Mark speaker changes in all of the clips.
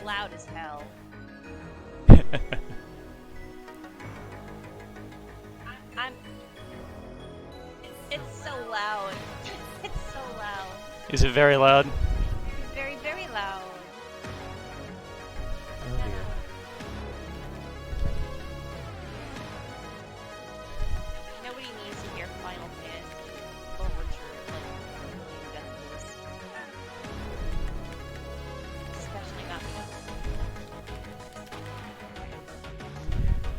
Speaker 1: loud as hell. It's so loud. It's so loud.
Speaker 2: Is it very loud?
Speaker 1: Very, very loud.
Speaker 3: Oh dear.
Speaker 1: Nobody needs to hear Final Fantasy Overture like a million decibels. Especially not me.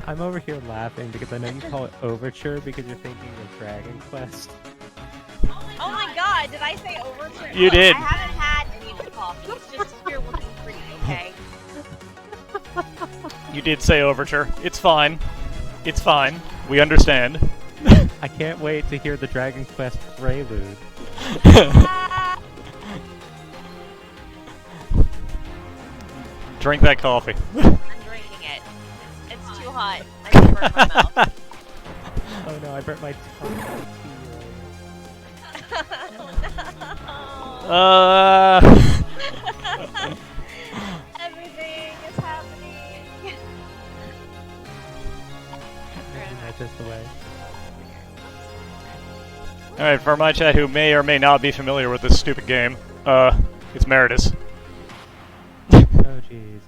Speaker 3: I'm over here laughing because I know you call it Overture because you're thinking of Dragon Quest.
Speaker 1: Oh my god, did I say Overture?
Speaker 2: You did.
Speaker 1: I haven't had any of the coffee. It's just here looking pretty, okay?
Speaker 2: You did say Overture. It's fine. It's fine. We understand.
Speaker 3: I can't wait to hear the Dragon Quest prelude.
Speaker 2: Drink that coffee.
Speaker 1: I'm drinking it. It's too hot. I can burn my mouth.
Speaker 3: Oh no, I burnt my tongue.
Speaker 1: Everything is happening.
Speaker 3: That's just the way.
Speaker 2: Alright, for my chat who may or may not be familiar with this stupid game, it's Meritous.
Speaker 3: Oh jeez.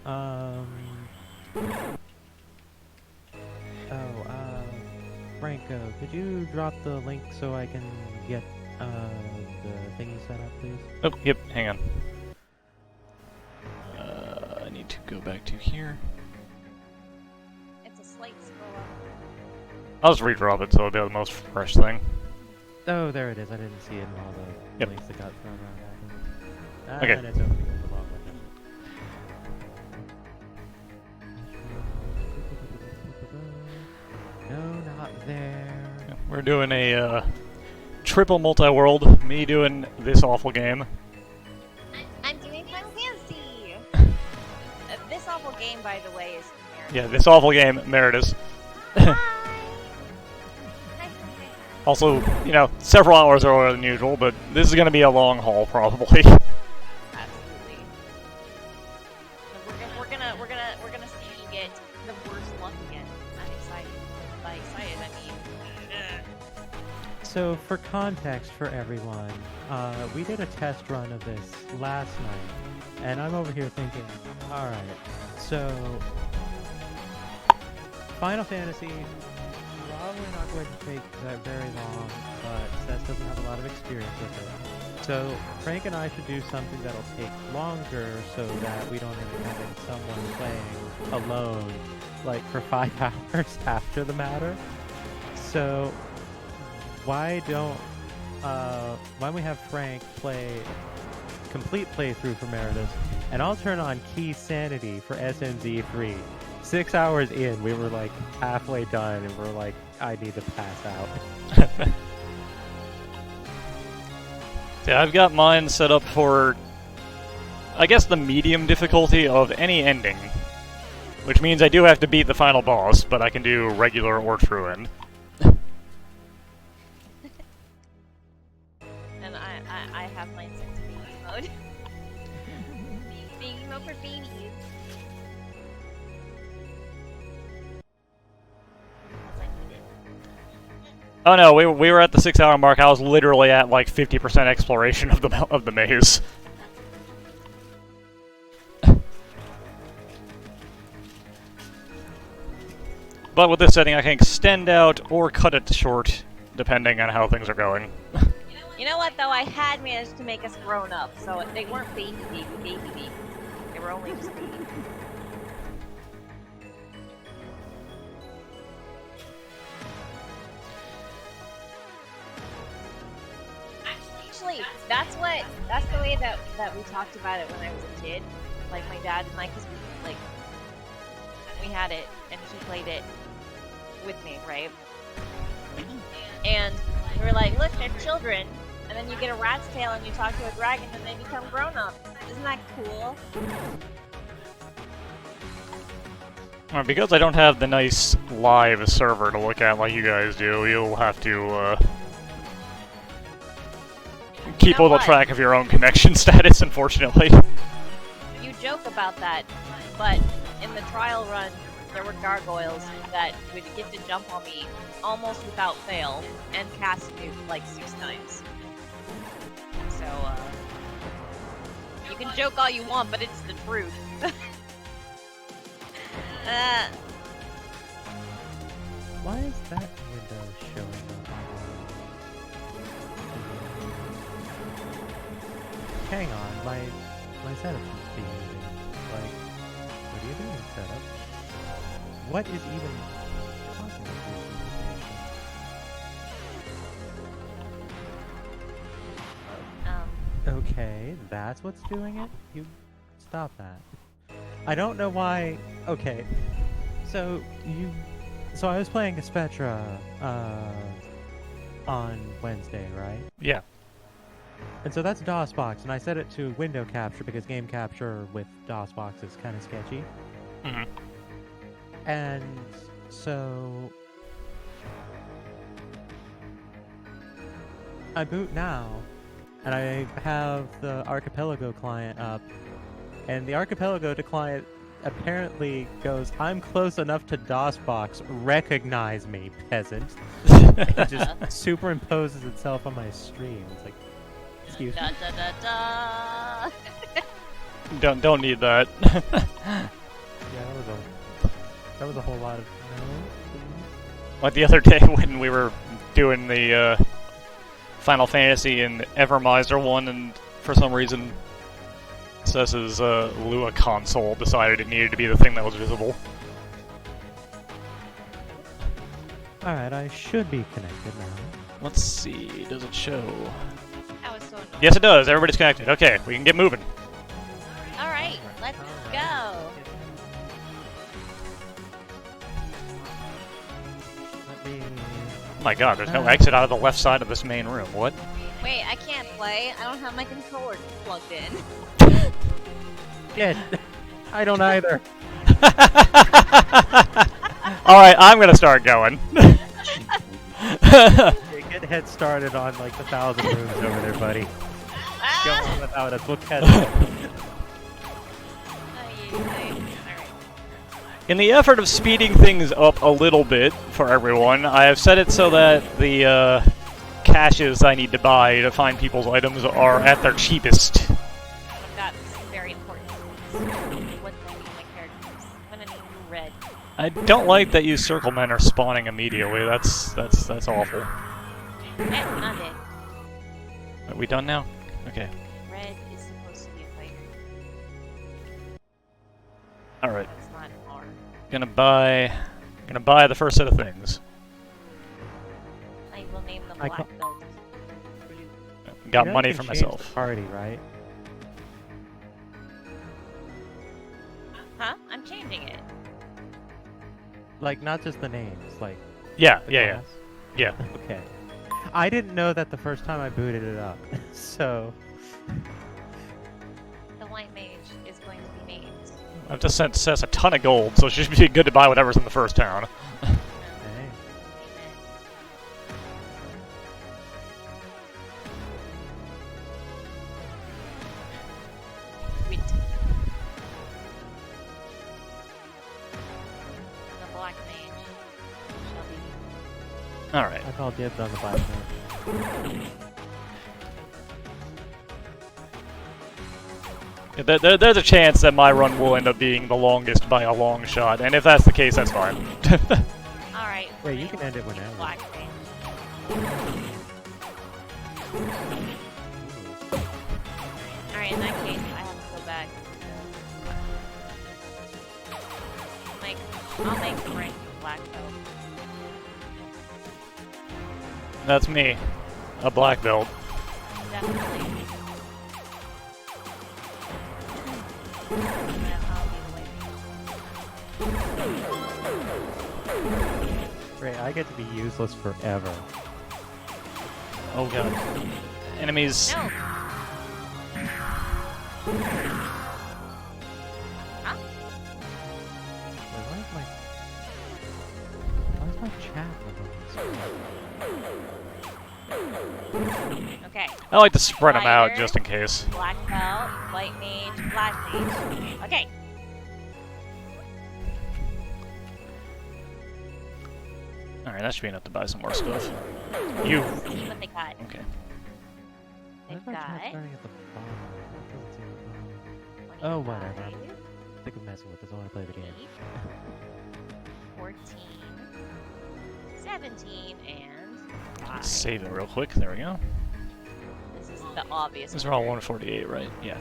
Speaker 3: Franco, could you drop the link so I can get the thingy set up, please?
Speaker 2: Oh, yep, hang on. I need to go back to here.
Speaker 1: It's a slight scroll up.
Speaker 2: I'll just redrop it so it'll be the most fresh thing.
Speaker 3: Oh, there it is. I didn't see it in all the
Speaker 2: Yep.
Speaker 3: links that got thrown around.
Speaker 2: Okay.
Speaker 3: And it's opening up the wrong window. No, not there.
Speaker 2: We're doing a triple multi-world. Me doing this awful game.
Speaker 1: I'm doing Final Fantasy! This awful game, by the way, is Meritous.
Speaker 2: Yeah, this awful game, Meritous.
Speaker 1: Hi!
Speaker 2: Also, you know, several hours earlier than usual, but this is going to be a long haul, probably.
Speaker 1: Absolutely. We're gonna see you get the worst luck again. I'm excited. By excited, I mean...
Speaker 3: So, for context for everyone, we did a test run of this last night, and I'm over here thinking, alright, so... Final Fantasy, probably not going to take that very long, but Cess doesn't have a lot of experience with it. So, Frank and I should do something that'll take longer so that we don't end up having someone playing alone, like, for 5 hours after the matter. So, why don't we have Frank play complete playthrough for Meritous, and I'll turn on Key Sanity for SMLoZ3. 6 hours in, we were like halfway done, and we're like, I need to pass out.
Speaker 2: Yeah, I've got mine set up for, I guess, the medium difficulty of any ending. Which means I do have to beat the final boss, but I can do regular or true end.
Speaker 1: And I have mine set to baby mode. Baby mode for babies.
Speaker 2: Oh no, we were at the 6 hour mark. I was literally at like 50% exploration of the maze. But with this setting, I can extend out or cut it short, depending on how things are going.
Speaker 1: You know what, though? I had managed to make us grown up, so they weren't baby. They were only just baby. Actually, that's the way that we talked about it when I was a kid. Like, my dad and I, because we had it, and he played it with me, right? And we were like, look, they're children, and then you get a rat's tail and you talk to a dragon and they become grown-up. Isn't that cool?
Speaker 2: Because I don't have the nice live server to look at like you guys do, you'll have to keep a little track of your own connection status, unfortunately.
Speaker 1: you joke about that, but in the trial run, there were gargoyles that would get to jump on me almost without fail and cast nuke like 6 times. So, you can joke all you want, but it's the truth.
Speaker 3: Why is that window showing up? Hang on, my setup keeps being moving. Like, what are you doing, setup? What is even causing this visualization? Okay, that's what's doing it? You stop that. I don't know why. Okay, so I was playing Spectra on Wednesday, right?
Speaker 2: Yeah.
Speaker 3: And so that's DOSBox, and I set it to window capture because game capture with DOSBox is kind of sketchy.
Speaker 2: Mm-hmm.
Speaker 3: And so I boot now, and I have the Archipelago client up, and the Archipelago client apparently goes, "I'm close enough to DOSBox, recognize me, peasant." It just superimposes itself on my stream. It's like, excuse me?
Speaker 1: Da da da da.
Speaker 2: Don't need that.
Speaker 3: Yeah, that was a whole lot of no, please.
Speaker 2: Like the other day when we were doing the Final Fantasy and Evermiser one, and for some reason Cess's Lua console decided it needed to be the thing that was visible.
Speaker 3: Alright, I should be connected now.
Speaker 2: Let's see, does it show?
Speaker 1: That was so annoying.
Speaker 2: Yes, it does. Everybody's connected. Okay, we can get moving.
Speaker 1: Alright, let's go.
Speaker 3: Let me...
Speaker 2: Oh my god, there's no exit out of the left side of this main room. What?
Speaker 1: Wait, I can't play. I don't have my controller plugged in.
Speaker 3: Shit! I don't either.
Speaker 2: Alright, I'm gonna start going.
Speaker 3: Get head started on like the 1,000 rooms over there, buddy. Go on without us. We'll catch up.
Speaker 2: In the effort of speeding things up a little bit for everyone, I have set it so that the caches I need to buy to find people's items are at their cheapest.
Speaker 1: I've got some very important things. What do I need my characters? I'm gonna need new red.
Speaker 2: I don't like that you circle men are spawning immediately. That's awful.
Speaker 1: Red's not it.
Speaker 2: Are we done now? Okay.
Speaker 1: Red is supposed to be a fighter.
Speaker 2: Alright.
Speaker 1: It's not R.
Speaker 2: Gonna buy the first set of things.
Speaker 1: I will name them
Speaker 3: I
Speaker 1: Black Belt.
Speaker 2: Got
Speaker 3: You guys
Speaker 2: money
Speaker 3: can
Speaker 2: for
Speaker 3: change
Speaker 2: myself.
Speaker 3: the party, right?
Speaker 1: Huh? I'm changing it.
Speaker 3: Like, not just the names, like...
Speaker 2: Yeah,
Speaker 3: the
Speaker 2: yeah.
Speaker 3: class? Okay. I didn't know that the first time I booted it up, so...
Speaker 1: The white mage is going to be named.
Speaker 2: I've just sent Cess a ton of gold, so she should be good to buy whatever's in the first town.
Speaker 3: Hey.
Speaker 1: Sweet. And the black mage shall be.
Speaker 2: Alright.
Speaker 3: I call dibs on the black man.
Speaker 2: There's a chance that my run will end up being the longest by a long shot, and if that's the case, that's fine.
Speaker 1: Alright.
Speaker 3: Yeah, you can end it whenever.
Speaker 1: Black mage. Alright, in that case, I have to go back. I'll make the rank black belt.
Speaker 2: That's me. A black belt.
Speaker 1: Definitely. Yeah, I'll be the white mage.
Speaker 3: Great, I get to be useless forever.
Speaker 2: Oh god. Enemies.
Speaker 1: No! Huh?
Speaker 3: Why is my chat
Speaker 1: Okay.
Speaker 2: I like to spread them out
Speaker 1: Fighter,
Speaker 2: just in case.
Speaker 1: Black belt, white mage, black mage. Okay.
Speaker 2: Alright, that should be enough to buy some more stuff. You.
Speaker 1: See what they got.
Speaker 2: Okay.
Speaker 1: They've
Speaker 3: Why is my chat
Speaker 1: got
Speaker 3: starting at the bottom? That doesn't seem Oh, whatever. I'm sick of messing with this. I want to play the game.
Speaker 1: 14, 17, and 5.
Speaker 2: Let's save it real quick. There we go.
Speaker 1: This is the obvious
Speaker 2: These are all
Speaker 1: order.
Speaker 2: 148, right? Yeah.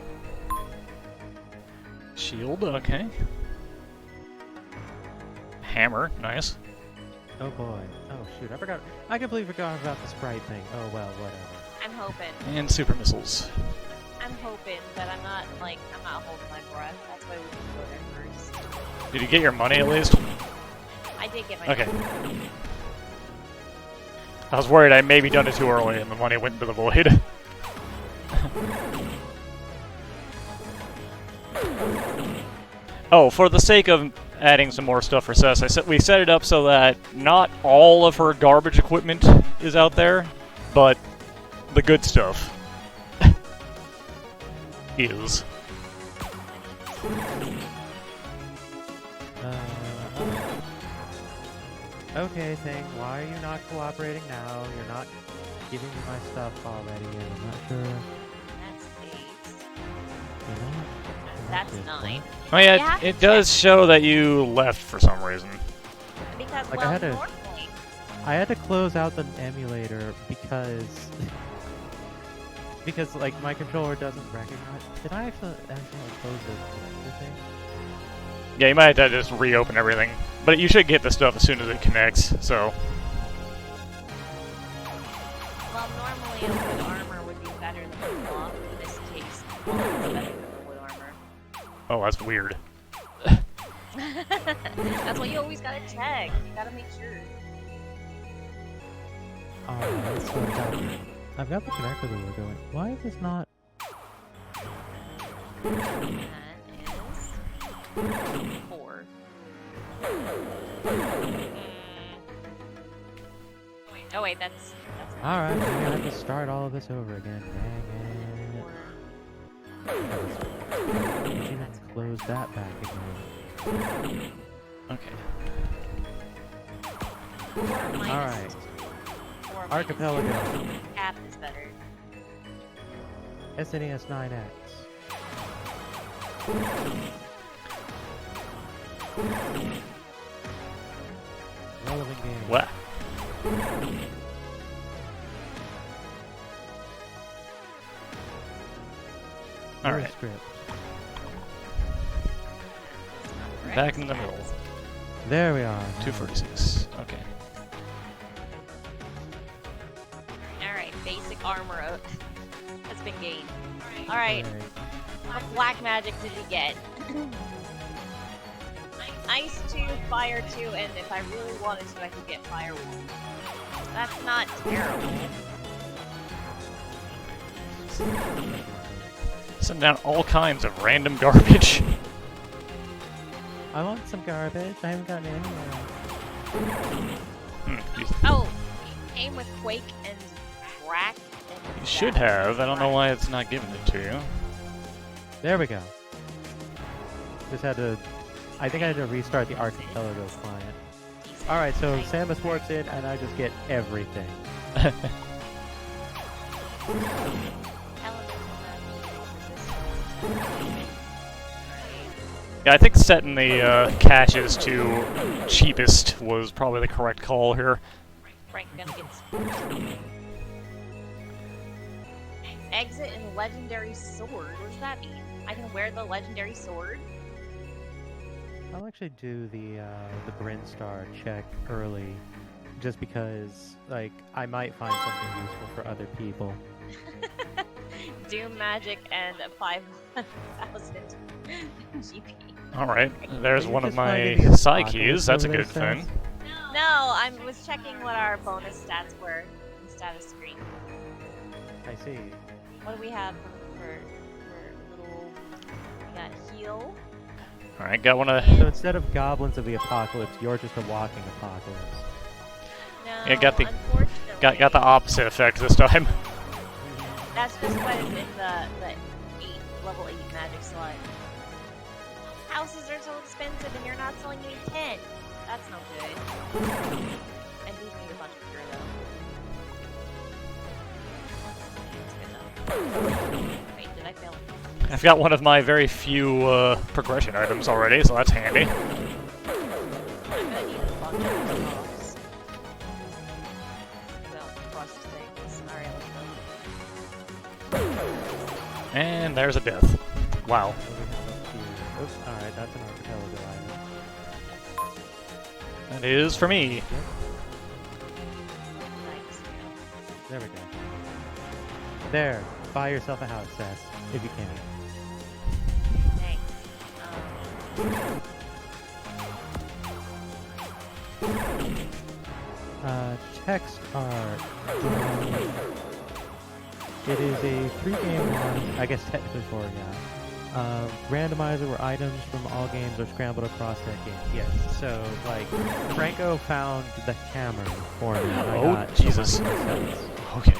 Speaker 2: Shield, okay. Hammer, nice.
Speaker 3: Oh boy. Oh shoot, I forgot. I completely forgot about the sprite thing. Oh well, whatever.
Speaker 1: I'm hoping.
Speaker 2: And super missiles.
Speaker 1: I'm hoping, but I'm not holding my breath. That's why we can go there first.
Speaker 2: Did you get your money at least?
Speaker 1: I did get my
Speaker 2: Okay. I was worried I maybe done it too early and the money went into the void. Oh, for the sake of adding some more stuff for Cess, we set it up so that not all of her garbage equipment is out there, but the good stuff is.
Speaker 3: Okay, thing. Why are you not cooperating now? You're not giving me my stuff already, and I'm not sure.
Speaker 1: That's 8.
Speaker 3: You're not.
Speaker 1: That's 9.
Speaker 2: Oh
Speaker 1: You
Speaker 2: yeah,
Speaker 1: have
Speaker 2: it
Speaker 1: to
Speaker 2: does show that you left for some reason.
Speaker 1: Because,
Speaker 3: Like, I
Speaker 1: well,
Speaker 3: had to-
Speaker 1: normally...
Speaker 3: I had to close out the emulator because because like my controller doesn't recognize. Did I actually close the thing?
Speaker 2: Yeah, you might have to just reopen everything. But you should get the stuff as soon as it connects, so...
Speaker 1: Well, normally a wood armor would be better than a cloth. In this case, cloth is better than a wood armor.
Speaker 2: Oh, that's weird.
Speaker 1: That's why you always gotta check. You gotta make sure.
Speaker 3: Alright, so I've got the connector that we're going. Why is this not?
Speaker 1: That is 4. Oh wait, that's
Speaker 3: Alright, we're gonna have to start all of this over again. Dang it. Let's even close that back again.
Speaker 2: Okay.
Speaker 3: Alright. Archipelago.
Speaker 1: Cap is better.
Speaker 3: SNES 9X. Relevant game.
Speaker 2: What? Alright,
Speaker 3: Script.
Speaker 2: back in the middle.
Speaker 3: There we are.
Speaker 2: 246. Okay.
Speaker 1: Alright, basic armor has been gained. Alright, what black magic did we get? Ice 2, Fire 2, and if I really wanted to, I could get Fire 1. That's not terrible.
Speaker 2: Send down all kinds of random garbage.
Speaker 3: I want some garbage. I haven't gotten any yet.
Speaker 1: Oh, it came with Quake and Rack and
Speaker 2: You should have. I don't know why it's not giving it to you.
Speaker 3: There we go. Just had to... I think I had to restart the Archipelago client. Alright, so Samus warps in and I just get everything.
Speaker 2: Yeah, I think setting the caches to cheapest was probably the correct call here.
Speaker 1: Frank gonna get exit and legendary sword. What does that mean? I can wear the legendary sword?
Speaker 3: I'll actually do the Brinstar check early, just because, like, I might find something useful for other people.
Speaker 1: Doom magic and a 5,000 GP.
Speaker 2: Alright, there's
Speaker 3: Are you
Speaker 2: one of
Speaker 3: just
Speaker 2: my
Speaker 3: finding the
Speaker 2: side
Speaker 3: apocalypse
Speaker 2: keys. That's a
Speaker 3: over there,
Speaker 2: good thing.
Speaker 3: Cess?
Speaker 1: No, I was checking what our bonus stats were in the status screen.
Speaker 3: I see.
Speaker 1: What do we have for little... We got heal.
Speaker 2: Alright, got one of...
Speaker 3: So instead of goblins of the apocalypse, you're just a walking apocalypse.
Speaker 1: No,
Speaker 2: Yeah, got the
Speaker 1: unfortunately.
Speaker 2: got the opposite effect this time.
Speaker 1: That's just what is in the level 8 magic slot. Houses are so expensive and you're not selling me 10. That's no good. I do need a bunch of gear though. Wait, did I fail?
Speaker 2: I've got one of my very few progression items already, so that's handy.
Speaker 1: I'm gonna need a bunch of those. Well, process things. Alright, let's go.
Speaker 2: And there's a death. Wow.
Speaker 3: Oops, alright, that's an archipelago item.
Speaker 2: That is for me.
Speaker 3: Yep.
Speaker 1: Nice.
Speaker 3: There we go. There, buy yourself a house, Cess, if you can.
Speaker 1: Thanks.
Speaker 3: Text art. It is a 3-game one, I guess technically 4, yeah. Randomizer where items from all games are scrambled across that game. Yes, so, like, Franco found the hammer for me. And I
Speaker 2: Oh,
Speaker 3: got
Speaker 2: Jesus.
Speaker 3: 100 cents.
Speaker 2: Okay.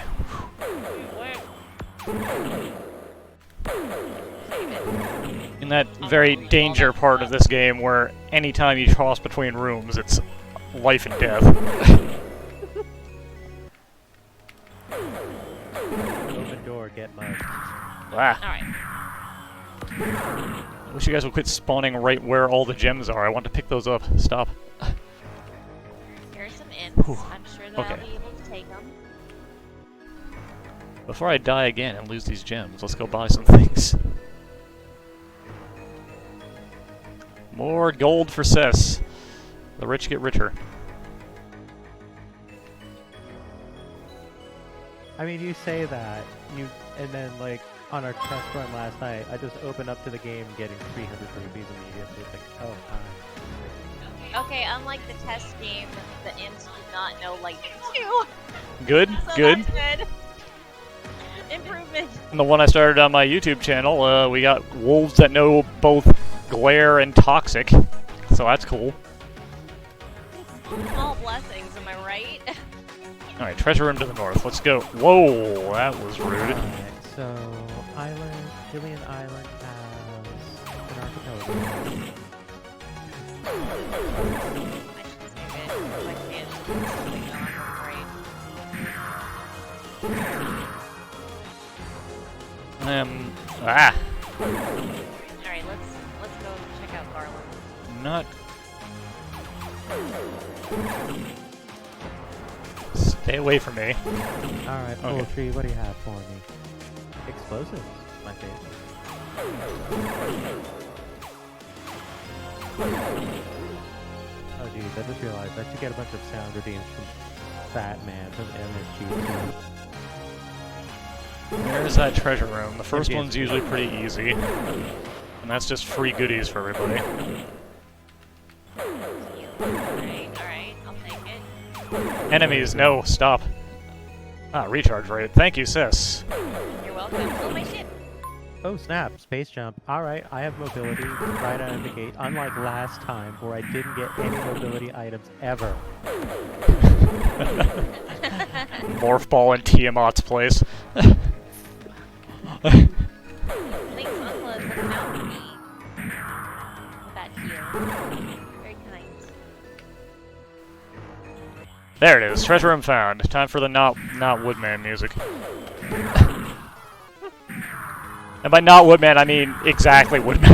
Speaker 2: In that very danger part of this game where anytime you cross between rooms, it's life and death.
Speaker 3: Open door, get mud.
Speaker 2: Ah.
Speaker 1: Alright.
Speaker 2: I wish you guys would quit spawning right where all the gems are. I want to pick those up. Stop.
Speaker 1: Here are some imps.
Speaker 2: Whew.
Speaker 1: I'm sure that
Speaker 2: Okay.
Speaker 1: I'll be able to take them.
Speaker 2: Before I die again and lose these gems, let's go buy some things. More gold for Cess. The rich get richer.
Speaker 3: I mean, you say that, and then, like, on our test run last night, I just opened up to the game getting 300 rupees immediately. It's like, oh, hi.
Speaker 1: Okay, unlike the test game, the imps did not know lightning too.
Speaker 2: Good,
Speaker 1: So
Speaker 2: good.
Speaker 1: that's good. Improvement.
Speaker 2: And the one I started on my YouTube channel, we got wolves that know both glare and toxic. So that's cool.
Speaker 1: Small blessings, am I right?
Speaker 2: Alright, treasure room to the north. Let's go. Whoa, that was rude.
Speaker 3: Alright, so, Gillian Island has an archipelago.
Speaker 1: I should just move it, because I can't just keep something on, right?
Speaker 2: Ah.
Speaker 1: Alright, let's go check out Garland.
Speaker 2: Not. Stay away from me.
Speaker 3: Alright,
Speaker 2: Okay.
Speaker 3: poetry, what do you have for me? Explosives, my favorite. Oh geez, I just realized I should get a bunch of sound redeems from Fat Man from MSG.
Speaker 2: There's that treasure room. The first
Speaker 3: Okay.
Speaker 2: one's usually pretty easy. And that's just free goodies for everybody.
Speaker 1: Alright, I'll take it.
Speaker 2: Enemies, no, stop. Ah, recharge rate. Thank you, Cess.
Speaker 1: You're welcome. Oh, my ship!
Speaker 3: Oh snap, space jump. Alright, I have mobility right out of the gate, unlike last time where I didn't get any mobility items ever.
Speaker 2: Morph ball in Tiamat's place.
Speaker 1: Thanks, Uncle, is looking out for me. With that heel. Very kind.
Speaker 2: There it is. Treasure room found. Time for the not Woodman music. And by not Woodman, I mean exactly Woodman.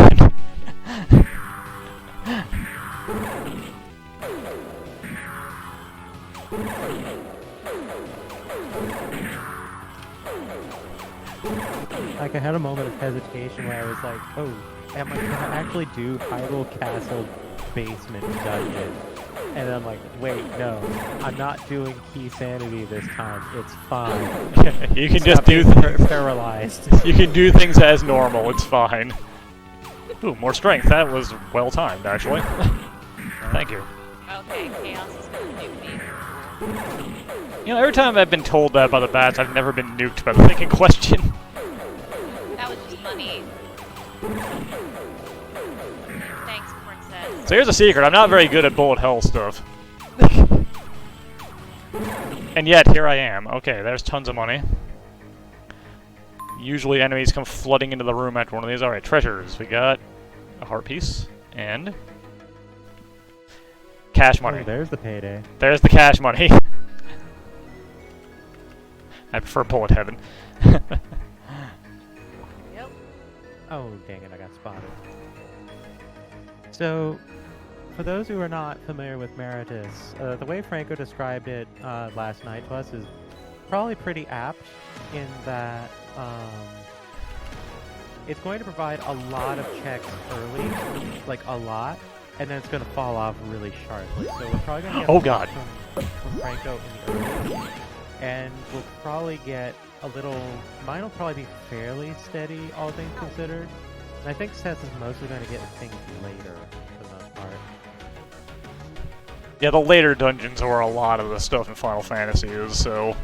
Speaker 3: Like, I had a moment of hesitation where I was like, oh, am I gonna actually do Hyrule Castle basement dungeon? And then I'm like, wait, no, I'm not doing key sanity this time. It's fine.
Speaker 2: You can
Speaker 3: Stop
Speaker 2: just do
Speaker 3: being paralyzed.
Speaker 2: you can do things as normal. It's fine. Ooh, more strength. That was well timed, actually. Thank you.
Speaker 1: Okay, Chaos is gonna nuke me.
Speaker 2: You know, every time I've been told that by the bats, I've never been nuked by the thinking question.
Speaker 1: That was just money. Thanks, Princess.
Speaker 2: So here's a secret. I'm not very good at bullet hell stuff. And yet, here I am. Okay, there's tons of money. Usually enemies come flooding into the room after one of these. Alright, treasures. We got a heart piece and cash money.
Speaker 3: Oh, there's the payday.
Speaker 2: There's the cash money. I prefer bullet heaven.
Speaker 1: Yep.
Speaker 3: Oh, dang it, I got spotted. So, for those who are not familiar with Meritous, the way Franco described it last night to us is probably pretty apt in that it's going to provide a lot of checks early, like a lot, and then it's going to fall off really sharply. So we're probably going to get
Speaker 2: Oh god.
Speaker 3: from Franco in the early, and we'll probably get a little. Mine will probably be fairly steady, all things considered. And I think Cess is mostly going to get things later for the most part.
Speaker 2: Yeah, the later dungeons are where a lot of the stuff in Final Fantasy is, so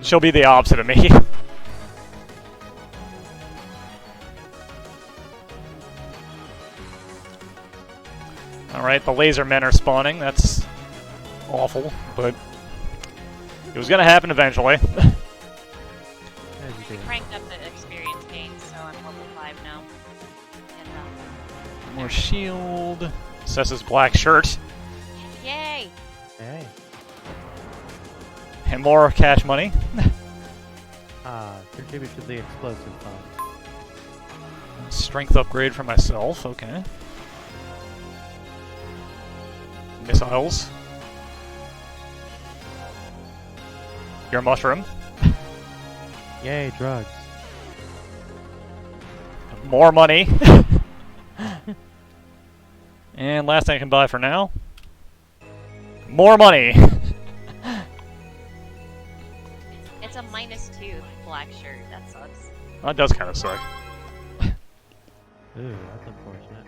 Speaker 2: she'll be the opposite of me. Alright, the laser men are spawning. That's awful, but it was gonna happen eventually.
Speaker 3: As you do.
Speaker 1: Cranked up the experience gain, so I'm level 5 now. And,
Speaker 2: More shield. Cess's black shirt.
Speaker 1: yay!
Speaker 3: Hey.
Speaker 2: And more cash money.
Speaker 3: Contribute to the explosive fund.
Speaker 2: Strength upgrade for myself, okay. Missiles. Your mushroom.
Speaker 3: Yay, drugs.
Speaker 2: More money. And last thing I can buy for now. More money.
Speaker 1: It's a -2 black shirt. That sucks.
Speaker 2: That does kind of suck.
Speaker 3: Ooh, that's unfortunate.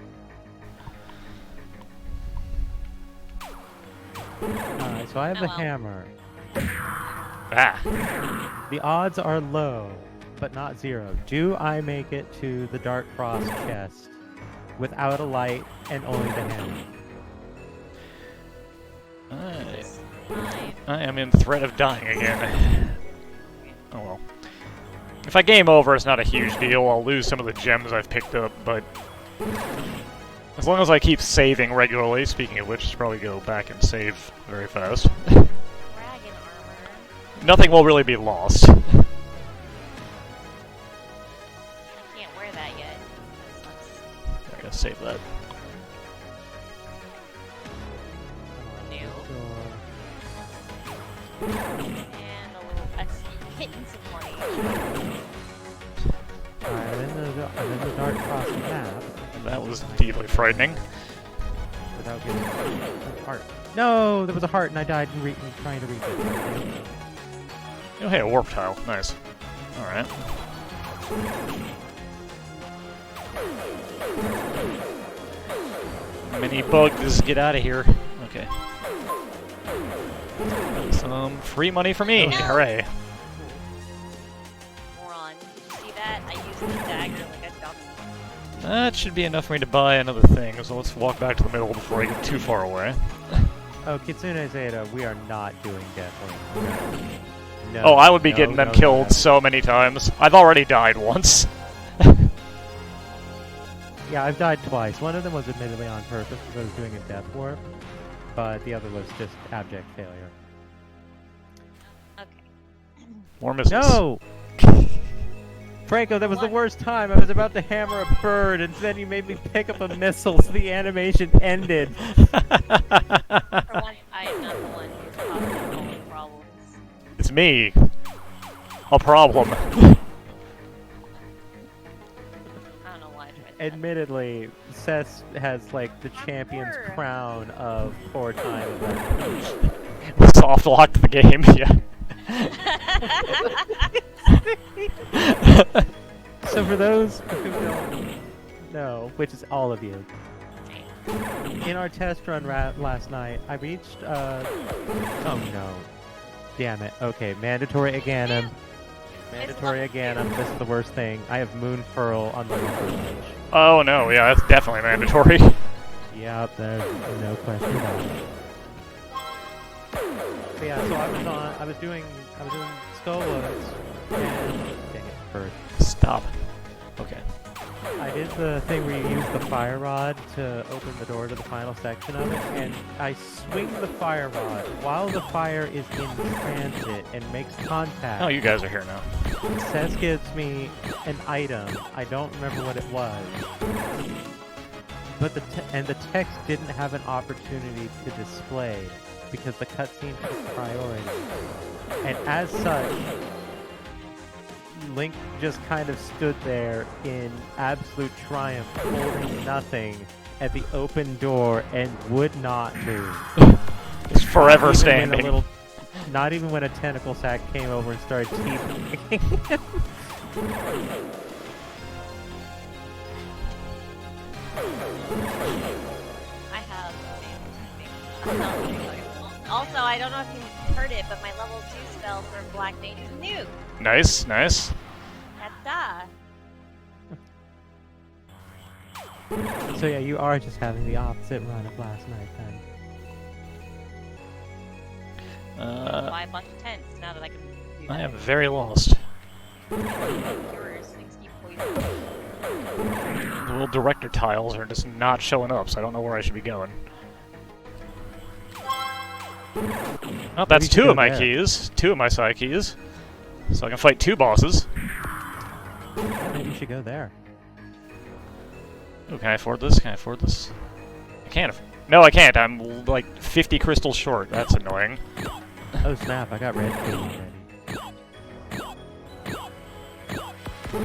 Speaker 3: Alright, so I have
Speaker 1: Oh
Speaker 3: the
Speaker 1: well.
Speaker 3: hammer.
Speaker 2: Ah.
Speaker 3: The odds are low, but not 0. Do I make it to the Dark Frost chest without a light and only the hammer?
Speaker 2: I am in threat of dying again. Oh well. If I game over, it's not a huge deal. I'll lose some of the gems I've picked up, but as long as I keep saving regularly, speaking of which, I should probably go back and save very fast.
Speaker 1: Dragon armor.
Speaker 2: Nothing will really be lost.
Speaker 1: I can't wear that yet. That sucks.
Speaker 2: I'm gonna save that.
Speaker 1: New. And a little hitting some money.
Speaker 3: Alright, I'm in the Dark Frost map
Speaker 2: That was deeply frightening.
Speaker 3: without getting a heart. No, there was a heart and I died in trying to reach it.
Speaker 2: Oh hey, a warp tile. Nice. Alright. Mini bugs, get out of here. Okay. Some free money for me.
Speaker 1: No.
Speaker 2: Hooray.
Speaker 1: Moron. Did you see that? I used the dagger like a dummy.
Speaker 2: That should be enough for me to buy another thing, so let's walk back to the middle before I get too far away.
Speaker 3: Oh, Kitsune Zeta, we are not doing Deathwing. No,
Speaker 2: Oh, I would be
Speaker 3: no,
Speaker 2: getting them
Speaker 3: no,
Speaker 2: killed
Speaker 3: no.
Speaker 2: so many times. I've already died once.
Speaker 3: Yeah, I've died twice. One of them was admittedly on purpose because I was doing a death warp, but the other was just abject failure.
Speaker 1: Okay.
Speaker 2: More missiles.
Speaker 3: No! Franco, that was the
Speaker 1: What?
Speaker 3: worst time. I was about to hammer a bird, and then you made me pick up a missile, so the animation ended.
Speaker 1: For once, I am not the one who's causing all the problems.
Speaker 2: It's me. A problem.
Speaker 1: I don't know why I tried that.
Speaker 3: Admittedly, Cess has like the champion's
Speaker 1: poor.
Speaker 3: crown of poor time.
Speaker 2: Soft locked the game, yeah.
Speaker 3: So for those who don't know, which is all of you, in our test run last night, I reached, oh no. Damn it. Okay, mandatory Aghanim. Mandatory Aghanim, this is the worst thing. I have Moon Pearl on the lower ledge.
Speaker 2: Oh no, yeah, that's definitely mandatory.
Speaker 3: Yep, there's no question about it. But yeah, so I was doing Skull Woods, and dang it. first.
Speaker 2: Stop. Okay.
Speaker 3: I did the thing where you use the fire rod to open the door to the final section of it, and I swing the fire rod while the fire is in transit and makes contact.
Speaker 2: Oh, you guys are here now.
Speaker 3: Cess gives me an item. I don't remember what it was. But the text didn't have an opportunity to display because the cutscene took priority. And as such, Link just kind of stood there in absolute triumph, holding nothing at the open door and would not move.
Speaker 2: It's forever standing.
Speaker 3: Not even when a tentacle sack came over and started teeth-picking him.
Speaker 1: I have also, I don't know if you heard it, but my level 2 spell for Black Mage is nuke.
Speaker 2: Nice, nice.
Speaker 1: That's
Speaker 3: So yeah, you are just having the opposite run of last night then.
Speaker 1: buy a bunch of tents now that I can do that.
Speaker 2: I am very lost.
Speaker 1: Cures, things keep poisoning.
Speaker 2: The little director tiles are just not showing up, so I don't know where I should be going. Oh, that's two of my keys. Two of my side keys. So I can fight 2 bosses.
Speaker 3: Maybe you should go there.
Speaker 2: Oh, can I afford this? Can I afford this? I can't. No, I can't. I'm like 50 crystals short. That's annoying.
Speaker 3: Oh snap! I got red key already.
Speaker 1: What was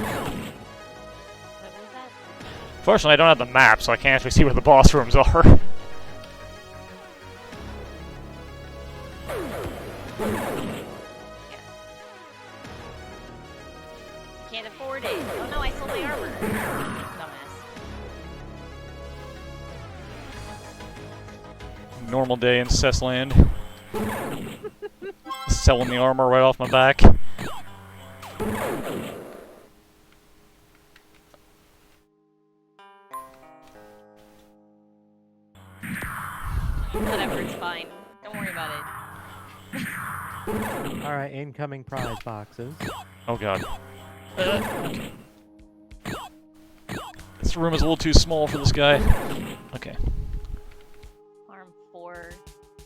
Speaker 1: that?
Speaker 2: Fortunately, I don't have the map, so I can't actually see where the boss rooms are.
Speaker 1: Can't afford it. Oh no, I sold my armor. Dumbass.
Speaker 2: Normal day in Cess land. Selling the armor right off my back.
Speaker 1: Whatever, it's fine. Don't worry about it.
Speaker 3: Alright, incoming prize boxes.
Speaker 2: Oh god. Okay. This room is a little too small for this guy. Okay.
Speaker 1: Arm 4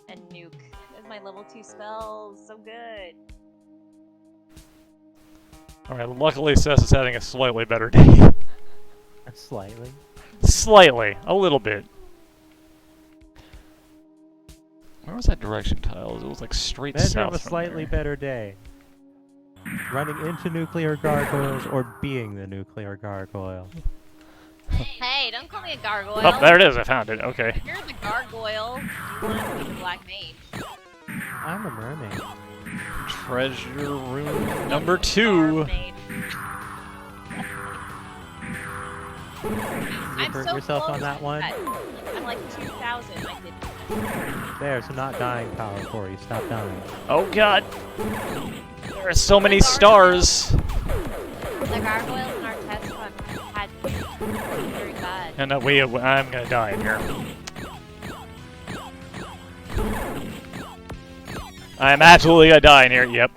Speaker 1: and nuke. That's my level 2 spell. So good.
Speaker 2: Alright, luckily Cess is having a slightly better day.
Speaker 3: Slightly.
Speaker 2: Slightly. A little bit. Where was that direction tile? It was like straight
Speaker 3: Measure
Speaker 2: south
Speaker 3: of a
Speaker 2: from
Speaker 3: slightly
Speaker 2: there.
Speaker 3: better day. Running into nuclear gargoyles or being the nuclear gargoyle.
Speaker 1: Hey, don't call me a gargoyle.
Speaker 2: Oh, there it is. I found it. Okay.
Speaker 1: If you're the gargoyle, you want to be the black mage.
Speaker 3: I'm a mermaid.
Speaker 2: Treasure room number 2.
Speaker 1: I'm
Speaker 3: hurt
Speaker 1: so
Speaker 3: yourself
Speaker 1: close
Speaker 3: on that
Speaker 1: to
Speaker 3: one?
Speaker 1: I'm like 2,000. I did.
Speaker 3: There's a not dying power for you. Stop dying.
Speaker 2: Oh god. There are so many stars.
Speaker 1: The gargoyles in our test run had very bad.
Speaker 2: And I'm gonna die in here. I'm absolutely gonna die in here. Yep.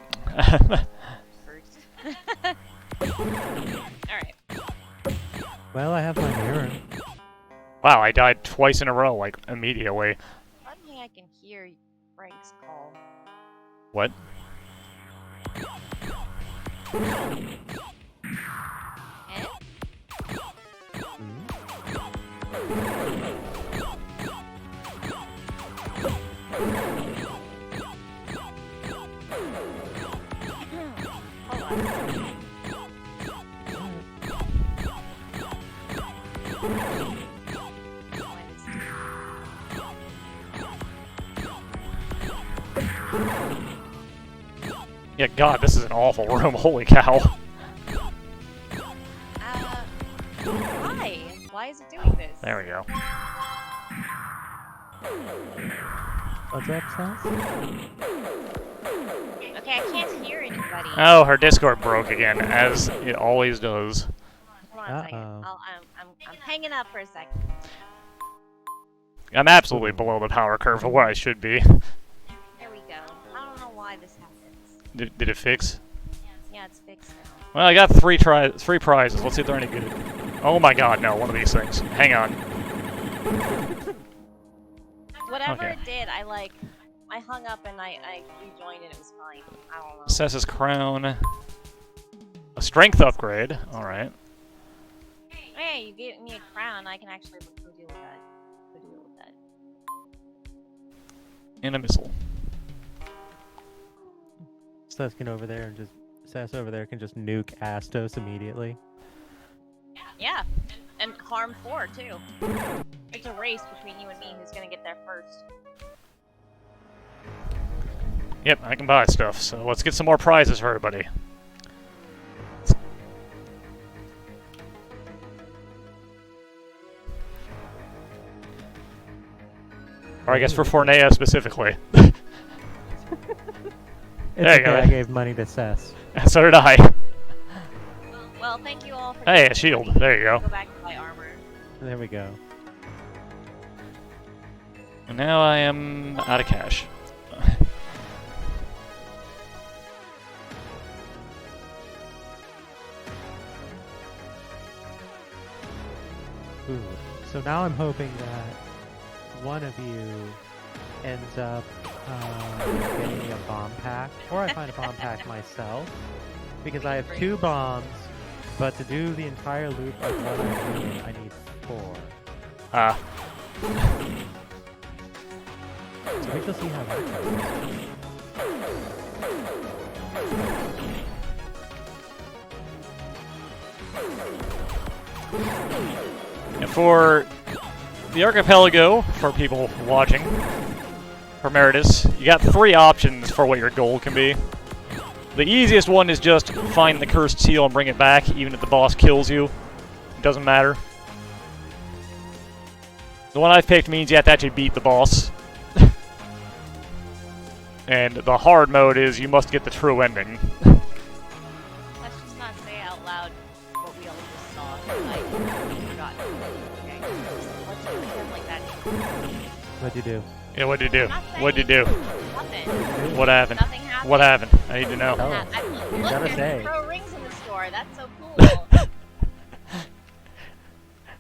Speaker 1: Alright.
Speaker 3: Well, I have my mirror.
Speaker 2: Wow, I died twice in a row, like immediately.
Speaker 1: Suddenly I can hear Frank's call.
Speaker 2: What?
Speaker 1: Eh?
Speaker 2: Yeah, god, this is an awful room. Holy cow.
Speaker 1: Why? Why is it doing this?
Speaker 2: There we go.
Speaker 3: What's up, Cess?
Speaker 1: Okay, I can't hear anybody.
Speaker 2: Oh, her Discord broke again, as it always does.
Speaker 1: Hold on a second. I'm hanging up for a second.
Speaker 2: I'm absolutely below the power curve of where I should be.
Speaker 1: There we go. I don't know why this happens.
Speaker 2: Did it fix?
Speaker 1: Yeah, it's fixed now.
Speaker 2: Well, I got three prizes. Let's see if they're any good. Oh my god, no, one of these things. Hang on.
Speaker 1: Whatever
Speaker 2: Okay.
Speaker 1: it did, I hung up and I rejoined and it was fine. I don't know.
Speaker 2: Cess's crown. A strength upgrade. Alright.
Speaker 1: Hey, you gave me a crown. I can actually go deal with that. Go deal with that.
Speaker 2: And a missile.
Speaker 3: Cess can over there and just Cess over there can just nuke Astos immediately.
Speaker 1: Yeah, and harm 4 too. It's a race between you and me who's gonna get there first.
Speaker 2: Yep, I can buy stuff, so let's get some more prizes for everybody. Or I guess for Forneia specifically.
Speaker 3: It's
Speaker 2: There you
Speaker 3: okay,
Speaker 2: go.
Speaker 3: I gave money to Cess.
Speaker 2: So did I.
Speaker 1: Well, thank you all for.
Speaker 2: Hey, a shield. There you
Speaker 1: Go
Speaker 2: go.
Speaker 1: back to my armor.
Speaker 3: There we go.
Speaker 2: And now I am out of cash.
Speaker 3: Ooh. So now I'm hoping that one of you ends up getting a bomb pack, or I find a bomb pack myself, because I have 2 bombs, but to do the entire loop of what I'm doing, I need 4.
Speaker 2: Ah.
Speaker 3: So we shall see how that goes.
Speaker 2: And for the archipelago, for people watching, for Meritous, you got 3 options for what your goal can be. The easiest one is just find the cursed seal and bring it back, even if the boss kills you. It doesn't matter. The one I've picked means you have to actually beat the boss. And the hard mode is you must get the true ending.
Speaker 1: Let's just not say out loud what we all just saw. I forgot. Okay. Let's just pretend like that.
Speaker 3: What'd you do?
Speaker 2: Yeah, what'd you do?
Speaker 1: I'm not saying
Speaker 2: What'd you do?
Speaker 1: Nothing.
Speaker 2: What happened?
Speaker 1: Nothing happened.
Speaker 2: What happened? I need to know.
Speaker 3: Oh.
Speaker 1: Look,
Speaker 3: gotta
Speaker 1: there's
Speaker 3: say.
Speaker 1: pro rings in the store. That's so cool.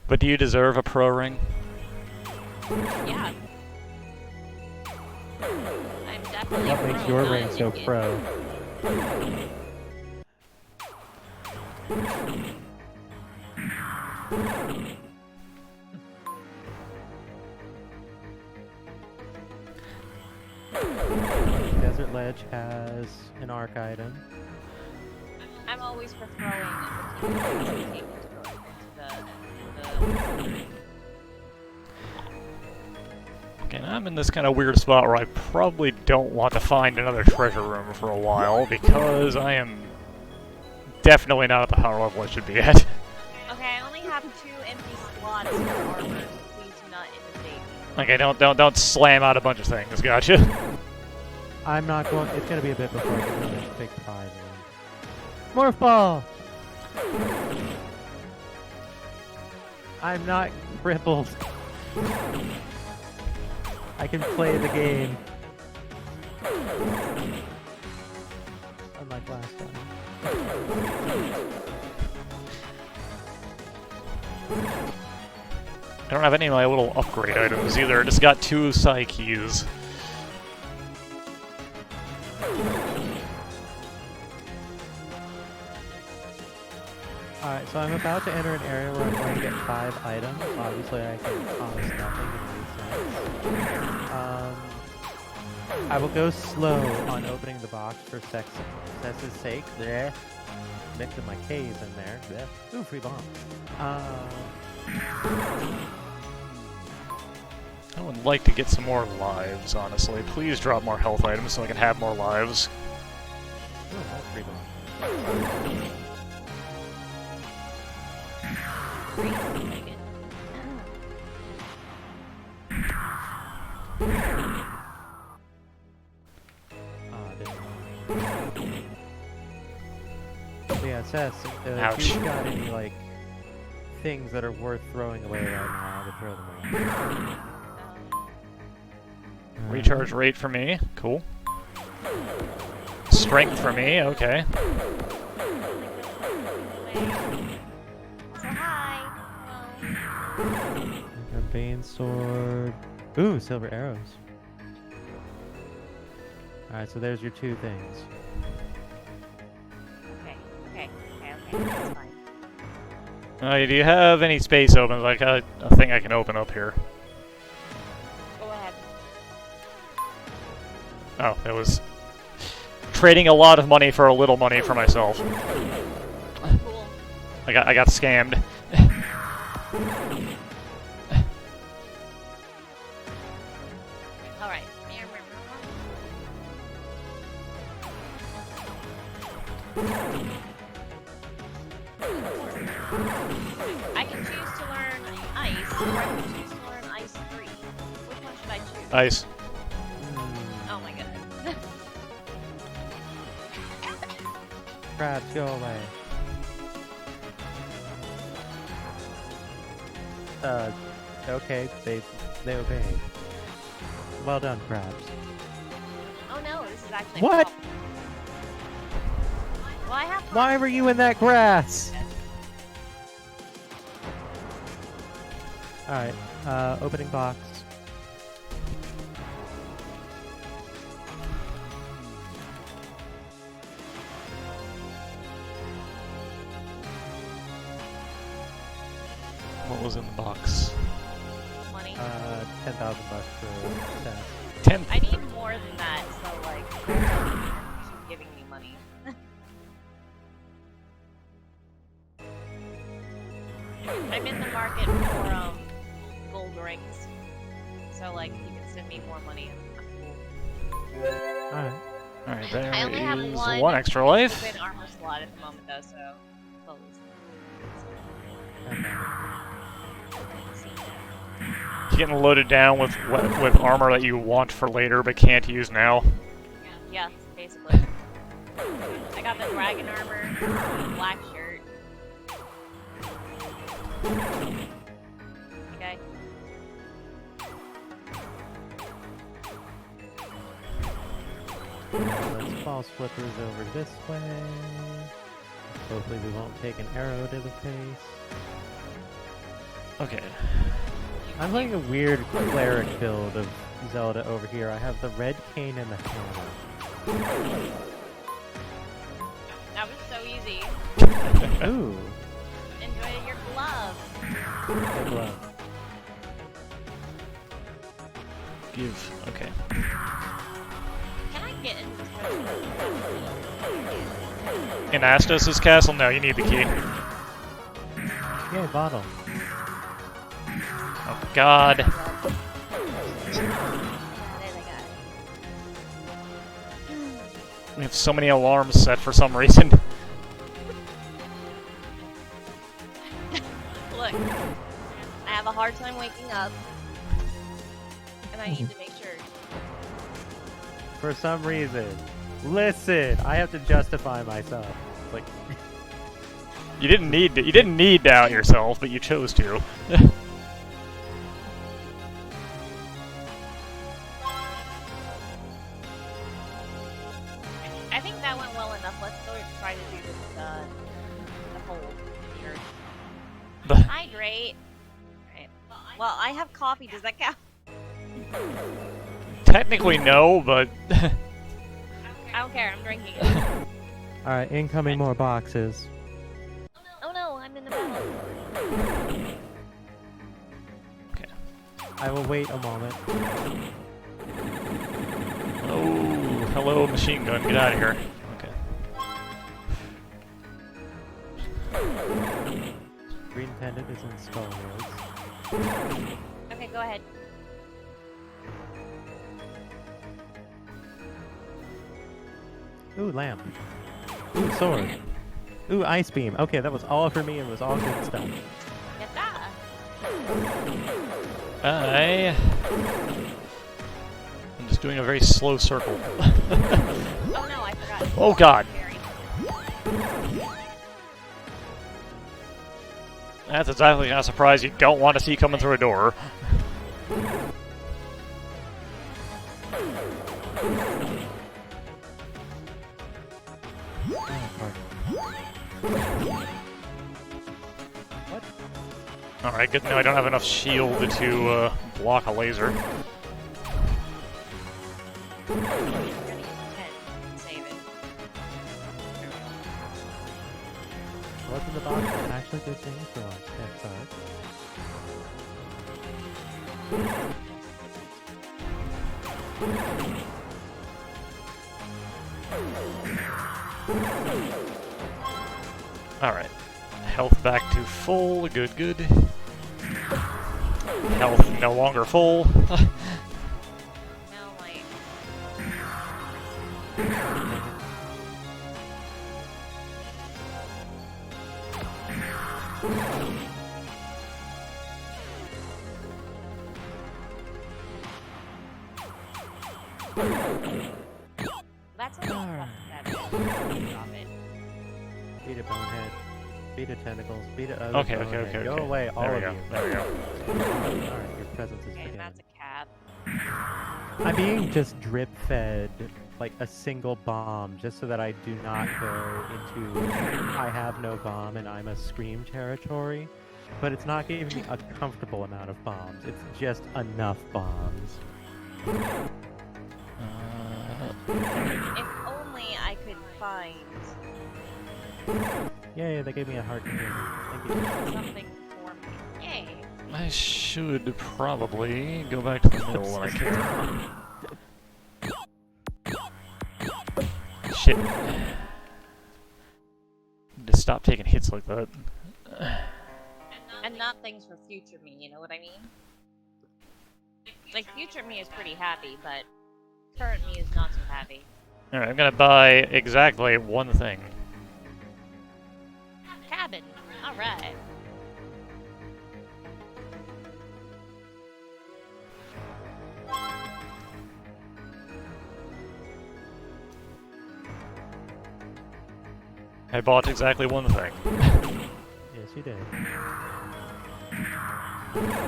Speaker 2: But do you deserve a pro ring?
Speaker 1: Yeah. I'm definitely
Speaker 3: What
Speaker 1: a
Speaker 3: makes
Speaker 1: pro,
Speaker 3: your
Speaker 1: not
Speaker 3: ring
Speaker 1: a
Speaker 3: so
Speaker 1: ticket.
Speaker 3: pro? Desert Ledge has an arc item.
Speaker 1: I'm always for throwing into the
Speaker 2: Okay, now I'm in this kind of weird spot where I probably don't want to find another treasure room for a while, because I am definitely not at the power level I should be at.
Speaker 1: Okay, I only have 2 empty slots for armor, so please do not inundate me.
Speaker 2: Okay, don't slam out a bunch of things, gotcha.
Speaker 3: I'm not going. It's gonna be a bit before I get to this big prize. Morph ball. I'm not crippled. I can play the game. Unlike last time.
Speaker 2: I don't have any of my little upgrade items either, I just got 2 psi keys.
Speaker 3: Alright, so I'm about to enter an area where I'm going to get 5 items. Obviously, I can promise nothing in these sense. I will go slow on opening the box for Cess's sake. There. Mixing my K's in there. There. Ooh, free bomb.
Speaker 2: I would like to get some more lives, honestly. Please drop more health items so I can have more lives.
Speaker 3: Ooh, that's free bomb. So yeah, Cess, if
Speaker 2: Ouch.
Speaker 3: you've got any, like, things that are worth throwing away right now, I would throw them away.
Speaker 2: Recharge rate for me, cool. Strength for me, okay.
Speaker 1: So hi. Hello.
Speaker 3: A Bane sword. Ooh, silver arrows. Alright, so there's your 2 things.
Speaker 1: Okay. That's fine.
Speaker 2: Do you have any space open? Like a thing I can open up here?
Speaker 1: Go ahead.
Speaker 2: Oh, it was trading a lot of money for a little money for myself.
Speaker 1: Cool.
Speaker 2: I got scammed.
Speaker 1: All right. I can choose to learn ice, or I can choose to learn ice 3. Which one should I choose?
Speaker 2: Ice.
Speaker 1: Oh my goodness.
Speaker 3: Crabs, go away. Okay, they obey. Well done, crabs.
Speaker 1: Oh no, this is actually
Speaker 3: What?
Speaker 1: Well, I have.
Speaker 3: Why were you in that grass? Alright, opening box.
Speaker 2: What was in the box?
Speaker 1: Money.
Speaker 3: 10,000 bucks for Cess.
Speaker 2: 10.
Speaker 1: I need more than that, so like, keep giving me money. I'm in the market for gold rings, so like you can send me more money. I'm cool.
Speaker 3: Alright.
Speaker 2: Alright, there
Speaker 1: I only have
Speaker 2: is
Speaker 1: one
Speaker 2: one extra life.
Speaker 1: open armor slot at the moment though, so close.
Speaker 2: You're getting loaded down with armor that you want for later but can't use now.
Speaker 1: Yeah, basically. I got the dragon armor, black shirt. Okay.
Speaker 3: Let's false flippers over this way. Hopefully we won't take an arrow to the face.
Speaker 2: Okay.
Speaker 3: I'm playing a weird cleric build of Zelda over here. I have the red cane and the hammer.
Speaker 1: That was so easy.
Speaker 3: Ooh,
Speaker 1: Enjoy your glove.
Speaker 3: the glove.
Speaker 2: Give. Okay.
Speaker 1: Can I get into this place?
Speaker 2: In Astos' castle? No, you need the key.
Speaker 3: Yay, bottle.
Speaker 2: Oh god.
Speaker 1: There they got
Speaker 2: We have so many alarms set for some reason.
Speaker 1: it. Look, I have a hard time waking up, and I need to make sure.
Speaker 3: For some reason. Listen, I have to justify myself. Like,
Speaker 2: You didn't need to out yourself, but you chose to.
Speaker 1: I think that went well enough. Let's go try to do this, the hole here. Hydrate. Right. Well, I have coffee. Does that count?
Speaker 2: Technically no, but
Speaker 1: I don't care. I'm drinking it.
Speaker 3: alright, incoming more boxes.
Speaker 1: Oh no, I'm in the battle.
Speaker 2: okay.
Speaker 3: I will wait a moment.
Speaker 2: Oh, hello machine gun, get out of here. Okay.
Speaker 3: Green pendant is in skull roads.
Speaker 1: Okay, go ahead.
Speaker 3: Ooh, lamp. Ooh, sword. Ooh, ice beam. Okay, that was all for me and was all good stuff.
Speaker 1: Get that.
Speaker 2: I'm just doing a very slow circle.
Speaker 1: Oh no, I forgot.
Speaker 2: Oh god.
Speaker 1: Very.
Speaker 2: That's exactly not a surprise you don't want to see coming through a door. Alright, good. Now I don't have enough shield to block a laser.
Speaker 1: I'm gonna use 10 and save it. There we
Speaker 3: What's in the box? Actually good things for once. That's art.
Speaker 2: Alright. Health back to full. Good, good. Health no longer full.
Speaker 1: go. Now, like, that's a
Speaker 3: Alright.
Speaker 1: Drop it.
Speaker 3: Beat it, bonehead. Beat it, tentacles. Beat it,
Speaker 2: Okay,
Speaker 3: bonehead.
Speaker 2: okay.
Speaker 3: Go away, all
Speaker 2: There we
Speaker 3: of
Speaker 2: go.
Speaker 3: you.
Speaker 2: There we go.
Speaker 3: Alright, your presence is
Speaker 1: Okay, and
Speaker 3: forgiven.
Speaker 1: that's a cap.
Speaker 3: I'm being just drip-fed, like, a single bomb, just so that I do not go into I have no bomb and I'm a scream territory. But it's not giving me a comfortable amount of bombs. It's just enough bombs.
Speaker 1: If only I could find
Speaker 3: Yay, they gave me a heart container. Thank you.
Speaker 1: something for me. Yay!
Speaker 2: I should probably go back to the middle when I can. Shit. Just stop taking hits like that.
Speaker 1: And not things for future me, you know what I mean? Like, future me is pretty happy, but current me is not so happy.
Speaker 2: Alright, I'm gonna buy exactly one thing.
Speaker 1: Cabin! Alright.
Speaker 2: I bought exactly one thing.
Speaker 3: Yes, you did.
Speaker 1: Yes,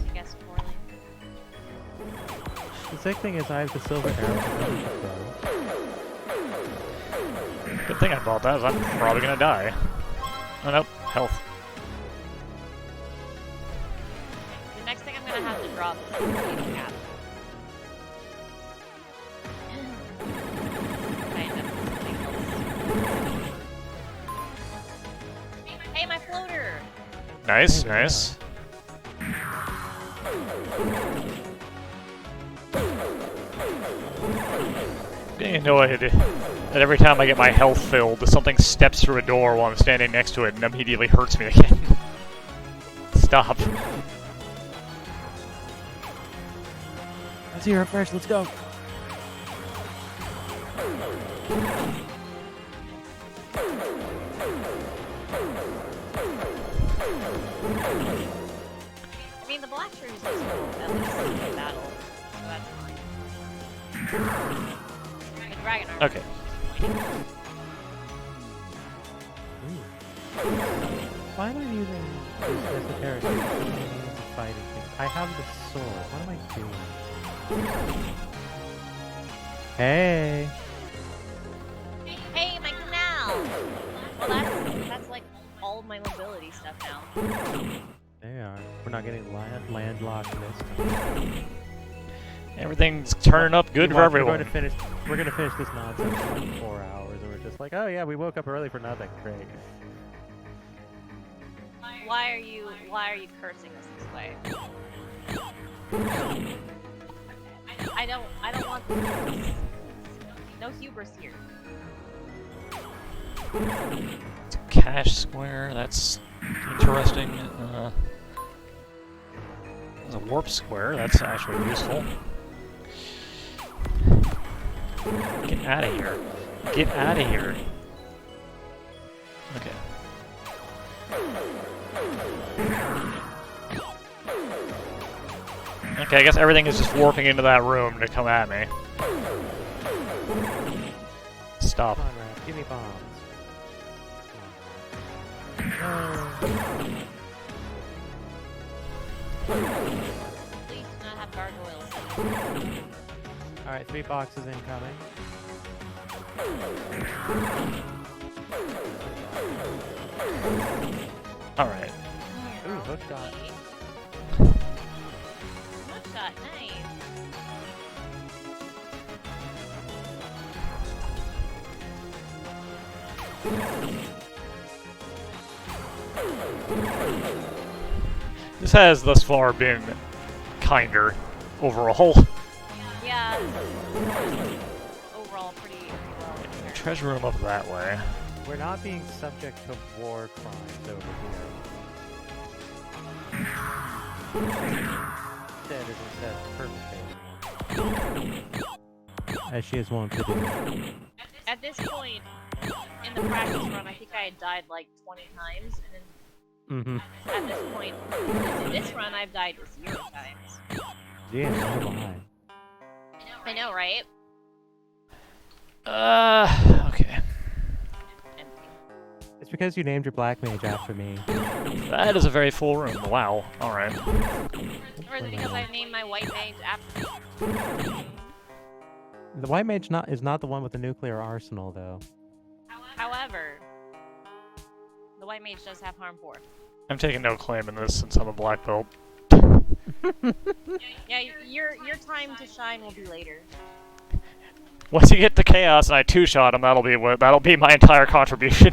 Speaker 1: you guessed poorly.
Speaker 3: The sick thing is I have the silver arrow.
Speaker 2: Good thing I bought that, as I'm probably gonna die. Oh nope, health.
Speaker 1: The next thing I'm gonna have to drop is the cap. I end up with something else. Hey, my floater!
Speaker 2: Nice,
Speaker 3: Oh,
Speaker 2: nice. Getting annoyed that every time I get my health filled, something steps through a door while I'm standing next to it and immediately hurts me again. Stop.
Speaker 3: Let's hear it first, let's go.
Speaker 1: I mean, the black trees is at least in battle, so that's fine. The dragon armor.
Speaker 2: Okay.
Speaker 3: Why am I using this esoteric means of fighting things? I have the sword. What am I doing? Hey!
Speaker 1: Hey, my canal! Well, that's like all of my mobility stuff now.
Speaker 3: They are. We're not getting landlocked this time.
Speaker 2: Everything's turning up good for everyone.
Speaker 3: We're gonna finish this nonsense in like 4 hours, and we're just like, oh yeah, we woke up early for nothing. Great.
Speaker 1: Why are you cursing us this way? I don't want this. No hubris here.
Speaker 2: Cash square, that's interesting. There's a warp square, that's actually useful. Get out of here. Get out of here. Okay. Okay, I guess everything is just warping into that room to come at me. Stop.
Speaker 3: Come on, Raph, give me bombs. Come on,
Speaker 1: Please do not have gargoyles.
Speaker 3: Alright, 3 boxes incoming.
Speaker 2: Alright.
Speaker 3: Ooh, hook shot.
Speaker 1: Hook shot, nice.
Speaker 2: This has thus far been kinder overall.
Speaker 1: Yeah. Overall, pretty well.
Speaker 2: Treasure room up that way.
Speaker 3: We're not being subject to war crimes over here. Instead, it says perpetrating them. As she is wont to do.
Speaker 1: At this point, in the practice run, I think I had died like 20 times, and then at this point, in this run, I've died 0 times.
Speaker 3: Yeah, so behind.
Speaker 1: I know, right?
Speaker 2: Okay.
Speaker 3: It's because you named your black mage after me.
Speaker 2: That is a very full room. Wow. Alright.
Speaker 1: Or is it because I named my white mage after...
Speaker 3: The white mage is not the one with the nuclear arsenal, though.
Speaker 1: However, the white mage does have harm 4.
Speaker 2: I'm taking no claim in this since I'm a black belt.
Speaker 1: Yeah, your time to shine will be later.
Speaker 2: Once you get to chaos and I 2-shot him, that'll be my entire contribution.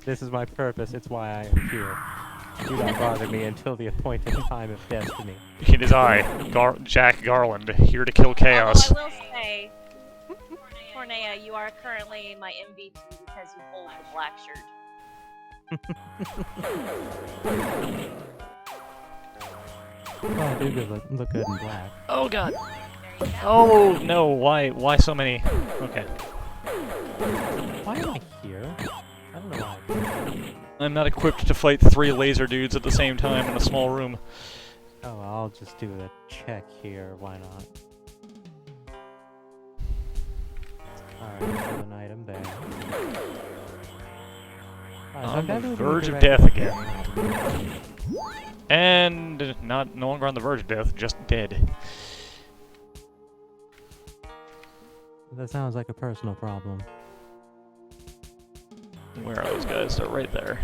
Speaker 3: This is my purpose. It's why I am here. Do not bother me until the appointed time of destiny.
Speaker 2: It is I, Jack Garland, here to kill chaos.
Speaker 1: Although I will say, Forneia, you are currently my MVP because you hold the black shirt.
Speaker 3: Oh, I do look good in black.
Speaker 2: Oh god. Oh no, why so many? Okay.
Speaker 3: Why am I here? I don't know why.
Speaker 2: I'm not equipped to fight 3 laser dudes at the same time in a small room.
Speaker 3: Oh, I'll just do a check here. Why not? Alright, so an item there.
Speaker 2: On the verge of death again. And no longer on the verge of death, just dead.
Speaker 3: That sounds like a personal problem.
Speaker 2: Where are those guys? They're right there.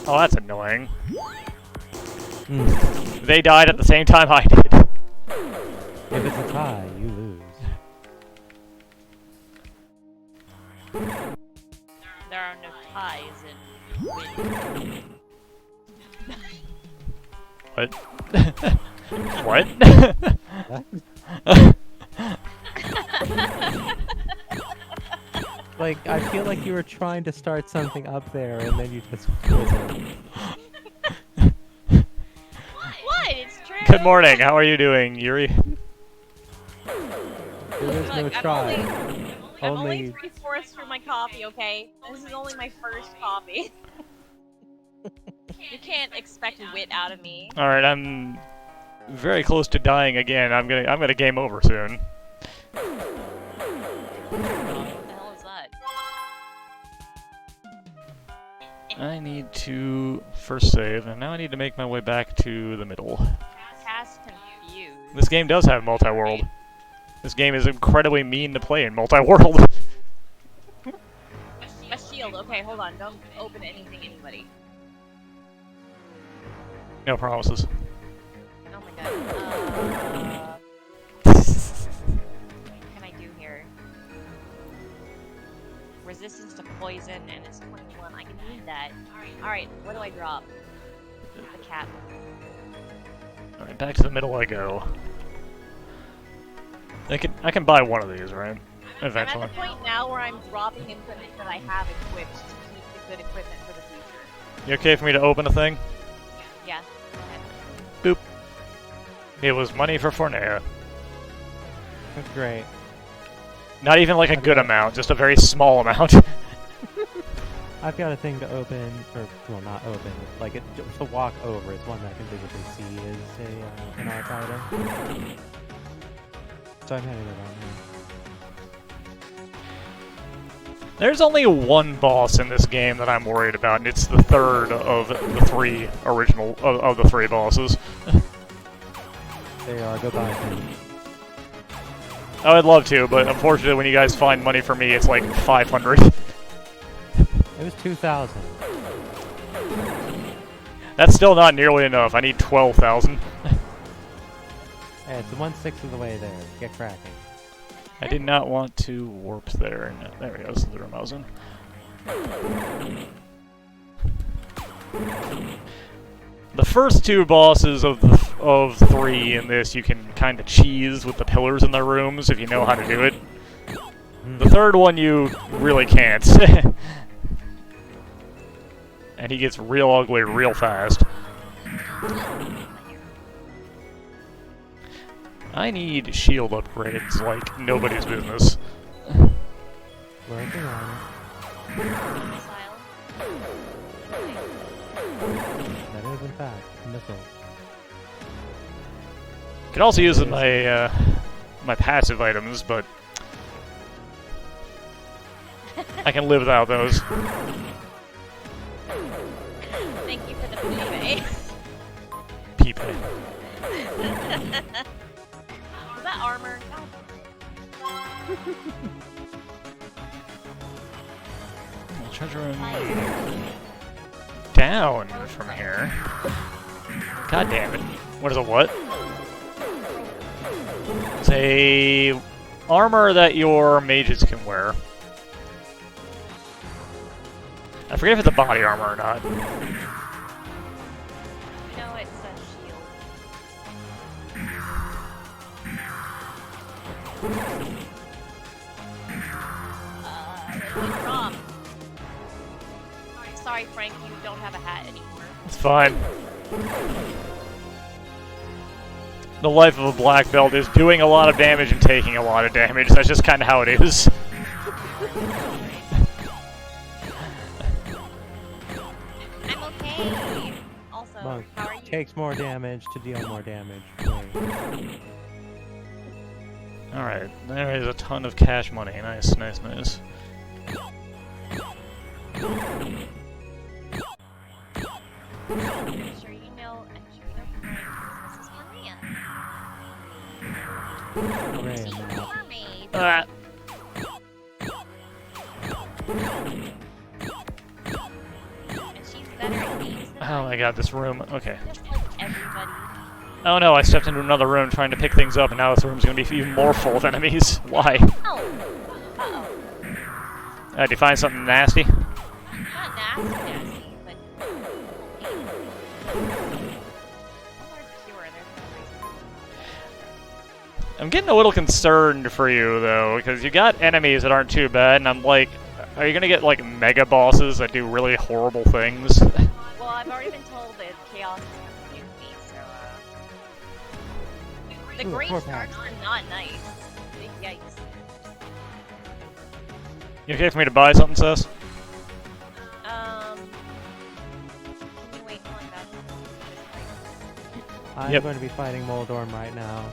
Speaker 2: Oh, that's annoying. They died at the same time I did.
Speaker 3: If it's a tie, you lose.
Speaker 1: There are no ties in win.
Speaker 2: What?
Speaker 3: Like, I feel like you were trying to start something up there, and then you just fizzled.
Speaker 1: What? It's true.
Speaker 2: Good morning, how are you doing, Yuri?
Speaker 3: There is no
Speaker 1: Look,
Speaker 3: try.
Speaker 1: I'm only 3/4 through my coffee, okay? This is only my first coffee. You can't expect wit out of me.
Speaker 2: Alright, I'm very close to dying again. I'm gonna game over soon.
Speaker 1: What the hell is that?
Speaker 2: I need to first save, and now I need to make my way back to the middle.
Speaker 1: Cast confused.
Speaker 2: This game does have multi-world. This game is incredibly mean to play in multi-world.
Speaker 1: A shield. Okay, hold on. Don't open anything, anybody.
Speaker 2: No promises.
Speaker 1: Oh my god. What can I do here? Resistance to poison, and it's 21. I can need that. Alright, what do I drop? The cat.
Speaker 2: Alright, back to the middle I go. I can buy one of these, right? Eventually.
Speaker 1: I'm at the point now where I'm dropping equipment that I have equipped to keep the good equipment for the future.
Speaker 2: You okay for me to open a thing?
Speaker 1: Yeah, go ahead.
Speaker 2: Boop. It was money for Forneia.
Speaker 3: That's great.
Speaker 2: Not even like a good amount, just a very small amount.
Speaker 3: I've got a thing to open, or, well, not open, like, to walk over. It's one that I can visibly see is an arc item. So I'm heading around
Speaker 2: There's only one boss in this game that I'm worried about, and it's the third of the 3 original of the 3 bosses.
Speaker 3: there. They are. Go buy things.
Speaker 2: I would love to, but unfortunately when you guys find money for me, it's like 500.
Speaker 3: It was 2,000.
Speaker 2: That's still not nearly enough. I need 12,000.
Speaker 3: Hey, it's 1/6 of the way there. Get cracking.
Speaker 2: I did not want to warp there. No, there we go. This is the room I was in. The first two bosses of 3 in this you can kind of cheese with the pillars in their rooms if you know how to do it. The third one you really can't. And he gets real ugly real fast. I need shield upgrades like nobody's business.
Speaker 3: Working on it. That is, in fact, a missile.
Speaker 2: Could also use my my passive items, but I can live without those.
Speaker 1: Thank you for the PA.
Speaker 2: People.
Speaker 1: Was that armor?
Speaker 2: Treasure room down from here. God damn it. What is a what? It's a armor that your mages can wear. I forget if it's a body armor or not.
Speaker 1: No, it's a shield. Good job. Sorry, Frank, you don't have a hat anymore.
Speaker 2: It's fine. The life of a black belt is doing a lot of damage and taking a lot of damage. That's just kind of how it is.
Speaker 1: I'm okay. Also,
Speaker 3: Monk
Speaker 1: how are you?
Speaker 3: takes more damage to deal more damage.
Speaker 2: Alright, there is a ton of cash money. Nice, nice, nice.
Speaker 1: I'm sure you know Frank. This is Forneia. She's a mermaid. And she's better at these than
Speaker 2: Oh my god, this room. Okay.
Speaker 1: just like everybody.
Speaker 2: Oh no, I stepped into another room trying to pick things up, and now this room's gonna be even more full of enemies. Why?
Speaker 1: Oh. Uh-oh.
Speaker 2: Did you find something nasty?
Speaker 1: Not nasty, but...
Speaker 2: I'm getting a little concerned for you, though, because you got enemies that aren't too bad, and I'm like, are you gonna get, like, mega bosses that do really horrible things?
Speaker 1: Well, I've already been told that chaos is coming to me, so, The
Speaker 3: Ooh,
Speaker 1: great
Speaker 3: poor
Speaker 1: starts
Speaker 3: Pat.
Speaker 1: are not nice. Yikes.
Speaker 2: You okay for me to buy something, Cess?
Speaker 1: Can you wait one back?
Speaker 3: I'm
Speaker 2: Yep.
Speaker 3: going to be fighting Moldorm right now.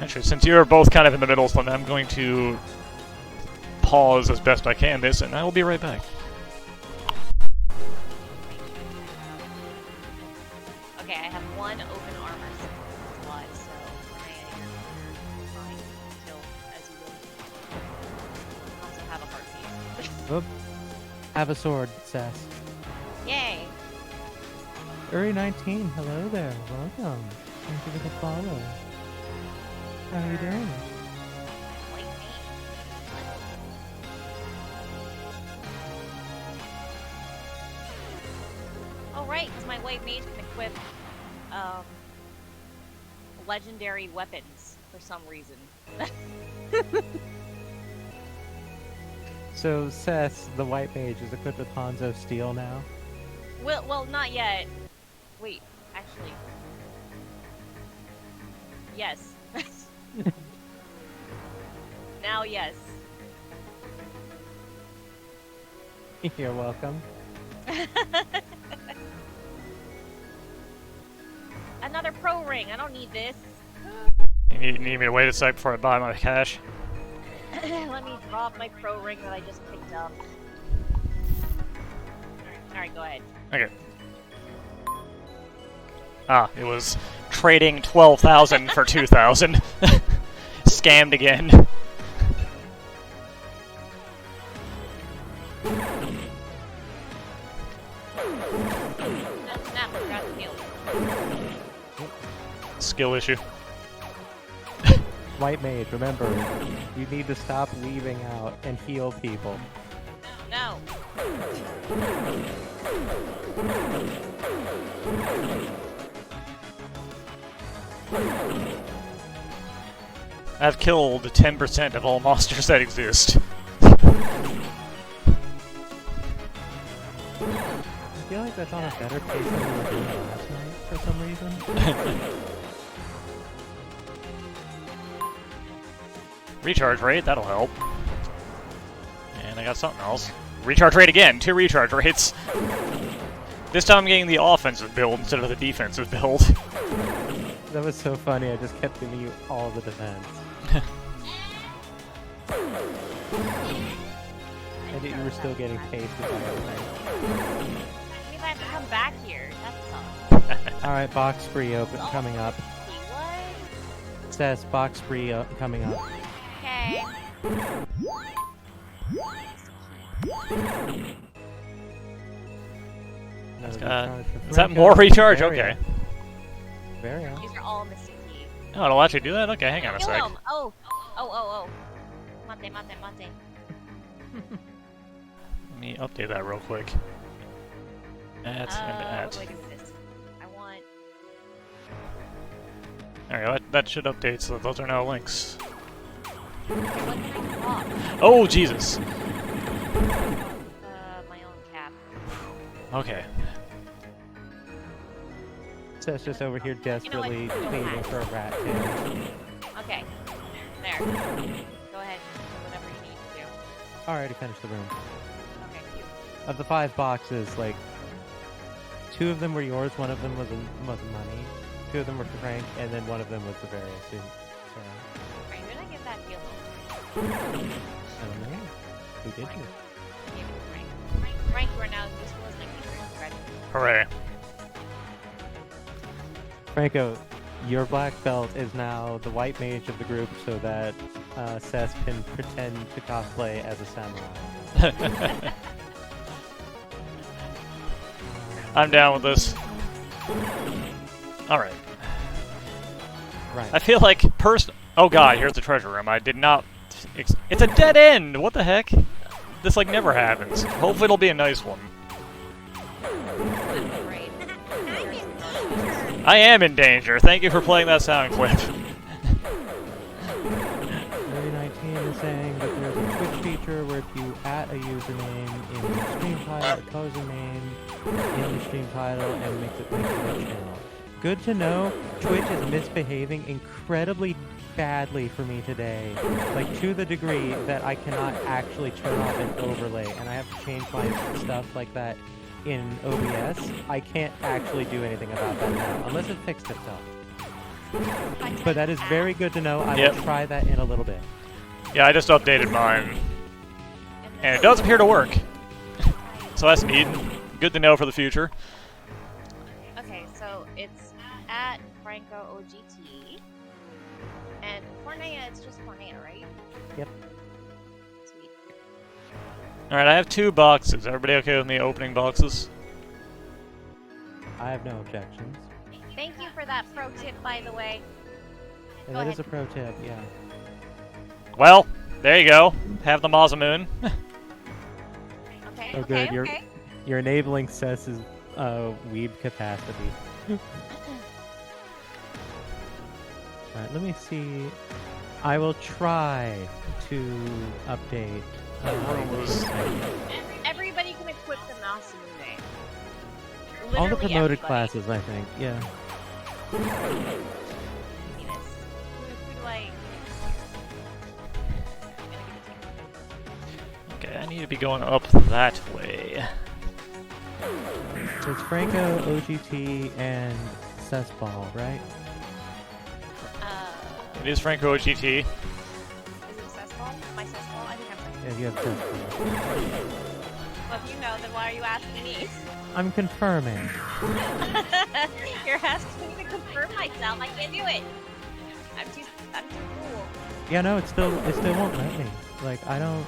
Speaker 2: Actually, since you're both kind of in the middle, then I'm going to pause as best I can this, and I will be right back.
Speaker 1: Okay, I have one open armor slot, so Forneia, you're fine until as you will. I also have a heart piece.
Speaker 3: Oop. Have a sword, Cess.
Speaker 1: Yay!
Speaker 3: Uri19, hello there. Welcome. Thank you for the follow. How are you doing?
Speaker 1: Like me. Oh right, because my white mage can equip legendary weapons for some reason.
Speaker 3: So, Cess, the white mage, is equipped with Hanzo Steel now?
Speaker 1: Well, not yet. Wait, actually. Yes. Now, yes.
Speaker 3: You're welcome.
Speaker 1: Another pro ring. I don't need this.
Speaker 2: You need me to wait a sec before I buy my cash?
Speaker 1: Let me drop my pro ring that I just picked up. Alright, go ahead.
Speaker 2: Okay. Ah, it was trading 12,000 for 2,000. Scammed again.
Speaker 1: Snap, I got the heal.
Speaker 2: Skill issue.
Speaker 3: White mage, remember, you need to stop leaving out and heal people.
Speaker 1: No.
Speaker 2: I've killed 10% of all monsters that exist.
Speaker 3: I feel like that's on a better pace than we were doing last night for some reason.
Speaker 2: Recharge rate, that'll help. And I got something else. Recharge rate again, 2 recharge rates. This time I'm getting the offensive build instead of the defensive build.
Speaker 3: That was so funny, I just kept giving you all the defense. And you were still getting pasted by everything.
Speaker 1: I mean, I have to come back here. That sucks.
Speaker 3: Alright, box spree coming up.
Speaker 1: What?
Speaker 3: Cess, box spree coming up.
Speaker 1: Okay.
Speaker 2: Is that more recharge? Okay.
Speaker 3: Very on.
Speaker 1: These are all Mystic Key.
Speaker 2: Oh, it'll actually do that? Okay, hang on a
Speaker 1: Kill
Speaker 2: sec.
Speaker 1: him! Oh! Mate.
Speaker 2: Let me update that real quick. At and at.
Speaker 1: What is this? I want...
Speaker 2: Alright, that should update so those are now links.
Speaker 1: Okay, what can I drop?
Speaker 2: Oh, Jesus!
Speaker 1: My own cap.
Speaker 2: Okay.
Speaker 3: Cess just over here desperately pleading for a rat tail.
Speaker 1: Okay. There. Go ahead. Do whatever you need to do.
Speaker 3: Alrighty, finish the room.
Speaker 1: Okay, cute.
Speaker 3: Of the 5 boxes, like, 2 of them were yours, one of them was money, 2 of them were for Frank, and then one of them was the various suit. So,
Speaker 1: Right, who did I give that deal
Speaker 3: I don't know. Who did you?
Speaker 1: I gave it to Frank. Frank, you are now useful as my keeper. Ready?
Speaker 2: Hooray.
Speaker 3: Franco, your black belt is now the white mage of the group so that Cess can pretend to cosplay as a samurai.
Speaker 2: I'm down with this. Alright.
Speaker 3: Right.
Speaker 2: I feel like oh god, here's the treasure room. I did not... It's a dead end! What the heck? This, like, never happens. Hopefully it'll be a nice one.
Speaker 1: Great.
Speaker 2: I am in danger. Thank you for playing that sound clip.
Speaker 3: 3019 is saying that there's a Twitch feature where if you add a username in the stream title, it calls your name in the stream title and makes it link to the channel. Good to know. Twitch is misbehaving incredibly badly for me today. Like, to the degree that I cannot actually turn off an overlay, and I have to change my stuff like that in OBS. I can't actually do anything about that now, unless it fixed itself. But that is very good to know. I will try that in a little bit.
Speaker 2: Yeah, I just updated mine. And it does appear to work. So that's neat. Good to know for the future.
Speaker 1: Okay, so it's at Franco OGT. And Forneia, it's just Forneia, right?
Speaker 3: Yep.
Speaker 1: Sweet.
Speaker 2: Alright, I have 2 boxes. Everybody okay with me opening boxes?
Speaker 3: I have no objections.
Speaker 1: Thank you for that pro tip, by the way.
Speaker 3: And
Speaker 1: Go
Speaker 3: that
Speaker 1: ahead.
Speaker 3: is a pro tip, yeah.
Speaker 2: Well, there you go. Have the Mazamoon.
Speaker 1: Okay,
Speaker 3: Oh,
Speaker 1: okay,
Speaker 3: good.
Speaker 1: okay.
Speaker 3: You're enabling Cess's weeb capacity. Alright, let me see. I will try to update.
Speaker 1: Everybody can equip the Masamune.
Speaker 3: All the
Speaker 1: Literally
Speaker 3: promoted
Speaker 1: everybody.
Speaker 3: classes, I think, yeah.
Speaker 1: Who do I...
Speaker 2: Okay, I need to be going up that way.
Speaker 3: So it's Franco, OGT, and Cessball, right?
Speaker 2: It is Franco OGT.
Speaker 1: Is it Cessball? My Cessball? I think I'm Cessball.
Speaker 3: Yeah, you have Cessball.
Speaker 1: Well, if you know, then why are you asking me?
Speaker 3: I'm confirming.
Speaker 1: You're asking me to confirm myself. I can't do it. I'm too cool.
Speaker 3: Yeah, no, it still won't let me. Like, I don't...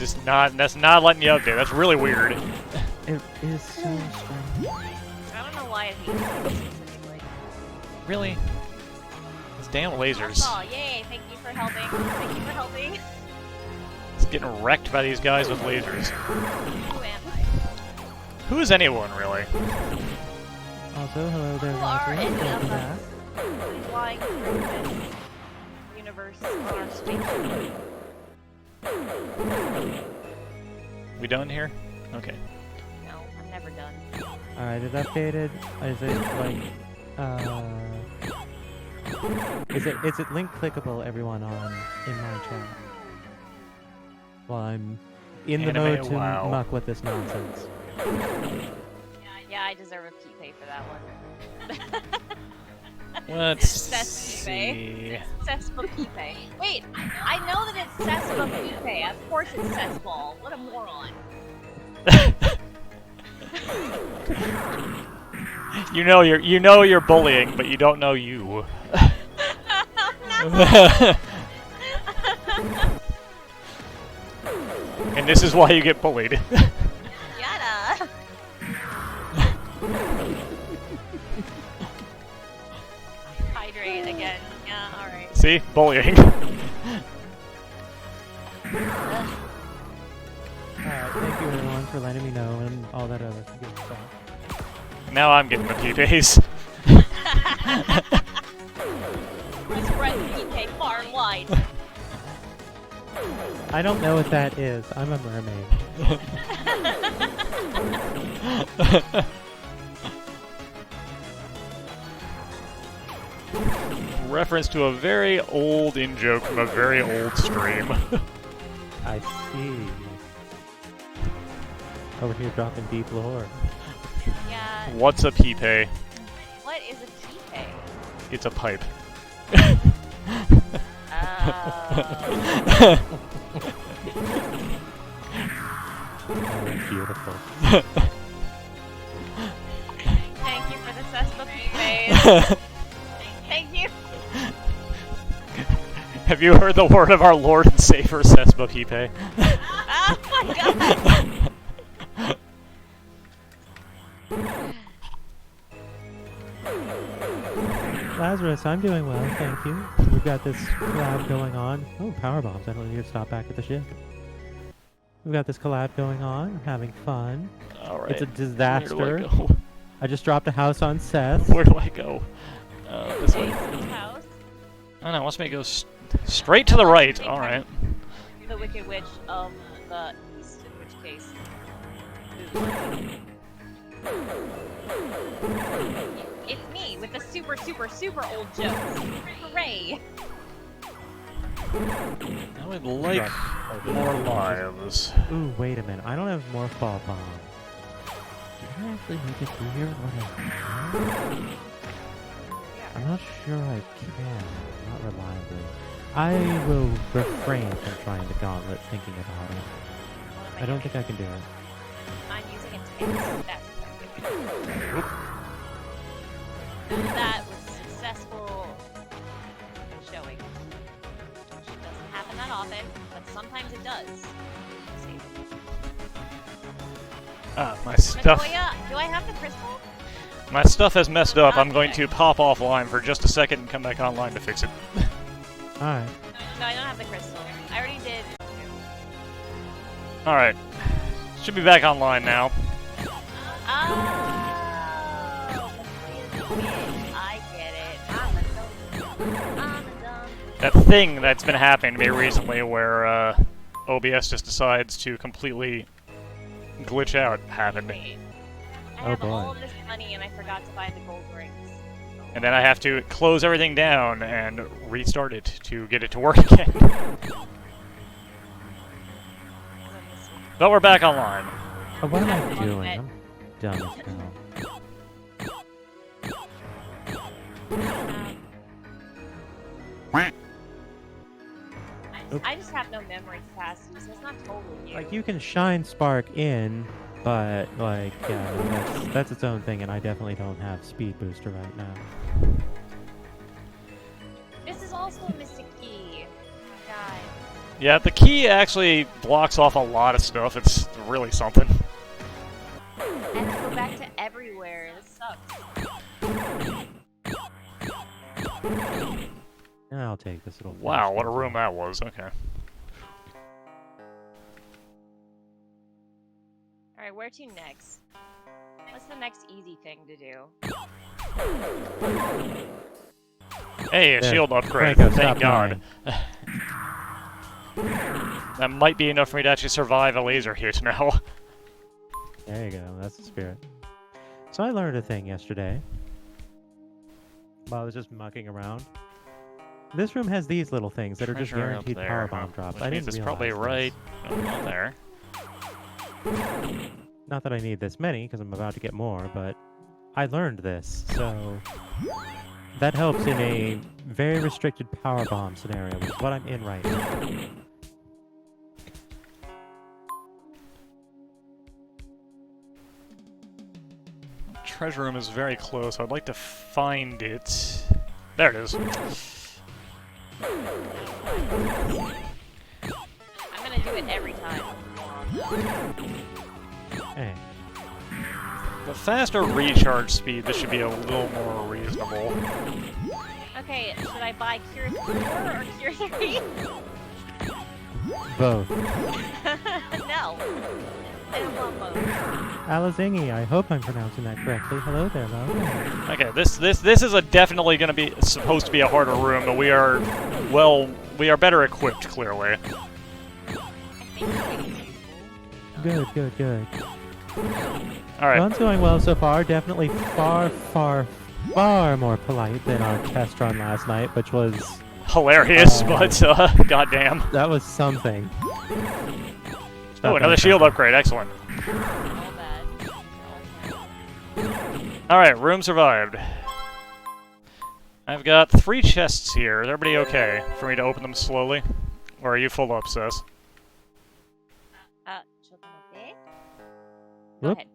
Speaker 2: just not. That's not letting you update. That's really weird.
Speaker 3: It is so strange.
Speaker 1: I don't know why it hates me.
Speaker 2: Really? These damn lasers.
Speaker 1: Oh, yay! Thank you for helping. Thank you for helping.
Speaker 2: It's getting wrecked by these guys with lasers.
Speaker 1: Who am I?
Speaker 2: Who is anyone, really?
Speaker 3: Also, hello there,
Speaker 1: Who are
Speaker 3: Roger.
Speaker 1: any
Speaker 3: Welcome
Speaker 1: of
Speaker 3: back.
Speaker 1: us flying through this universe on our space?
Speaker 2: We done here? Okay.
Speaker 1: No, I'm never done.
Speaker 3: Alright, it's updated. Is it like is it link clickable everyone on in my chat? While I'm in the
Speaker 2: Anime,
Speaker 3: mode to
Speaker 2: wow.
Speaker 3: muck with this nonsense.
Speaker 1: Yeah, I deserve a P-pay for that one.
Speaker 2: Let's
Speaker 1: Cess
Speaker 2: see.
Speaker 1: Cessball P-pay. Wait, I know that it's Cessball P-pay. Of course it's Cessball. What a moron.
Speaker 2: You know you're bullying, but you don't know you. And this is why you get bullied.
Speaker 1: Yada. Hydrate again. Yeah, alright.
Speaker 2: See? Bullying.
Speaker 3: Alright, thank you everyone for letting me know and all that other good stuff.
Speaker 2: Now I'm getting the P-Pays.
Speaker 1: Spread P-pay far and wide.
Speaker 3: I don't know what that is. I'm a mermaid.
Speaker 2: Reference to a very old in-joke from a very old stream.
Speaker 3: I see. Over here dropping deep lore.
Speaker 1: Yeah.
Speaker 2: What's a P-Pay?
Speaker 1: What is a P-pay?
Speaker 2: It's a pipe.
Speaker 3: Oh, beautiful.
Speaker 1: Thank you for the Cessball P-pays. Thank you.
Speaker 2: Have you heard the word of our Lord and Savior, Cessball P-Pay?
Speaker 1: Oh my god.
Speaker 3: Lazarus, I'm doing well, thank you. We've got this collab going on. Oh, power bombs. I don't need to stop back at the ship. We've got this collab going on, having fun.
Speaker 2: Alright.
Speaker 3: It's a disaster.
Speaker 2: Where do I go?
Speaker 3: I just dropped a house on Cess.
Speaker 2: Where do I go? This way.
Speaker 1: Jason's house.
Speaker 2: Oh no, it wants me to go straight to the right. Alright.
Speaker 1: The Wicked Witch of the East, in which case. It's me with the super, super, super old jokes. Hooray!
Speaker 2: I would like more lives.
Speaker 3: Ooh, wait a minute. I don't have more fall bomb. Can I actually make it through here? What I'm not sure I can. Not reliably. I will refrain from trying to gauntlet thinking about it. I don't think I can do it.
Speaker 1: I'm using intense. That's effective. That was successful showing. Which doesn't happen that often, but sometimes it does.
Speaker 2: My stuff.
Speaker 1: Matoya, do I have the crystal?
Speaker 2: My stuff has messed up. I'm going to pop offline for just a second and come back online to fix it.
Speaker 3: Alright.
Speaker 1: No, I don't have the crystal. I already did.
Speaker 2: Alright. Should be back online now.
Speaker 1: Oh, I get it. I'm a dumb.
Speaker 2: That thing that's been happening to me recently where OBS just decides to completely glitch out happened.
Speaker 1: I
Speaker 3: Oh,
Speaker 1: have
Speaker 3: boy.
Speaker 1: all of this money and I forgot to buy the gold rings.
Speaker 2: And then I have to close everything down and restart it to get it to work again. But we're back online.
Speaker 3: Oh, what am I doing? I'm dumb as hell.
Speaker 1: I just have no memory capacity, so it's not totally you.
Speaker 3: Like, you can shine Spark in, but, like, yeah, no, that's its own thing, and I definitely don't have Speed Booster right now.
Speaker 1: This is also a Mystic Key. God.
Speaker 2: Yeah, the key actually blocks off a lot of stuff. It's really something.
Speaker 1: I have to go back to everywhere. This sucks.
Speaker 3: I'll take this little.
Speaker 2: Wow, what a room that was. Okay.
Speaker 1: Alright, where to next? What's the next easy thing to do?
Speaker 2: Hey, a
Speaker 3: There.
Speaker 2: shield upgrade.
Speaker 3: Franco,
Speaker 2: Thank
Speaker 3: stop
Speaker 2: God. That might be enough for me to actually survive a laser hit now.
Speaker 3: There you go. That's the spirit. So I learned a thing yesterday while I was just mucking around. This room has these little things that are just
Speaker 2: Treasure up
Speaker 3: guaranteed
Speaker 2: there,
Speaker 3: power
Speaker 2: huh?
Speaker 3: bomb drops.
Speaker 2: Which
Speaker 3: I
Speaker 2: means
Speaker 3: didn't
Speaker 2: it's probably
Speaker 3: realize
Speaker 2: right on there.
Speaker 3: this. Not that I need this many, because I'm about to get more, but I learned this, so that helps in a very restricted power bomb scenario, which is what I'm in right now.
Speaker 2: Treasure room is very close. I'd like to find it. There it is.
Speaker 1: I'm gonna do it every time.
Speaker 3: Hey,
Speaker 2: The faster recharge speed, this should be a little more reasonable.
Speaker 1: Okay, should I buy Cure 4 or Cure 3?
Speaker 3: both.
Speaker 1: No. I don't want both.
Speaker 3: Alazingi, I hope I'm pronouncing that correctly. Hello there, love.
Speaker 2: Okay, this is definitely going to be supposed to be a harder room, but we are better equipped, clearly.
Speaker 1: I think
Speaker 3: Good, good, good.
Speaker 2: All right.
Speaker 3: Run's going well so far. Definitely far, far, far more polite than our test run last night, which was...
Speaker 2: Hilarious, but goddamn.
Speaker 3: That was something.
Speaker 2: Oh, another shield upgrade. Excellent.
Speaker 1: all bad.
Speaker 2: All right, room survived. I've got 3 chests here. Is everybody okay for me to open them slowly? Or are you full up, Cess?
Speaker 1: Go
Speaker 3: Whoop.
Speaker 1: ahead.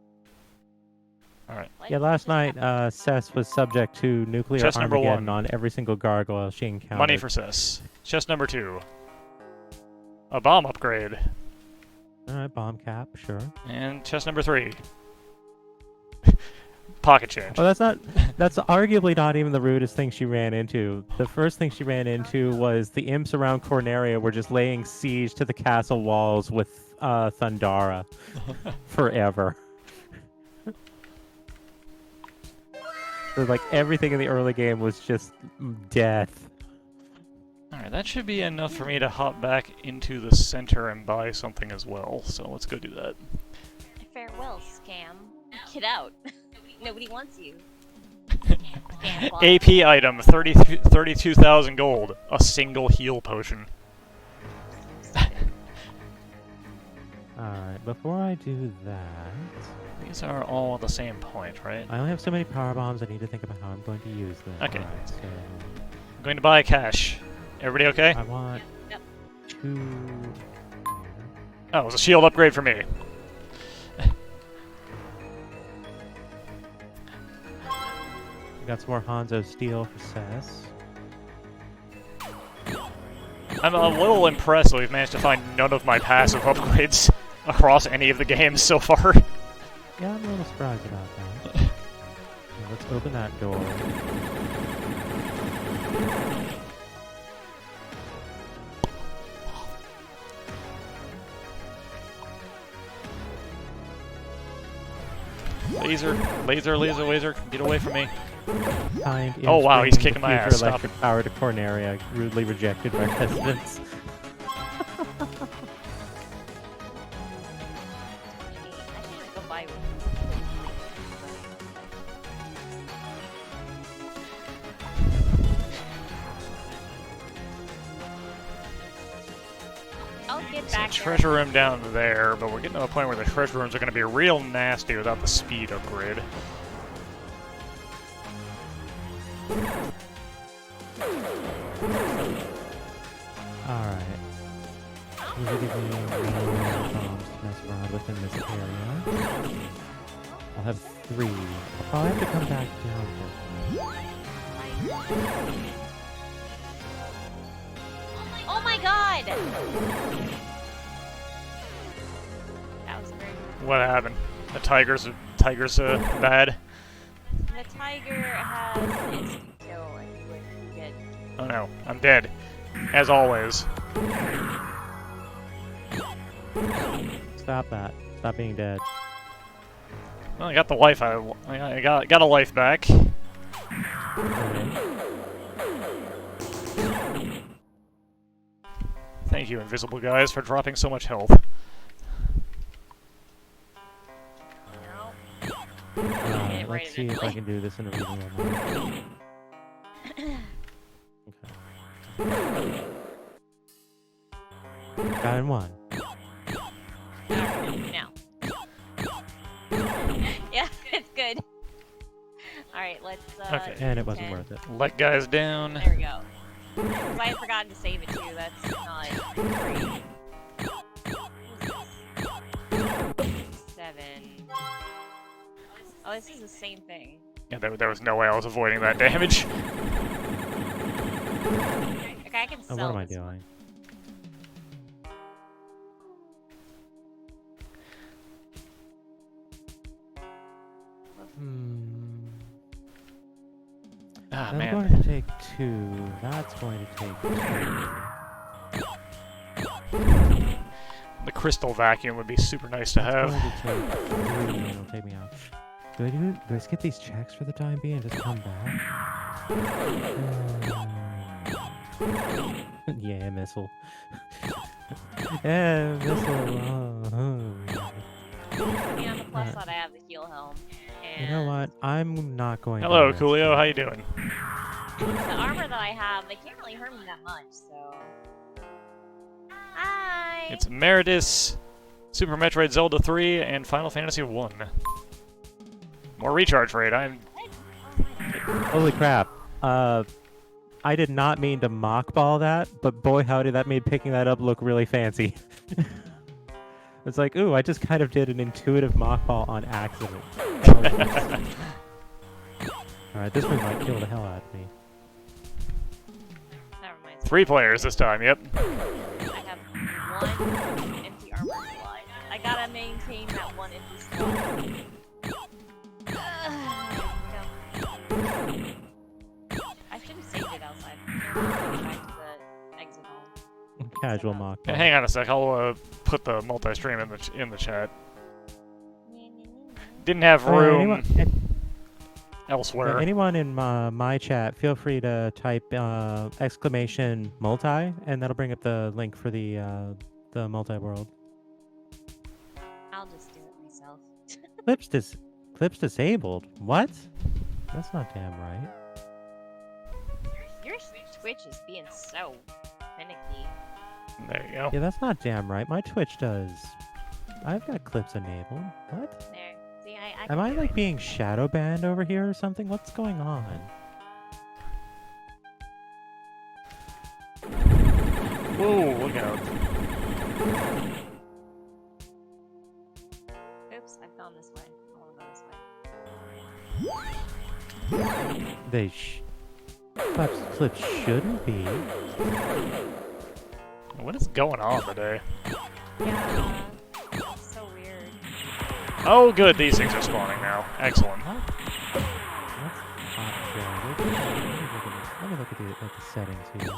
Speaker 2: Alright.
Speaker 1: What?
Speaker 3: Yeah, last night, Cess was subject to nuclear
Speaker 2: Chest number
Speaker 3: Armageddon
Speaker 2: 1.
Speaker 3: on every single gargoyle she encountered.
Speaker 2: Money for Cess. Chest number 2. A bomb upgrade.
Speaker 3: Alright, bomb cap, sure.
Speaker 2: And chest number 3. Pocket change.
Speaker 3: Oh, that's arguably not even the rudest thing she ran into. The first thing she ran into was the imps around Forneia were just laying siege to the castle walls with Thundara forever. So, like, everything in the early game was just death.
Speaker 2: Alright, that should be enough for me to hop back into the center and buy something as well. So let's go do that.
Speaker 1: Farewell, scam. Get out. Nobody wants you.
Speaker 2: AP item, 32,000 gold. A single heal potion.
Speaker 3: Alright, before I do that...
Speaker 2: These are all at the same point, right?
Speaker 3: I only have so many power bombs, I need to think about how I'm going to use them.
Speaker 2: Okay.
Speaker 3: Alright, so...
Speaker 2: I'm going to buy cash. Everybody okay?
Speaker 3: I want...
Speaker 1: Yep.
Speaker 3: 2...
Speaker 2: Oh, it was a shield upgrade for me.
Speaker 3: Got some more Hanzo steel for Cess.
Speaker 2: I'm a little impressed that we've managed to find none of my passive upgrades across any of the games so far.
Speaker 3: Yeah, I'm a little surprised about that. Yeah, let's open that door.
Speaker 2: Laser, get away from me.
Speaker 3: Kind
Speaker 2: Oh, wow, he's
Speaker 3: in
Speaker 2: kicking my
Speaker 3: future
Speaker 2: ass, stop.
Speaker 3: electric power to Corneria, rudely rejected by residents.
Speaker 1: I should go buy one. I'll get back there.
Speaker 2: Treasure room down there, but we're getting to the point where the treasure rooms are going to be real nasty without the speed upgrade.
Speaker 3: Alright. These are giving me bombs to mess around with in this area. I'll have 3. I'll have to come back down here.
Speaker 1: Oh my god! god! That was very good.
Speaker 2: What happened? The tiger's bad.
Speaker 1: The tiger has an instant kill and he wouldn't be dead.
Speaker 2: Oh no, I'm dead. As always.
Speaker 3: Stop that. Stop being dead.
Speaker 2: Well, I got the life. I got a life back.
Speaker 3: Okay.
Speaker 2: Thank you, invisible guys, for dropping so much health.
Speaker 1: No.
Speaker 3: Let's see if I can do this in a reasonable amount. Okay. Got in one.
Speaker 1: Now. Yeah, it's good. Alright, let's
Speaker 2: Okay.
Speaker 3: And it wasn't worth it.
Speaker 2: Let guys down.
Speaker 1: There we go. Because I had forgotten to save it too, that's not great. 7. Oh, this is the same thing.
Speaker 2: Yeah, there was no way I was avoiding that damage.
Speaker 1: Okay, I can
Speaker 3: Oh,
Speaker 1: sell
Speaker 3: what am I
Speaker 1: this one.
Speaker 3: doing?
Speaker 2: Ah,
Speaker 3: I'm
Speaker 2: man.
Speaker 3: going to take 2. That's going to take 2.
Speaker 2: The crystal vacuum would be super nice to have.
Speaker 3: Going to take 3 and it'll take me out. Do I just get these checks for the time being and just come back? Yeah, missile. Yeah, missile.
Speaker 1: I mean, on the plus side, I have the heal helm. And
Speaker 3: You know what? I'm not going to
Speaker 2: Hello,
Speaker 3: risk
Speaker 2: Coolio.
Speaker 3: it.
Speaker 2: How you doing?
Speaker 1: the armor that I have, they can't really hurt me that much, so... Hi!
Speaker 2: It's Meritous, Super Metroid Zelda 3, and Final Fantasy 1. More recharge rate. I'm.
Speaker 3: Holy crap. I did not mean to mockball that, but boy howdy, that made picking that up look really fancy. It's like, ooh, I just kind of did an intuitive mockball on accident. Alright, this one might kill the hell out of me.
Speaker 1: That reminds me.
Speaker 2: 3 players this time, yep.
Speaker 1: I have 1 empty armor slot. I gotta maintain that 1 empty slot. I should have saved it outside. Back to the exit hall.
Speaker 3: Casual mockball.
Speaker 2: Yeah, hang on a sec. I'll put the multi-stream in the chat. Didn't have room elsewhere.
Speaker 3: Anyone in my chat, feel free to type exclamation multi, and that'll bring up the link for the multi-world.
Speaker 1: I'll just do it myself.
Speaker 3: Clips disabled. What? That's not damn right.
Speaker 1: Your Twitch is being so finicky.
Speaker 2: There you go.
Speaker 3: Yeah, that's not damn right. My Twitch does. I've got clips enabled. What?
Speaker 1: There. See, I
Speaker 3: Am
Speaker 1: can
Speaker 3: I
Speaker 1: do
Speaker 3: like
Speaker 1: it.
Speaker 3: being shadow banned over here or something? What's going on?
Speaker 2: Whoa, look out.
Speaker 1: Oops, I've gone this way. I want to go this way.
Speaker 3: They clips shouldn't be.
Speaker 2: What is going on today?
Speaker 1: Yeah. It's so weird.
Speaker 2: Oh, good. These things are spawning now. Excellent.
Speaker 3: What? That's hot there. Let me look at the settings here.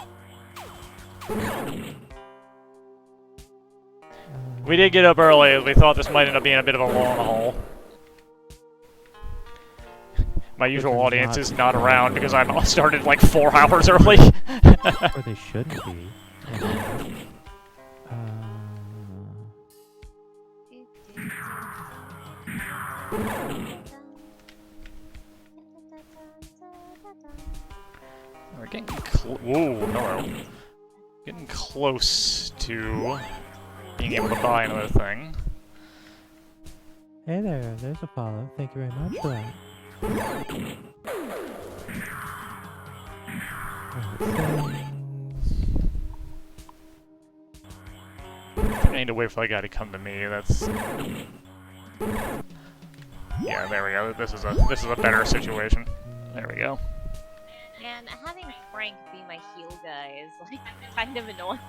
Speaker 2: We did get up early as we thought this might end up being a bit of a long haul. My usual
Speaker 3: are
Speaker 2: audience
Speaker 3: not
Speaker 2: is not
Speaker 3: fun.
Speaker 2: around because I started like 4 hours early.
Speaker 3: Or they shouldn't be.
Speaker 2: We're getting whoa, hello. Getting close to being able to buy another thing.
Speaker 3: Hey there, there's a follow. Thank you very much for that.
Speaker 2: I need to wait for that guy to come to me. That's yeah. There we go. This is a better situation. There we go.
Speaker 1: Man, having Frank be my heal guy is like kind of annoying.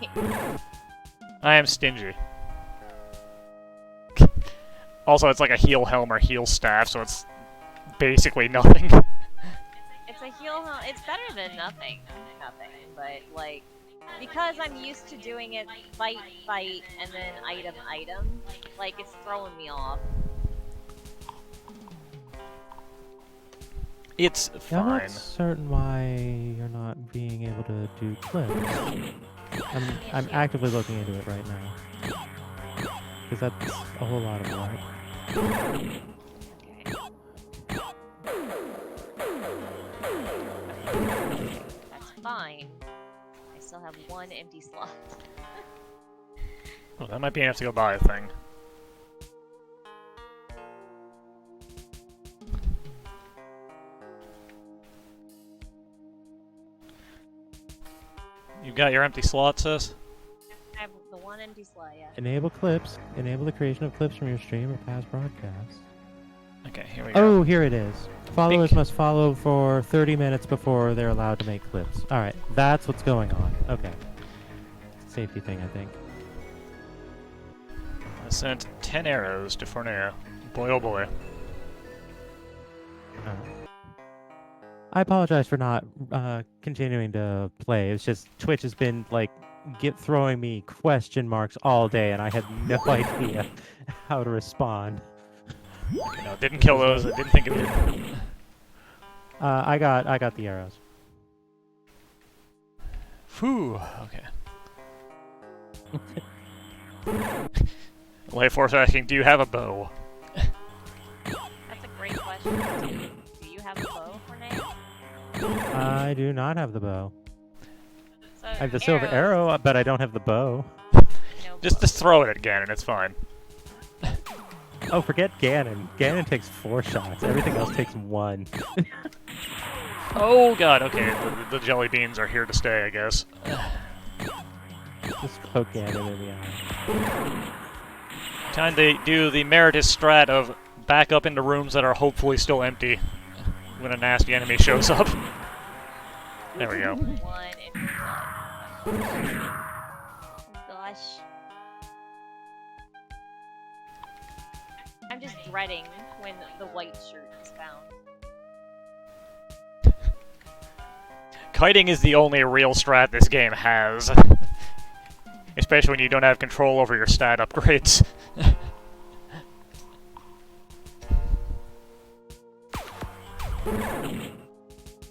Speaker 2: I am stingy. Also, it's like a heal helm or heal staff, so it's basically nothing.
Speaker 1: It's a heal. It's better than nothing. Nothing, but like because I'm used to doing it fight, and then item, like it's throwing me off.
Speaker 2: It's
Speaker 3: Yeah, I'm
Speaker 2: fine.
Speaker 3: not certain why you're not being able to do clips. I'm actively looking into it right now. Because that's a whole lot of work.
Speaker 1: Okay. That's fine. I still have one empty slot.
Speaker 2: Oh, that might be enough to go buy a thing. You got your empty slot, Cess?
Speaker 1: I have the one empty slot, yeah.
Speaker 3: Enable clips. Enable the creation of clips from your stream or past broadcasts.
Speaker 2: Okay, here we go.
Speaker 3: Oh, here it is. Followers must follow for 30 minutes before they're allowed to make clips. Alright, that's what's going on. Okay. Safety thing, I think.
Speaker 2: I sent 10 arrows to Forneia. Boy, oh boy.
Speaker 3: I apologize for not continuing to play. It's just Twitch has been like throwing me question marks all day, and I had no idea how to respond.
Speaker 2: Okay, no, didn't kill those. I didn't think of it.
Speaker 3: I got the arrows.
Speaker 2: Phew. Okay. Life Force asking, do you have a bow?
Speaker 1: That's a great question. Do you have a bow, Forneia?
Speaker 3: I do not have the bow.
Speaker 1: So
Speaker 3: I have the silver arrow, but I don't have the bow.
Speaker 1: No
Speaker 2: Just
Speaker 1: bow.
Speaker 2: throw it at Ganon, it's fine.
Speaker 3: Oh, forget Ganon. Ganon takes 4 shots. Everything else takes 1.
Speaker 2: Oh god, okay, the jelly beans are here to stay, I guess.
Speaker 3: Just poke Ganon in the eye.
Speaker 2: Time to do the Meritous strat of back up into rooms that are hopefully still empty when a nasty enemy shows up. There we go.
Speaker 1: One empty slot. Oh gosh. I'm just dreading when the white shirt is found.
Speaker 2: Kiting is the only real strat this game has. Especially when you don't have control over your stat upgrades.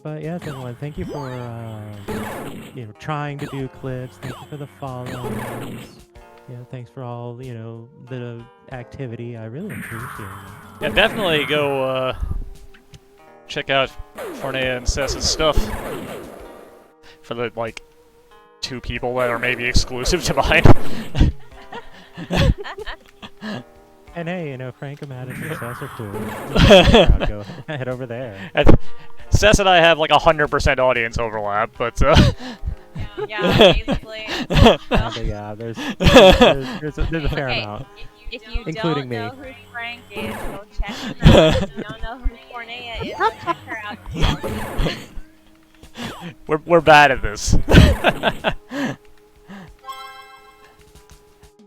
Speaker 3: But yes, everyone, thank you for trying to do clips. Thank you for the follows. Thanks for all the activity. I really appreciate it.
Speaker 2: Yeah, definitely go check out Forneia and Cess's stuff for the 2 people that are maybe exclusive to mine.
Speaker 3: And hey, Frankomatic and Cess are cool. Go head over there.
Speaker 2: Cess and I have 100% audience overlap, but
Speaker 1: Yeah, basically.
Speaker 3: But yeah, there's a fair amount.
Speaker 1: If you
Speaker 3: Including
Speaker 1: don't know
Speaker 3: me.
Speaker 1: who Frank is, go check him out. If you don't know who Forneia is, go check her out.
Speaker 2: we're bad at this.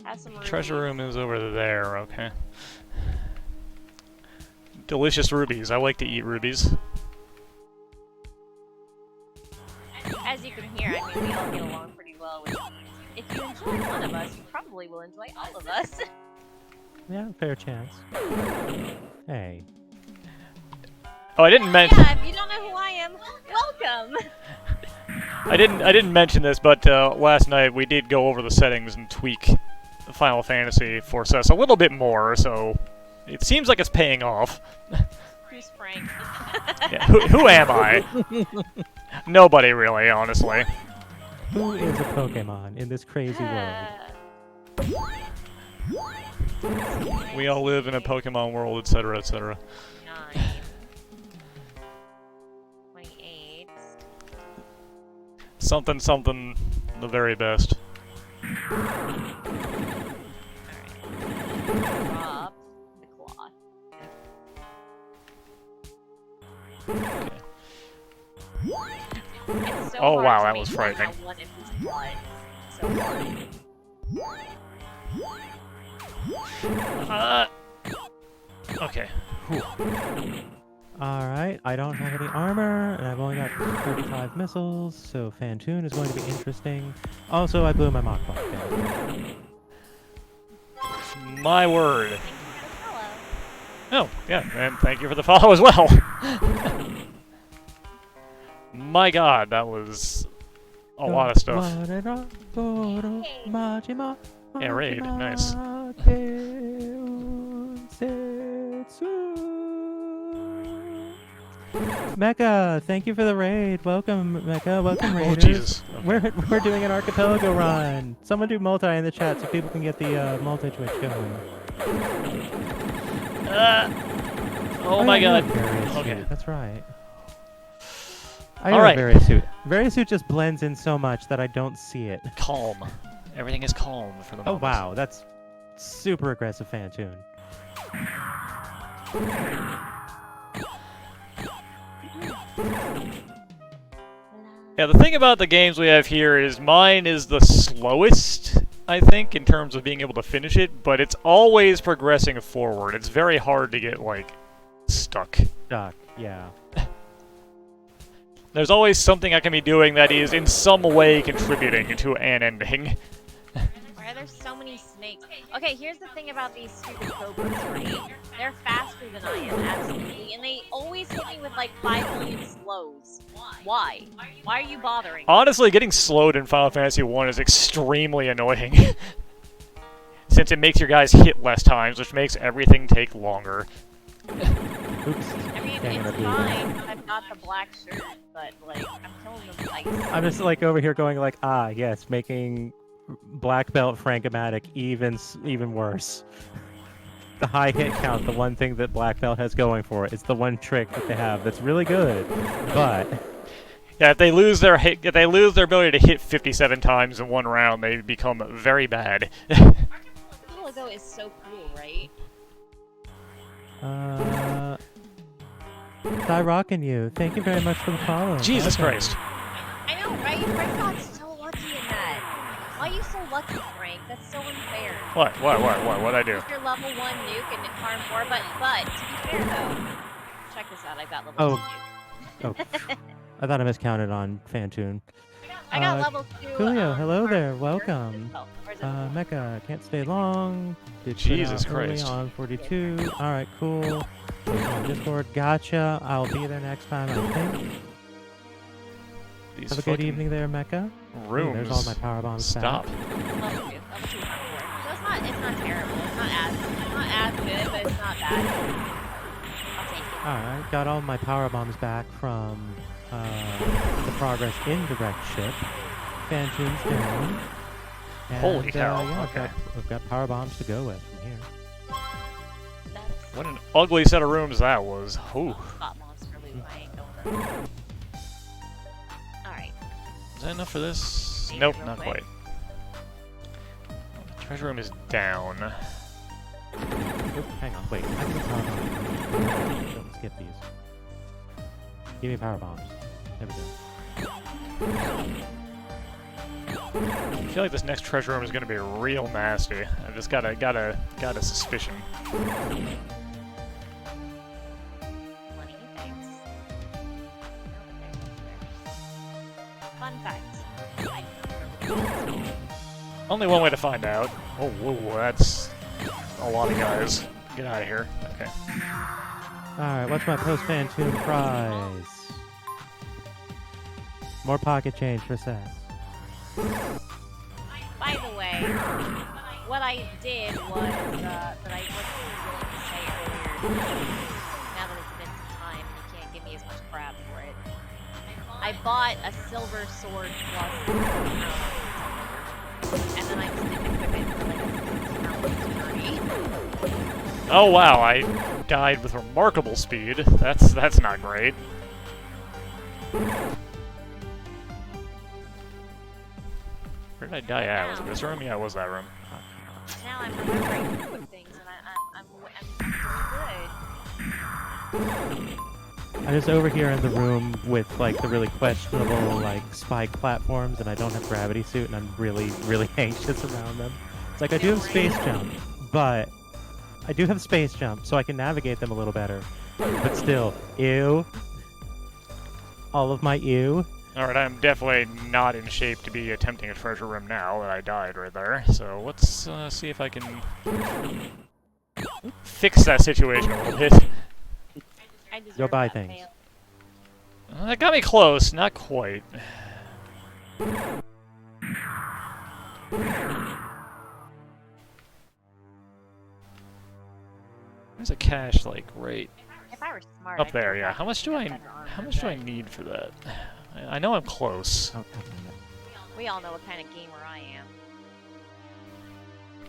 Speaker 1: Have some
Speaker 2: Treasure
Speaker 1: rubies.
Speaker 2: room is over there, okay. Delicious rubies. I like to eat rubies.
Speaker 1: As you can hear, I mean, we all get along pretty well. If you enjoy one of us, you probably will enjoy all of us.
Speaker 3: Yeah, fair chance. Hey.
Speaker 2: Oh, I didn't mention.
Speaker 1: Yeah, if you don't know who I am, welcome.
Speaker 2: I didn't mention this, but last night we did go over the settings and tweak Final Fantasy for Cess a little bit more, so it seems like it's paying off.
Speaker 1: Who's Frank?
Speaker 2: Yeah, who am I? Nobody really, honestly.
Speaker 3: Who is a Pokemon in this crazy world?
Speaker 2: We all live in a Pokemon world, etc., etc.
Speaker 1: 9. 28.
Speaker 2: Something, something, the very best.
Speaker 1: Alright. Drop the cloth. It's so
Speaker 2: Oh,
Speaker 1: hard
Speaker 2: wow,
Speaker 1: to
Speaker 2: that was
Speaker 1: maintain
Speaker 2: frightening.
Speaker 1: that one infused blood. So hard.
Speaker 2: Okay.
Speaker 3: Alright, I don't have any armor, and I've only got 35 missiles, so Fantoon is going to be interesting. Also, I blew my mock bot down.
Speaker 2: My word.
Speaker 1: Thank you for the follow.
Speaker 2: Oh, yeah, and thank you for the follow as well. My god, that was a lot of stuff. Yeah, raid, nice.
Speaker 3: Mecha, thank you for the raid. Welcome, Mecha. Welcome,
Speaker 2: Oh,
Speaker 3: raiders.
Speaker 2: Jesus.
Speaker 3: We're doing an archipelago run. Someone do multi in the chat so people can get the multi-twitch going.
Speaker 2: Oh my
Speaker 3: yeah,
Speaker 2: god.
Speaker 3: you have various
Speaker 2: Okay.
Speaker 3: suit, that's right. I
Speaker 2: All
Speaker 3: got
Speaker 2: right.
Speaker 3: various suit. Various suit just blends in so much that I don't see it.
Speaker 2: Calm. Everything is calm for the
Speaker 3: Oh
Speaker 2: moment.
Speaker 3: wow, that's super aggressive Fantoon.
Speaker 2: Yeah, the thing about the games we have here is mine is the slowest, I think, in terms of being able to finish it, but it's always progressing forward. It's very hard to get, like, stuck.
Speaker 3: Stuck, yeah.
Speaker 2: There's always something I can be doing that is in some way contributing to an ending.
Speaker 1: Why are there so many snakes? Okay, here's the thing about these stupid cobras, right? They're faster than I am, absolutely, and they always hit me with like 5 million slows. Why? Why are you bothering?
Speaker 2: Honestly, getting slowed in Final Fantasy 1 is extremely annoying. Since it makes your guys hit less times, which makes everything take longer.
Speaker 3: Oops.
Speaker 1: I mean,
Speaker 3: Dang,
Speaker 1: it's
Speaker 3: I blew
Speaker 1: fine. I've got the black shirt, but like, I'm killing them with ice.
Speaker 3: I'm just like over here going like, ah, yes, making black belt Frankomatic even worse. The high hit count, the one thing that black belt has going for it, it's the one trick that they have that's really good, but
Speaker 2: Yeah, if they lose their ability to hit 57 times in one round, they become very bad.
Speaker 1: Archipelago is so cool, right?
Speaker 3: Die rockin' you. Thank you very much for the follow.
Speaker 2: Jesus
Speaker 3: Welcome.
Speaker 2: Christ.
Speaker 1: I know, right? Frank got so lucky in that. Why are you so lucky, Frank? That's so unfair.
Speaker 2: What? What'd I do?
Speaker 1: You're level 1 nuke and farm 4, but to be fair though, check this out. I got level
Speaker 3: Oh.
Speaker 1: 2 nuke.
Speaker 3: Oh, I thought I miscounted on Fantoon.
Speaker 1: I got level 2.
Speaker 3: Coolio, hello
Speaker 1: farm
Speaker 3: there.
Speaker 1: 4.
Speaker 3: Welcome.
Speaker 1: Oh, where's it?
Speaker 3: Mecha, can't stay long. Did put
Speaker 2: Jesus
Speaker 3: out early
Speaker 2: Christ.
Speaker 3: on 42. Alright, cool. On Discord, gotcha. I'll be there next time, I think.
Speaker 2: These
Speaker 3: Have a good
Speaker 2: fucking
Speaker 3: evening there, Mecha.
Speaker 2: rooms.
Speaker 3: Ooh, there's all my power bombs
Speaker 2: Stop.
Speaker 3: back.
Speaker 1: Level 2. Level 2 farm 4. So it's not terrible. It's not as good, but it's not bad. I'll take it.
Speaker 3: Alright, got all my power bombs back from the progress in direct ship. Fantoon's down. And,
Speaker 2: Holy cow,
Speaker 3: yeah,
Speaker 2: okay.
Speaker 3: I've got power bombs to go with from here.
Speaker 1: That's
Speaker 2: What an ugly set of rooms that was. Ooh.
Speaker 1: spot monster loot. I ain't going there. Alright.
Speaker 2: Is that enough for this?
Speaker 1: Maybe
Speaker 2: Nope,
Speaker 1: real
Speaker 2: not
Speaker 1: quick.
Speaker 2: quite. Treasure room is down.
Speaker 3: Oop, hang on, wait. I can get power bombs. Don't skip these. Give me power bombs. There we go.
Speaker 2: I feel like this next treasure room is gonna be real nasty. I just got a suspicion.
Speaker 1: Money, thanks. Fun fact.
Speaker 2: Only one way to find out. Oh, whoa, that's a lot of guys. Get out of here. Okay.
Speaker 3: Alright, what's my post-Fantoon prize? More pocket change for Cess.
Speaker 1: By the way, what I did was that I wasn't willing to say earlier. Now that it's been some time and you can't give me as much crap for it. I bought a silver sword plus and then I just didn't equip it for like a 30.
Speaker 2: Oh wow, I died with remarkable speed. That's not great. Where did I die at? Was it this room? Yeah, it was that room.
Speaker 1: Now I'm remembering to equip things and I'm doing good.
Speaker 3: I'm just over here in the room with like the really questionable like spike platforms, and I don't have gravity suit, and I'm really, really anxious around them. It's like I do have space jump, but I do have space jump, so I can navigate them a little better. But still, ew. All of my ew.
Speaker 2: Alright, I'm definitely not in shape to be attempting a treasure room now that I died right there. So let's see if I can fix that situation a little bit.
Speaker 1: I deserve
Speaker 3: Go buy
Speaker 1: that
Speaker 3: things.
Speaker 1: fail.
Speaker 2: That got me close, not quite. There's a cache, like, right
Speaker 1: If I were smart,
Speaker 2: up
Speaker 1: I'd
Speaker 2: there,
Speaker 1: go
Speaker 2: yeah.
Speaker 1: back
Speaker 2: How much do
Speaker 1: and
Speaker 2: I
Speaker 1: get better armor,
Speaker 2: how much do I
Speaker 1: but
Speaker 2: need for that? I know I'm close.
Speaker 3: Oh,
Speaker 1: We all know what kind of gamer I am.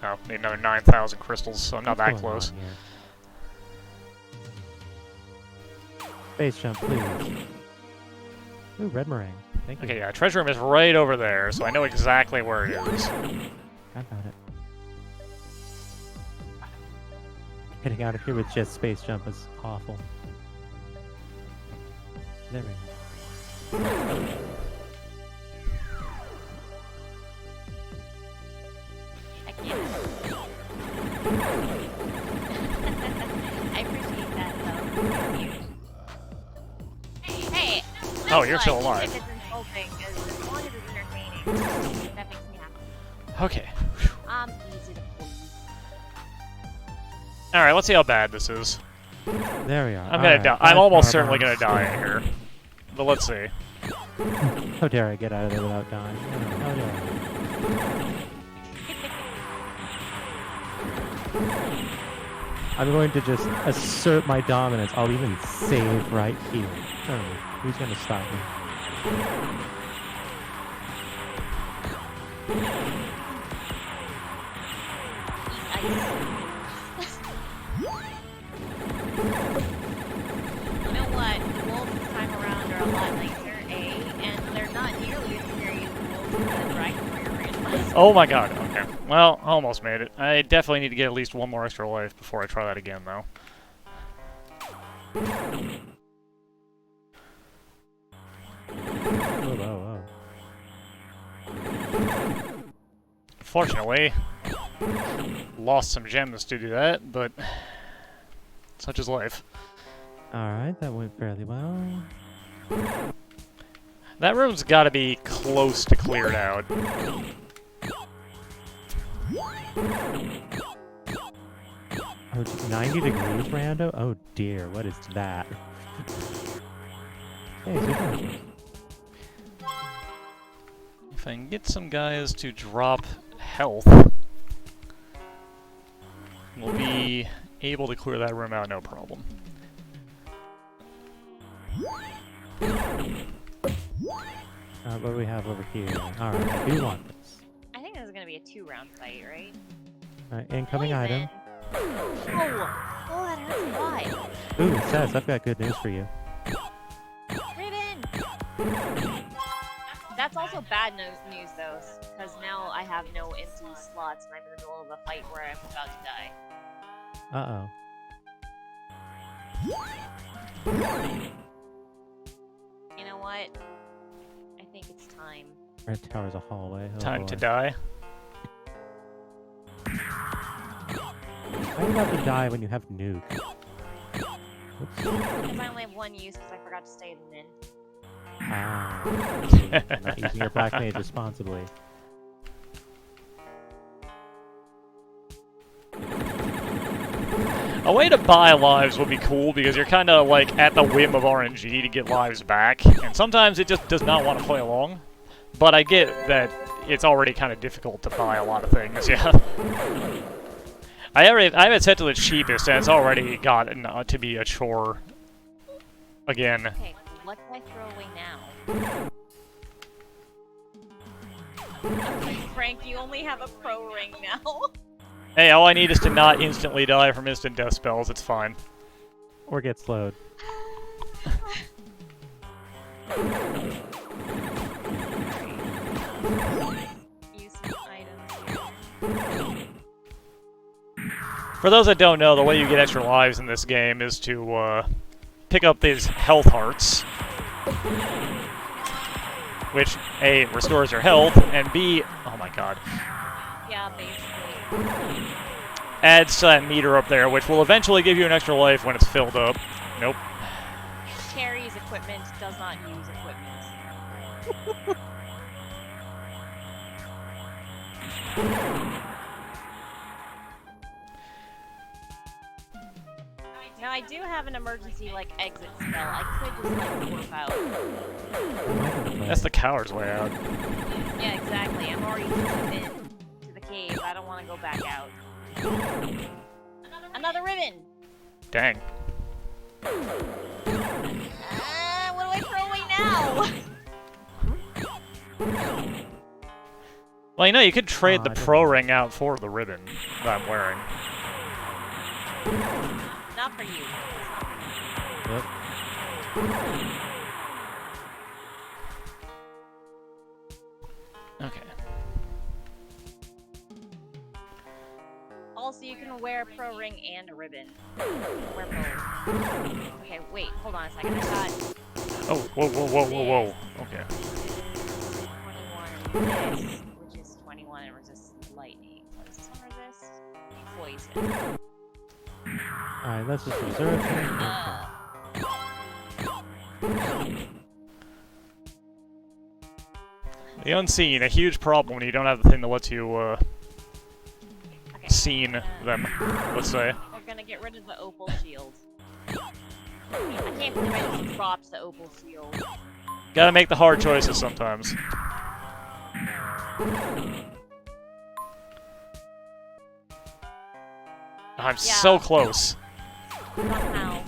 Speaker 2: Oh, need another 9,000 crystals, so I'm not
Speaker 3: what's
Speaker 2: that
Speaker 3: going
Speaker 2: close.
Speaker 3: on here? Space jump, please. Ooh, red meringue. Thank you.
Speaker 2: Okay, yeah, treasure room is right over there, so I know exactly where it is.
Speaker 3: I got it. Getting out of here with just space jump is awful. There we go.
Speaker 1: I can't. I appreciate that though. Hey,
Speaker 2: Oh,
Speaker 1: no,
Speaker 2: you're still
Speaker 1: even
Speaker 2: alive.
Speaker 1: if it's insulting, as long as it's entertaining, that makes me happy.
Speaker 2: Okay.
Speaker 1: Easy to please.
Speaker 2: Alright, let's see how bad this is.
Speaker 3: There we are.
Speaker 2: I'm gonna die. I'm almost certainly gonna die in here. But let's see.
Speaker 3: How dare I get out of there without dying? How dare I? I'm going to just assert my dominance. I'll even save right here. Oh, who's going to stop me?
Speaker 1: You know what? The wolves this time around are a lot nicer, and they're not nearly as scary as the wolves in the Dragon Warrior randomized.
Speaker 2: Oh my god, okay. Well, almost made it. I definitely need to get at least one more extra life before I try that again, though.
Speaker 3: Whoa.
Speaker 2: Fortunately, lost some gems to do that, but such is life.
Speaker 3: Alright, that went fairly well.
Speaker 2: That room's gotta be close to cleared out.
Speaker 3: Oh, it's 90 degrees, Rando? Oh dear, what is that? Hey, super.
Speaker 2: If I can get some guys to drop health, we'll be able to clear that room out no problem.
Speaker 3: What do we have over here? Alright, I do want this.
Speaker 1: I think this is gonna be a 2-round fight, right?
Speaker 3: Alright, incoming item.
Speaker 1: Oh, that hurts a lot.
Speaker 3: Ooh, Cess, I've got good news for you.
Speaker 1: Ribbon! That's also bad news though, because now I have no empty slots and I'm in the middle of a fight where I'm about to die.
Speaker 3: Uh-oh.
Speaker 1: You know what? I think it's time.
Speaker 3: Red Tower's a hallway. Oh,
Speaker 2: Time
Speaker 3: boy.
Speaker 2: to die.
Speaker 3: Why do you have to die when you have nuke? Oops.
Speaker 1: Because I only have one use because I forgot to stay the min.
Speaker 3: Ah, I see. You're not using your black mage responsibly.
Speaker 2: A way to buy lives would be cool because you're kind of like at the whim of RNG to get lives back, and sometimes it just does not want to play along. But I get that it's already kind of difficult to buy a lot of things, yeah. I have it set to the cheapest, and it's already gotten to be a chore. Again.
Speaker 1: Okay, what can I throw away now? Okay, Frank, you only have a pro ring now.
Speaker 2: Hey, all I need is to not instantly die from instant death spells, it's fine.
Speaker 3: Or get slowed.
Speaker 1: Use some items here.
Speaker 2: For those that don't know, the way you get extra lives in this game is to pick up these health hearts, which A, restores your health, and B, oh my god,
Speaker 1: Yeah, basically.
Speaker 2: adds to that meter up there, which will eventually give you an extra life when it's filled up. Nope.
Speaker 1: Carries equipment, does not use equipment. Now I do have an emergency like exit spell. I could just like warp out.
Speaker 2: That's the coward's way out.
Speaker 1: Yeah, exactly. I'm already deep in to the cave. I don't want to go back out. Another ribbon.
Speaker 2: Dang.
Speaker 1: What do I throw away now?
Speaker 2: Well, you know, you could trade the pro ring out for the ribbon that I'm wearing.
Speaker 1: Not for you.
Speaker 3: Yep.
Speaker 2: Okay.
Speaker 1: Also, you can wear a pro ring and a ribbon. Wear both. Okay, wait, hold on a second. I got
Speaker 2: Oh, whoa, whoa, whoa, whoa, whoa. Okay.
Speaker 1: 21 this, which is 21 and resists lightning. What does this one resist? Poison.
Speaker 3: Alright, let's just reserve things.
Speaker 2: The unseen, a huge problem when you don't have the thing that lets you,
Speaker 1: Okay,
Speaker 2: seen them, let's say.
Speaker 1: we're gonna get rid of the opal shield. I can't believe I just dropped the opal shield.
Speaker 2: Gotta make the hard choices sometimes. I'm so close.
Speaker 1: Somehow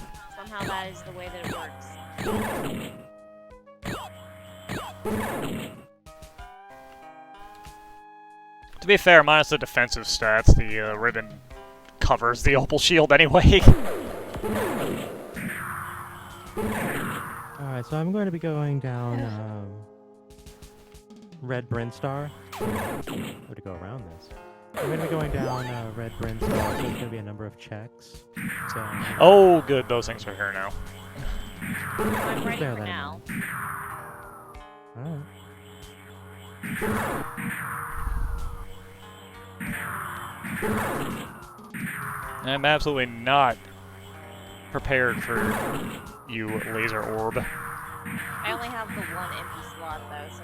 Speaker 1: that is the way that it works.
Speaker 2: To be fair, minus the defensive stats, the ribbon covers the opal shield anyway.
Speaker 3: Alright, so I'm going to be going down Red Brinstar. How to go around this? I'm going to be going down Red Brinstar, so there's going to be a number of checks. So,
Speaker 2: Oh, good, those things are here now.
Speaker 1: I'm ready
Speaker 3: bear
Speaker 1: for
Speaker 3: that in
Speaker 1: now.
Speaker 3: mind.
Speaker 2: I'm absolutely not prepared for you, laser orb.
Speaker 1: I only have the one empty slot though, so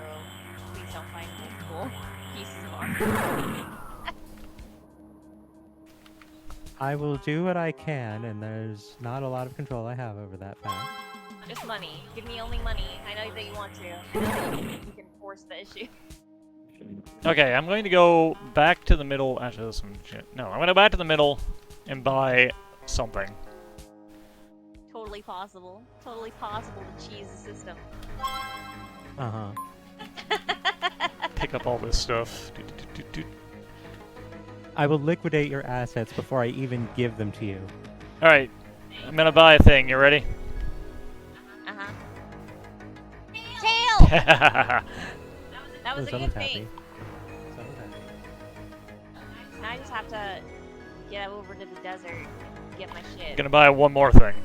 Speaker 1: please don't find multiple pieces of armor.
Speaker 3: I will do what I can, and there's not a lot of control I have over that fact.
Speaker 1: Just money. Give me only money. I know that you want to. I know that you can force the issue.
Speaker 2: Okay, I'm going to go back to the middle. Actually, there's some shit. No, I'm going to go back to the middle and buy something.
Speaker 1: Totally possible. Totally possible to cheese the system.
Speaker 3: Uh-huh.
Speaker 2: Pick up all this stuff.
Speaker 3: I will liquidate your assets before I even give them to you.
Speaker 2: Alright, I'm going to buy a thing. You ready?
Speaker 1: Uh-huh. Tail! That was a good
Speaker 3: someone's
Speaker 1: thing.
Speaker 3: happy. Someone's happy.
Speaker 1: Now I just have to get over to the desert and get my shit.
Speaker 2: Gonna buy one more thing.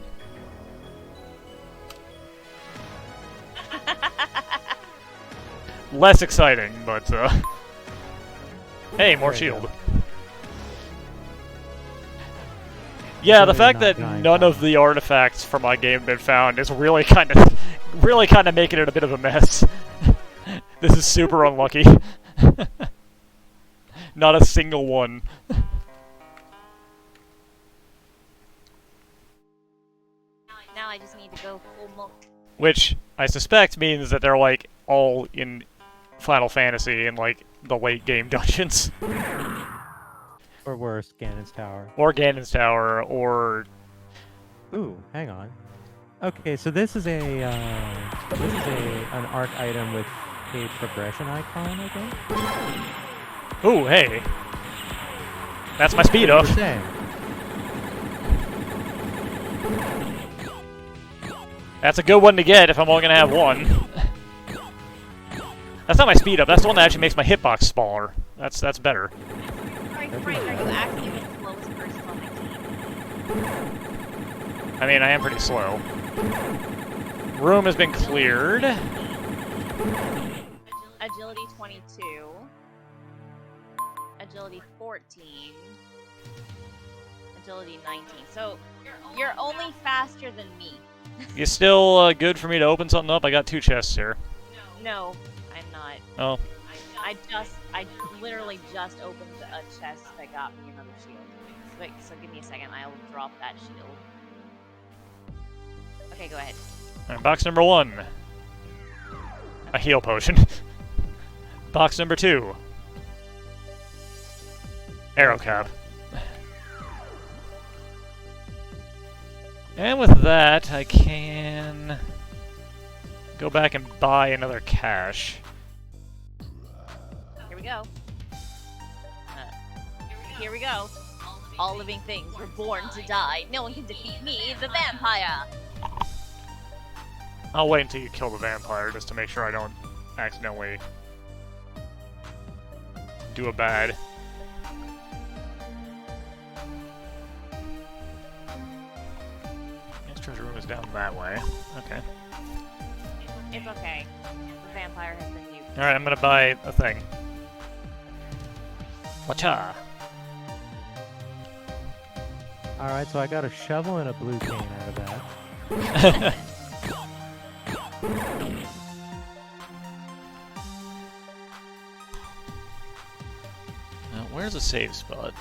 Speaker 2: Less exciting, but hey, more
Speaker 3: There you
Speaker 2: shield.
Speaker 3: go.
Speaker 2: Yeah, the
Speaker 3: Really
Speaker 2: fact
Speaker 3: not
Speaker 2: that
Speaker 3: dying
Speaker 2: none of
Speaker 3: fast.
Speaker 2: the artifacts from my game have been found is really kind of making it a bit of a mess. This is super unlucky. Not a single one.
Speaker 1: Now I just need to go full monk.
Speaker 2: Which I suspect means that they're like all in Final Fantasy and like the late game dungeons.
Speaker 3: Or worse, Ganon's Tower.
Speaker 2: Or Ganon's Tower, or...
Speaker 3: Ooh, hang on. Okay, so this is an arc item with a progression icon, I think.
Speaker 2: Ooh, hey. That's my speed up.
Speaker 3: What you're saying.
Speaker 2: That's a good one to get if I'm only gonna have one. That's not my speed up, that's the one that actually makes my hitbox smaller. That's better.
Speaker 1: Frank, are you actually the slowest person on my team?
Speaker 2: I mean, I am pretty slow. Room has been cleared.
Speaker 1: Agility 22. Agility 14. Agility 19. So you're only faster than me.
Speaker 2: You still good for me to open something up? I got 2 chests here.
Speaker 1: No, I'm not.
Speaker 2: Oh.
Speaker 1: I literally just opened a chest that got me another shield. Wait, so give me a second. I'll drop that shield. Okay, go ahead.
Speaker 2: Alright, box number 1. A heal potion. Box number 2. Arrow cap. And with that, I can go back and buy another cache.
Speaker 1: Here we go. Here we go. All living things were born to die. No one can defeat me, the vampire.
Speaker 2: I'll wait until you kill the vampire just to make sure I don't accidentally do a bad. This treasure room is down that way. Okay.
Speaker 1: It's okay. The vampire has been used.
Speaker 2: Alright, I'm gonna buy a thing. Wacha!
Speaker 3: Alright, so I got a shovel and a blue cane out of that.
Speaker 2: Now, where's a save spot?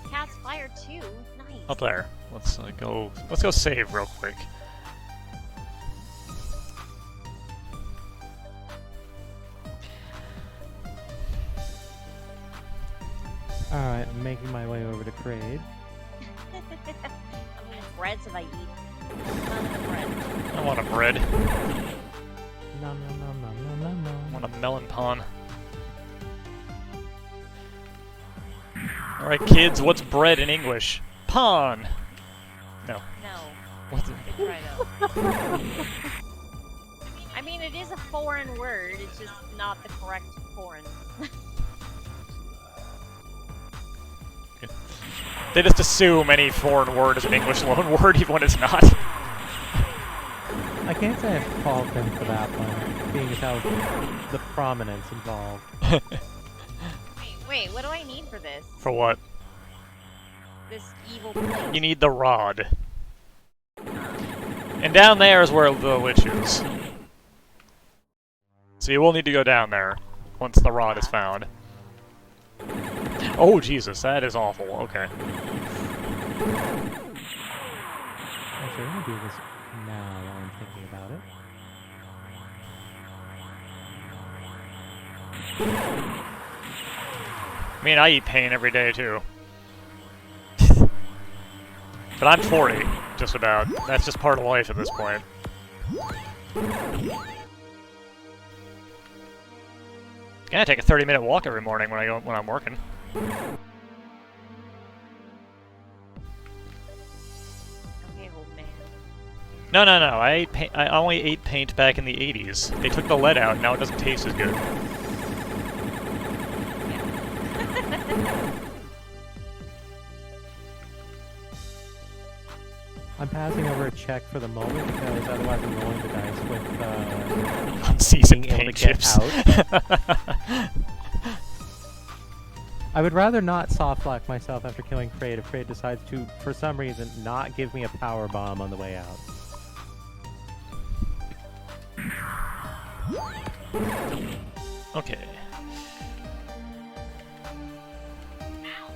Speaker 1: Cat's fire too. Nice.
Speaker 2: Up there. Let's go save real quick.
Speaker 3: Alright, I'm making my way over to Kraid.
Speaker 1: How many breads have I eaten? None of the bread.
Speaker 2: I want a bread.
Speaker 3: Nom nom nom nom nom nom nom.
Speaker 2: I want a melon pawn. Alright, kids, what's bread in English? Pawn! No.
Speaker 1: No.
Speaker 2: What's it?
Speaker 1: Good try though. I mean, it is a foreign word. It's just not the correct foreign.
Speaker 2: They just assume any foreign word is an English loan word, even when it's not.
Speaker 3: I can't say I fault them for that one, being as how the prominence involved.
Speaker 1: Wait, what do I need for this?
Speaker 2: For what?
Speaker 1: This evil plate.
Speaker 2: You need the rod. And down there is where the lich is. So you will need to go down there once the rod is found. Oh, Jesus, that is awful. Okay.
Speaker 3: Actually, I'm gonna do this now while I'm thinking about it.
Speaker 2: I mean, I eat pain every day, too. But I'm 40, just about. That's just part of life at this point. Yeah, I take a 30-minute walk every morning when I'm working.
Speaker 1: Okay, old man.
Speaker 2: No. I only ate paint back in the 80s. They took the lead out, now it doesn't taste as good.
Speaker 3: I'm passing over a check for the moment because otherwise I'm rolling the dice with
Speaker 2: Unseasoned
Speaker 3: being able
Speaker 2: paint
Speaker 3: to get
Speaker 2: chips.
Speaker 3: out. I would rather not soft-lock myself after killing Kraid if Kraid decides to, for some reason, not give me a power bomb on the way out.
Speaker 2: Okay.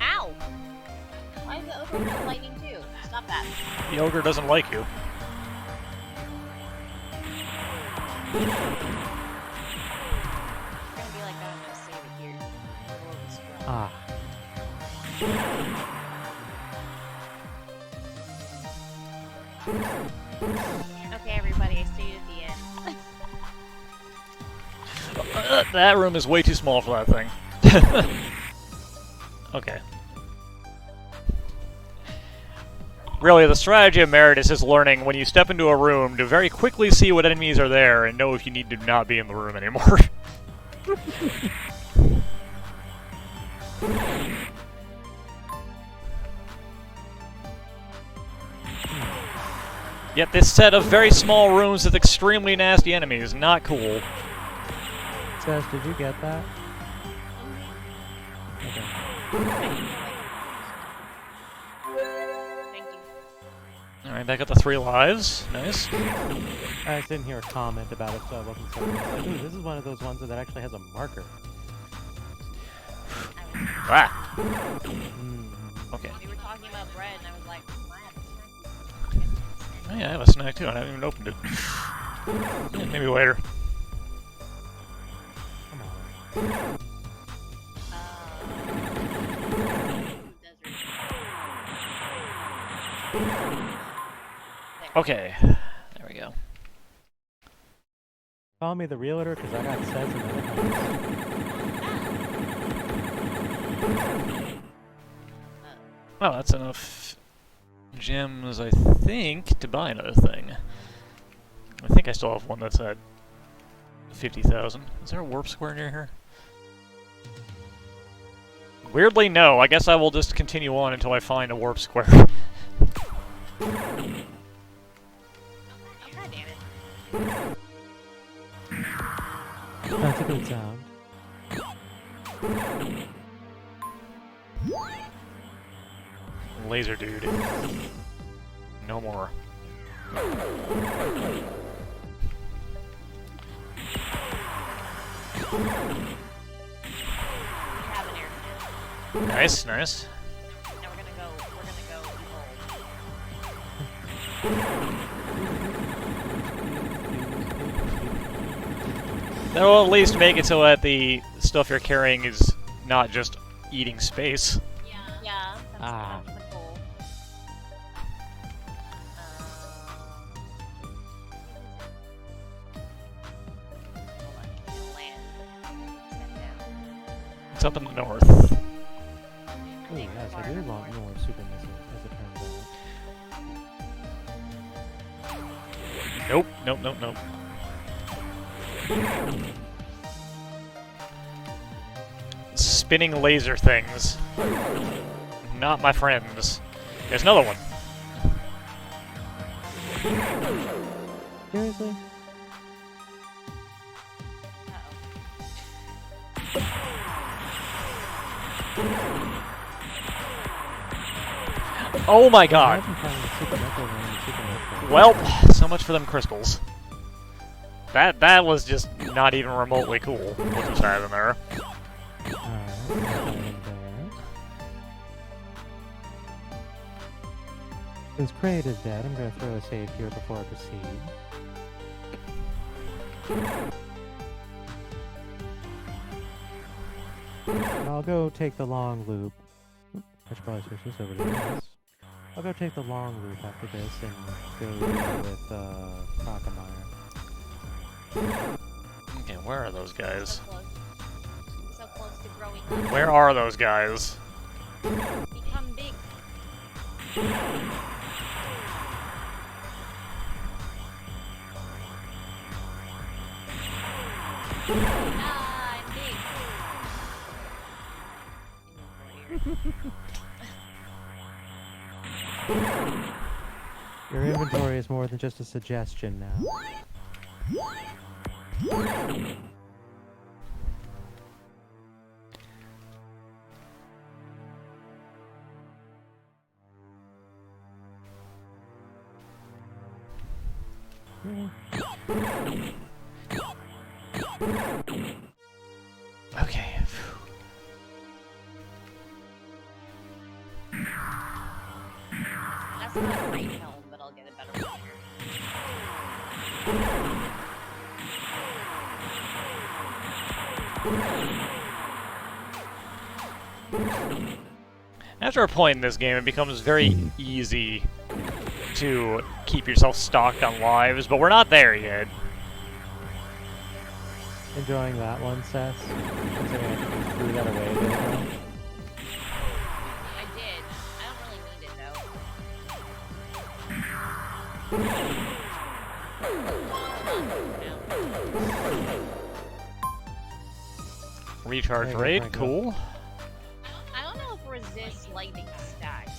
Speaker 1: Ow! Why is the ogre lightning too? Stop that.
Speaker 2: The ogre doesn't like you.
Speaker 1: It's gonna be like that. I'm gonna save it here. Roll the scroll.
Speaker 3: Ah.
Speaker 1: Okay, everybody, I stayed at the end.
Speaker 2: That room is way too small for that thing. Okay. Really, the strategy of Meritous is learning when you step into a room to very quickly see what enemies are there and know if you need to not be in the room anymore. Yet this set of very small rooms with extremely nasty enemies, not cool.
Speaker 3: Cess, did you get that? Okay.
Speaker 1: Thank you.
Speaker 2: Alright, back up to 3 lives. Nice.
Speaker 3: I just didn't hear a comment about it, so I wasn't certain. I was like, ooh, this is one of those ones that actually has a marker.
Speaker 2: Ah!
Speaker 3: Mm.
Speaker 2: Okay.
Speaker 1: We were talking about bread, and I was like, I have a snack.
Speaker 2: Oh yeah, I have a snack too, I haven't even opened it. Yeah, maybe later.
Speaker 3: Come on.
Speaker 2: Okay, there we go.
Speaker 3: Call me the realtor, because I got Cess in the
Speaker 2: Well, that's enough gems, I think, to buy another thing. I think I still have one that's at 50,000. Is there a warp square near here? Weirdly, no. I guess I will just continue on until I find a warp square.
Speaker 1: Oh, God damn it.
Speaker 3: That's a good sound.
Speaker 2: Laser dude. No more.
Speaker 1: Have an airship.
Speaker 2: Nice, nice.
Speaker 1: Now we're gonna go evolve.
Speaker 2: That'll at least make it so that the stuff you're carrying is not just eating space.
Speaker 1: Yeah,
Speaker 3: Ah.
Speaker 1: that's the goal. Hold on, land. Set down.
Speaker 2: It's up in the north.
Speaker 3: Oh, yes, I do want more super missiles, as it turns out.
Speaker 2: Nope, nope, nope, nope. Spinning laser things. Not my friends. There's another one.
Speaker 3: Seriously?
Speaker 2: Oh my god.
Speaker 3: Imagine finding a super metal ring and super metal.
Speaker 2: Well, so much for them crystals. That was just not even remotely cool, what was that in there.
Speaker 3: Alright, there. Since Kraid is dead, I'm gonna throw a save here before I proceed. I'll go take the long loop. I should probably switch this over to this. I'll go take the long loop after this and go with Frankomatic.
Speaker 2: Okay, where are those guys?
Speaker 1: So close to growing up.
Speaker 2: Where are those guys?
Speaker 1: Become big. Ah, I'm big.
Speaker 3: Your inventory is more than just a suggestion now.
Speaker 2: Okay.
Speaker 1: That's not a great helm, but I'll get a better one here.
Speaker 2: After a point in this game, it becomes very easy to keep yourself stocked on lives, but we're not there yet.
Speaker 3: Enjoying that one, Cess? Considering I threw that away a bit ago.
Speaker 1: I did. I don't really need it though.
Speaker 2: Recharge
Speaker 3: There you go,
Speaker 2: rate,
Speaker 3: Franco.
Speaker 2: cool.
Speaker 1: I don't know if resist lightning stacks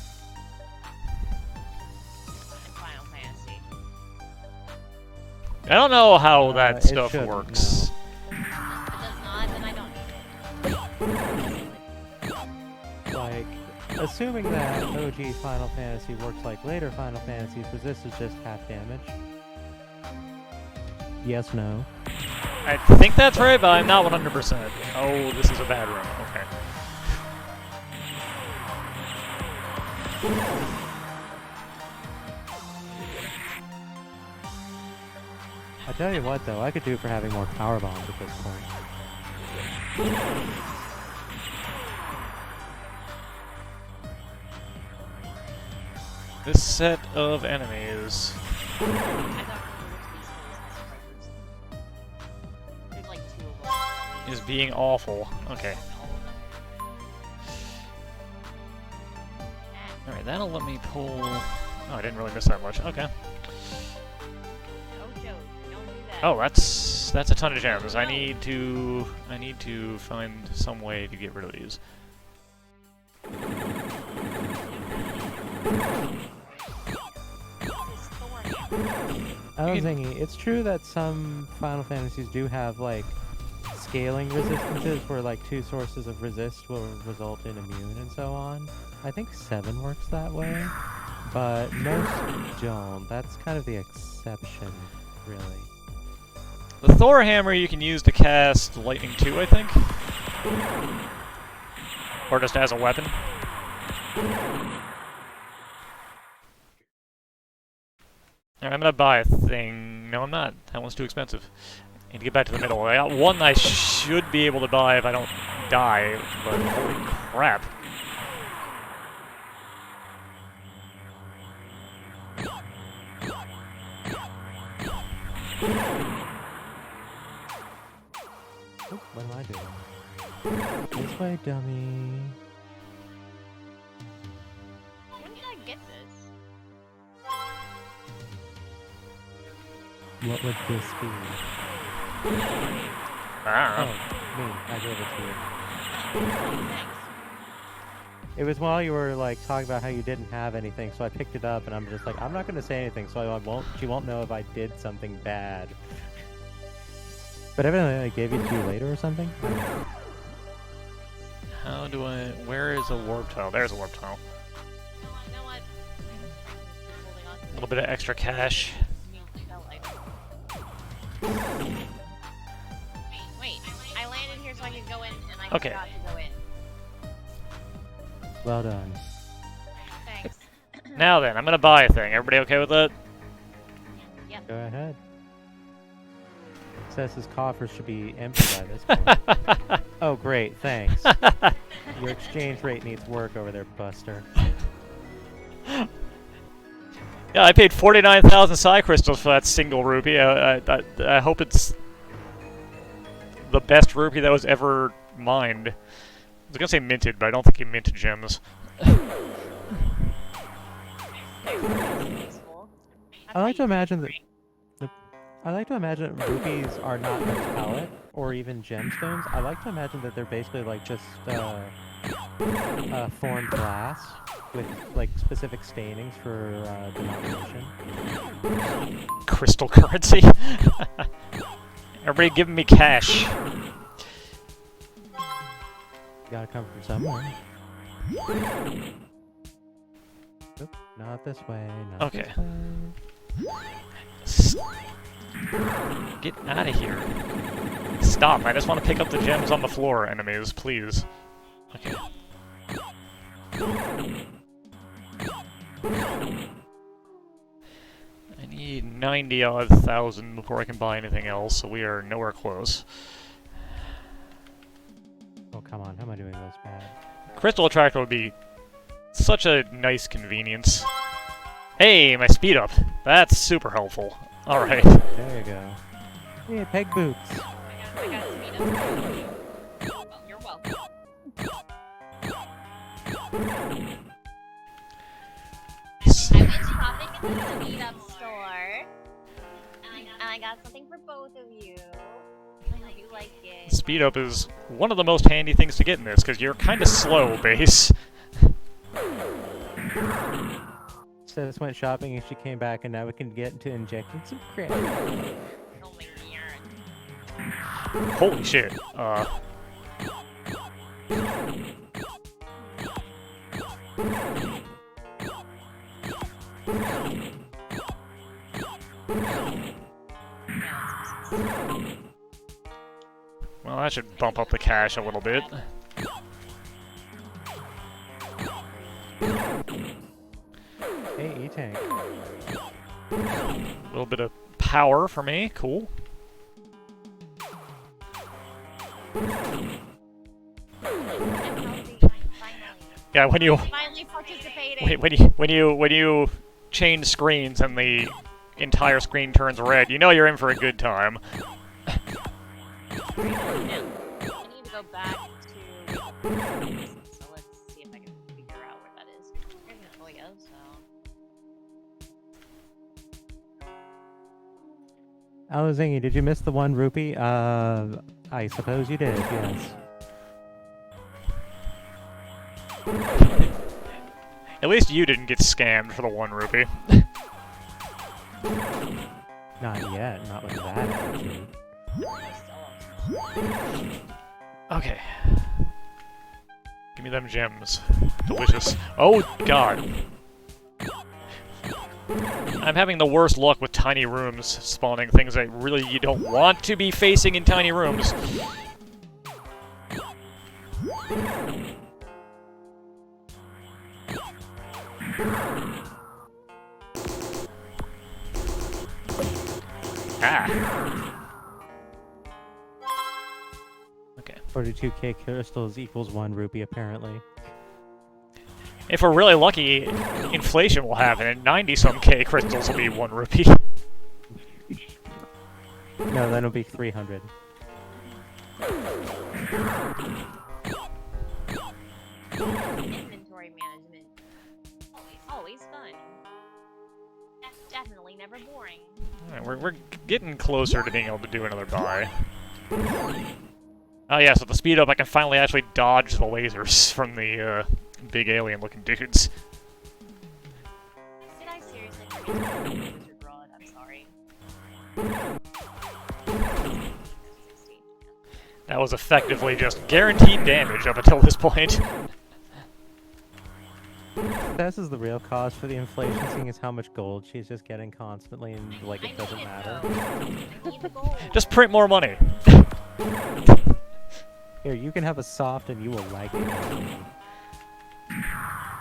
Speaker 1: in Final Fantasy.
Speaker 2: I don't know how that
Speaker 3: It
Speaker 2: stuff
Speaker 3: shouldn't,
Speaker 2: works.
Speaker 1: If it does not, then I don't need it.
Speaker 3: Like, assuming that OG Final Fantasy works like later Final Fantasies, because this is just half damage. Yes, no.
Speaker 2: I think that's right, but I'm not 100%. Oh, this is a bad room. Okay.
Speaker 3: I tell you what, though, I could do for having more power bombs at this point.
Speaker 2: This set of enemies.
Speaker 1: I don't remember which these There's like 2 of them.
Speaker 2: Is being awful. Okay. Alright, that'll let me pull... Oh, I didn't really miss that much. Okay.
Speaker 1: Oh, Joe, don't do that.
Speaker 2: Oh, that's a ton of gems. I need to find some way to get rid of these.
Speaker 3: I was thinking, it's true that some Final Fantasies do have, like, scaling resistances where, like, 2 sources of resist will result in immune and so on. I think 7 works that way, but most don't. That's kind of the exception, really.
Speaker 2: The Thor hammer you can use to cast Lightning 2, I think? Or just as a weapon. Alright, I'm gonna buy a thing. No, I'm not. That one's too expensive. I need to get back to the middle. I got one I should be able to buy if I don't die, but holy crap.
Speaker 3: Oop, what am I doing? This way, dummy.
Speaker 1: When did I get this?
Speaker 3: What would this be?
Speaker 2: I don't
Speaker 3: Oh,
Speaker 2: know.
Speaker 3: me. I gave it to you.
Speaker 1: Thanks.
Speaker 3: It was while you were like talking about how you didn't have anything, so I picked it up and I'm just like, I'm not gonna say anything, so she won't know if I did something bad. But evidently I gave it to you later or something?
Speaker 2: How do I... Where is a warp tile? There's a warp tile.
Speaker 1: You know what? Holding on to
Speaker 2: A little bit of extra cash.
Speaker 1: Wait, I landed here so I could go in, and I
Speaker 2: Okay.
Speaker 1: forgot to go in.
Speaker 3: Well done.
Speaker 1: Thanks.
Speaker 2: Now then, I'm gonna buy a thing. Everybody okay with that?
Speaker 1: Yep.
Speaker 3: Go ahead. Cess's coffers should be empty by this point. Oh, great, thanks. Your exchange rate needs work over there, Buster.
Speaker 2: Yeah, I paid 49,000 Psy Crystals for that single rupee. I hope it's the best rupee that was ever mined. I was gonna say minted, but I don't think he minted gems.
Speaker 3: I like to imagine that rupees are not metallic or even gemstones. I like to imagine that they're basically like just formed glass with like specific stainings for denomination.
Speaker 2: Crystal currency. Everybody giving me cash.
Speaker 3: Gotta come from somewhere. Oop, not this way. Not
Speaker 2: Okay.
Speaker 3: This way.
Speaker 2: Get out of here. Stop. I just want to pick up the gems on the floor, enemies, please. Okay. I need 90-odd thousand before I can buy anything else, so we are nowhere close.
Speaker 3: Oh, come on. How am I doing this bad?
Speaker 2: Crystal Attractor would be such a nice convenience. Hey, my speed up. That's super helpful. Alright.
Speaker 3: There you go. Hey, peg boots.
Speaker 1: I got speed up. Well, you're welcome. I went shopping in the speed up store, and I got something for both of you. I hope you like it.
Speaker 2: Speed up is one of the most handy things to get in this, because you're kind of slow, base.
Speaker 3: Cess went shopping and she came back, and now we can get into injecting some credit.
Speaker 1: Oh my god.
Speaker 2: Holy shit. Well, that should bump up the cash a little bit.
Speaker 3: Hey, E-Tank.
Speaker 2: A little bit of power for me, cool. Yeah, when you
Speaker 1: Finally participating.
Speaker 2: when you change screens and the entire screen turns red, you know you're in for a good time.
Speaker 1: I need to go back to. So let's see if I can figure out where that is. There's an Oyo, so.
Speaker 3: Zingy, did you miss the 1 rupee? I suppose you did, yes.
Speaker 2: At least you didn't get scammed for the 1 rupee.
Speaker 3: Not yet, not with that attitude.
Speaker 2: Okay. Give me them gems. Delicious. Oh, God. I'm having the worst luck with tiny rooms spawning things that really you don't want to be facing in tiny rooms. Ah. Okay.
Speaker 3: 42k crystals equals 1 rupee, apparently.
Speaker 2: If we're really lucky, inflation will happen, and 90-some K crystals will be 1 rupee.
Speaker 3: No, then it'll be 300.
Speaker 1: Inventory management. Always fun. Definitely never boring.
Speaker 2: Alright, we're getting closer to being able to do another buy. Oh yeah, so the speed up, I can finally actually dodge the lasers from the big alien-looking dudes.
Speaker 1: Did I seriously forget to use Wizard Rod? I'm sorry.
Speaker 2: That was effectively just guaranteed damage up until this point.
Speaker 3: This is the real cause for the inflation, seeing as how much gold she's just getting constantly, and like it doesn't matter.
Speaker 1: I need the gold.
Speaker 2: Just print more money.
Speaker 3: Here, you can have a soft and you will like it.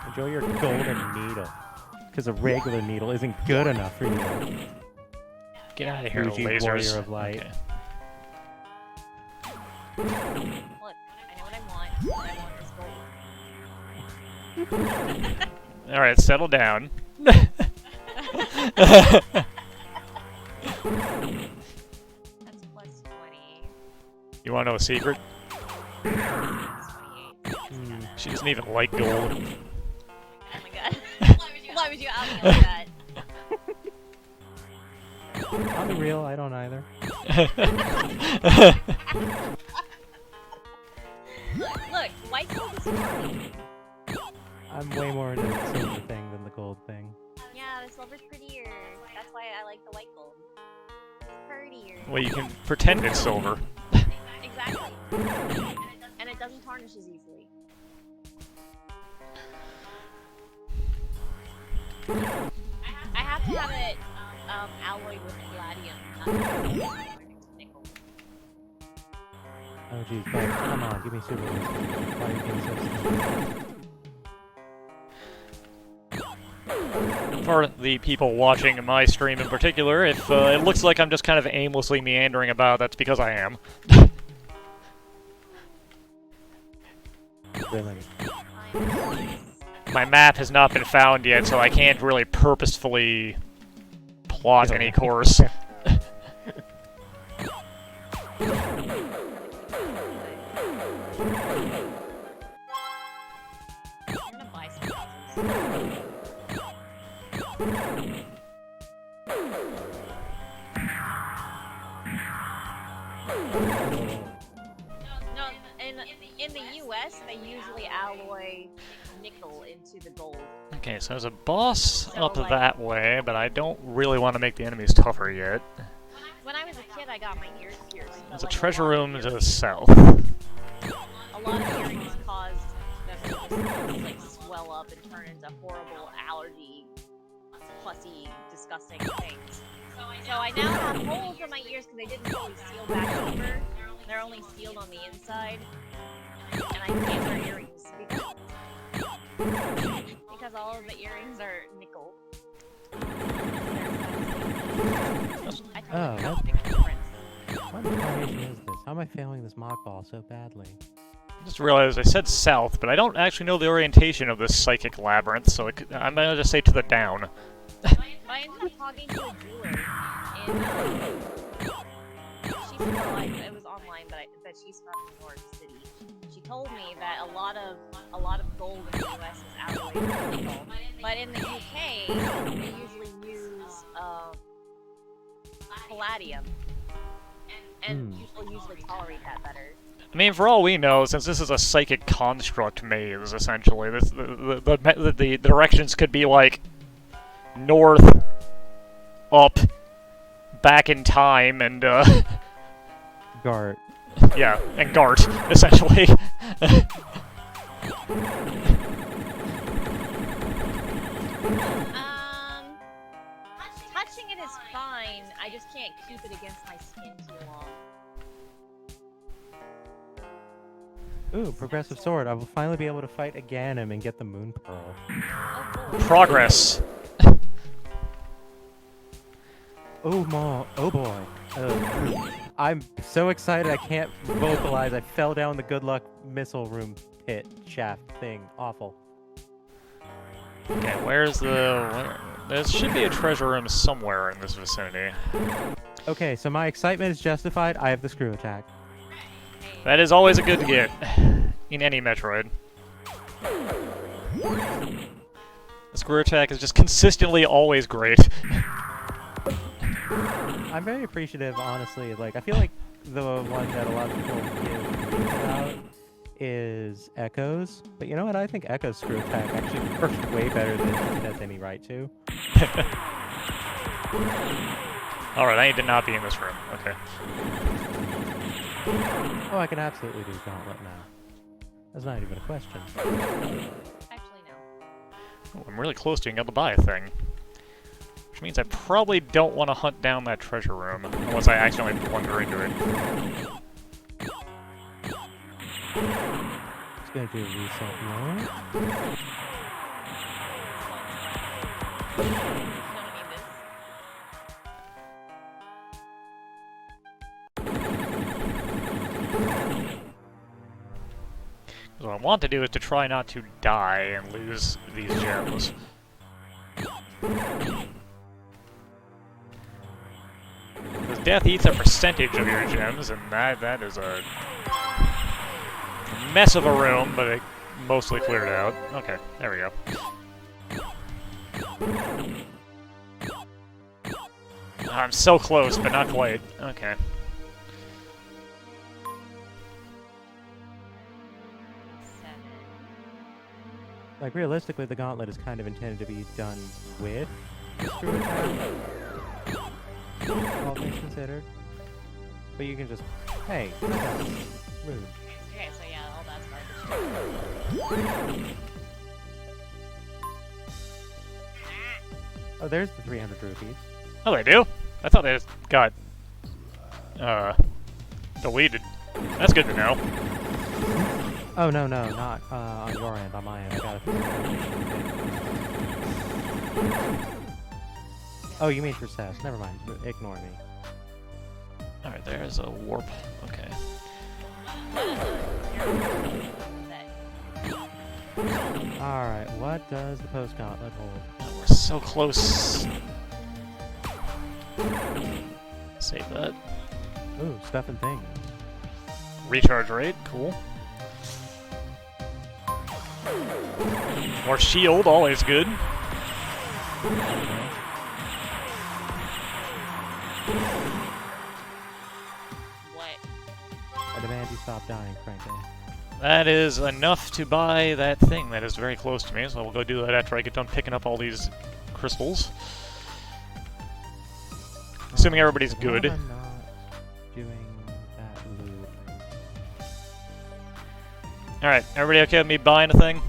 Speaker 3: Enjoy your golden needle. Because a regular needle isn't good enough for you.
Speaker 2: Get out of here,
Speaker 3: Bougie
Speaker 2: lasers.
Speaker 3: warrior of light.
Speaker 2: Okay.
Speaker 1: Look, I know what I want. What I want is gold.
Speaker 2: Alright, settle down.
Speaker 1: That's plus 20.
Speaker 2: You wanna know a secret?
Speaker 1: Plus 28.
Speaker 2: She doesn't even like gold.
Speaker 1: Oh my god. Why would you out me like that?
Speaker 3: I'll be real, I don't either.
Speaker 1: Look, white gold is fine.
Speaker 3: I'm way more into the silver thing than the gold thing.
Speaker 1: Yeah, the silver's prettier. That's why I like the white gold. It's prettier.
Speaker 2: Well, you can pretend it's silver.
Speaker 1: Exactly. And it doesn't tarnish as easily. I have to have it alloyed with palladium, not nickel.
Speaker 3: Oh geez, guys, come on, give me super. Why are you being so slow?
Speaker 2: For the people watching my stream in particular, if it looks like I'm just kind of aimlessly meandering about, that's because I am.
Speaker 3: Really?
Speaker 2: My map has not been found yet, so I can't really purposefully plot any course.
Speaker 1: I'm gonna buy some houses. No, in the US, they usually alloy nickel into the gold.
Speaker 2: Okay, so there's a boss
Speaker 1: So,
Speaker 2: up
Speaker 1: like-
Speaker 2: that way, but I don't really want to make the enemies tougher yet.
Speaker 1: When I was a kid, I got my ears pierced. but,
Speaker 2: There's a
Speaker 1: like,
Speaker 2: treasure
Speaker 1: lot of
Speaker 2: room to the
Speaker 1: earrings-
Speaker 2: south.
Speaker 1: A lot of earrings caused them to just like swell up and turn into horrible allergy, pussy, disgusting things. So I now have holes in my ears because they didn't fully seal back over. They're only sealed on the inside, and I can't wear earrings because all of the earrings are nickel. I
Speaker 3: Oh,
Speaker 1: totally forgot
Speaker 3: what?
Speaker 1: to make a difference.
Speaker 3: What incarnation is this? How am I failing this mock ball so badly?
Speaker 2: I just realized I said south, but I don't actually know the orientation of this psychic labyrinth, so I'm gonna just say to the down.
Speaker 1: I ended up talking to a jeweler in, she's from, like, it was online, but she's from New York City. She told me that a lot of gold in the US is alloyed with nickel, but in the UK, they usually use, palladium, and people usually tolerate that better.
Speaker 2: I mean, for all we know, since this is a psychic construct maze, essentially, the directions could be like north, up, back in time, and
Speaker 3: Gart.
Speaker 2: yeah, and Gart, essentially.
Speaker 1: Touching it is fine. I just can't keep it against my skin too long.
Speaker 3: Ooh, progressive sword. I will finally be able to fight again and get the moon pearl.
Speaker 1: Oh, boy.
Speaker 2: Progress.
Speaker 3: Oh boy. I'm so excited I can't vocalize. I fell down the good luck missile room pit shaft thing. Awful.
Speaker 2: Okay, where's the... There should be a treasure room somewhere in this vicinity.
Speaker 3: Okay, so my excitement is justified. I have the screw attack.
Speaker 2: That is always a good to get in any Metroid. The screw attack is just consistently always great.
Speaker 3: I'm very appreciative, honestly. Like, I feel like the one that a lot of people give grief about is Echo's. But you know what? I think Echo's screw attack actually works way better than it has any right to.
Speaker 2: Alright, I need to not be in this room. Okay.
Speaker 3: Oh, I can absolutely do Gauntlet now. That's not even a question.
Speaker 1: Actually, no.
Speaker 2: Oh, I'm really close to being able to buy a thing. Which means I probably don't want to hunt down that treasure room, unless I accidentally blunder into it.
Speaker 3: Just gonna do a reset now.
Speaker 1: No, I need this.
Speaker 2: What I want to do is to try not to die and lose these gems. Because death eats a percentage of your gems, and that is a mess of a room, but it mostly cleared out. Okay, there we go. I'm so close, but not quite. Okay.
Speaker 3: Like, realistically, the Gauntlet is kind of intended to be done with the screw attack. All things considered. But you can just... Hey, rude.
Speaker 1: Okay, so yeah, all that's garbage.
Speaker 3: Oh, there's the 300 rupees.
Speaker 2: Oh, they do? I thought they just got... deleted. That's good to know.
Speaker 3: Oh, no, not on your end, on my end. I got it. Oh, you mean for Cess. Never mind. Ignore me.
Speaker 2: Alright, there's a warp. Okay.
Speaker 3: Alright, what does the post gauntlet hold?
Speaker 2: Oh, we're so close. Save that.
Speaker 3: Ooh, stuff and things.
Speaker 2: Recharge rate, cool. More shield, always good.
Speaker 1: What?
Speaker 3: I demand you stop dying, frankly.
Speaker 2: That is enough to buy that thing that is very close to me, so we'll go do that after I get done picking up all these crystals. Assuming everybody's good.
Speaker 3: I'm not doing that loot.
Speaker 2: Alright, everybody okay with me buying a thing?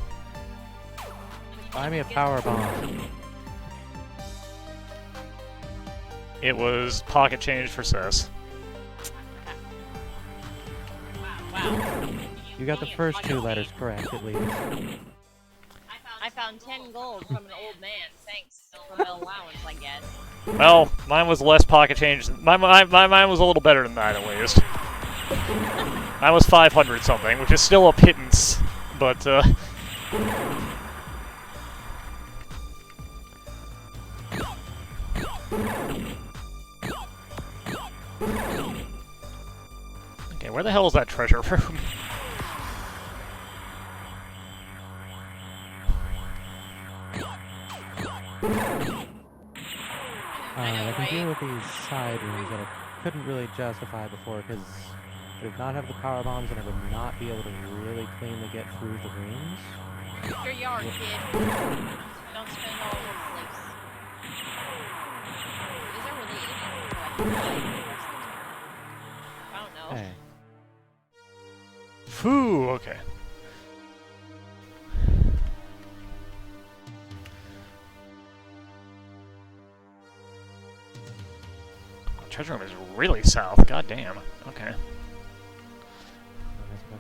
Speaker 3: Buy me a power bomb.
Speaker 2: It was pocket change for Cess.
Speaker 1: Wow.
Speaker 3: You got the first 2 letters correct, at least.
Speaker 1: I found 10 gold from an old man. Thanks for the allowance, I guess.
Speaker 2: Well, mine was less pocket change. Mine was a little better than that, at least. Mine was 500 something, which is still a pittance, but, Okay, where the hell is that treasure room?
Speaker 3: I can deal with these side rooms that I couldn't really justify before because I did not have the power bombs and I would not be able to really cleanly get through the rooms.
Speaker 1: Your yard, kid. Don't spend all over the place. Is there really anything I don't know.
Speaker 3: Hey.
Speaker 2: Phew, okay. Treasure room is really south. God damn. Okay.
Speaker 3: I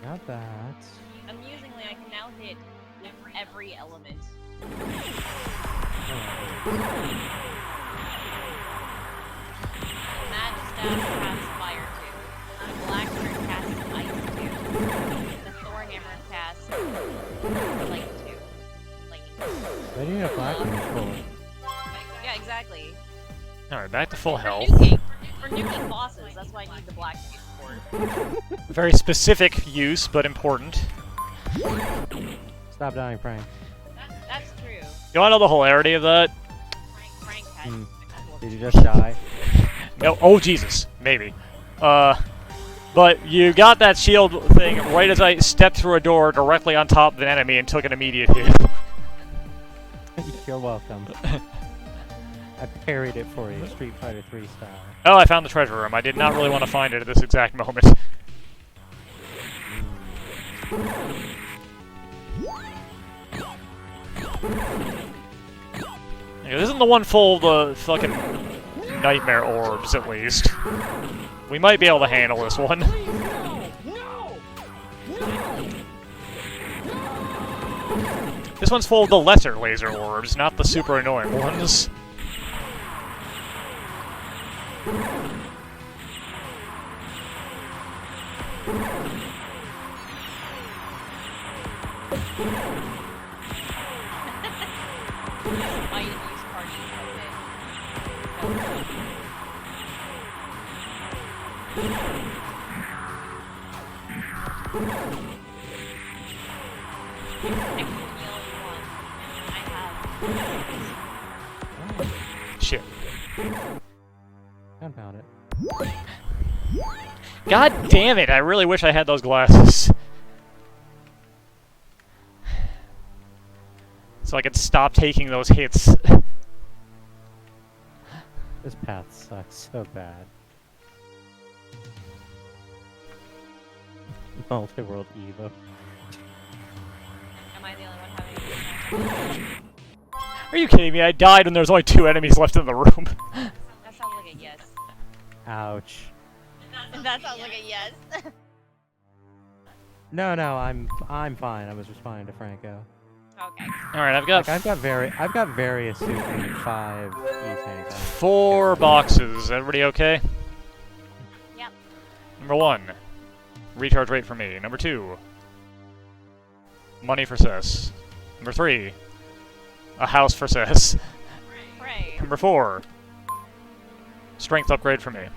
Speaker 3: got that.
Speaker 1: Amusingly, I can now hit every element. The Magistaff casts fire too. The Blackbird casts ice too. The Thorhammer casts light too. Lightning.
Speaker 3: I need a black one full.
Speaker 1: Yeah, exactly.
Speaker 2: Alright, back to full health.
Speaker 1: For nuking bosses, that's why I need the black for.
Speaker 2: Very specific use, but important.
Speaker 3: Stop dying, Frank.
Speaker 1: That's true.
Speaker 2: You wanna know the hilarity of that?
Speaker 1: Frank had.
Speaker 3: Did you just die?
Speaker 2: No, oh Jesus, maybe. But you got that shield thing right as I stepped through a door directly on top of an enemy and took an immediate hit.
Speaker 3: You're welcome. I parried it for you, Street Fighter 3 style.
Speaker 2: Oh, I found the treasure room. I did not really want to find it at this exact moment. Yeah, this isn't the one full of the fucking nightmare orbs, at least. We might be able to handle this one. This one's full of the lesser laser orbs, not the super annoying ones. Shit.
Speaker 3: Found it.
Speaker 2: God damn it, I really wish I had those glasses. So I could stop taking those hits.
Speaker 3: This path sucks so bad. Multiworld Evo.
Speaker 1: Am I the only one having
Speaker 2: Are you kidding me? I died when there was only 2 enemies left in the room.
Speaker 1: That sounds like a yes.
Speaker 3: Ouch.
Speaker 1: That sounds like a yes.
Speaker 3: No, I'm fine. I was responding to Franco.
Speaker 1: Okay.
Speaker 2: Alright, I've got
Speaker 3: I've got various suits and 5 E-tanks.
Speaker 2: 4 boxes. Everybody okay?
Speaker 1: Yep.
Speaker 2: Number 1, recharge rate for me. Number 2, money for Cess. Number 3, a house for Cess.
Speaker 1: Pray.
Speaker 2: Number 4, strength upgrade for me.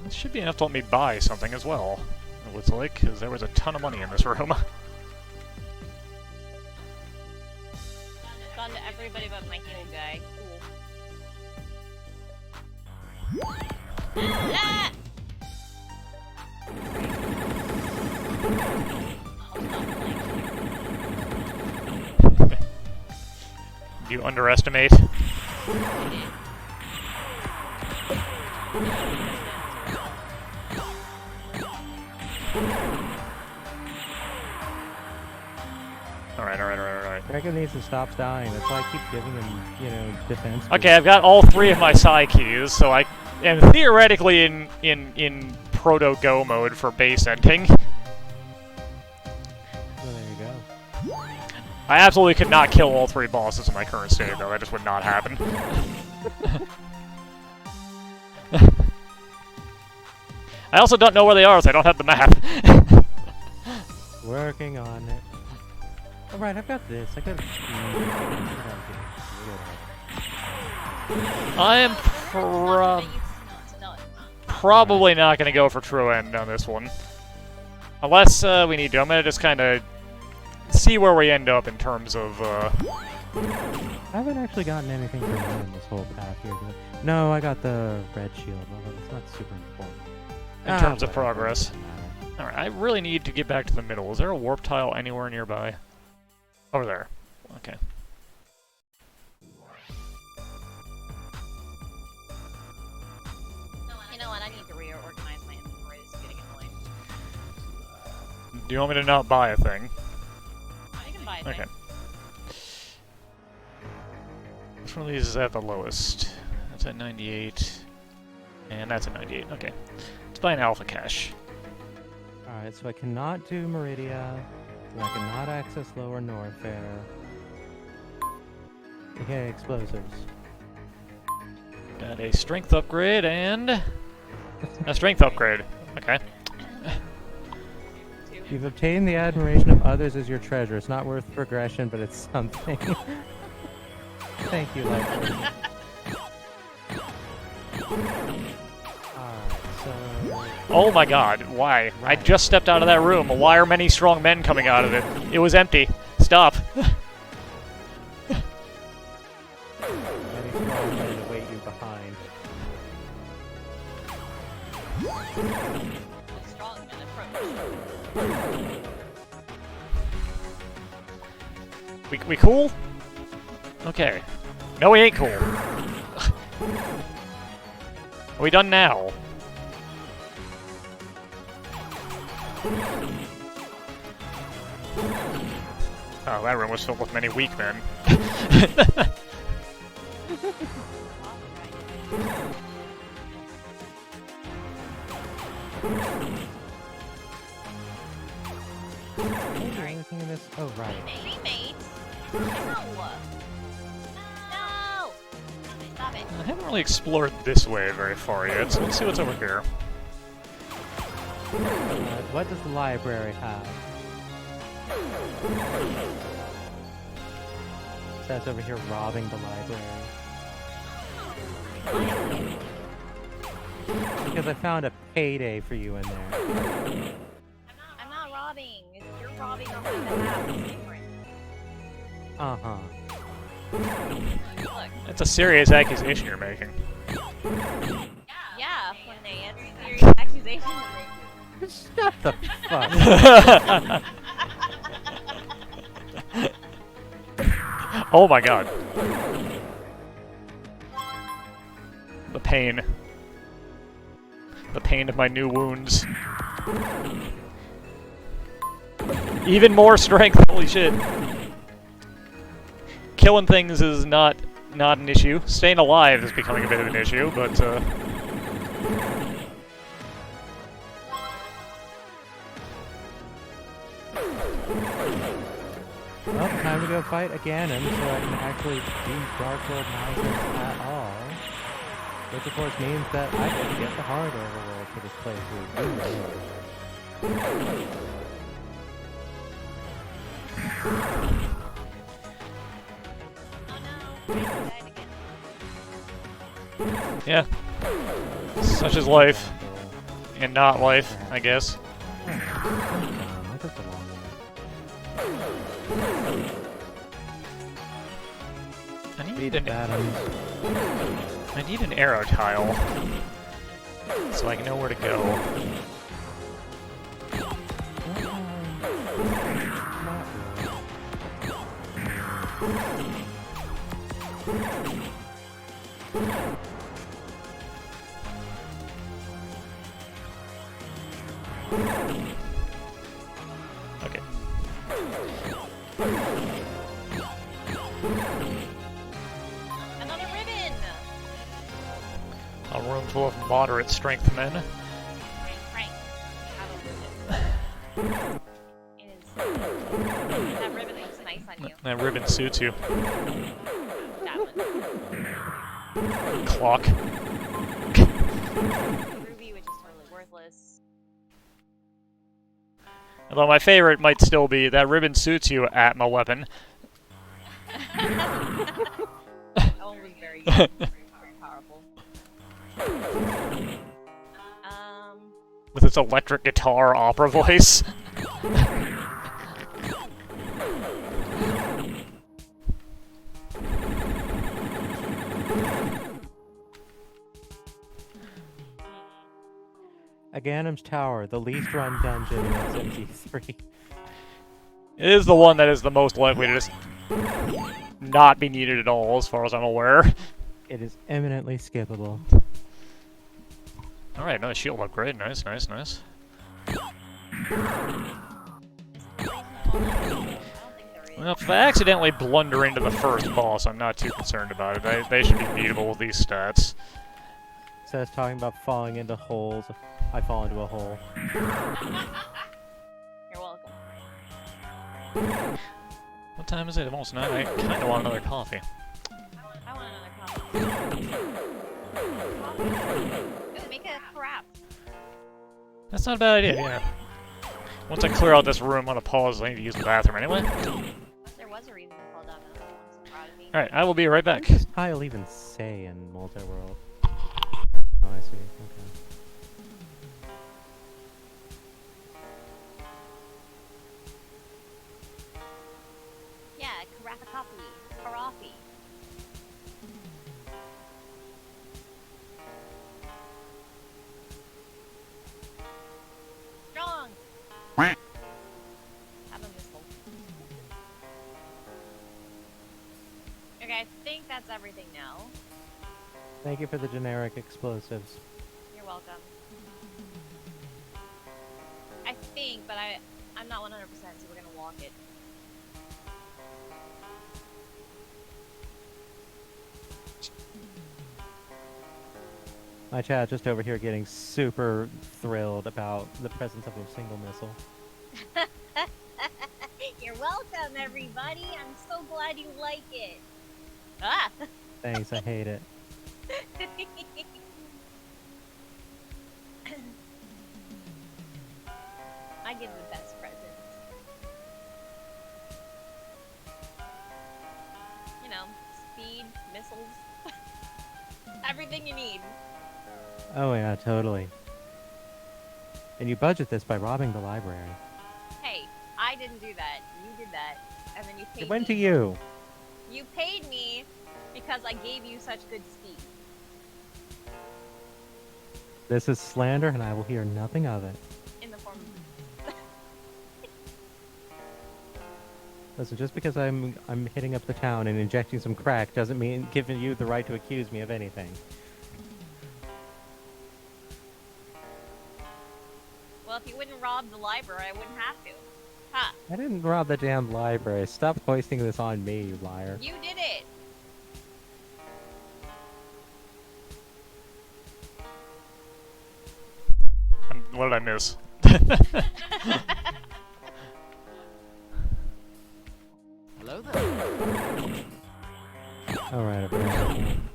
Speaker 2: This should be enough to let me buy something as well, it looks like, because there was a ton of money in this room.
Speaker 1: Gone to everybody but my heal guy. Cool. Ah!
Speaker 2: You underestimate. Alright.
Speaker 3: Dragon needs to stop dying. That's why I keep giving him, you know, defense.
Speaker 2: Okay, I've got all 3 of my psi keys, so I am theoretically in proto-go mode for base ending.
Speaker 3: Well, there you go.
Speaker 2: I absolutely could not kill all 3 bosses in my current state, though. That just would not happen. I also don't know where they are, so I don't have the map.
Speaker 3: Working on it. Alright, I've got this. I got.
Speaker 2: I am probably not going to go for true end on this one. Unless we need to. I'm going to just kind of see where we end up in terms of...
Speaker 3: I haven't actually gotten anything from him in this whole path here. No, I got the red shield. Well, it's not super important.
Speaker 2: In terms of progress. Alright, I really need to get back to the middle. Is there a warp tile anywhere nearby? Over there. Okay.
Speaker 1: You know what? I need to reorganize my inventory. This is getting annoying.
Speaker 2: Do you want me to not buy a thing?
Speaker 1: I can buy a thing.
Speaker 2: Okay. Which one of these is at the lowest? That's at 98. And that's at 98. Okay. Let's buy an alpha cache.
Speaker 3: Alright, so I cannot do Meridia. And I cannot access Lower Norfair. Okay, explosives.
Speaker 2: Got a strength upgrade and... a strength upgrade. Okay.
Speaker 3: You've obtained the admiration of others as your treasure. It's not worth progression, but it's something. Thank you, Lightfoot. Alright, so...
Speaker 2: Oh my god, why? I just stepped out of that room. Why are many strong men coming out of it? It was empty. Stop.
Speaker 3: Many strong men await you behind.
Speaker 1: Strong men approach.
Speaker 2: We cool? Okay. No, we ain't cool. Are we done now? Oh, that room was filled with many weak men.
Speaker 3: Anything in this? Oh, right.
Speaker 1: Teammate? No! No! Stop it.
Speaker 2: I haven't really explored this way very far yet, so let's see what's over here.
Speaker 3: What does the library have? Cess over here robbing the library. Because I found a payday for you in there.
Speaker 1: I'm not robbing. You're robbing on my behalf. It's different.
Speaker 3: Uh-huh.
Speaker 1: Look.
Speaker 2: That's a serious accusation you're making.
Speaker 1: Yeah, Forneia. It's a serious accusation you're making.
Speaker 3: Shut the fuck.
Speaker 2: Oh my god. The pain. The pain of my new wounds. Even more strength, holy shit. Killing things is not an issue. Staying alive is becoming a bit of an issue, but
Speaker 3: Well, time to go fight again, and so I can actually do Dark World nonsense at all. Which of course means that I can get the hard overworld for this playthrough.
Speaker 2: yeah. Such is life. And not life, I guess.
Speaker 3: I took the long way.
Speaker 2: I need an...
Speaker 3: Atoms.
Speaker 2: I need an arrow tile, so I can know where to go. Okay.
Speaker 1: Another ribbon!
Speaker 2: A room full of moderate strength men.
Speaker 1: Frank, have a ribbon. It is... That ribbon looks nice on you.
Speaker 2: That ribbon suits you.
Speaker 1: That one.
Speaker 2: Clock.
Speaker 1: Ruby, which is totally worthless.
Speaker 2: Although my favorite might still be that ribbon suits you at my weapon.
Speaker 1: That one was very, very powerful.
Speaker 2: With its electric guitar opera voice.
Speaker 3: Aghanim's Tower, the least run dungeon in SMG3.
Speaker 2: It is the one that is the most likely to just not be needed at all, as far as I'm aware.
Speaker 3: It is eminently skippable.
Speaker 2: Alright, another shield upgrade. Nice, nice, nice. Well, if I accidentally blunder into the first boss, I'm not too concerned about it. They should be beatable with these stats.
Speaker 3: Cess talking about falling into holes. I fall into a hole.
Speaker 1: You're welcome.
Speaker 2: What time is it? Almost 9. I kinda want another coffee.
Speaker 1: I want another coffee. Ooh, make a crap.
Speaker 2: That's not a bad idea, yeah. Once I clear out this room, I'm gonna pause. I need to use the bathroom anyway.
Speaker 1: There was a reason to fall down. I'm so proud of me.
Speaker 2: Alright, I will be right back.
Speaker 3: What does tile even say in Multiworld? Oh, I see. Okay.
Speaker 1: Yeah, Karafi. Karafi. Strong! Have a missile. Okay, I think that's everything now.
Speaker 3: Thank you for the generic explosives.
Speaker 1: You're welcome. I think, but I'm not 100%, so we're gonna walk it.
Speaker 3: My chat just over here getting super thrilled about the presence of a single missile.
Speaker 1: You're welcome, everybody. I'm so glad you like it. Ah!
Speaker 3: Thanks, I hate it.
Speaker 1: I give the best presents. You know, speed, missiles, everything you need.
Speaker 3: Oh yeah, totally. And you budget this by robbing the library.
Speaker 1: Hey, I didn't do that. You did that, and then you paid
Speaker 3: It went
Speaker 1: me.
Speaker 3: to you.
Speaker 1: You paid me because I gave you such good speed.
Speaker 3: This is slander, and I will hear nothing of it.
Speaker 1: In the form of...
Speaker 3: Listen, just because I'm hitting up the town and injecting some crack doesn't mean giving you the right to accuse me of anything.
Speaker 1: Well, if you wouldn't rob the library, I wouldn't have to. Ha!
Speaker 3: I didn't rob the damn library. Stop hoisting this on me, you liar.
Speaker 1: You did it!
Speaker 2: What did I miss?
Speaker 4: Hello there.
Speaker 3: Alright, everyone.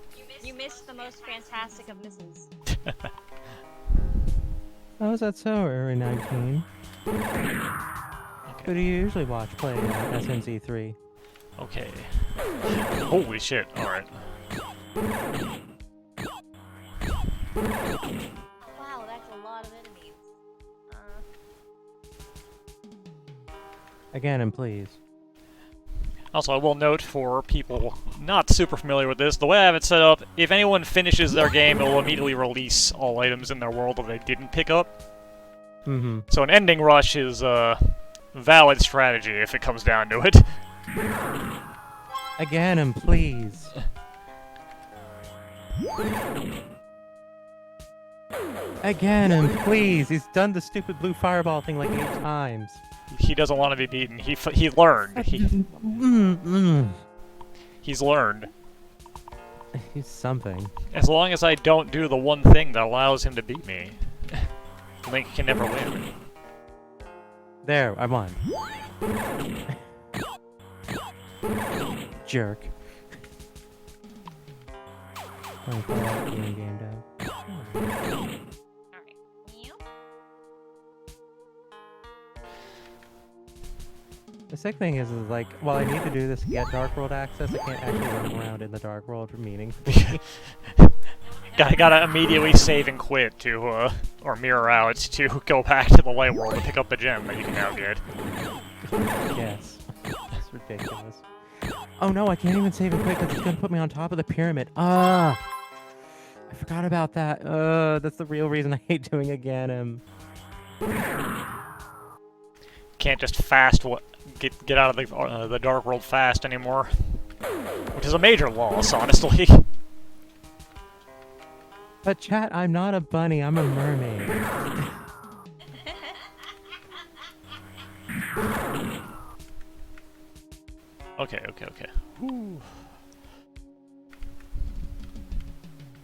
Speaker 1: You missed the most fantastic of missiles.
Speaker 3: How is that so, Area 19? Who do you usually watch play SMZ3?
Speaker 2: Okay. Holy shit, alright.
Speaker 1: Wow, that's a lot of enemies.
Speaker 3: Again, and please.
Speaker 2: Also, I will note for people not super familiar with this. The way I have it set up, if anyone finishes their game, it will immediately release all items in their world that they didn't pick up.
Speaker 3: Mm-hmm.
Speaker 2: So an ending rush is a valid strategy if it comes down to it.
Speaker 3: Again, please. Again, please. He's done the stupid blue fireball thing like 8 times.
Speaker 2: He doesn't want to be beaten. He learned. He's learned.
Speaker 3: He's something.
Speaker 2: As long as I don't do the one thing that allows him to beat me, Link can never win.
Speaker 3: There, I won. Jerk. Game down.
Speaker 1: Alright. Yep.
Speaker 3: The sick thing is like, while I need to do this to get Dark World access, I can't actually run around in the Dark World for meaningfully.
Speaker 2: Gotta immediately save and quit to, or mirror out to go back to the Light World to pick up the gem that you can now get.
Speaker 3: Yes. That's ridiculous. Oh no, I can't even save and quit because it's gonna put me on top of the pyramid. Ah! I forgot about that. That's the real reason I hate doing again.
Speaker 2: Can't just fast get out of the Dark World fast anymore, which is a major loss, honestly.
Speaker 3: But chat, I'm not a bunny. I'm a mermaid.
Speaker 2: Okay. Whew.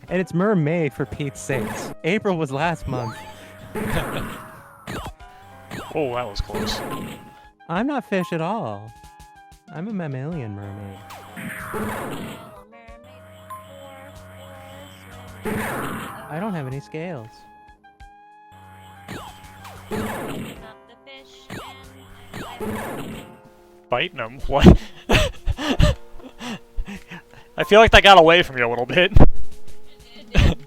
Speaker 3: And it's mermaid for Pete's sakes. April was last month.
Speaker 2: Oh, that was close.
Speaker 3: I'm not fish at all. I'm a mammalian mermaid. I don't have any scales.
Speaker 2: Biting them? What? I feel like that got away from you a little bit. I'm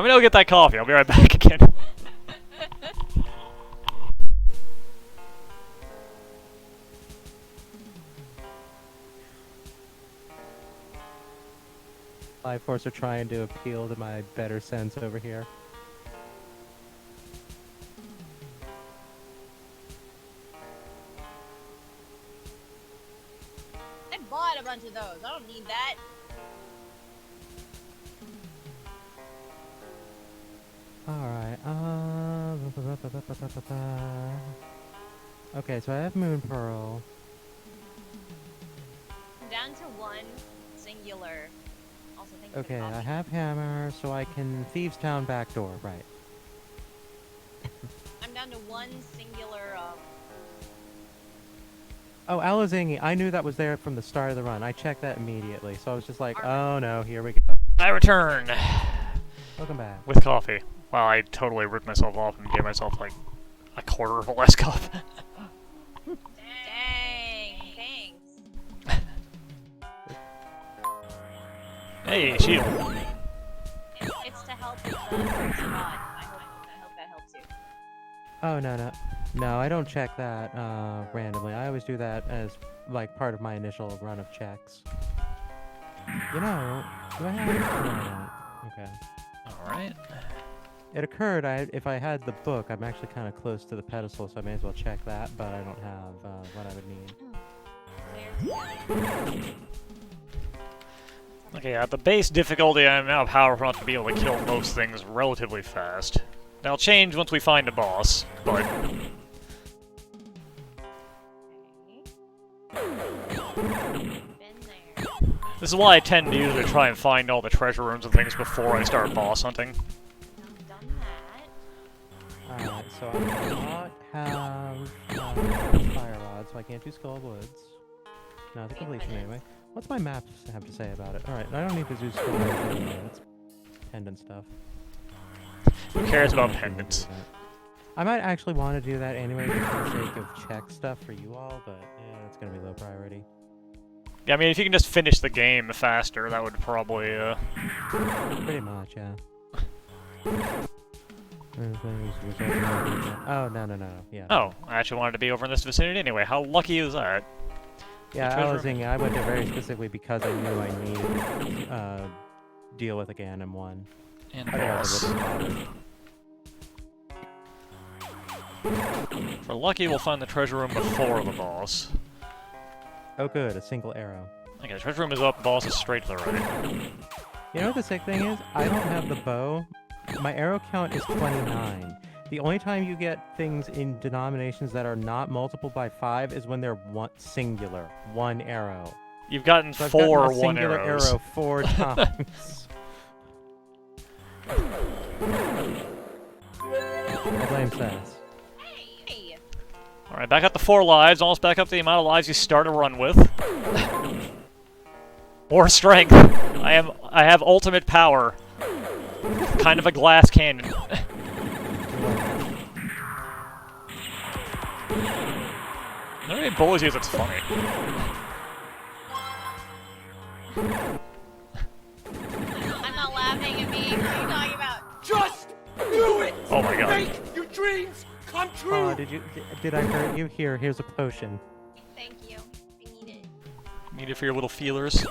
Speaker 2: gonna go get that coffee. I'll be right back again.
Speaker 3: Life Force are trying to appeal to my better sense over here.
Speaker 1: I bought a bunch of those. I don't need that.
Speaker 3: Alright, okay, so I have Moon Pearl.
Speaker 1: I'm down to one singular. Also, thank you for
Speaker 3: Okay,
Speaker 1: the
Speaker 3: I
Speaker 1: coffee.
Speaker 3: have Hammer, so I can Thieves Town back door, right.
Speaker 1: I'm down to one singular,
Speaker 3: Oh, Alazingi, I knew that was there from the start of the run. I checked that immediately, so I was just like, oh no, here we go.
Speaker 2: I return
Speaker 3: Welcome back.
Speaker 2: with coffee. Wow, I totally ripped myself off and gave myself like a quarter of a less cup.
Speaker 1: Dang, thanks.
Speaker 2: Hey, shield.
Speaker 1: It's to help with the spot. I hope that helps you.
Speaker 3: Oh, no, I don't check that randomly. I always do that as like part of my initial run of checks. You know, do I have? No, I don't. Okay.
Speaker 2: All right.
Speaker 3: It occurred, if I had the book, I'm actually kind of close to the pedestal, so I may as well check that, but I don't have what I would need.
Speaker 2: Okay, at the base difficulty, I'm now powerful enough to be able to kill most things relatively fast. That'll change once we find a boss, but... This is why I tend to usually try and find all the treasure rooms and things before I start boss hunting.
Speaker 3: Alright, so I do not have Fire Rod, so I can't do Skull Woods. Not the completion anyway. What's my map have to say about it? Alright, I don't need to do Skull Woods anyway. That's pendant stuff.
Speaker 2: Who cares about pendants?
Speaker 3: I might actually want to do that anyway just for the sake of check stuff for you all, but it's gonna be low priority.
Speaker 2: Yeah, I mean, if you can just finish the game faster, that would probably,
Speaker 3: Pretty much, yeah. Oh, no, yeah.
Speaker 2: Oh, I actually wanted to be over in this vicinity anyway. How lucky is that?
Speaker 3: Yeah,
Speaker 2: treasure
Speaker 3: I was
Speaker 2: room.
Speaker 3: thinking I went there very specifically because I knew I needed deal with a Ganon one.
Speaker 2: And a
Speaker 3: Otherwise,
Speaker 2: boss.
Speaker 3: I wouldn't have bothered.
Speaker 2: If we're lucky, we'll find the treasure room before the boss.
Speaker 3: Oh, good, a single arrow.
Speaker 2: Okay, the treasure room is up, boss is straight to the right.
Speaker 3: You know what the sick thing is? I don't have the bow. My arrow count is 29. The only time you get things in denominations that are not multiple by 5 is when they're singular. One arrow.
Speaker 2: You've gotten
Speaker 3: So I've
Speaker 2: four
Speaker 3: gotten a singular
Speaker 2: arrows.
Speaker 3: arrow 4 times. I blame Cess.
Speaker 1: Hey.
Speaker 2: Alright, back up to 4 lives, almost back up to the amount of lives you start a run with. Or strength. I have ultimate power. Kind of a glass cannon. Nobody bullies you, that's funny.
Speaker 1: I'm not laughing at me. What are you talking about?
Speaker 5: Just do it!
Speaker 2: Oh my god.
Speaker 5: Make your dreams come true!
Speaker 3: Oh, did I hurt you? Here's a potion.
Speaker 1: Thank you. I need it.
Speaker 2: Need it for your little feelers.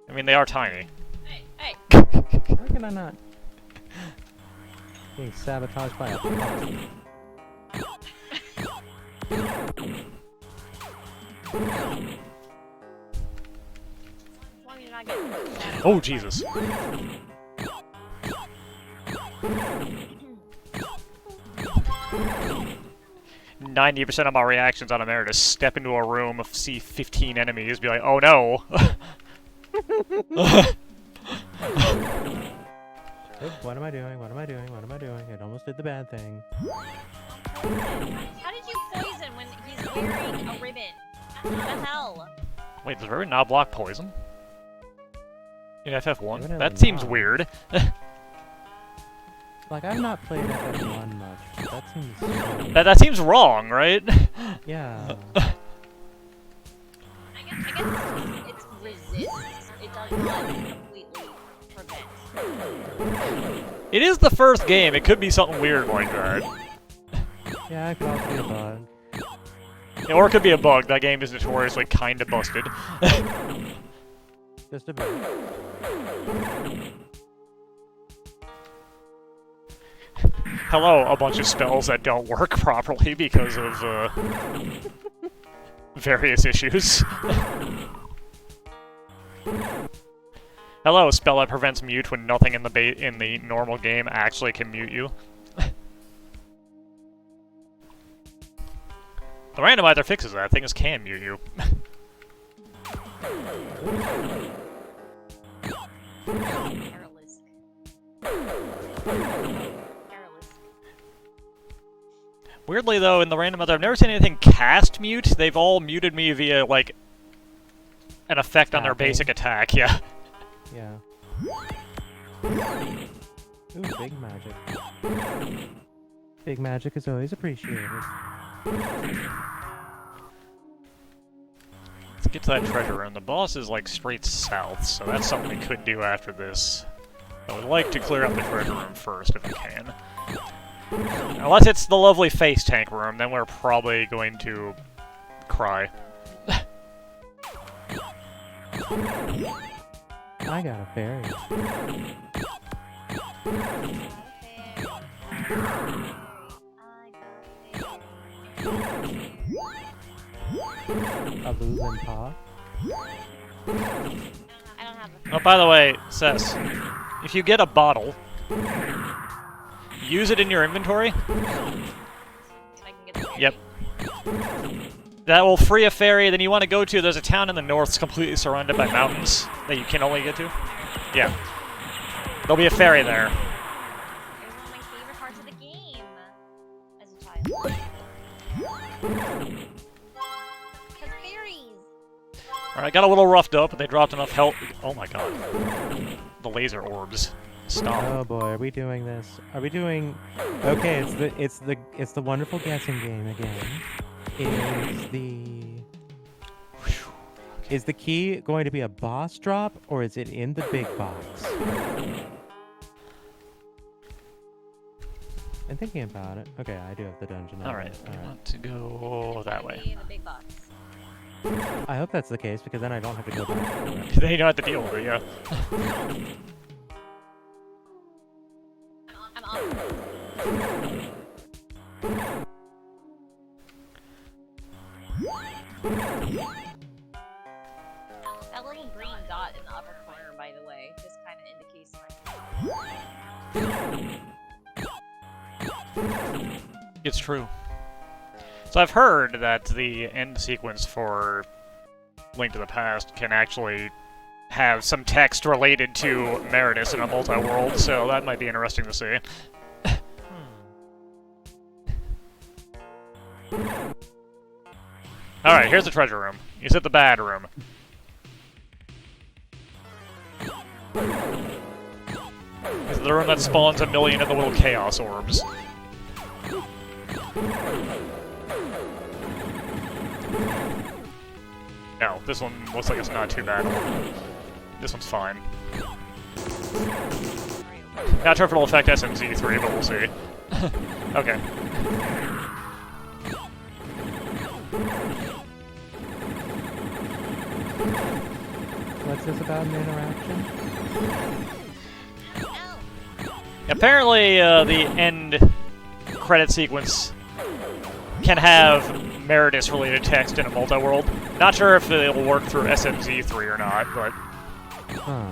Speaker 2: I mean, they are tiny.
Speaker 1: Hey.
Speaker 3: How can I not? Being sabotaged by a possum.
Speaker 1: As long as you're not getting that.
Speaker 2: Oh, Jesus. 90% of my reactions on a Meritous step into a room, see 15 enemies, be like, oh no!
Speaker 3: Oops, what am I doing? What am I doing? What am I doing? I almost did the bad thing.
Speaker 1: How did you poison when he's wearing a ribbon? What the hell?
Speaker 2: Wait, does ribbon not block poison? In FF1?
Speaker 3: Evidently
Speaker 2: That seems
Speaker 3: not.
Speaker 2: weird.
Speaker 3: Like, I've not played FF1 much. That seems strange.
Speaker 2: That seems wrong, right?
Speaker 3: Yeah.
Speaker 1: I guess it's resist. It does not completely prevent.
Speaker 2: It is the first game, it could be something weird like that.
Speaker 3: Yeah, it could also be a bug.
Speaker 2: Or it could be a bug, that game is notoriously kinda busted.
Speaker 3: Just a bit.
Speaker 2: Hello, a bunch of spells that don't work properly because of, various issues. Hello, a spell that prevents mute when nothing in the normal game actually can mute you. The randomizer fixes that, things can mute you.
Speaker 1: Careless.
Speaker 2: Weirdly though, in the randomizer, I've never seen anything cast mute. They've all muted me via, like, an effect on their
Speaker 3: Tapping.
Speaker 2: basic attack, yeah.
Speaker 3: Yeah. Ooh, big magic. Big magic is always appreciated.
Speaker 2: Let's get to that treasure room. The boss is, like, straight south, so that's something we could do after this. I would like to clear up the treasure room first, if we can. Unless it's the lovely face tank room, then we're probably going to cry.
Speaker 3: I got a fairy. A Lulin paw.
Speaker 1: I don't have a.
Speaker 2: Oh, by the way, Cess, if you get a bottle, use it in your inventory.
Speaker 1: I can get the
Speaker 2: Yep. That will free a ferry, then you want to go to, there's a town in the north completely surrounded by mountains that you can only get to. Yeah. There'll be a ferry there.
Speaker 1: It was one of my favorite parts of the game as a child. Because fairies!
Speaker 2: Alright, got a little roughed up, but they dropped enough health. Oh my god. The laser orbs. Stop.
Speaker 3: Oh boy, are we doing this? Are we doing? Okay, it's the wonderful guessing game again. Is the key going to be a boss drop or is it in the big box? I'm thinking about it. Okay, I do have the dungeon.
Speaker 2: Alright, we
Speaker 3: Alright.
Speaker 2: want to go that way.
Speaker 1: In the big box.
Speaker 3: I hope that's the case, because then I don't have to go back for it.
Speaker 2: Then you don't have to deal with it, yeah.
Speaker 1: I'm on. That little green dot in the upper corner, by the way, just kind of indicates my.
Speaker 2: It's true. So I've heard that the end sequence for Link to the Past can actually have some text related to Meritous in a multi-world, so that might be interesting to see. Alright, here's the treasure room. Is it the bad room? Is it the room that spawns a million of the little chaos orbs? No, this one looks like it's not too bad. This one's fine. Not sure if it'll affect SMZ3, but we'll see. Okay.
Speaker 3: What's this about an interaction?
Speaker 2: Apparently, the end credit sequence can have Meritous-related text in a multi-world. Not sure if it'll work through SMZ3 or not, but...
Speaker 3: Huh.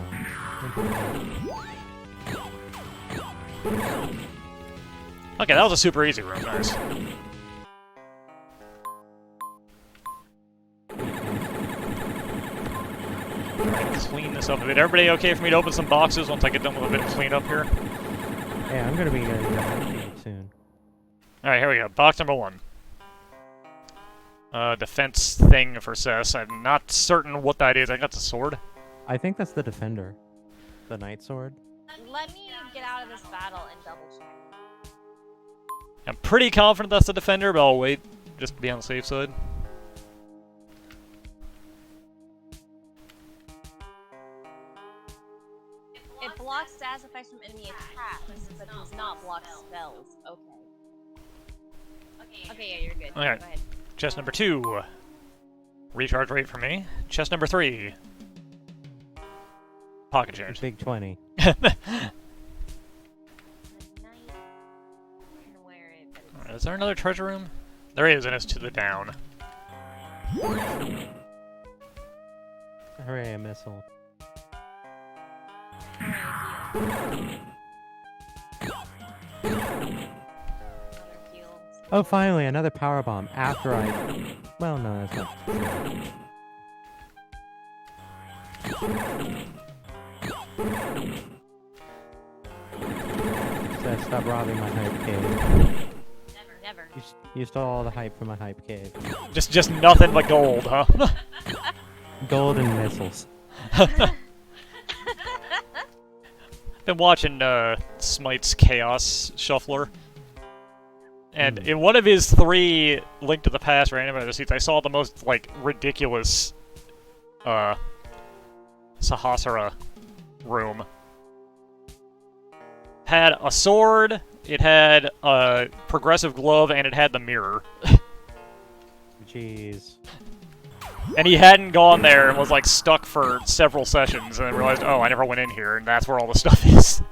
Speaker 2: Okay, that was a super easy room, nice. Clean this up a bit. Everybody okay for me to open some boxes once I get done with a bit of cleanup here?
Speaker 3: Yeah, I'm gonna be getting that soon.
Speaker 2: Alright, here we go. Box number 1. Defense thing for Cess. I'm not certain what that is. I got the sword.
Speaker 3: I think that's the defender. The knight sword.
Speaker 1: Let me get out of this battle and double check.
Speaker 2: I'm pretty confident that's the defender, but I'll wait just to be on the safe side.
Speaker 1: It blocks status effects from enemy attacks, but does not block spells. Okay. Okay, yeah, you're good.
Speaker 2: Alright.
Speaker 1: Go ahead.
Speaker 2: Chest number 2. Recharge rate for me. Chest number 3. Pocket change.
Speaker 3: Big 20.
Speaker 2: Alright, is there another treasure room? There is, and it's to the down.
Speaker 3: Hooray, a missile. Oh, finally, another power bomb after I... Well, no, that's not... Cess, stop robbing my hype cave.
Speaker 1: Never.
Speaker 3: You stole all the hype from my hype cave.
Speaker 2: Just nothing but gold, huh?
Speaker 3: Gold and missiles.
Speaker 2: Been watching Smite's Chaos Shuffler. And in one of his 3 Link to the Past random seats, I saw the most, like, ridiculous Sahasrara room. Had a sword, it had a progressive glove, and it had the mirror.
Speaker 3: Jeez.
Speaker 2: And he hadn't gone there and was, like, stuck for several sessions, and then realized, oh, I never went in here, and that's where all the stuff is.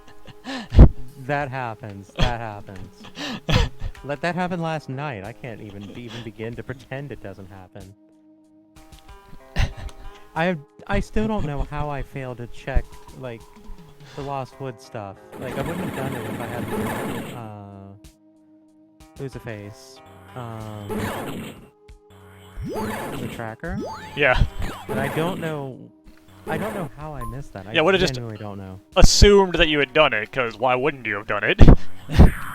Speaker 3: That happens. That happens. Let that happen last night. I can't even begin to pretend it doesn't happen. I still don't know how I failed to check, like, the Lost Wood stuff. Like, I wouldn't have done it if I hadn't, lose a face. The tracker?
Speaker 2: Yeah.
Speaker 3: And I don't know how I missed that.
Speaker 2: Yeah, would've just
Speaker 3: genuinely don't know.
Speaker 2: assumed that you had done it, because why wouldn't you have done it?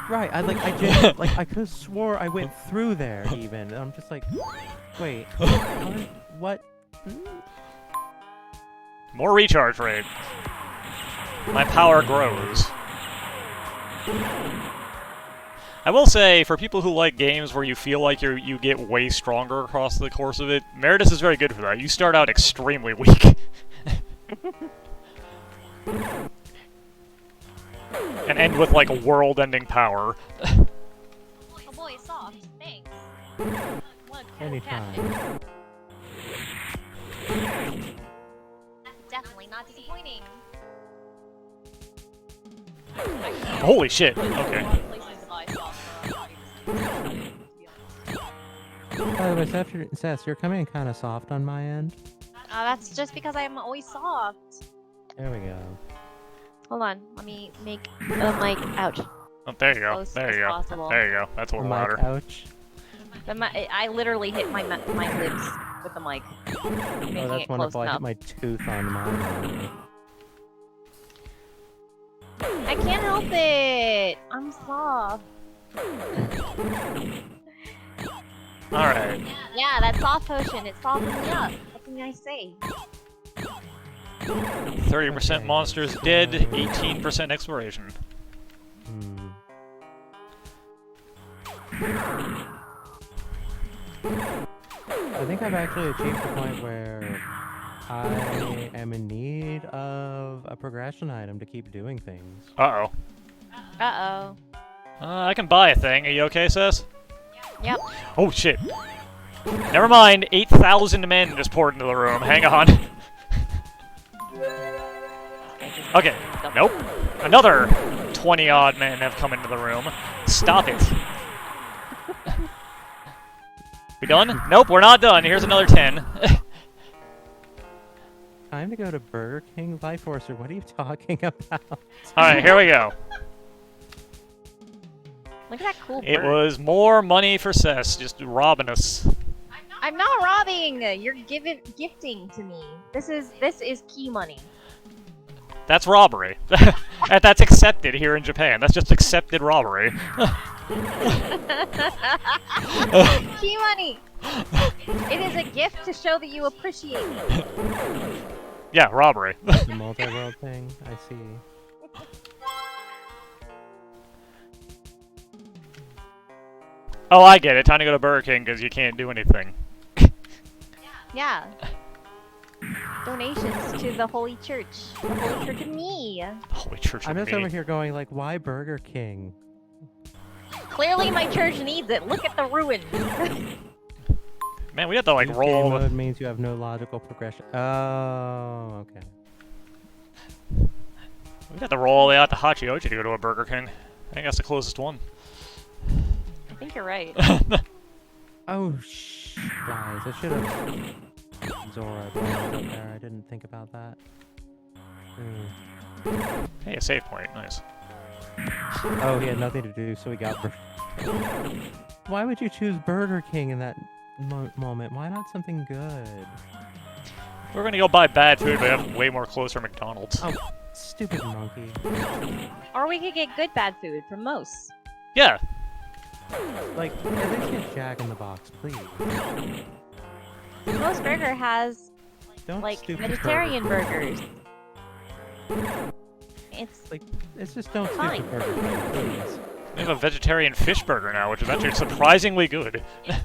Speaker 3: Right, I genuinely, like, I could've swore I went through there, even. And I'm just like, wait, what?
Speaker 2: More recharge rate. My power grows. I will say, for people who like games where you feel like you get way stronger across the course of it, Meritous is very good for that. You start out extremely weak. And end with, like, a world-ending power.
Speaker 3: Anytime.
Speaker 1: That's definitely not disappointing.
Speaker 2: Holy shit. Okay.
Speaker 3: By the way, Cess, you're coming in kind of soft on my end.
Speaker 1: That's just because I'm always soft.
Speaker 3: There we go.
Speaker 1: Hold on, let me make the mic. Ouch.
Speaker 2: Oh, there you go.
Speaker 1: Close
Speaker 2: There
Speaker 1: as
Speaker 2: you go.
Speaker 1: possible.
Speaker 2: There you go. That's a little
Speaker 3: Mic,
Speaker 2: louder.
Speaker 3: ouch.
Speaker 1: I literally hit my lips with the mic, making
Speaker 3: Oh, that's
Speaker 1: it close
Speaker 3: wonderful. I hit
Speaker 1: enough.
Speaker 3: my tooth on mine.
Speaker 1: I can't help it. I'm soft.
Speaker 2: Alright.
Speaker 1: Yeah, that soft potion. It softens me up. What can I say?
Speaker 2: 30%
Speaker 3: Okay.
Speaker 2: monsters dead, 18% exploration.
Speaker 3: I think I've actually achieved the point where I am in need of a progression item to keep doing things.
Speaker 2: Uh-oh.
Speaker 1: Uh-oh.
Speaker 2: I can buy a thing. Are you okay, Cess?
Speaker 1: Yep.
Speaker 2: Oh, shit. Never mind. 8,000 men just poured into the room. Hang on. Okay. Nope. Another 20-odd men have come into the room. Stop it. We done? Nope, we're not done. Here's another 10.
Speaker 3: Time to go to Burger King, Life Forcer. What are you talking about?
Speaker 2: Alright, here we go.
Speaker 1: Look at that cool
Speaker 2: It
Speaker 1: bird.
Speaker 2: was more money for Cess, just robbing us.
Speaker 1: I'm not robbing. You're gifting to me. This is key money.
Speaker 2: That's robbery. That's accepted here in Japan. That's just accepted robbery.
Speaker 1: Key money. It is a gift to show that you appreciate me.
Speaker 2: Yeah, robbery.
Speaker 3: The Multiworld thing. I see.
Speaker 2: Oh, I get it. Time to go to Burger King because you can't do anything.
Speaker 1: Yeah. Donations to the Holy Church. The Holy Church of me.
Speaker 2: Holy church
Speaker 3: I'm
Speaker 2: of
Speaker 3: just
Speaker 2: me.
Speaker 3: over here going like, why Burger King?
Speaker 1: Clearly my church needs it. Look at the ruins.
Speaker 2: Man, we have to like
Speaker 3: Use
Speaker 2: roll.
Speaker 3: game mode means you have no logical progression. Oh, okay.
Speaker 2: We got to roll all the way out to Hachioji to go to a Burger King. I think that's the closest one.
Speaker 1: I think you're right.
Speaker 3: Oh, guys, I should have Zora up there. I didn't think about that.
Speaker 2: Hey, a save point. Nice.
Speaker 3: Oh, he had nothing to do, so he got Why would you choose Burger King in that moment? Why not something good?
Speaker 2: We're gonna go buy bad food, but have way more closer McDonald's.
Speaker 3: Oh, stupid monkey.
Speaker 1: Or we could get good bad food from Mos.
Speaker 2: Yeah.
Speaker 3: Like, at least get Jack in the Box, please.
Speaker 1: Mos Burger has
Speaker 3: Don't
Speaker 1: like
Speaker 3: stupid
Speaker 1: vegetarian burgers.
Speaker 3: It's just don't
Speaker 1: Fine.
Speaker 3: stupid Burger King, please.
Speaker 2: We have a vegetarian fish burger now, which is actually surprisingly good.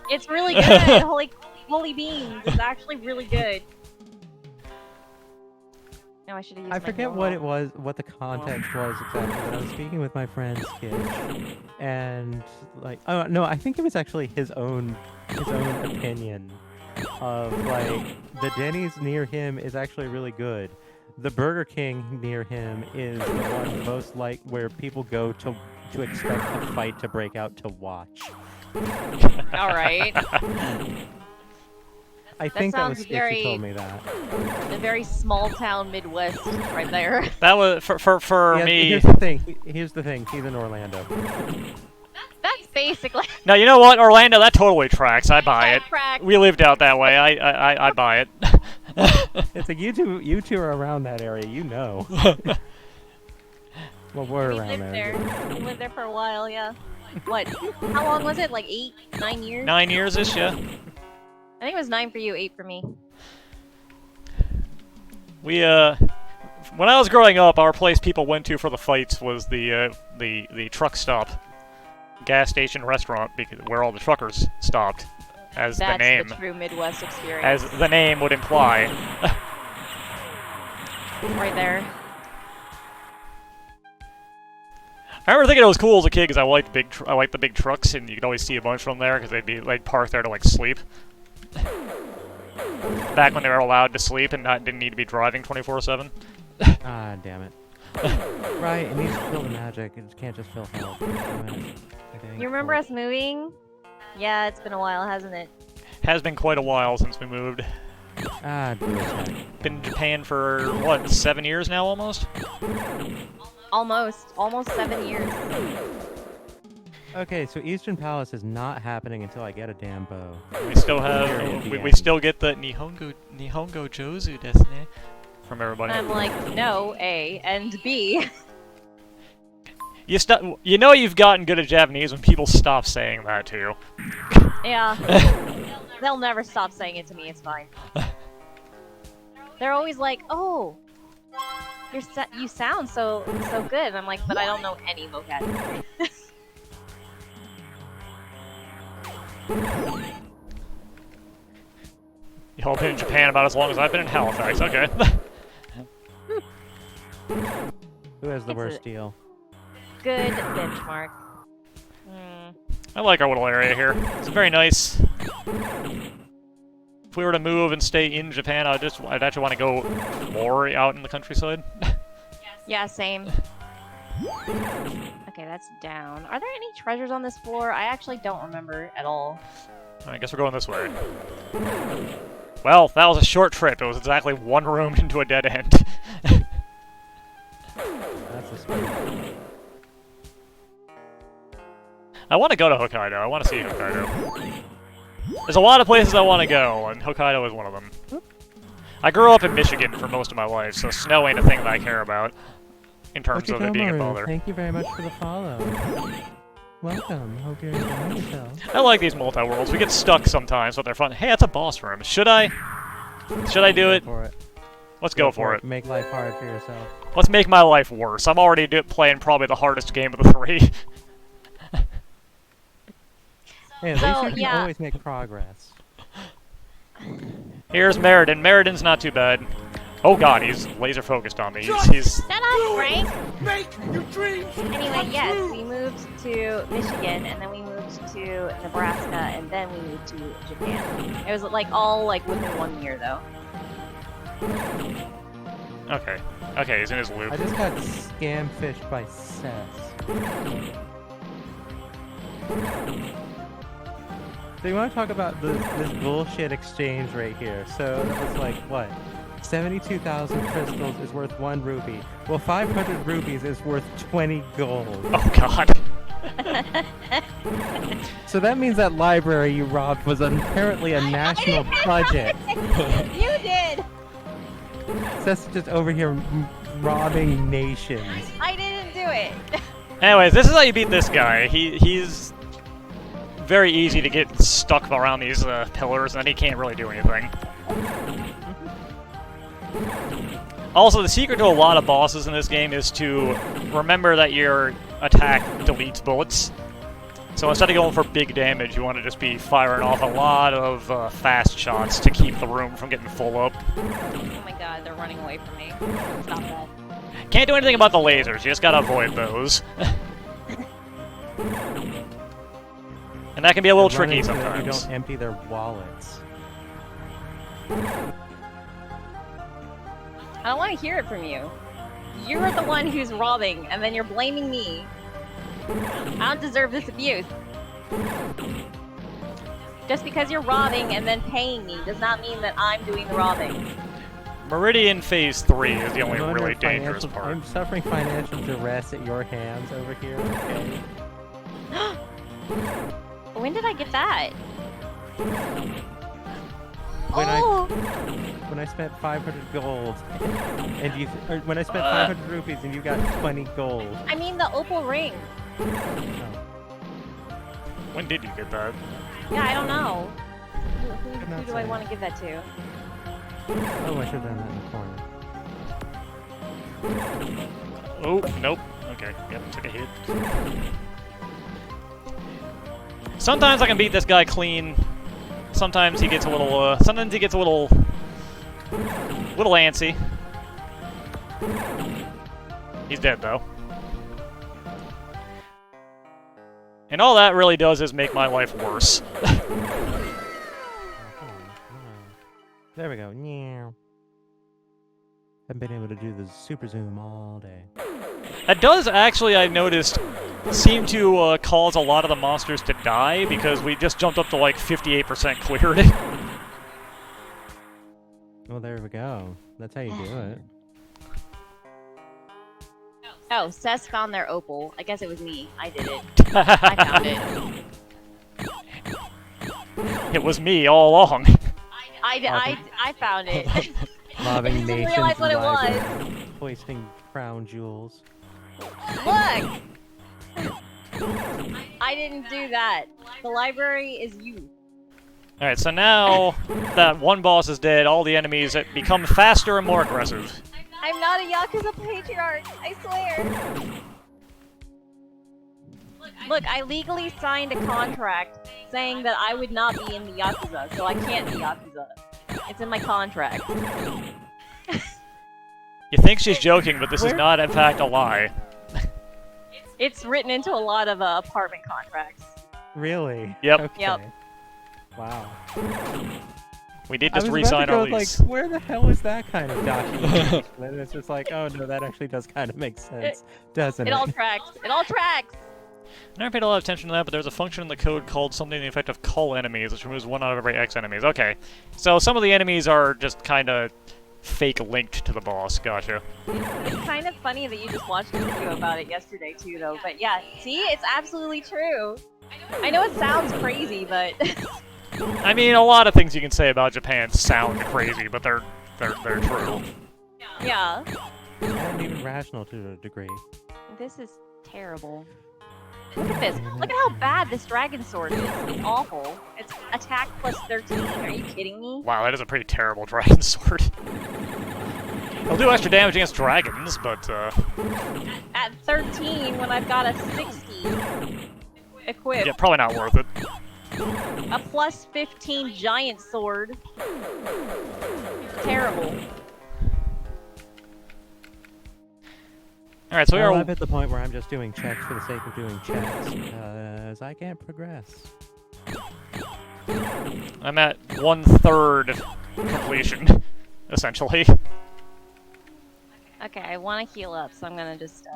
Speaker 1: It's really good. Holy beans. It's actually really good. No, I should have used
Speaker 3: I
Speaker 1: my
Speaker 3: forget
Speaker 1: normal.
Speaker 3: what it was, what the context was exactly, but I was speaking with my friend Skitch, and like, oh no, I think it was actually his own opinion of like the Denny's near him is actually really good. The Burger King near him is the one most like where people go to expect a fight to break out to watch.
Speaker 1: All right.
Speaker 3: I think that was
Speaker 1: sounds
Speaker 3: Skitch who told me that.
Speaker 1: The very small town Midwest right there.
Speaker 2: That was for
Speaker 3: Yeah,
Speaker 2: me.
Speaker 3: Here's the thing. Here's the thing. He's in Orlando.
Speaker 1: That's basically
Speaker 2: Now you know what, Orlando, that totally tracks. I buy it.
Speaker 1: that track.
Speaker 2: We lived out that way. I buy it.
Speaker 3: It's like you two are around that area, you know. Well, we're
Speaker 1: We
Speaker 3: around
Speaker 1: lived
Speaker 3: there.
Speaker 1: there. We lived there for a while, yeah. What? How long was it? Like 8, 9 years?
Speaker 2: 9 years-ish, yeah.
Speaker 1: I think it was 9 for you, 8 for me.
Speaker 2: We when I was growing up, our place people went to for the fights was the truck stop, gas station restaurant, because where all the truckers stopped, as
Speaker 1: That's
Speaker 2: the name,
Speaker 1: true Midwest experience.
Speaker 2: as the name would imply.
Speaker 1: Right there.
Speaker 2: I remember thinking it was cool as a kid because I liked the big trucks, and you could always see a bunch of them there because they'd park there to like sleep. Back when they were allowed to sleep and didn't need to be driving 24/7.
Speaker 3: Ah, damn it. Right, it needs to feel the magic. It can't just feel health.
Speaker 1: You remember us moving? Yeah, it's been a while, hasn't it?
Speaker 2: Has been quite a while since we moved.
Speaker 3: Ah, do it.
Speaker 2: Been in Japan for, what, 7 years now almost?
Speaker 1: Almost 7 years.
Speaker 3: Okay, so Eastern Palace is not happening until I get a damn bow.
Speaker 2: We still have, we still get the Nihongo Jozu desu ne from everybody.
Speaker 1: I'm like, no, A, and B.
Speaker 2: You know you've gotten good at Japanese when people stop saying that to you.
Speaker 1: Yeah. They'll never stop saying it to me, it's fine. They're always like, oh, you sound so good. And I'm like, but I don't know any vocabulary.
Speaker 2: You've all been in Japan about as long as I've been in Halifax, okay.
Speaker 3: Who has the worst deal?
Speaker 1: Good benchmark.
Speaker 2: I like our little area here. It's very nice. If we were to move and stay in Japan, I'd actually want to go more out in the countryside.
Speaker 1: Yeah, same. Okay, that's down. Are there any treasures on this floor? I actually don't remember at all.
Speaker 2: I guess we're going this way. Well, that was a short trip. It was exactly one room into a dead end.
Speaker 3: That's a spin.
Speaker 2: I want to go to Hokkaido. I want to see Hokkaido. There's a lot of places I want to go, and Hokkaido is one of them. I grew up in Michigan for most of my life, so snow ain't a thing that I care about in terms of it being a bother.
Speaker 3: Thank you very much for the follow. Welcome. Hope you're enjoying yourself.
Speaker 2: I like these multi-worlds. We get stuck sometimes, but they're fun. Hey, that's a boss room. Should I do it?
Speaker 3: For it.
Speaker 2: Let's go for it.
Speaker 3: Make life hard for yourself.
Speaker 2: Let's make my life worse. I'm already playing probably the hardest game of the 3.
Speaker 3: Hey, at least you can always make progress.
Speaker 2: Here's Meridon. Meridon's not too bad. Oh god, he's laser focused on me. He's
Speaker 1: Shut up, Frank!
Speaker 5: Make your dreams
Speaker 1: Anyway, yes, we moved to Michigan, and then we moved to Nebraska, and then we moved to Japan. It was like all like within 1 year, though.
Speaker 2: okay. Okay, he's in his loop.
Speaker 3: I just got scam fished by Cess. So you want to talk about this bullshit exchange right here? So it was like, what? 72,000 crystals is worth 1 rupee. Well, 500 rupees is worth 20 gold.
Speaker 2: Oh god.
Speaker 3: So that means that library you robbed was apparently a national project.
Speaker 1: You did!
Speaker 3: Cess is just over here robbing nations.
Speaker 1: I didn't do it!
Speaker 2: Anyways, this is how you beat this guy. He's very easy to get stuck around these pillars, and he can't really do anything. Also, the secret to a lot of bosses in this game is to remember that your attack deletes bullets. So instead of going for big damage, you want to just be firing off a lot of fast shots to keep the room from getting full up.
Speaker 1: Oh my god, they're running away from me. Stop that.
Speaker 2: Can't do anything about the lasers, you just gotta avoid those. And that can be a little tricky sometimes.
Speaker 3: You don't empty their wallets.
Speaker 1: I don't want to hear it from you. You're the one who's robbing, and then you're blaming me. I don't deserve this abuse. Just because you're robbing and then paying me does not mean that I'm doing the robbing.
Speaker 2: Meridian Phase 3 is the only
Speaker 3: I'm under
Speaker 2: really dangerous part.
Speaker 3: I'm suffering financial duress at your hands over here, okay?
Speaker 1: When did I get that?
Speaker 3: When I spent 500 gold, and you, or when I spent 500 rupees and you got 20 gold.
Speaker 1: I mean the opal ring.
Speaker 3: Oh.
Speaker 2: When did you get that?
Speaker 1: Yeah, I don't know. Who do I want to give that to?
Speaker 3: Oh, I should have done that in the corner.
Speaker 2: Oh, nope. Okay, yep, took a hit. Sometimes I can beat this guy clean. Sometimes he gets a little, sometimes he gets a little antsy. He's dead, though. And all that really does is make my life worse.
Speaker 3: Oh, come on. There we go. Yeah. Haven't been able to do the super zoom all day.
Speaker 2: That does actually, I noticed, seem to cause a lot of the monsters to die, because we just jumped up to like 58% cleared.
Speaker 3: Well, there we go. That's how you do it.
Speaker 1: Oh, Cess found their opal. I guess it was me. I did it. I found it.
Speaker 2: It was me all along.
Speaker 1: I found it.
Speaker 3: Mobbing
Speaker 1: I didn't
Speaker 3: nations
Speaker 1: realize what it
Speaker 3: library,
Speaker 1: was.
Speaker 3: hoisting crown jewels.
Speaker 1: Look! I didn't do that. The library is you.
Speaker 2: Alright, so now that one boss is dead, all the enemies become faster and more aggressive.
Speaker 1: I'm not a Yakuza patriarch, I swear. Look, I legally signed a contract saying that I would not be in the Yakuza, so I can't be Yakuza. It's in my contract.
Speaker 2: You think she's joking, but this is not, in fact, a lie.
Speaker 1: It's written into a lot of apartment contracts.
Speaker 3: Really?
Speaker 2: Yep.
Speaker 3: Okay.
Speaker 1: Yep.
Speaker 3: Wow.
Speaker 2: We did
Speaker 3: I
Speaker 2: just
Speaker 3: was
Speaker 2: re-sign
Speaker 3: about to
Speaker 2: our
Speaker 3: go,
Speaker 2: lease.
Speaker 3: like, where the hell is that kind of documentation? And it's just like, oh no, that actually does kind of make sense, doesn't it?
Speaker 1: It all tracks. It all tracks!
Speaker 2: I never paid a lot of attention to that, but there's a function in the code called something to the effect of cull enemies, which removes 1 out of every X enemies. Okay. So some of the enemies are just kind of fake linked to the boss. Gotcha.
Speaker 1: It's kind of funny that you just watched a video about it yesterday too, though. But yeah, see? It's absolutely true. I know it sounds crazy, but...
Speaker 2: I mean, a lot of things you can say about Japan sound crazy, but they're true.
Speaker 1: yeah.
Speaker 3: And even rational to a degree.
Speaker 1: This is terrible. Look at this. Look at how bad this dragon sword is. It's awful. It's attack plus 13. Are you kidding me?
Speaker 2: Wow, that is a pretty terrible dragon sword. It'll do extra damage against dragons, but
Speaker 1: At 13, when I've got a 60 equipped,
Speaker 2: yeah, probably not worth it.
Speaker 1: a plus 15 giant sword. Terrible.
Speaker 2: Alright, so we
Speaker 3: Well,
Speaker 2: are...
Speaker 3: I'm at the point where I'm just doing checks for the sake of doing checks, because I can't progress.
Speaker 2: I'm at 1/3 completion, essentially.
Speaker 1: Okay, I want to heal up, so I'm gonna just,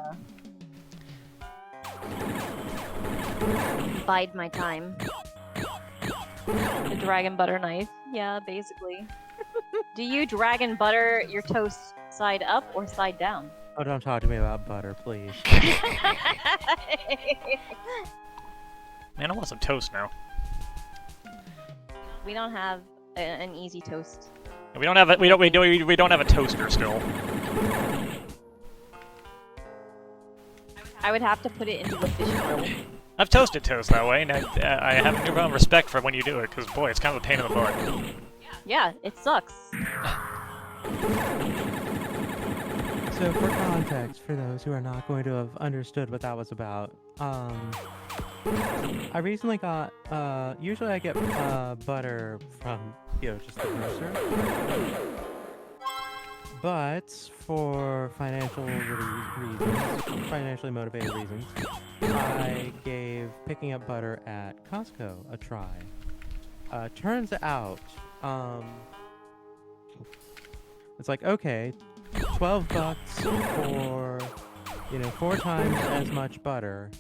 Speaker 1: bide my time. The dragon butter knife. Yeah, basically. Do you dragon butter your toast side up or side down?
Speaker 3: Oh, don't talk to me about butter, please.
Speaker 2: Man, I want some toast now.
Speaker 1: We don't have an easy toast.
Speaker 2: We don't have a, we don't have a toaster still.
Speaker 1: I would have to put it into the fish grill.
Speaker 2: I've toasted toast that way, and I have a newfound respect for when you do it, because boy, it's kind of a pain in the butt.
Speaker 1: Yeah, it sucks.
Speaker 3: So, for context, for those who are not going to have understood what that was about, I recently got, usually I get, butter from, just the grocer. But, for financially motivated reasons, I gave picking up butter at Costco a try. Turns out, it's like, okay, $12 for, 4 times as much butter.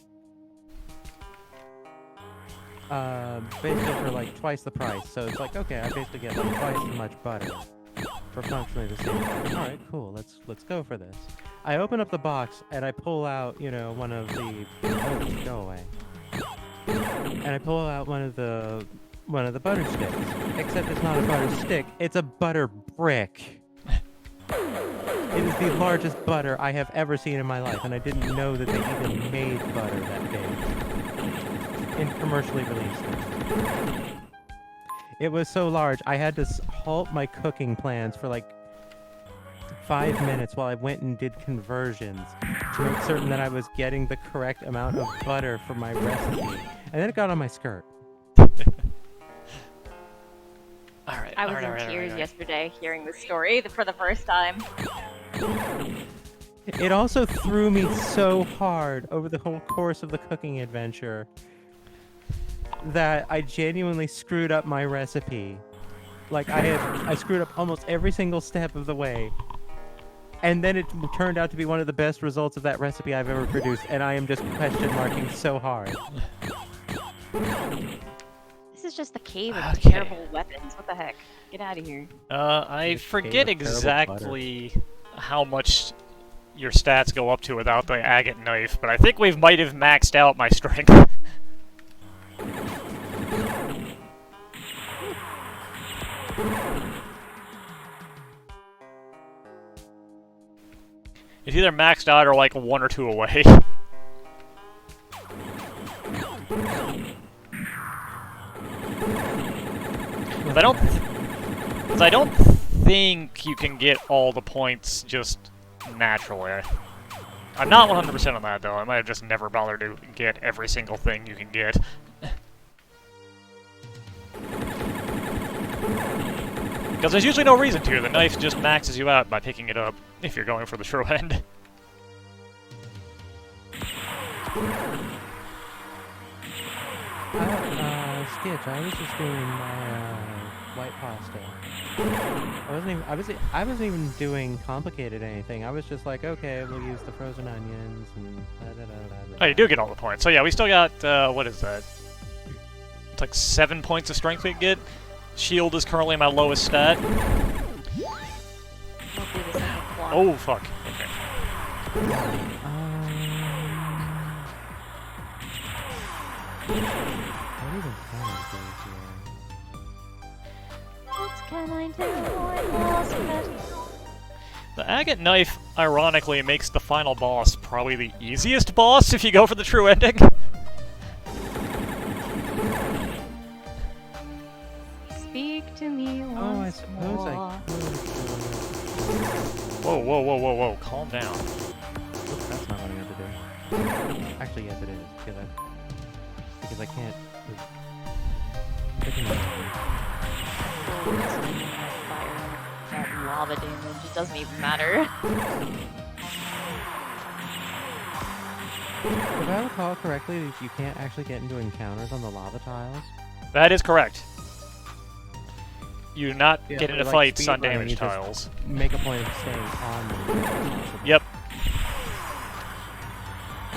Speaker 3: Basically for like twice the price. So it's like, okay, I basically get like twice as much butter for functionally the same price. All right, cool. Let's go for this. I open up the box and I pull out, one of the go away. And I pull out one of the butter sticks. Except it's not a butter stick, it's a butter brick. It is the largest butter I have ever seen in my life, and I didn't know that they even made butter that big in commercially released things. It was so large, I had to halt my cooking plans for like 5 minutes while I went and did conversions to make certain that I was getting the correct amount of butter for my recipe. And then it got on my skirt.
Speaker 2: Alright,
Speaker 1: I was in tears yesterday hearing this story for the first time.
Speaker 3: It also threw me so hard over the whole course of the cooking adventure that I genuinely screwed up my recipe. Like I screwed up almost every single step of the way. And then it turned out to be one of the best results of that recipe I've ever produced, and I am just question marking so hard.
Speaker 1: This is just the cave of
Speaker 2: Okay.
Speaker 1: terrible weapons. What the heck? Get out of here.
Speaker 2: I
Speaker 3: This
Speaker 2: forget
Speaker 3: cave of terrible
Speaker 2: exactly how much your stats go up to without the agate knife, but I think we might have maxed out my strength. It's either maxed out or like 1 or 2 away. Because I don't think you can get all the points just naturally. I'm not 100% on that though. I might have just never bothered to get every single thing you can get. Because there's usually no reason to. The knife just maxes you out by picking it up, if you're going for the true end.
Speaker 3: Skitch, I was just doing my white pasta. I wasn't even doing complicated anything. I was just like, okay, we'll use the frozen onions and da-da-da-da-da.
Speaker 2: Oh, you do get all the points. So yeah, we still got, what is that? It's like 7 points of strength we can get. Shield is currently my lowest stat.
Speaker 1: We'll do this in the clock.
Speaker 2: Oh, fuck. Okay.
Speaker 3: What even can I do here?
Speaker 1: What can I do? I'm lost without you.
Speaker 2: The agate knife, ironically, makes the final boss probably the easiest boss if you go for the true ending.
Speaker 1: Speak to me once
Speaker 3: Oh, I suppose
Speaker 1: more.
Speaker 3: I could.
Speaker 2: Whoa, whoa, whoa, whoa, whoa, calm down.
Speaker 3: Oops, that's not what I meant to do. Actually, yes, it is because I can't. Freaking
Speaker 1: Oh, this thing has fire. That lava damage. It doesn't even matter.
Speaker 3: If I recall correctly, you can't actually get into encounters on the lava tiles.
Speaker 2: That is correct. You do not
Speaker 3: Yeah,
Speaker 2: get
Speaker 3: but
Speaker 2: into
Speaker 3: like
Speaker 2: fights on
Speaker 3: speedrunning,
Speaker 2: damage
Speaker 3: you just
Speaker 2: tiles.
Speaker 3: Make a point of staying on them.
Speaker 2: Yep.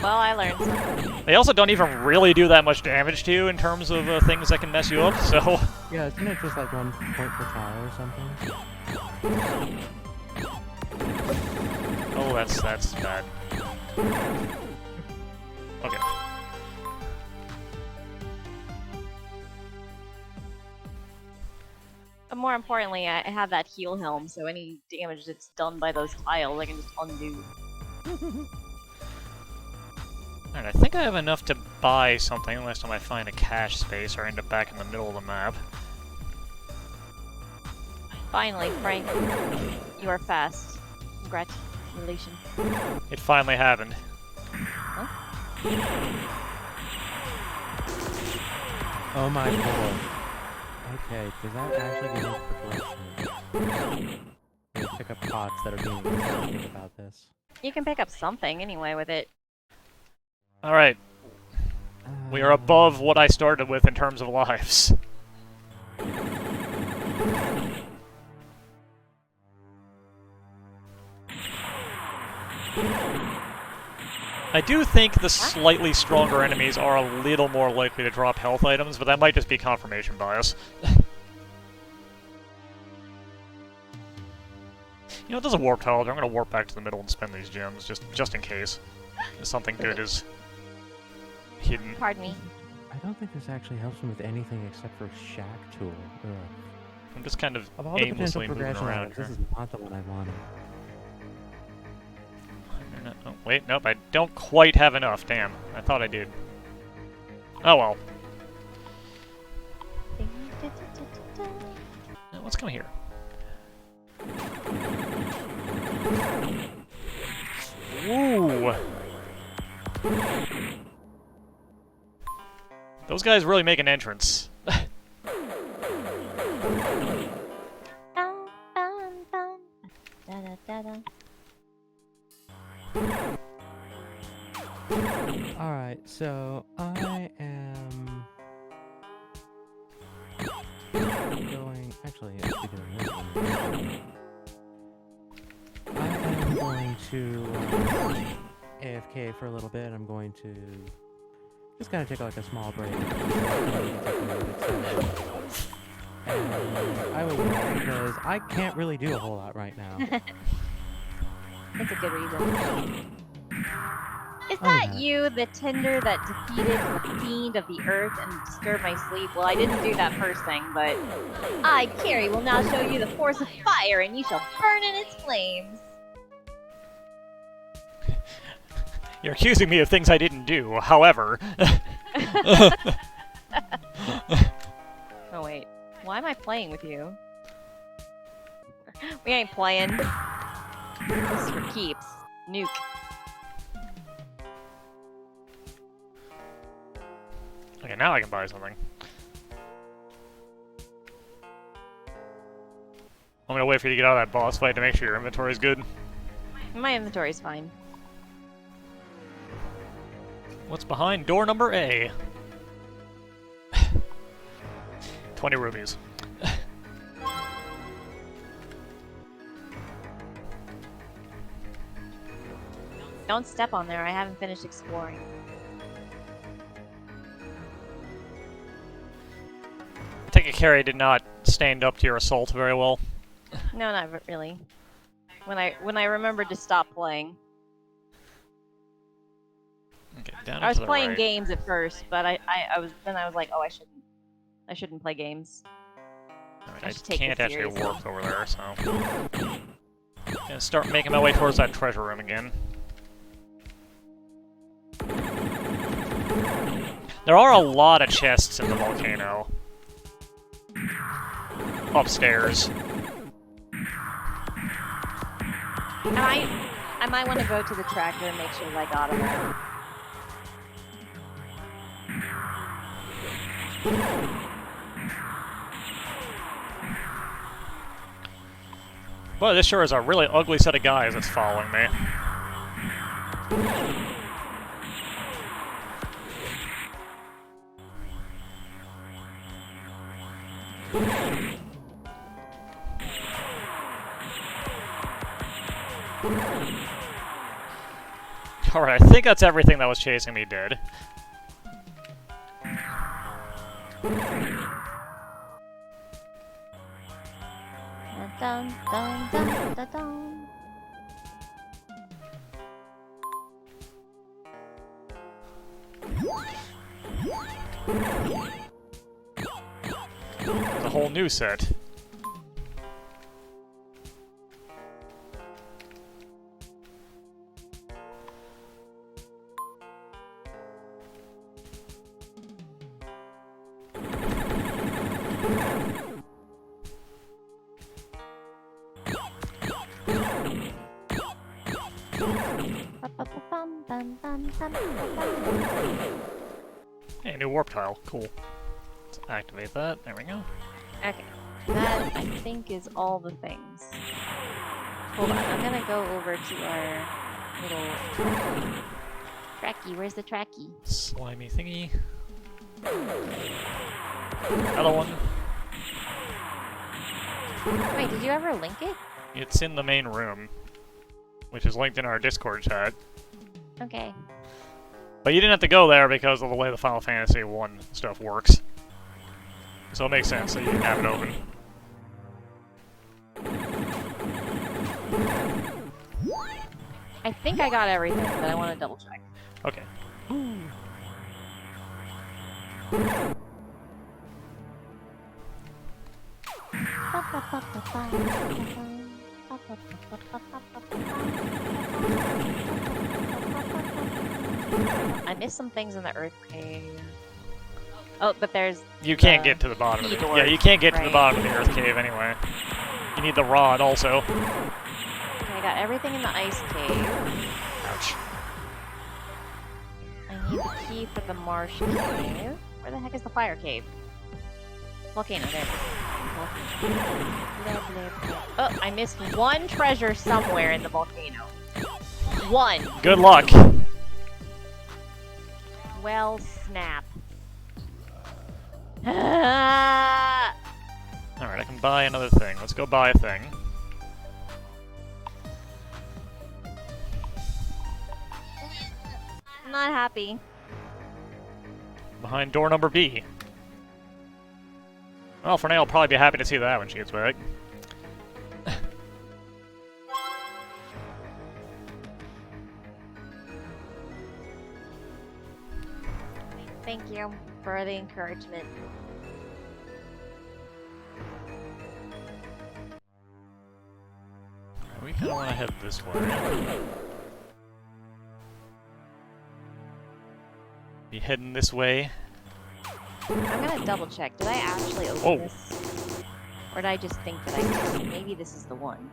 Speaker 1: Well, I learned something.
Speaker 2: They also don't even really do that much damage to you in terms of things that can mess you up, so...
Speaker 3: Yeah, isn't it just like 1 point per tile or something?
Speaker 2: Oh, that's bad. Okay.
Speaker 1: But more importantly, I have that heal helm, so any damage that's done by those tiles, I can just undo.
Speaker 2: Alright, I think I have enough to buy something unless time I find a cache space or end up back in the middle of the map.
Speaker 1: Finally, Frank, you are fast. Congratulations.
Speaker 2: It finally happened.
Speaker 3: Oh my lord. Okay, does that actually give me progression? Let me pick up pots that are being excited about this.
Speaker 1: You can pick up something anyway with it.
Speaker 2: Alright, we are above what I started with in terms of lives. I do think the slightly stronger enemies are a little more likely to drop health items, but that might just be confirmation bias. You know, it does a warp tile. I'm gonna warp back to the middle and spend these gems, just in case. Something good is hidden.
Speaker 1: Pardon me.
Speaker 3: I don't think this actually helps me with anything except for Shack Tool. Ugh.
Speaker 2: I'm just kind of
Speaker 3: Of all the potential
Speaker 2: aimlessly moving
Speaker 3: progression
Speaker 2: around
Speaker 3: items, this
Speaker 2: here.
Speaker 3: is not the one I wanted.
Speaker 2: Oh, wait, nope, I don't quite have enough. Damn, I thought I did. Oh well. What's coming here? Ooh! Those guys really make an entrance.
Speaker 3: Alright, so I am going... Actually, let's be doing this one. I am going to AFK for a little bit. I'm going to just kind of take like a small break. And I will wait because I can't really do a whole lot right now.
Speaker 1: That's a good reason. Is
Speaker 3: Oh,
Speaker 1: that
Speaker 3: yeah.
Speaker 1: you, the Tinder that defeated the fiend of the earth and disturbed my sleep? Well, I didn't do that first thing, but I, Carrie, will now show you the force of fire, and you shall burn in its flames.
Speaker 2: You're accusing me of things I didn't do, however...
Speaker 1: Oh wait, why am I playing with you? We ain't playing. This is for keeps. Nuke.
Speaker 2: Okay, now I can buy something. I'm gonna wait for you to get out of that boss fight to make sure your inventory is good.
Speaker 1: My inventory's fine.
Speaker 2: What's behind door number A? 20 rubies.
Speaker 1: Don't step on there, I haven't finished exploring.
Speaker 2: I take it Carrie did not stand up to your assault very well.
Speaker 1: No, not really. When I remembered to stop playing.
Speaker 2: Okay, down
Speaker 1: I was
Speaker 2: to the
Speaker 1: playing
Speaker 2: right.
Speaker 1: games at first, but I was like, oh, I shouldn't play games.
Speaker 2: Alright,
Speaker 1: I
Speaker 2: I
Speaker 1: should take
Speaker 2: can't
Speaker 1: this
Speaker 2: actually
Speaker 1: seriously.
Speaker 2: work over there, so... Gonna start making my way towards that treasure room again. There are a lot of chests in the volcano. Upstairs.
Speaker 1: I might want to go to the tractor and make sure that I got them all.
Speaker 2: Boy, this sure is a really ugly set of guys that's following me. Alright, I think that's everything that was chasing me dead.
Speaker 1: Dun, dun, dun, dun, dun.
Speaker 2: There's a whole new set.
Speaker 1: Bum, bum, bum, bum, bum, bum.
Speaker 2: Hey, new warp tile. Cool. Let's activate that. There we go.
Speaker 1: Okay, that I think is all the things. Hold on, I'm gonna go over to our little tracky. Where's the tracky?
Speaker 2: Slimy thingy. Another one.
Speaker 1: Wait, did you ever link it?
Speaker 2: It's in the main room, which is linked in our Discord chat.
Speaker 1: Okay.
Speaker 2: But you didn't have to go there because of the way the Final Fantasy 1 stuff works. So it makes sense that you didn't have it open.
Speaker 1: I think I got everything, but I want to double check.
Speaker 2: Okay.
Speaker 1: I missed some things in the Earth Cave. Oh, but there's...
Speaker 2: You can't get to the bottom of it.
Speaker 1: key
Speaker 2: Yeah, you can't get to the
Speaker 1: right.
Speaker 2: bottom of the Earth Cave anyway. You need the rod also.
Speaker 1: Okay, I got everything in the Ice Cave.
Speaker 2: Ouch.
Speaker 1: I need the key for the Marsh Cave. Where the heck is the Fire Cave? Volcano, there it is. Blah, blah, blah. Oh, I missed one treasure somewhere in the volcano. One!
Speaker 2: Good luck.
Speaker 1: Well, snap. Ah!
Speaker 2: Alright, I can buy another thing. Let's go buy a thing.
Speaker 1: I'm not happy.
Speaker 2: Behind door number B. Well, Forneia will probably be happy to see that when she gets back.
Speaker 1: Thank you for the encouragement.
Speaker 2: We kind of want to head this way. Be heading this way.
Speaker 1: I'm gonna double check. Did I actually open
Speaker 2: Whoa.
Speaker 1: this? Or did I just think that I did? Maybe this is the one.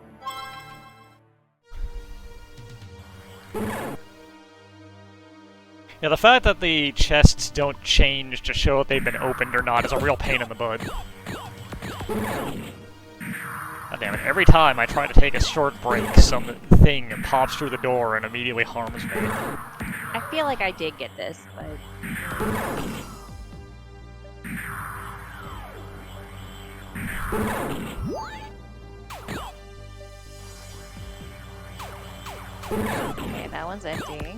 Speaker 2: Yeah, the fact that the chests don't change to show if they've been opened or not is a real pain in the butt. God damn it, every time I try to take a short break, something pops through the door and immediately harms me.
Speaker 1: I feel like I did get this, but... Okay, that one's empty.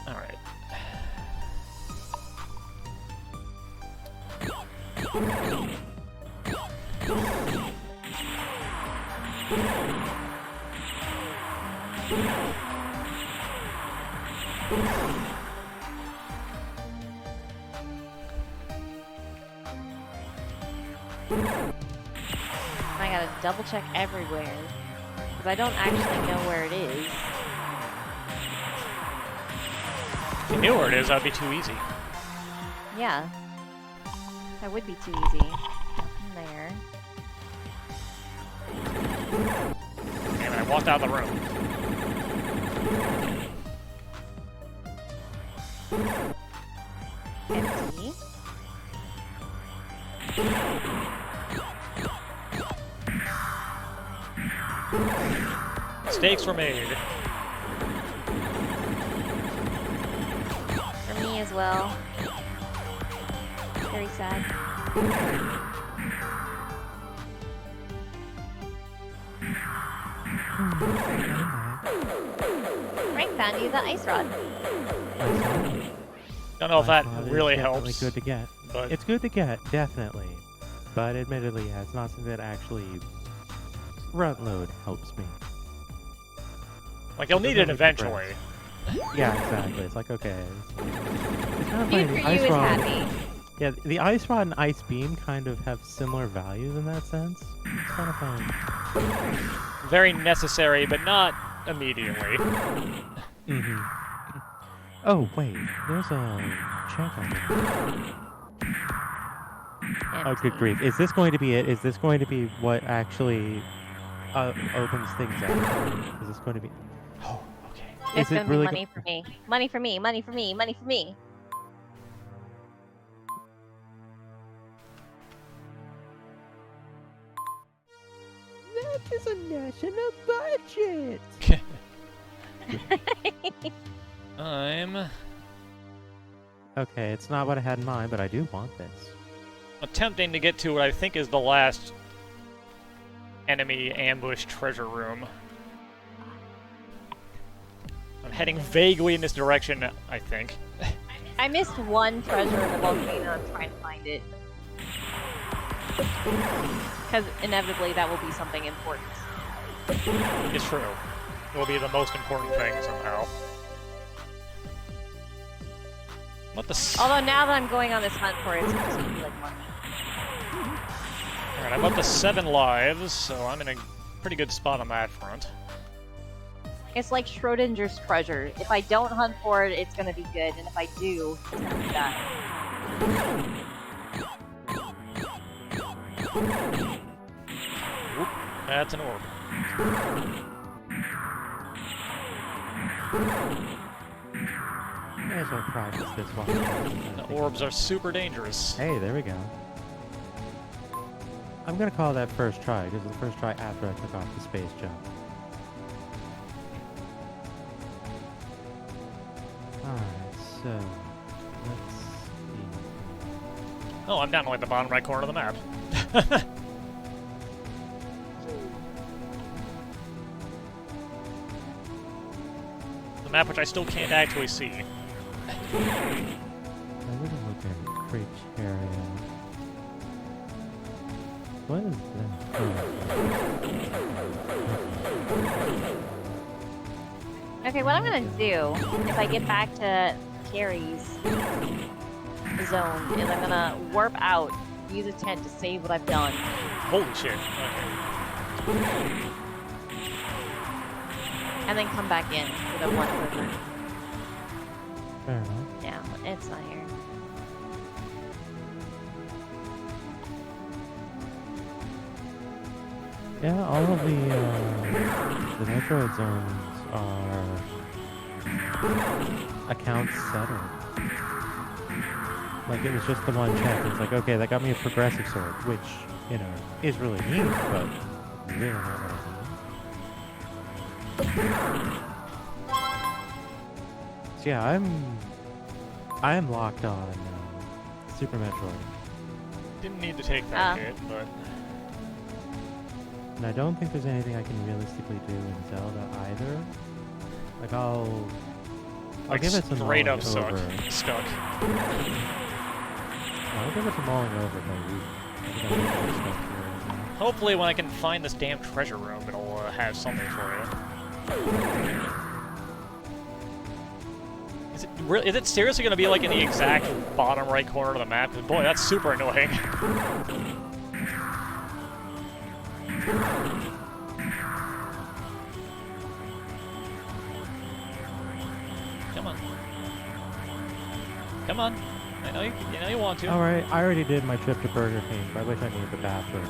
Speaker 2: Alright.
Speaker 1: I gotta double check everywhere. Because I don't actually know where it is.
Speaker 2: If you knew where it is, that'd be too easy.
Speaker 1: Yeah. That would be too easy. There.
Speaker 2: Damn it, I walked out of the room.
Speaker 1: Empty.
Speaker 2: Mistakes were made.
Speaker 1: For me as well. Very sad. Frank found you the ice rod.
Speaker 2: Don't know if that
Speaker 3: Ice rod is
Speaker 2: really
Speaker 3: definitely
Speaker 2: helps.
Speaker 3: good to get.
Speaker 2: But
Speaker 3: It's good to get, definitely. But admittedly, yeah, it's not something that actually front load helps me.
Speaker 2: like, you'll need it eventually.
Speaker 3: Yeah, exactly. It's like, okay. It's kind of funny.
Speaker 1: Dude, for
Speaker 3: The
Speaker 1: you
Speaker 3: ice
Speaker 1: is
Speaker 3: rod,
Speaker 1: happy.
Speaker 3: yeah, the ice rod and ice beam kind of have similar values in that sense. It's kind of fun.
Speaker 2: Very necessary, but not immediately.
Speaker 3: Mm-hmm. Oh wait, there's a check on it. Oh, good
Speaker 1: Empty.
Speaker 3: grief! Is this going to be it? Is this going to be what actually opens things up? Is this going to be?
Speaker 2: Oh, okay.
Speaker 1: It's
Speaker 3: Is it
Speaker 1: gonna
Speaker 3: really
Speaker 1: be money for me. Money for me. Money for me. Money for me.
Speaker 3: That is a national budget.
Speaker 2: I'm
Speaker 3: Okay, it's not what I had in mind, but I do want this.
Speaker 2: attempting to get to what I think is the last enemy ambush treasure room. I'm heading vaguely in this direction, I think.
Speaker 1: I missed one treasure in the volcano. I'm trying to find it. Because inevitably that will be something important.
Speaker 2: It's true. It will be the most important thing somehow. What the
Speaker 1: Although now that I'm going on this hunt for it, it's supposed to be like money.
Speaker 2: Alright, I'm up to 7 lives, so I'm in a pretty good spot on that front.
Speaker 1: It's like Schrodinger's treasure. If I don't hunt for it, it's gonna be good, and if I do, it's gonna be bad.
Speaker 2: Oop, that's an orb.
Speaker 3: May as well practice this one.
Speaker 2: The orbs are super dangerous.
Speaker 3: Hey, there we go. I'm gonna call that first try, because it's the first try after I took off the space jump. Alright, so let's see.
Speaker 2: Oh, I'm down to like the bottom right corner of the map. The map which I still can't actually see.
Speaker 3: I'm gonna look at criteria. What is that?
Speaker 1: Okay, what I'm gonna do if I get back to Carrie's zone is I'm gonna warp out, use a tent to save what I've done.
Speaker 2: Holy shit. Okay.
Speaker 1: And then come back in for the one river.
Speaker 3: Fair enough.
Speaker 1: Yeah, it's not here.
Speaker 3: Yeah, all of the Metroid zones are accounts settled. Like, it was just the one check. It's like, okay, that got me a progressive sword, which, you know, is really neat, but really not what I need. So yeah, I am locked on Super Metroid.
Speaker 2: Didn't need to take that hit, but...
Speaker 3: And I don't think there's anything I can realistically do in Zelda either. Like, I'll give it some
Speaker 2: straight up
Speaker 3: mulling over.
Speaker 2: stuck.
Speaker 3: I'll give it some mulling over, maybe. I think I'll get stuck here.
Speaker 2: Hopefully when I can find this damn treasure room, it'll have something for you. Is it seriously going to be like in the exact bottom right corner of the map? 'Cause boy, that's super annoying. Come on. Come on. I know you want to.
Speaker 3: Alright, I already did my trip to Burger King, but I wish I needed the bathroom.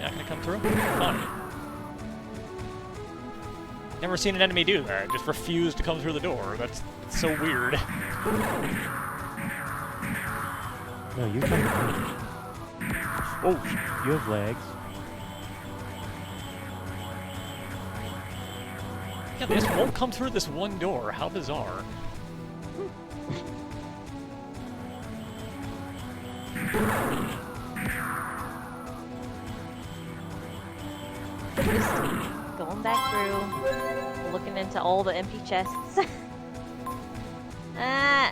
Speaker 2: Not gonna come through? Fine. Never seen an enemy do that. Just refuse to come through the door. That's so weird.
Speaker 3: No, you come to me.
Speaker 2: Oh,
Speaker 3: You have legs.
Speaker 2: yeah, they just won't come through this one door. How bizarre.
Speaker 1: Just going back through, looking into all the empty chests.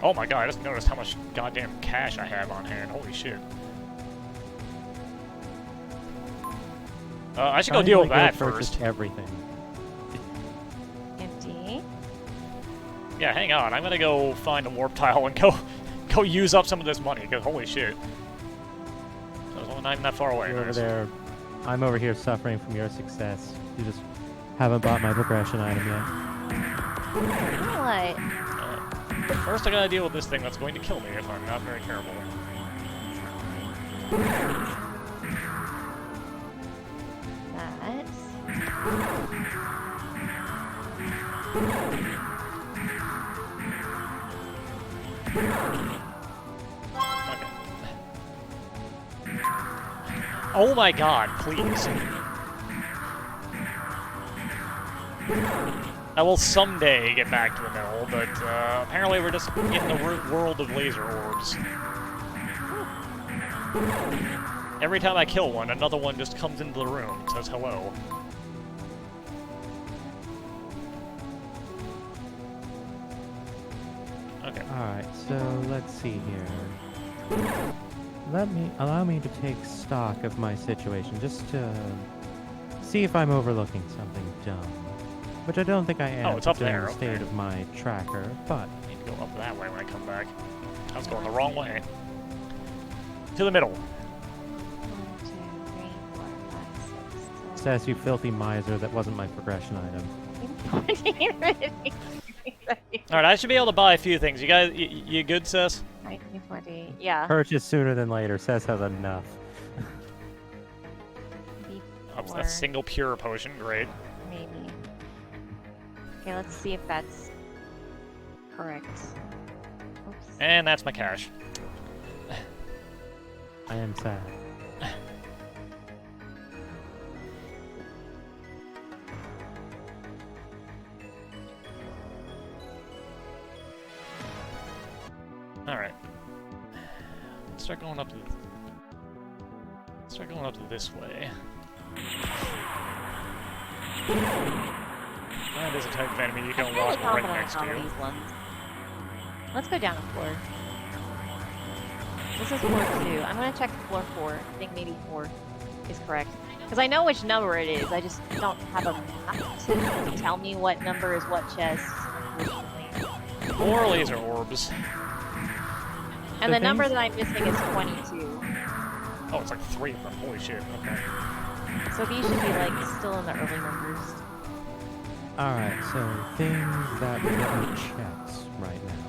Speaker 2: Oh my god, I just noticed how much goddamn cash I have on hand. Holy shit. I should go deal with that first.
Speaker 3: Everything.
Speaker 1: Empty.
Speaker 2: Yeah, hang on. I'm gonna go find a warp tile and go use up some of this money, because holy shit. I was not even that far away.
Speaker 3: You're over there. I'm over here suffering from your success. You just haven't bought my progression item yet.
Speaker 1: What?
Speaker 2: First I gotta deal with this thing that's going to kill me if I'm not very careful.
Speaker 1: That's...
Speaker 2: Okay. Oh my god, please. I will someday get back to the mill, but apparently we're just in the world of laser orbs. Every time I kill one, another one just comes into the room and says hello. Okay.
Speaker 3: Alright, so let's see here. Allow me to take stock of my situation, just to see if I'm overlooking something dumb. Which I don't think I am.
Speaker 2: Oh, it's up
Speaker 3: considering
Speaker 2: there,
Speaker 3: the state
Speaker 2: okay.
Speaker 3: of my tracker, but...
Speaker 2: I need to go up that way when I come back. I was going the wrong way. To the middle.
Speaker 1: 1, 2, 3, 4, 5, 6, 7.
Speaker 3: Cess, you filthy miser, that wasn't my progression item.
Speaker 2: Alright, I should be able to buy a few things. You guys, you good, Cess?
Speaker 1: 1940. Yeah.
Speaker 3: Purchase sooner than later. Cess has enough.
Speaker 2: Up
Speaker 1: Or
Speaker 2: a single pure potion, great.
Speaker 1: maybe. Okay, let's see if that's correct. Oops.
Speaker 2: And that's my cash.
Speaker 3: I am sad.
Speaker 2: Alright. Let's start going up to... Start going up to this way. That is a type of enemy you don't want right next to you.
Speaker 1: These ones. Let's go down a floor. This is floor 2. I'm gonna check floor 4. I think maybe 4 is correct. Because I know which number it is, I just don't have a map to tell me what number is what chest, unfortunately.
Speaker 2: Or laser orbs.
Speaker 1: And the number that I'm missing is 22.
Speaker 2: Oh, it's like 3 of them. Holy shit. Okay.
Speaker 1: So these should be like still in the early numbers.
Speaker 3: Alright, so things that we get me checks right now.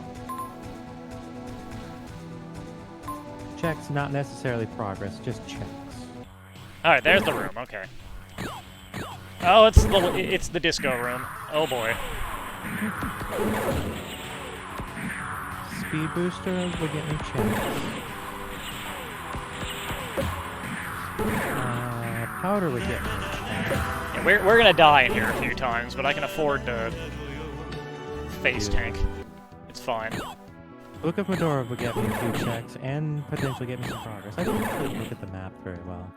Speaker 3: Checks, not necessarily progress, just checks.
Speaker 2: Alright, there's the room. Okay. Oh, it's the disco room. Oh boy.
Speaker 3: Speed boosters will get me checks. Powder would get me checks.
Speaker 2: Yeah, we're gonna die in here a few times, but I can afford to face tank. It's fine.
Speaker 3: Book of Medora would get me a few checks and potentially get me some progress. I didn't really look at the map very well.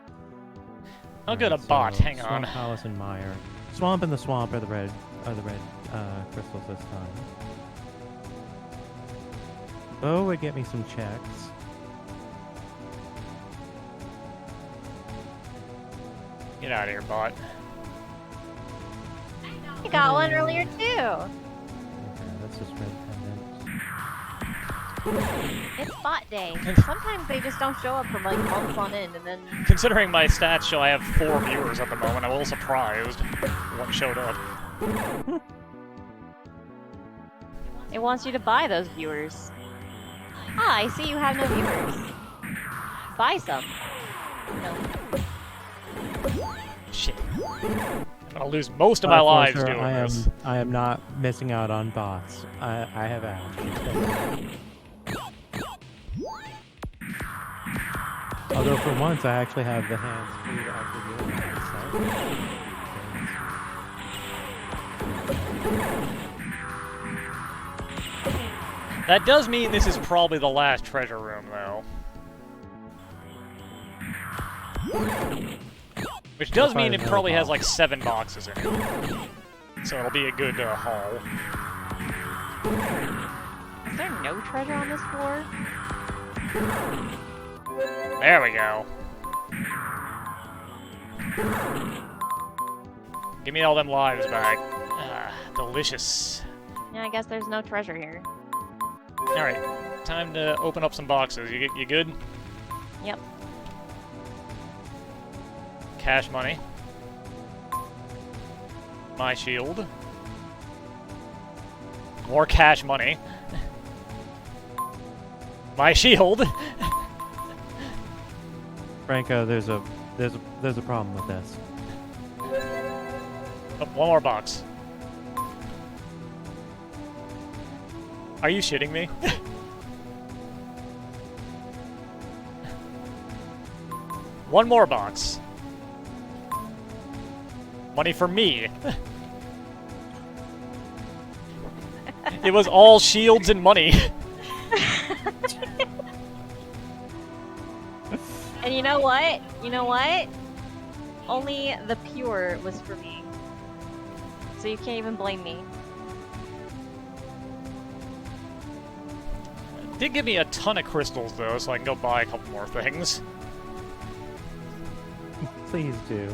Speaker 2: I'll get a bot. Hang on.
Speaker 3: Swamp Palace and Mire. Swamp and the Swamp are the red crystals this time. Bow would get me some checks.
Speaker 2: Get out of here, bot.
Speaker 1: I got one earlier too!
Speaker 3: Okay, that's just red pendant.
Speaker 1: It's bot day. Sometimes they just don't show up for like months on end and then...
Speaker 2: Considering my stats show I have 4 viewers at the moment, I'm a little surprised one showed up.
Speaker 1: It wants you to buy those viewers. Ah, I see you have no viewers. Buy some. No.
Speaker 2: Shit. I'm gonna lose most of my lives
Speaker 3: sure,
Speaker 2: doing this.
Speaker 3: I am not missing out on bots. I have Ash. Although for once I actually have the hands free to actually do it myself.
Speaker 2: That does mean this is probably the last treasure room, though. Which does mean it probably has like 7 boxes in it. So it'll be a good haul.
Speaker 1: Is there no treasure on this floor?
Speaker 2: There we go. Give me all them lives back. Ah, delicious.
Speaker 1: Yeah, I guess there's no treasure here.
Speaker 2: Alright, time to open up some boxes. You good?
Speaker 1: Yep.
Speaker 2: Cash money. My shield. More cash money. My shield.
Speaker 3: Franco, there's a problem with this.
Speaker 2: Oh, one more box. Are you shitting me? One more box. Money for me. It was all shields and money.
Speaker 1: And you know what? You know what? Only the pure was for me. So you can't even blame me.
Speaker 2: Did give me a ton of crystals though, so I can go buy a couple more things.
Speaker 3: Please do.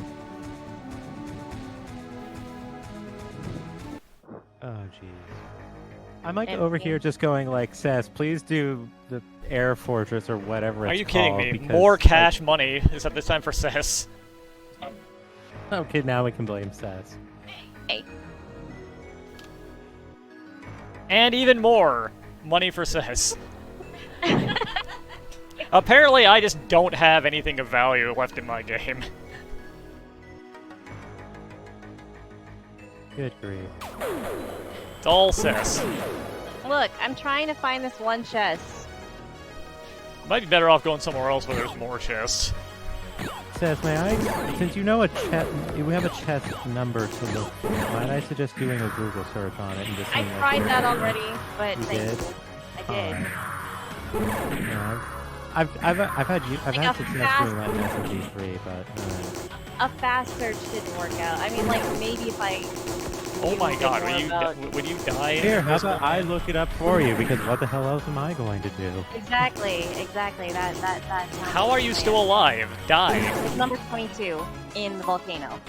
Speaker 3: Oh jeez. I'm like over here just going like, Cess, please do the air fortress or whatever it's
Speaker 2: Are you kidding
Speaker 3: called,
Speaker 2: me?
Speaker 3: because,
Speaker 2: More cash money is at this time for Cess.
Speaker 3: Okay, now we can blame Cess.
Speaker 1: Hey.
Speaker 2: And even more money for Cess. Apparently I just don't have anything of value left in my game.
Speaker 3: Good grief.
Speaker 2: It's all Cess.
Speaker 1: Look, I'm trying to find this one chest.
Speaker 2: Might be better off going somewhere else where there's more chests.
Speaker 3: Cess, may I, since you know we have a chest number to look for, might I suggest doing a Google search on it and just
Speaker 1: I
Speaker 3: seeing
Speaker 1: tried that already, but
Speaker 3: You
Speaker 1: thank
Speaker 3: did?
Speaker 1: you. I did.
Speaker 3: Yeah, I've had
Speaker 1: Like
Speaker 3: success doing that in SMLoZ3, but
Speaker 1: A fast search didn't work out. I mean, like, maybe if I...
Speaker 2: Oh my
Speaker 1: knew a
Speaker 2: god,
Speaker 1: bit more about-
Speaker 2: would you die?
Speaker 3: here, how
Speaker 2: this
Speaker 3: about I look it up for you? Because what the hell else am I going to do?
Speaker 1: Exactly. That
Speaker 2: How are you still alive? Die.
Speaker 1: It's number 22 in the volcano.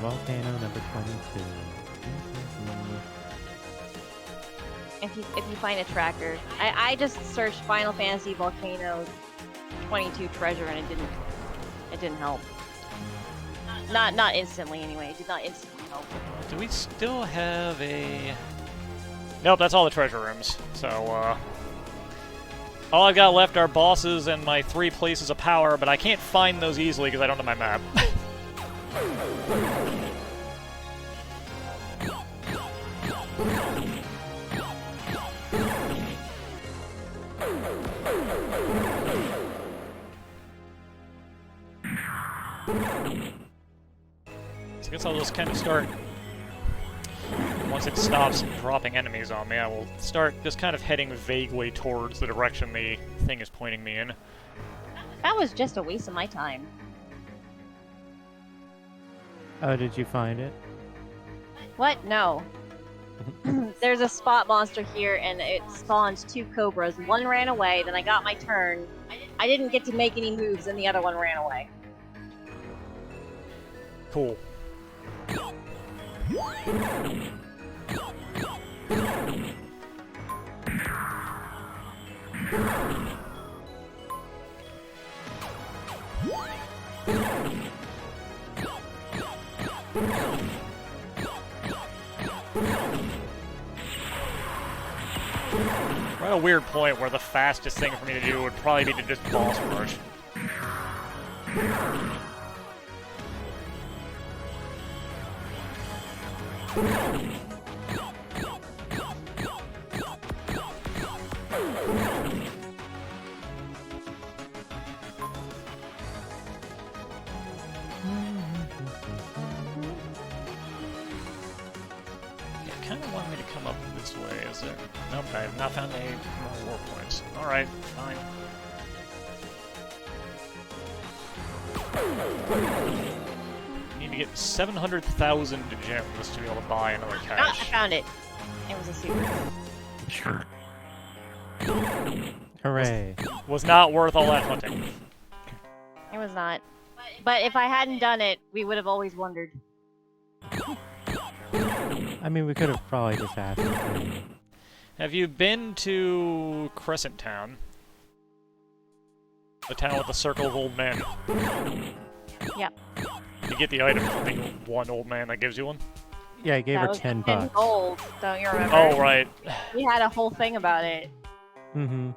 Speaker 3: Volcano number 22.
Speaker 1: If you find a tracker. I just searched Final Fantasy Volcano 22 treasure and it didn't help. Not instantly anyway. It did not instantly help.
Speaker 2: Do we still have a... Nope, that's all the treasure rooms. So, all I've got left are bosses and my 3 places of power, but I can't find those easily because I don't know my map. So I guess I'll just kind of start... Once it stops dropping enemies on me, I will start just kind of heading vaguely towards the direction the thing is pointing me in.
Speaker 1: That was just a waste of my time.
Speaker 3: Oh, did you find it?
Speaker 1: What? No. There's a spot monster here, and it spawns 2 cobras. One ran away, then I got my turn. I didn't get to make any moves, and the other one ran away.
Speaker 2: Cool. We're at a weird point where the fastest thing for me to do would probably be to just boss rush. Kind of want me to come up this way, is there? Nope, I have not found any more war points. Alright, fine. Need to get 700,000 gems to be able to buy another
Speaker 1: Ah,
Speaker 2: cache.
Speaker 1: I found it. It was a secret.
Speaker 2: Sure.
Speaker 3: Hooray.
Speaker 2: Was not worth all that hunting.
Speaker 1: It was not. But if I hadn't done it, we would have always wondered.
Speaker 3: I mean, we could have probably just asked him.
Speaker 2: Have you been to Crescent Town? The town with the circle of old men.
Speaker 1: Yeah.
Speaker 2: You get the item from the one old man that gives you one?
Speaker 3: Yeah, I gave
Speaker 1: That
Speaker 3: her
Speaker 1: was
Speaker 3: 10
Speaker 1: 10
Speaker 3: bucks.
Speaker 1: gold, don't you remember?
Speaker 2: Oh, right.
Speaker 1: We had a whole thing about it.
Speaker 3: Mm-hmm.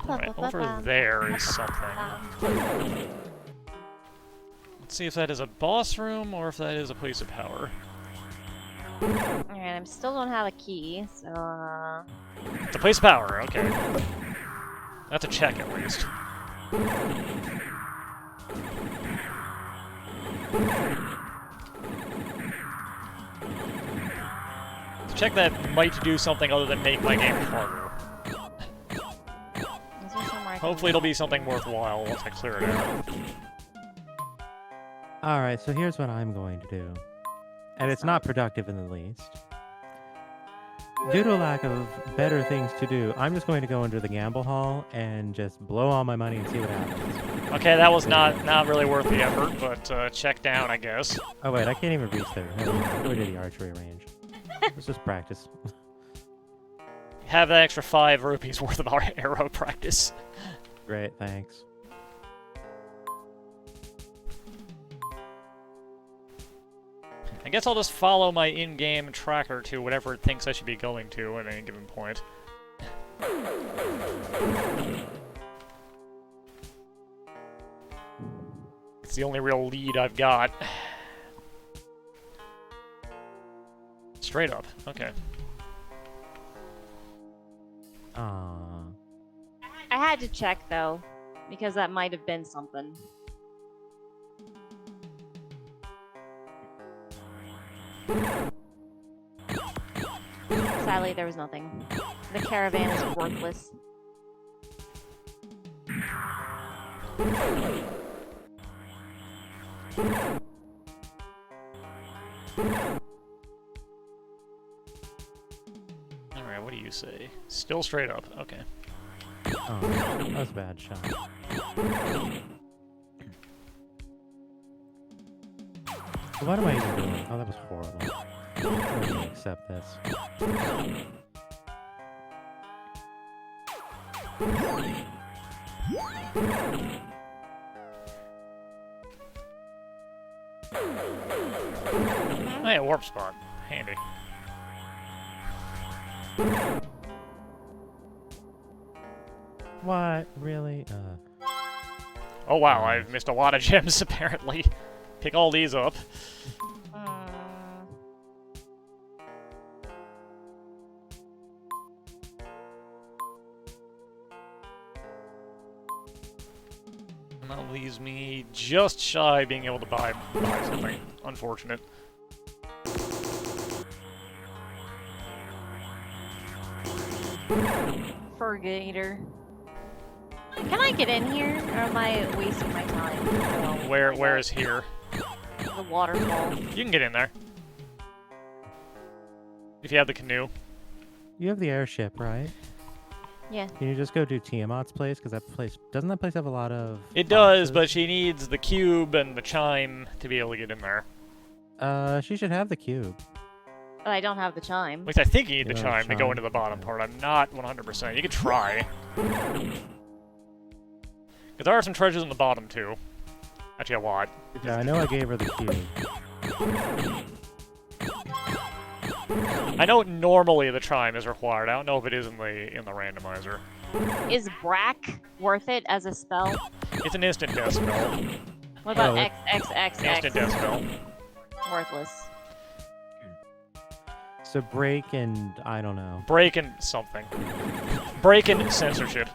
Speaker 2: Right, over there is something. Let's see if that is a boss room or if that is a place of power.
Speaker 1: Alright, I still don't have a key, so...
Speaker 2: It's a place of power, okay. That's a check, at least. The check that might do something other than make my game harder.
Speaker 1: Is there somewhere I can-
Speaker 2: Hopefully it'll be something worthwhile once I clear it out.
Speaker 3: Alright, so here's what I'm going to do. And it's not productive in the least. Due to a lack of better things to do, I'm just going to go into the gamble hall and just blow all my money and see what happens.
Speaker 2: Okay, that was not really worth the effort, but check down, I guess.
Speaker 3: Oh wait, I can't even reach there. Never mind. Go to the archery range. Let's just practice.
Speaker 2: Have that extra 5 rupees worth of our arrow practice.
Speaker 3: Great, thanks.
Speaker 2: I guess I'll just follow my in-game tracker to whatever it thinks I should be going to at any given point. It's the only real lead I've got. Straight up. Okay.
Speaker 3: Aww.
Speaker 1: I had to check though, because that might have been something. Sadly, there was nothing. The caravan is worthless.
Speaker 2: Alright, what do you say? Still straight up. Okay.
Speaker 3: Oh, that was a bad shot. What am I even doing? Oh, that was horrible. I'm gonna accept this.
Speaker 2: Oh yeah, warp spot. Handy.
Speaker 3: What? Really?
Speaker 2: Oh wow, I've missed a lot of gems apparently. Pick all these up. And that leaves me just shy of being able to buy something. Unfortunate.
Speaker 1: Furgator. Can I get in here, or am I wasting my time?
Speaker 2: Where is here?
Speaker 1: The waterfall.
Speaker 2: You can get in there. If you have the canoe.
Speaker 3: You have the airship, right?
Speaker 1: Yeah.
Speaker 3: Can you just go do Tiamat's place? Because that place... Doesn't that place have a lot of...
Speaker 2: It does,
Speaker 3: boxes?
Speaker 2: but she needs the cube and the chime to be able to get in there.
Speaker 3: She should have the cube.
Speaker 1: But I don't have the chime.
Speaker 2: At least I think you need the
Speaker 3: Yeah,
Speaker 2: chime to go
Speaker 3: chime.
Speaker 2: into the bottom part. I'm not 100%. You could try. Because there are some treasures in the bottom, too. Actually, a lot.
Speaker 3: Yeah, I know I gave her the cube.
Speaker 2: I know normally the chime is required. I don't know if it is in the randomizer.
Speaker 1: Is Brack worth it as a spell?
Speaker 2: It's an instant death spell.
Speaker 1: What about
Speaker 3: Oh,
Speaker 1: XXXX?
Speaker 2: Instant death spell.
Speaker 1: Worthless.
Speaker 3: So break and... I don't know.
Speaker 2: Break and something. Break and censorship.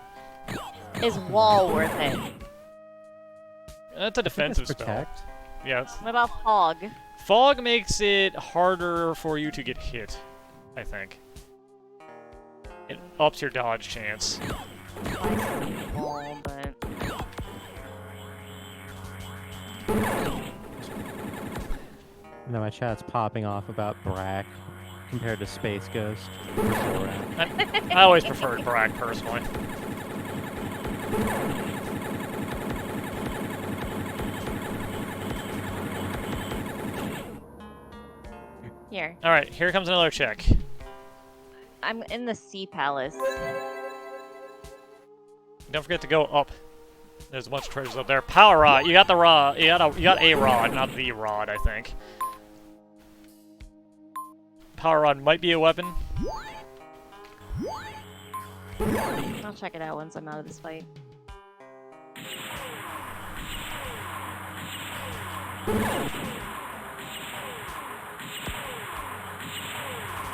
Speaker 1: Is Wall worth it?
Speaker 2: That's a defensive spell.
Speaker 3: Protect.
Speaker 2: Yeah.
Speaker 1: What about Fog?
Speaker 2: Fog makes it harder for you to get hit, I think. It ups your dodge chance.
Speaker 1: Wall, but...
Speaker 3: No, my chat's popping off about Brack compared to Space Ghost.
Speaker 2: I always preferred Brack, personally.
Speaker 1: Here.
Speaker 2: Alright, here comes another check.
Speaker 1: I'm in the Sea Palace.
Speaker 2: Don't forget to go up. There's a bunch of treasures up there. Power rod. You got the rod. You got a rod, not the rod, I think. Power rod might be a weapon.
Speaker 1: I'll check it out once I'm out of this fight.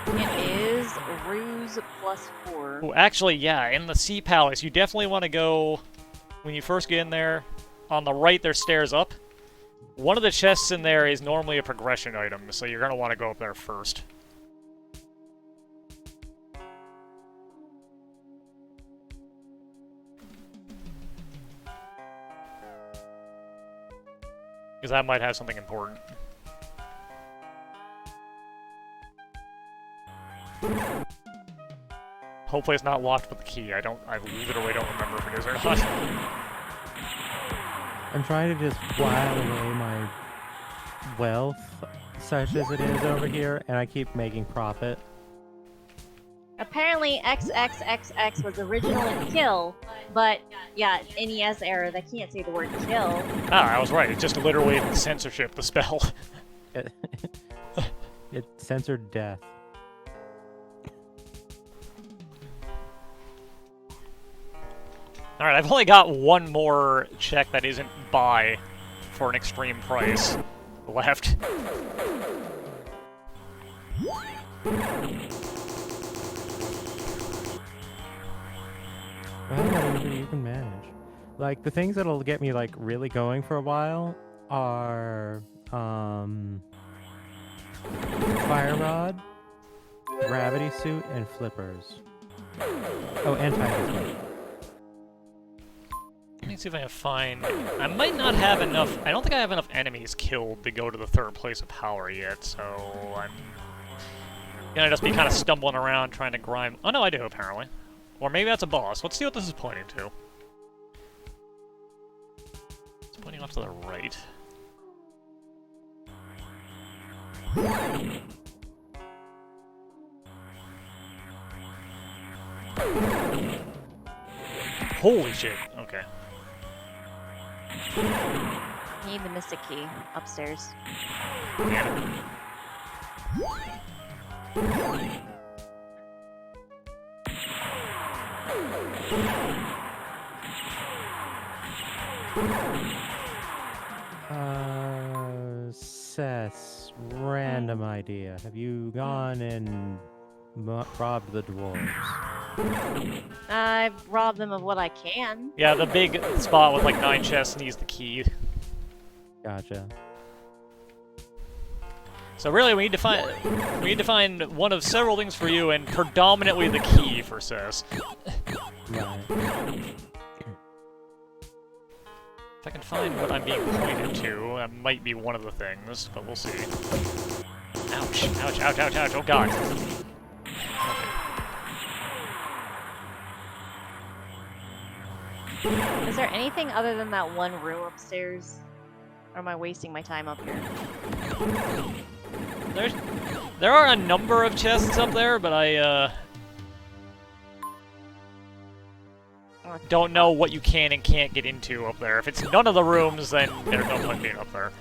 Speaker 1: It is Ruse +4.
Speaker 2: Oh, actually, yeah, in the Sea Palace, you definitely want to go, when you first get in there, on the right there's stairs up. One of the chests in there is normally a progression item, so you're going to want to go up there first. Because that might have something important. Hopefully it's not locked with the key. I literally don't remember if it is or not.
Speaker 3: I'm trying to just while away my wealth, such as it is over here, and I keep making profit.
Speaker 1: Apparently XXXX was originally kill, but yeah, NES error, they can't say the word kill.
Speaker 2: Ah, I was right. It's just literally censorship, the spell.
Speaker 3: It censored death.
Speaker 2: Alright, I've only got one more check that isn't buy for an extreme price left.
Speaker 3: Well, you can manage. Like, the things that'll get me, like, really going for a while are, Fire Rod, Gravity Suit, and Flippers. Oh, and Tiger's.
Speaker 2: Let me see if I can find... I might not have enough... I don't think I have enough enemies killed to go to the 3rd place of power yet, so I'm gonna just be kind of stumbling around trying to grind... Oh no, I do, apparently. Or maybe that's a boss. Let's see what this is pointing to. It's pointing off to the right. Holy shit, okay.
Speaker 1: You need the Mystic Key upstairs.
Speaker 2: Damn it.
Speaker 3: Cess, random idea. Have you gone and robbed the dwarves?
Speaker 1: I've robbed them of what I can.
Speaker 2: Yeah, the big spot with like 9 chests needs the key.
Speaker 3: Gotcha.
Speaker 2: So really, we need to find one of several things for you, and predominantly the key for Cess.
Speaker 3: Right.
Speaker 2: If I can find what I'm being pointed to, that might be one of the things, but we'll see. Ouch! Ouch! Ouch! Ouch! Ouch! Oh god! Okay.
Speaker 1: Is there anything other than that one room upstairs? Or am I wasting my time up here?
Speaker 2: There are a number of chests up there, but I don't know what you can and can't get into up there. If it's none of the rooms, then there's no point being up there.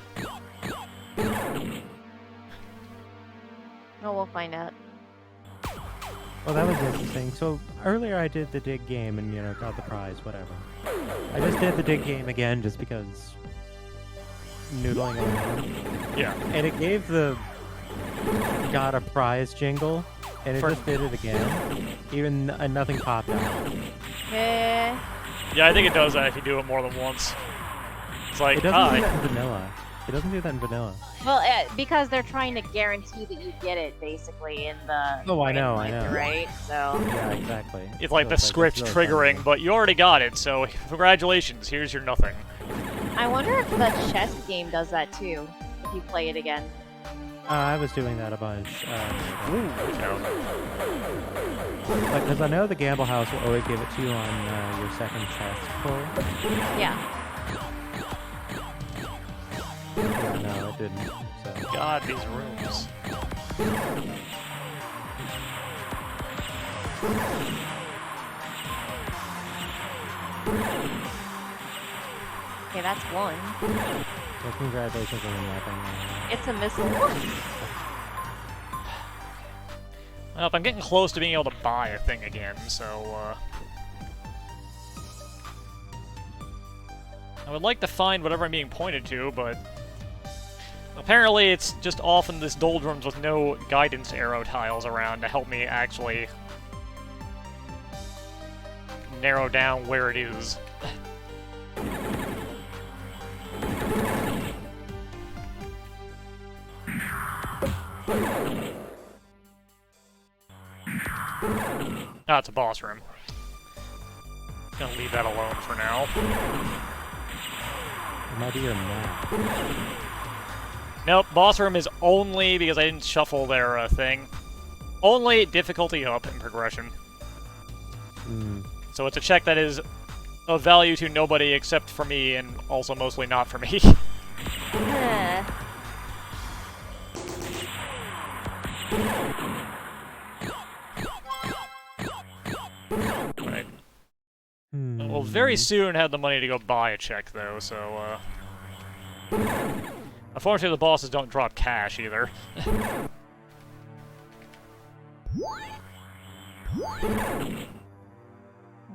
Speaker 1: Oh, we'll find out.
Speaker 3: Well, that was interesting. So earlier I did the dig game and, you know, got the prize, whatever. I just did the dig game again just because noodling around.
Speaker 2: Yeah.
Speaker 3: And it gave the got a prize jingle, and it just did it again. Even nothing popped out.
Speaker 1: Eh.
Speaker 2: Yeah, I think it does that if you do it more than once. It's like,
Speaker 3: It doesn't do that in vanilla. It doesn't do that in vanilla.
Speaker 1: Well, because they're trying to guarantee that you get it, basically, in the...
Speaker 3: Oh, I know.
Speaker 1: Right? So...
Speaker 3: Yeah, exactly.
Speaker 2: it's like the script
Speaker 3: really
Speaker 2: triggering,
Speaker 3: funny.
Speaker 2: but you already got it, so congratulations, here's your nothing.
Speaker 1: I wonder if the chess game does that too, if you play it again.
Speaker 3: I was doing that a bunch.
Speaker 2: Ooh, good job.
Speaker 3: Like, because I know the Gamble House will always give it to you on your second chest pull.
Speaker 1: Yeah.
Speaker 3: Yeah, no, it didn't. So.
Speaker 2: God, these rooms.
Speaker 1: Okay, that's one.
Speaker 3: Well, congratulations on the mapping.
Speaker 1: It's a missile.
Speaker 2: Well, I'm getting close to being able to buy a thing again, so, I would like to find whatever I'm being pointed to, but... apparently it's just off in this doldrums with no guidance arrow tiles around to help me actually... narrow down where it is. Ah, it's a boss room. Gonna leave that alone for now.
Speaker 3: It might be your map.
Speaker 2: Nope, boss room is only because I didn't shuffle their thing. Only difficulty up in progression. So it's a check that is of value to nobody except for me, and also mostly not for me. Right. We'll very soon have the money to go buy a check, though, so, unfortunately, the bosses don't drop cash, either.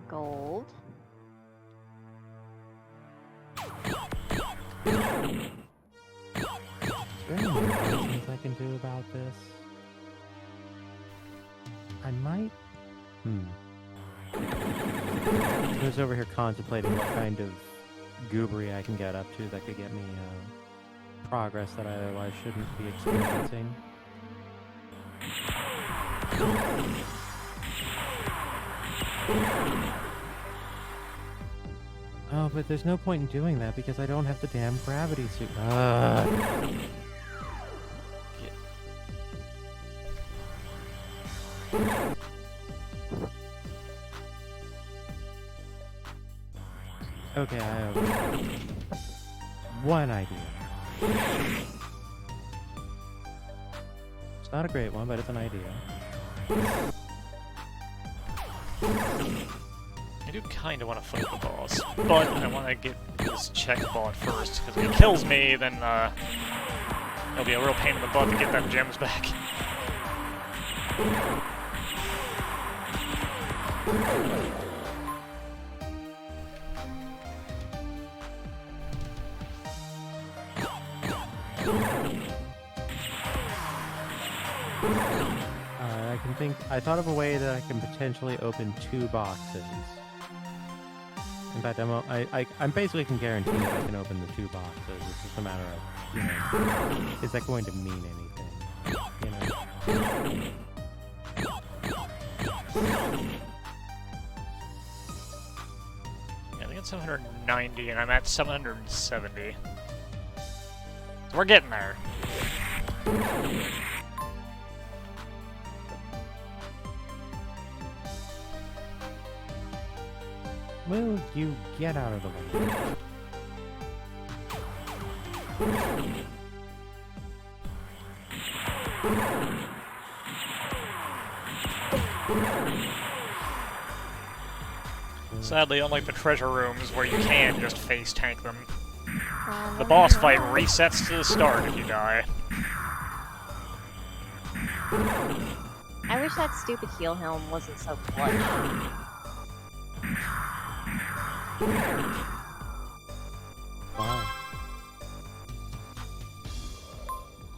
Speaker 1: Gold.
Speaker 3: there any things I can do about this? I might... I was over here contemplating what kind of goobery I can get up to that could get me progress that I otherwise shouldn't be experiencing. Oh, but there's no point in doing that because I don't have the damn gravity suit. Okay, I have one idea. It's not a great one, but it's an idea.
Speaker 2: I do kind of want to fight the boss, but I want to get this check bought first, because if he kills me, then it'll be a real pain in the butt to get them gems back.
Speaker 3: I thought of a way that I can potentially open 2 boxes. In fact, I'm basically can guarantee that I can open the 2 boxes. It's just a matter of, you know, is that going to mean anything? You know?
Speaker 2: Yeah, I think it's 790, and I'm at 770. So we're getting there.
Speaker 3: Will you get out of the way?
Speaker 2: Sadly, unlike the treasure rooms where you can just face tank them, the boss fight resets to the start if you die.
Speaker 1: I wish that stupid heal helm wasn't so clutch.
Speaker 3: Wow.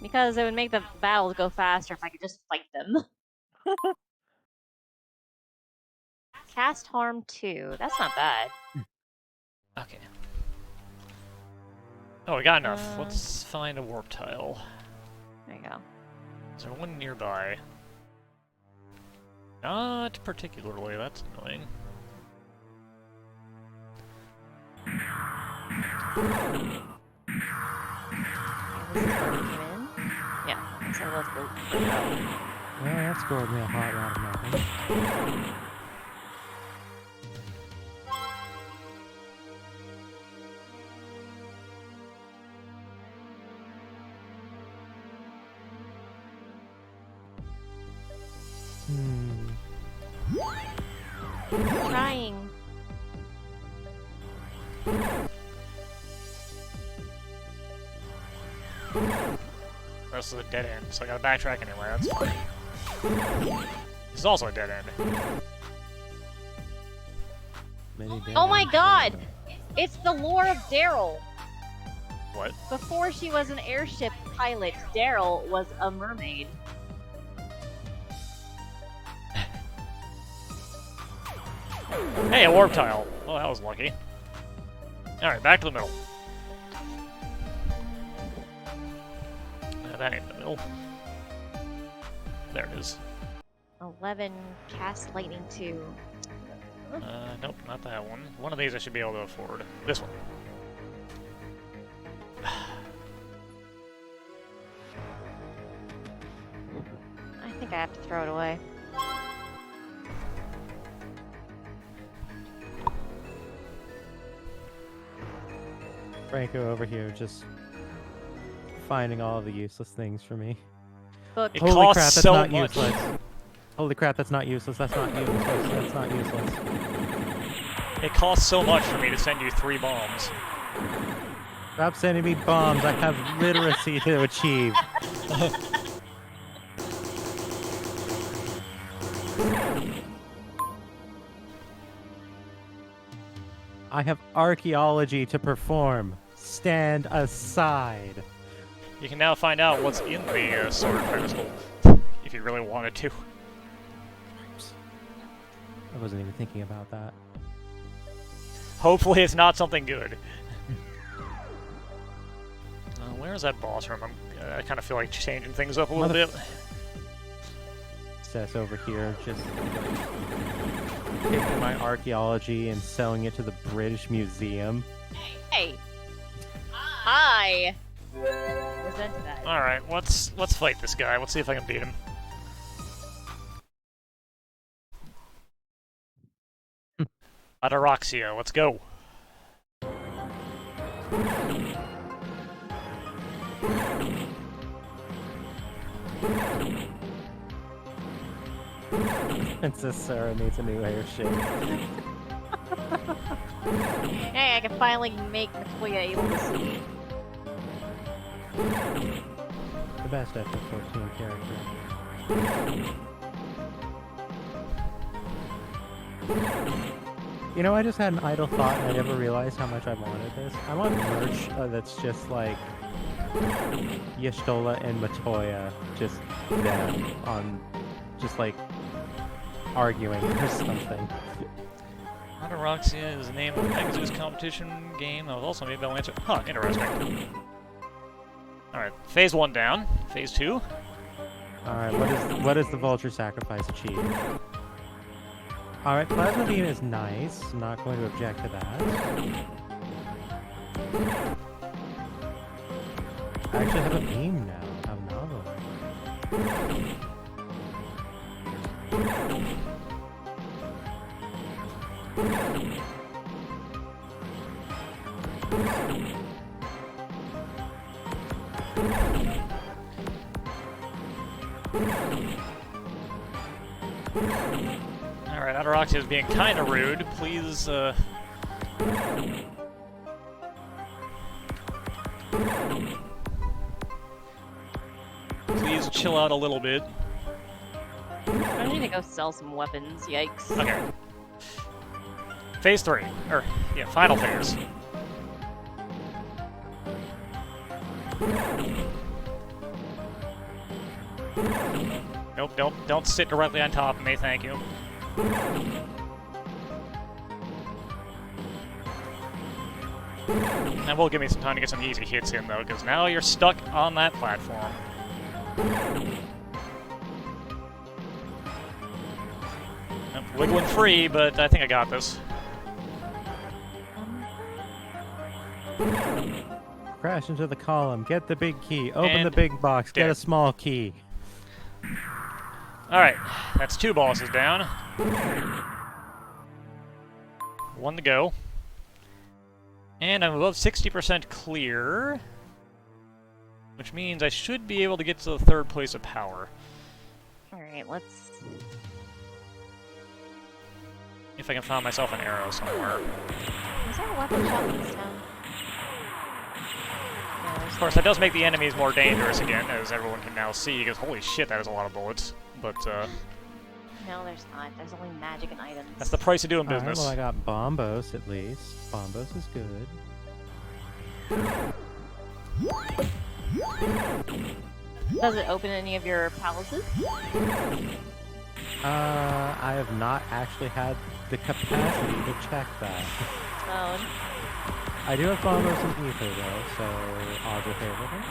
Speaker 1: Because it would make the battles go faster if I could just fight them. Cast harm 2. That's not bad.
Speaker 2: Okay. Oh, we got enough. Let's find a warp tile.
Speaker 1: There you go.
Speaker 2: Is there one nearby? Not particularly, that's annoying. Yeah, so let's go.
Speaker 3: Well, that scored me a hot lot of nothing.
Speaker 1: Trying.
Speaker 2: This is a dead end, so I gotta backtrack anyway, that's fine. This is also a dead end.
Speaker 1: Oh my god! It's the lore of Daryl!
Speaker 2: What?
Speaker 1: Before she was an airship pilot, Daryl was a mermaid.
Speaker 2: Hey, a warp tile! Oh, that was lucky. Alright, back to the middle. That ain't the middle. There it is.
Speaker 1: 11 cast lightning 2.
Speaker 2: Nope, not that one. One of these I should be able to afford. This one.
Speaker 1: I think I have to throw it away.
Speaker 3: Franco over here just finding all the useless things for me.
Speaker 1: Book.
Speaker 2: It
Speaker 3: Holy
Speaker 2: costs
Speaker 3: crap, that's
Speaker 2: so
Speaker 3: not
Speaker 2: much.
Speaker 3: useless. Holy crap, that's not useless. That's not useless. That's not useless.
Speaker 2: It costs so much for me to send you 3 bombs.
Speaker 3: Stop sending me bombs. I have literacy to achieve. I have archaeology to perform. stand aside.
Speaker 2: You can now find out what's in the sword pedestal, if you really wanted to.
Speaker 3: I wasn't even thinking about that.
Speaker 2: Hopefully it's not something good. Where's that boss room? I kind of feel like changing things up a little bit.
Speaker 3: Cess over here just taking my archaeology and selling it to the British Museum.
Speaker 1: Hey! I resent that.
Speaker 2: Alright, let's fight this guy. Let's see if I can beat him. Ataraxia, let's go.
Speaker 3: Princess Sarah needs a new airship.
Speaker 1: Hey, I can finally make Matoya able to see.
Speaker 3: The best FF14 character. You know, I just had an idle thought and I never realized how much I wanted this. I want merch that's just like Y'shtola and Matoya, just them on, just like arguing or something.
Speaker 2: Ataraxia is the name of the Pegasus competition game that was also made by Lancer. Huh, interesting. Alright, phase 1 down. Phase 2.
Speaker 3: Alright, what does the Vulture Sacrifice achieve? Alright, Plasma Beam is nice. I'm not going to object to that. I actually have a beam now. How novel.
Speaker 2: Alright, Ataraxia is being kinda rude. Please, please chill out a little bit.
Speaker 1: I need to go sell some weapons, yikes.
Speaker 2: Okay. Phase 3. Or, yeah, final phase. Nope, don't sit directly on top of me, thank you. That will give me some time to get some easy hits in, though, because now you're stuck on that platform. I'm wiggling free, but I think I got this.
Speaker 3: Crash into the column, get the big key, open
Speaker 2: And
Speaker 3: the big box, get
Speaker 2: dead.
Speaker 3: a small key.
Speaker 2: Alright, that's 2 bosses down. 1 to go. And I'm above 60% clear, which means I should be able to get to the 3rd place of power.
Speaker 1: Alright, let's...
Speaker 2: If I can find myself an arrow somewhere.
Speaker 1: Is there a weapon shop in this town? No,
Speaker 2: Of course, that does make the enemies more dangerous again, as everyone can now see, because holy shit, that is a lot of bullets. But,
Speaker 1: no, there's not. There's only magic and items.
Speaker 2: that's the price of doing
Speaker 3: Alright,
Speaker 2: business.
Speaker 3: well I got Bombos at least. Bombos is good.
Speaker 1: Does it open any of your palaces?
Speaker 3: I have not actually had the capacity to check that.
Speaker 1: Oh,
Speaker 3: I do have Bombos and Ether though, so odds are favorable.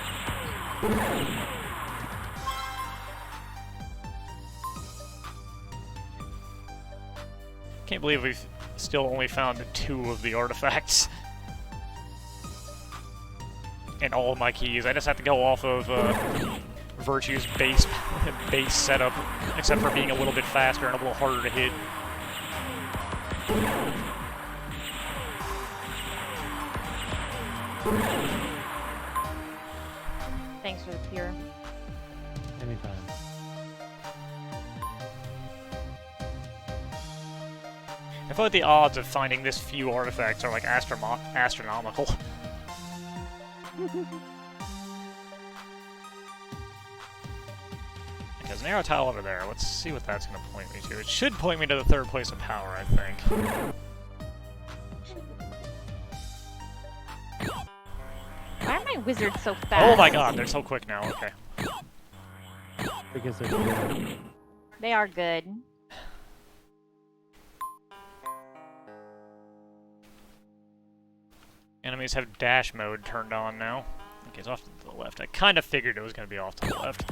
Speaker 2: Can't believe we've still only found 2 of the artifacts. And all of my keys. I just have to go off of Virtue's base setup, except for being a little bit faster and a little harder to hit.
Speaker 1: thanks for the cure.
Speaker 3: Anytime.
Speaker 2: I feel like the odds of finding this few artifacts are like astronomical. There's an arrow tile over there. Let's see what that's going to point me to. It should point me to the 3rd place of power, I think.
Speaker 1: Why are my wizards so fast?
Speaker 2: Oh my god, they're so quick now. Okay.
Speaker 3: Because they're good.
Speaker 1: They are good.
Speaker 2: Enemies have dash mode turned on now. Okay, it's off to the left. I kind of figured it was going to be off to the left.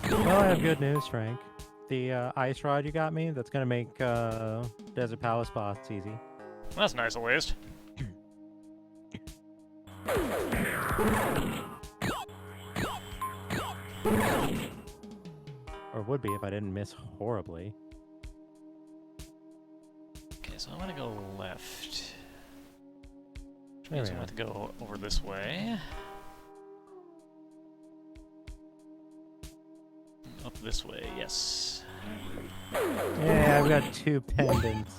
Speaker 3: Well, I have good news, Frank. The ice rod you got me, that's gonna make Desert Palace boss easy.
Speaker 2: That's nice at least.
Speaker 3: Or would be if I didn't miss horribly.
Speaker 2: Okay, so I'm going to go left. Which
Speaker 3: There
Speaker 2: means
Speaker 3: we
Speaker 2: I'm
Speaker 3: are.
Speaker 2: going to go over this way. Up this way, yes.
Speaker 3: Yeah, I've got 2 pendants.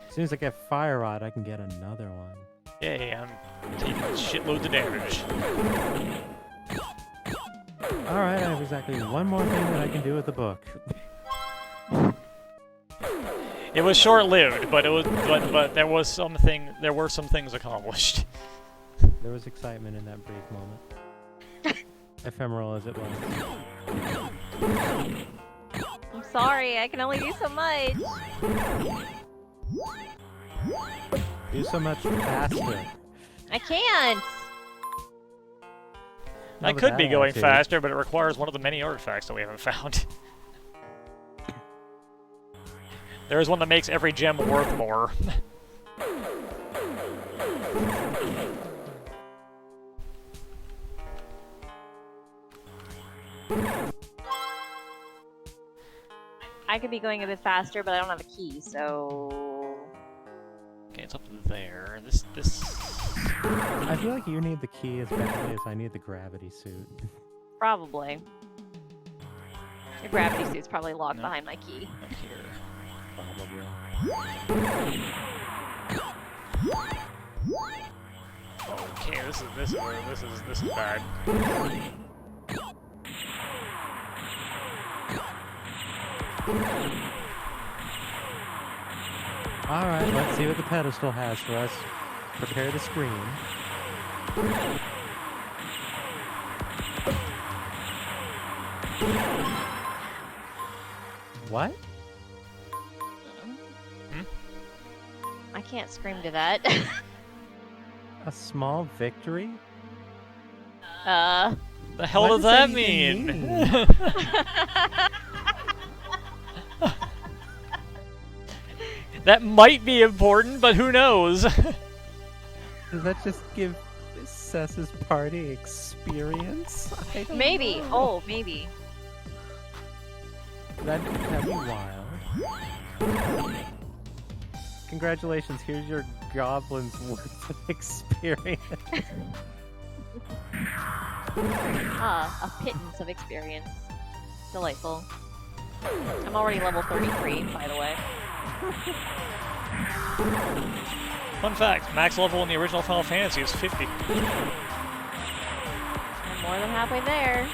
Speaker 3: As soon as I get Fire Rod, I can get another one.
Speaker 2: Yay, I'm taking shitloads of damage.
Speaker 3: Alright, I have exactly one more thing that I can do with the book.
Speaker 2: It was short-lived, but it was but there was something there were some things accomplished.
Speaker 3: There was excitement in that brief moment. Ephemeral as it was.
Speaker 1: I'm sorry, I can only do so much.
Speaker 3: Do so much faster.
Speaker 1: I can't.
Speaker 2: I
Speaker 3: Not with
Speaker 2: could be
Speaker 3: that
Speaker 2: going
Speaker 3: attitude.
Speaker 2: faster, but it requires one of the many artifacts that we haven't found. There is one that makes every gem worth more.
Speaker 1: I could be going a bit faster, but I don't have a key, so...
Speaker 2: Okay, it's up there. This...
Speaker 3: I feel like you need the key as badly as I need the gravity suit.
Speaker 1: Probably. Your gravity suit's probably locked
Speaker 2: No.
Speaker 1: behind my key.
Speaker 2: Up here.
Speaker 3: Probably.
Speaker 2: Okay, this is bad.
Speaker 3: Alright, let's see what the pedestal has for us. Prepare the screen. What?
Speaker 1: I can't scream to that.
Speaker 3: A small victory?
Speaker 2: The hell
Speaker 3: What
Speaker 2: does
Speaker 3: does that
Speaker 2: that
Speaker 3: even
Speaker 2: mean?
Speaker 3: mean?
Speaker 2: That might be important, but who knows?
Speaker 3: Does that just give Cess's party experience? I don't
Speaker 1: Maybe.
Speaker 3: know.
Speaker 1: Oh, maybe.
Speaker 3: That'd be wild. Congratulations, here's your goblin's worth of experience.
Speaker 1: Ah, a pittance of experience. Delightful. I'm already level 33, by the way.
Speaker 2: Fun fact, max level in the original Final Fantasy is 50.
Speaker 1: I'm more than halfway there.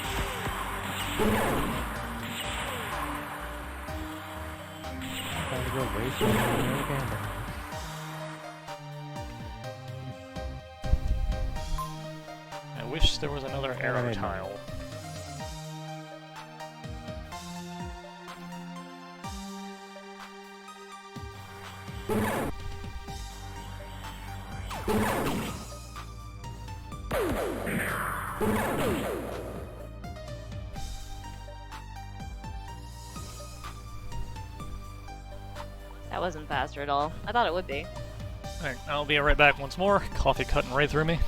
Speaker 3: Time to go waste one more again.
Speaker 2: I wish there was another arrow
Speaker 3: Alright.
Speaker 2: tile.
Speaker 1: That wasn't faster at all. I thought it would be.
Speaker 2: Alright, I'll be right back once more. Coffee cutting right through me.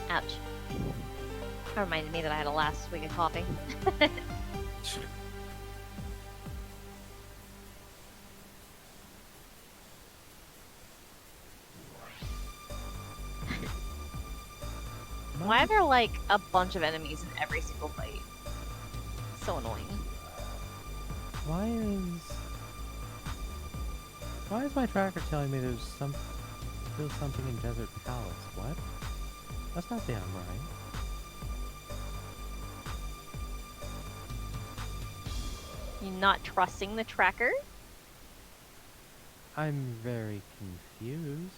Speaker 1: Ouch. That reminded me that I had a last swig of coffee. Why are there like a bunch of enemies in every single fight? So annoying.
Speaker 3: Why is my tracker telling me there's something in Desert Palace? What? That's not damn right.
Speaker 1: You not trusting the tracker?
Speaker 3: I'm very confused.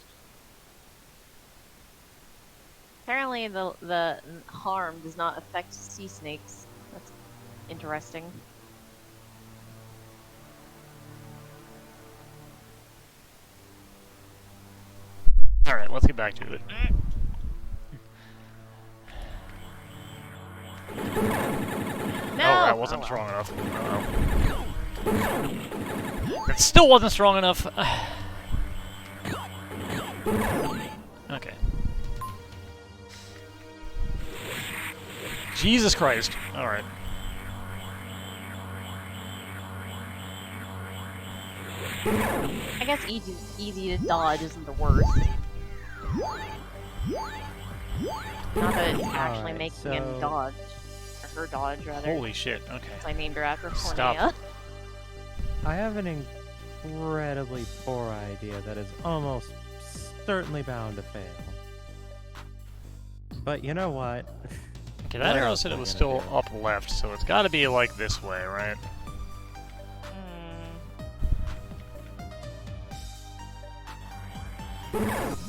Speaker 1: Apparently the harm does not affect sea snakes. That's interesting.
Speaker 2: Alright, let's get back to it.
Speaker 1: No!
Speaker 2: Oh, that wasn't strong enough. Uh-oh. It still wasn't strong enough. Okay. Jesus Christ. Alright.
Speaker 1: I guess easy to dodge isn't the worst. Not that it's actually
Speaker 3: Alright,
Speaker 1: making him
Speaker 3: so-
Speaker 1: dodge. Or her dodge, rather.
Speaker 2: Holy shit, okay.
Speaker 1: So I named her after
Speaker 2: Stop.
Speaker 1: Forneia.
Speaker 3: I have an incredibly poor idea that is almost certainly bound to fail. But you know what?
Speaker 2: Okay, that
Speaker 3: What
Speaker 2: arrow
Speaker 3: else
Speaker 2: said
Speaker 3: are
Speaker 2: it
Speaker 3: we
Speaker 2: was
Speaker 3: gonna
Speaker 2: still
Speaker 3: do?
Speaker 2: up left, so it's gotta be like this way, right?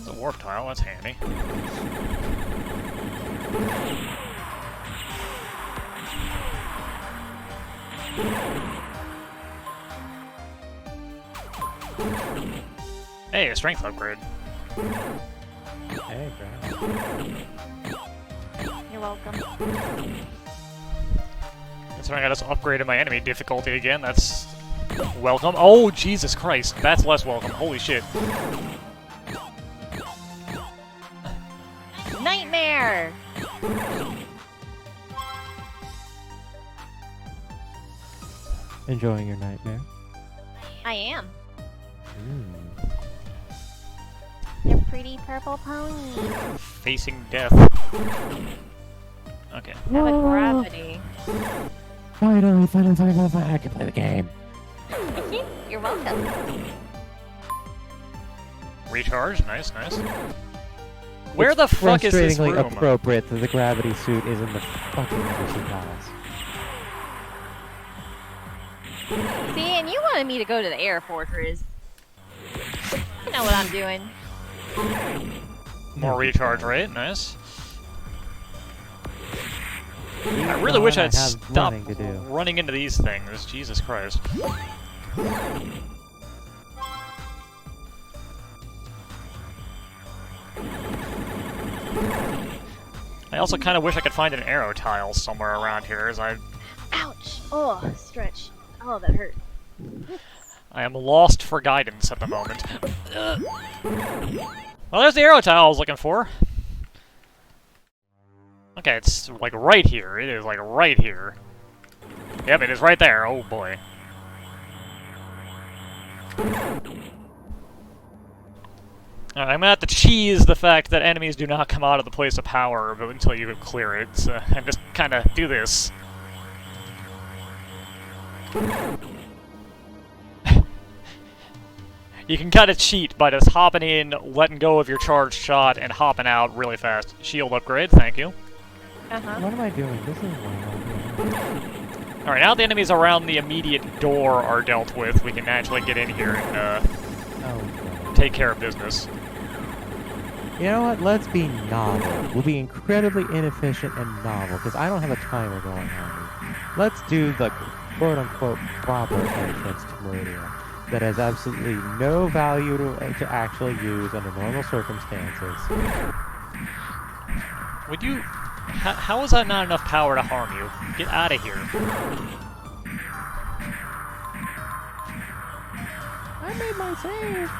Speaker 2: The warp tile, that's handy. Hey, a strength upgrade.
Speaker 3: Hey, Brad.
Speaker 1: You're welcome.
Speaker 2: Considering I just upgraded my enemy difficulty again, that's welcome. Oh, Jesus Christ, that's less welcome. Holy shit.
Speaker 1: Nightmare!
Speaker 3: Enjoying your nightmare?
Speaker 1: I am.
Speaker 3: Mm.
Speaker 1: Your pretty purple pony.
Speaker 2: Facing death. Okay.
Speaker 1: I have a gravity.
Speaker 3: Finally, I can play the game.
Speaker 1: You're welcome.
Speaker 2: Recharge, nice, nice. Where the fuck is this
Speaker 3: Frustratingly
Speaker 2: room?
Speaker 3: appropriate that the gravity suit is in the fucking Embassy Palace.
Speaker 1: See, and you wanted me to go to the air fortress. You know what I'm doing.
Speaker 2: More recharge rate, nice. I really
Speaker 3: God,
Speaker 2: wish
Speaker 3: I
Speaker 2: I'd
Speaker 3: have
Speaker 2: stop
Speaker 3: running to do.
Speaker 2: running into these things. Jesus Christ. I also kind of wish I could find an arrow tile somewhere around here, as I
Speaker 1: Ouch! Oh, stretch. Oh, that hurt.
Speaker 2: am lost for guidance at the moment. Well, there's the arrow tile I was looking for. Okay, it's like right here. It is like right here. Yep, it is right there. Oh boy. Alright, I'm gonna have to cheese the fact that enemies do not come out of the place of power until you clear it, and just kind of do this. You can kind of cheat by just hopping in, letting go of your charged shot, and hopping out really fast. Shield upgrade, thank you.
Speaker 1: Uh-huh.
Speaker 3: What am I doing? This is what I'm doing.
Speaker 2: Alright, now the enemies around the immediate door are dealt with, we can actually get in here and
Speaker 3: Oh, God.
Speaker 2: take care of business.
Speaker 3: You know what? Let's be novel. We'll be incredibly inefficient and novel, because I don't have a timer going on me. Let's do the quote-unquote proper entrance to Meridia that has absolutely no value to actually use under normal circumstances.
Speaker 2: Would you... How is that not enough power to harm you? Get out of here.
Speaker 3: I made my save!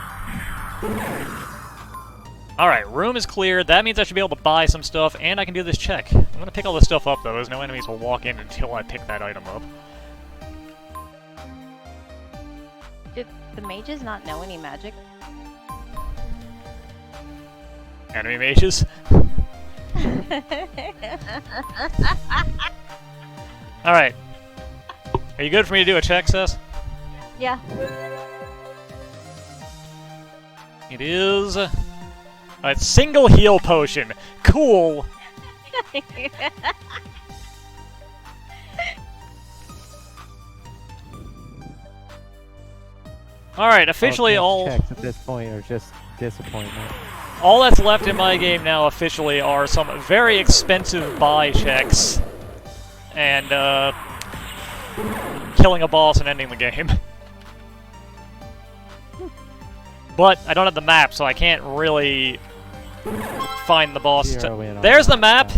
Speaker 2: Alright, room is cleared. That means I should be able to buy some stuff, and I can do this check. I'm gonna pick all this stuff up, though, as no enemies will walk in until I pick that item up.
Speaker 1: Did the mages not know any magic?
Speaker 2: Enemy mages? Alright. Are you good for me to do a check, Cess?
Speaker 1: Yeah.
Speaker 2: It is... A single heal potion. Cool. Alright, officially all...
Speaker 3: checks at this point are just disappointment.
Speaker 2: All that's left in my game now officially are some very expensive buy checks. And, killing a boss and ending the game. But I don't have the map, so I can't really find the boss. There's the map!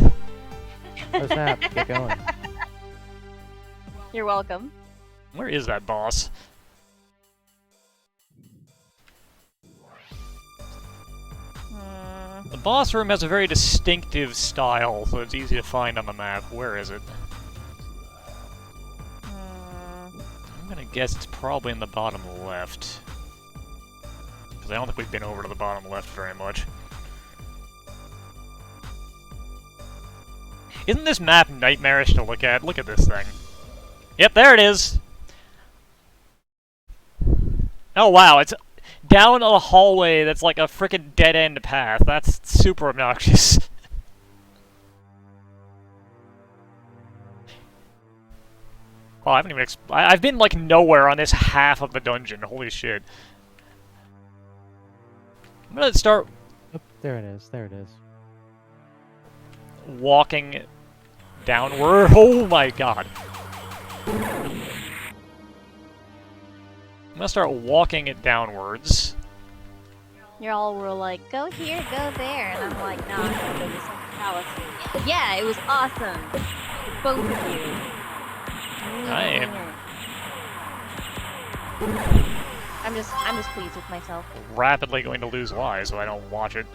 Speaker 3: There's the map. Get going.
Speaker 1: You're welcome.
Speaker 2: Where is that boss? The boss room has a very distinctive style, so it's easy to find on the map. Where is it? I'm gonna guess it's probably in the bottom left. Because I don't think we've been over to the bottom left very much. Isn't this map nightmarish to look at? Look at this thing. Yep, there it is! Oh wow, it's down a hallway that's like a frickin' dead-end path. That's super obnoxious. Oh, I haven't even I've been like nowhere on this half of the dungeon. Holy shit. I'm gonna start...
Speaker 3: Oh, there it is. There it is.
Speaker 2: Walking downward. Oh my god. I'm gonna start walking it downwards.
Speaker 1: You all were like, go here, go there, and I'm like, no, I'm gonna go to some palace. Yeah, it was awesome. Both of you. I'm just pleased with myself.
Speaker 2: Rapidly going to lose lives so I don't watch it.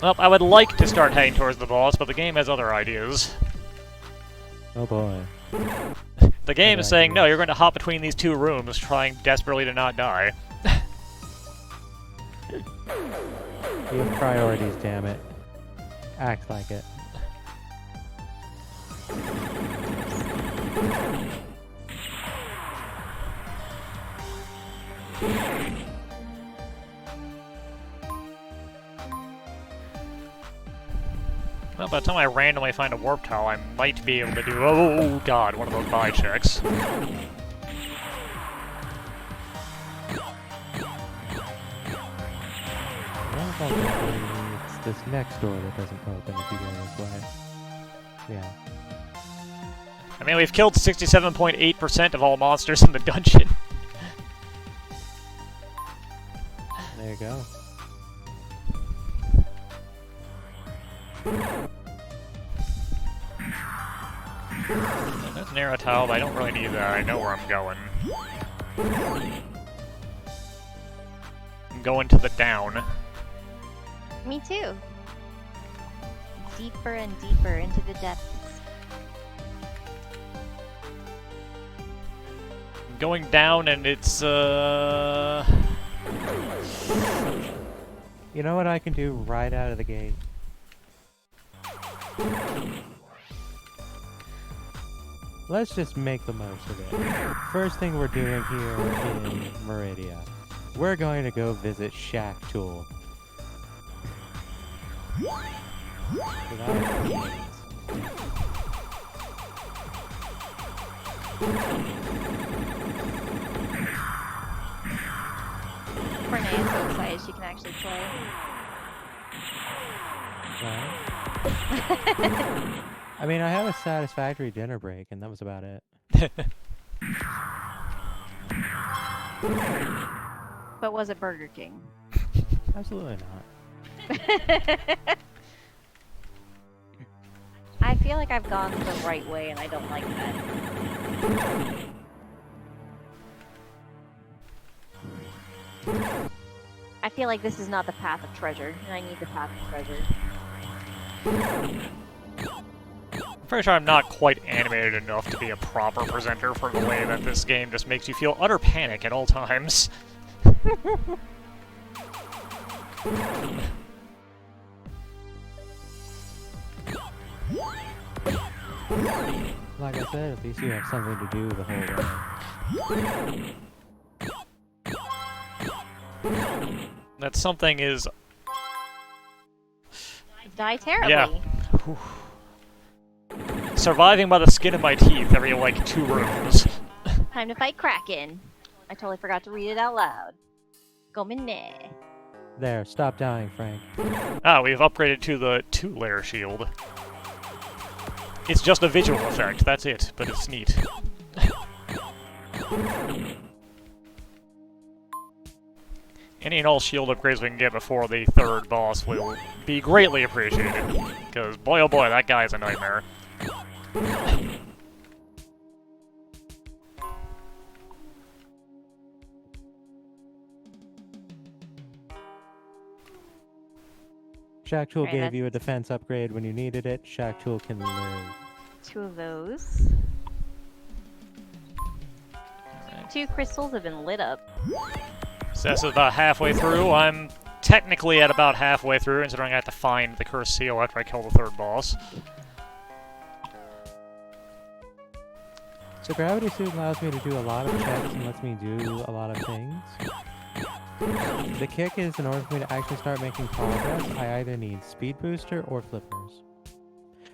Speaker 2: Well, I would like to start heading towards the boss, but the game has other ideas.
Speaker 3: Oh boy.
Speaker 2: The game is saying, no, you're going to hop between these two rooms, trying desperately to not die.
Speaker 3: You have priorities, damn it. Act like it.
Speaker 2: Well, by the time I randomly find a warp towel, I might be able to do, oh god, one of those buy checks.
Speaker 3: It's this next door that doesn't open if you go this way. Yeah.
Speaker 2: I mean, we've killed 67.8% of all monsters in the dungeon.
Speaker 3: There you go.
Speaker 2: There's an arrow towel, but I don't really need that. I know where I'm going. I'm going to the down.
Speaker 1: Me too. Deeper and deeper into the depths.
Speaker 2: I'm going down and it's,
Speaker 3: You know what I can do right out of the gate? Let's just make the most of it. First thing we're doing here in Meridia, we're going to go visit Shack Tool.
Speaker 1: Forneia is so excited she can actually play.
Speaker 3: Right? I mean, I had a satisfactory dinner break, and that was about it.
Speaker 1: But was it Burger King?
Speaker 3: Absolutely not.
Speaker 1: I feel like I've gone the right way, and I don't like that. I feel like this is not the path of treasure, and I need the path of treasure.
Speaker 2: I'm pretty sure I'm not quite animated enough to be a proper presenter for the way that this game just makes you feel utter panic at all times.
Speaker 3: Like I said, at least you have something to do the whole way.
Speaker 2: That something is...
Speaker 1: Die terribly.
Speaker 2: Yeah. Whew. Surviving by the skin of my teeth every, like, 2 rooms.
Speaker 1: Time to fight Kraken. I totally forgot to read it out loud. Gomine.
Speaker 3: There, stop dying, Frank.
Speaker 2: Ah, we've upgraded to the 2-layer shield. It's just a visual effect, that's it, but it's neat. Any and all shield upgrades we can get before the 3rd boss will be greatly appreciated. Because, boy oh boy, that guy is a nightmare.
Speaker 3: Shack Tool
Speaker 1: Right,
Speaker 3: gave you a defense upgrade when you needed it. Shack Tool can live.
Speaker 1: 2 of those. 2 crystals have been lit up.
Speaker 2: Cess is about halfway through. I'm technically at about halfway through, considering I have to find the cursed seal after I kill the 3rd boss.
Speaker 3: So Gravity Suit allows me to do a lot of checks and lets me do a lot of things. The kick is, in order for me to actually start making progress, I either need Speed Booster or Flippers.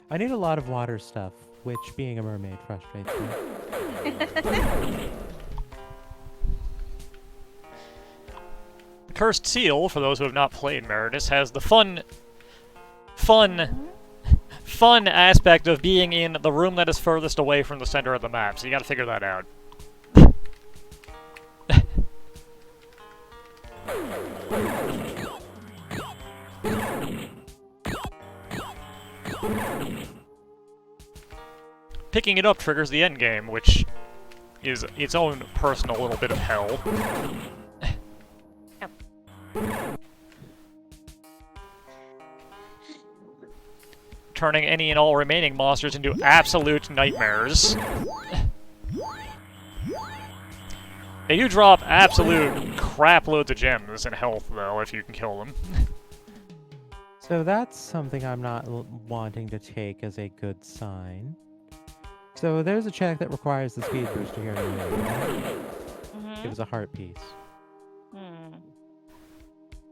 Speaker 3: I need a lot of water stuff, which, being a mermaid, frustrates me.
Speaker 2: The cursed seal, for those who have not played Meritous, has the fun aspect of being in the room that is furthest away from the center of the map, so you gotta figure that out. Picking it up triggers the endgame, which is its own personal little bit of hell. Turning any and all remaining monsters into absolute nightmares. They do drop absolute crap loads of gems and health, though, if you can kill them.
Speaker 3: So that's something I'm not wanting to take as a good sign. So there's a check that requires the Speed Booster here in the middle, right? It was a heart piece.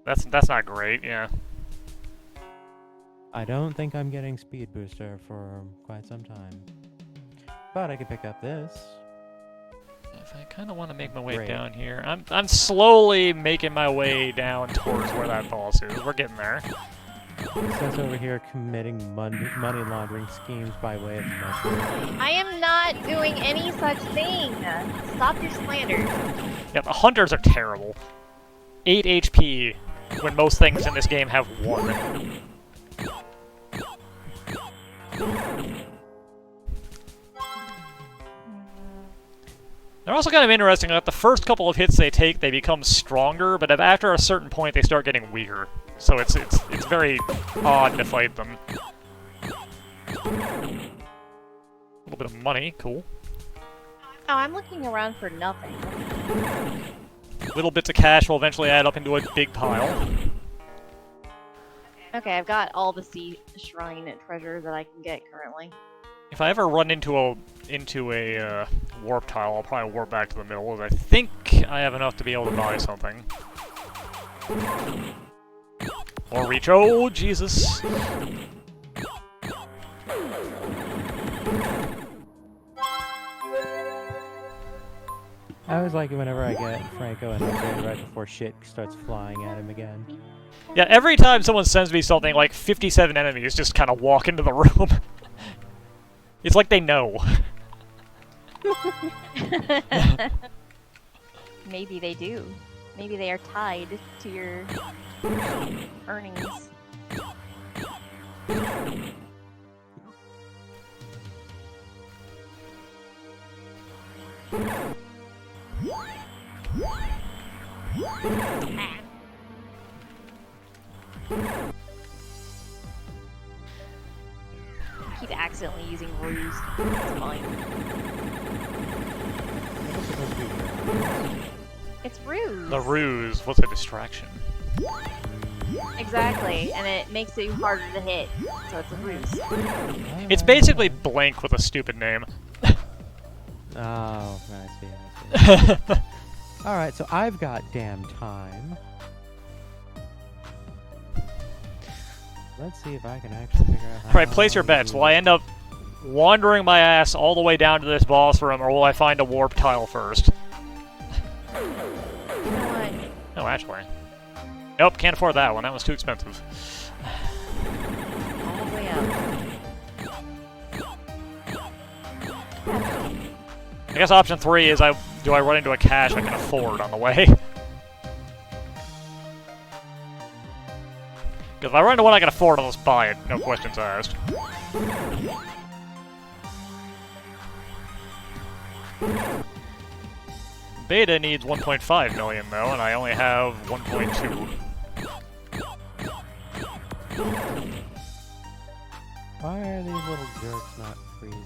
Speaker 2: That's not great, yeah.
Speaker 3: I don't think I'm getting Speed Booster for quite some time. But I could pick up this.
Speaker 2: If I kind of want to make my way
Speaker 3: Great.
Speaker 2: down here, I'm slowly making my way down towards where that boss is. We're getting there.
Speaker 3: Cess over here committing money laundering schemes by way of muscle.
Speaker 1: I am not doing any such thing. Stop your slander.
Speaker 2: Yeah, the hunters are terrible. 8 HP when most things in this game have 1. They're also kind of interesting that the first couple of hits they take, they become stronger, but after a certain point, they start getting weaker. So it's very odd to fight them. A little bit of money, cool.
Speaker 1: Oh, I'm looking around for nothing.
Speaker 2: Little bits of cash will eventually add up into a big pile.
Speaker 1: Okay, I've got all the sea shrine treasure that I can get currently.
Speaker 2: If I ever run into a warp tile, I'll probably warp back to the middle, as I think I have enough to be able to buy something. Or reach. Oh, Jesus!
Speaker 3: I always like it whenever I get Franco an upgrade right before shit starts flying at him again.
Speaker 2: Yeah, every time someone sends me something, like 57 enemies just kind of walk into the room. It's like they know.
Speaker 1: Maybe they do. Maybe they are tied to your earnings. I keep accidentally using ruse. It's fine. It's ruse.
Speaker 2: The ruse. What's a distraction?
Speaker 1: Exactly, and it makes it harder to hit, so it's a ruse.
Speaker 2: It's basically blank with a stupid name.
Speaker 3: Oh, I see. Alright, so I've got damn time. Let's see if I can actually figure out how
Speaker 2: Alright, place your bets.
Speaker 3: to-
Speaker 2: Will I end up wandering my ass all the way down to this boss room, or will I find a warp tile first?
Speaker 1: You know what?
Speaker 2: No, actually. Nope, can't afford that one. That was too expensive.
Speaker 1: All the way up.
Speaker 2: I guess option 3 is do I run into a cache I can afford on the way? Because if I run into one I can afford, I'll just buy it. No questions asked. Beta needs 1.5 million though, and I only have 1.2.
Speaker 3: Why are these little jerks not freezing?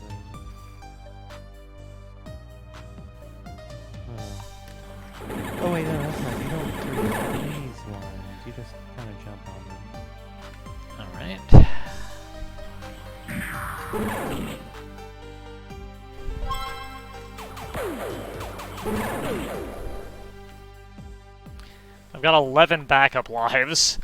Speaker 3: Oh wait, no, that's right. You don't freeze these ones. You just kind of jump on them.
Speaker 2: Alright. I've got 11 backup lives.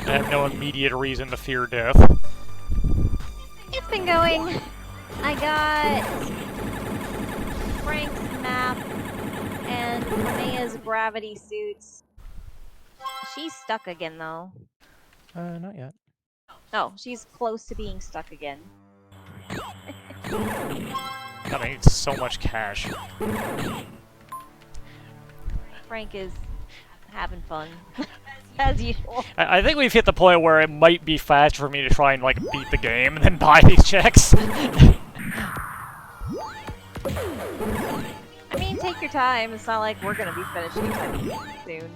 Speaker 2: I have no immediate reason to fear death.
Speaker 1: It's been going. I got Frank's map and Forneia's gravity suits. She's stuck again, though.
Speaker 3: Not yet.
Speaker 1: No, she's close to being stuck again.
Speaker 2: God, I need so much cash.
Speaker 1: Frank is having fun, as usual.
Speaker 2: I think we've hit the point where it might be faster for me to try and, like, beat the game than buy these checks.
Speaker 1: I mean, take your time. It's not like we're gonna be finishing anytime soon.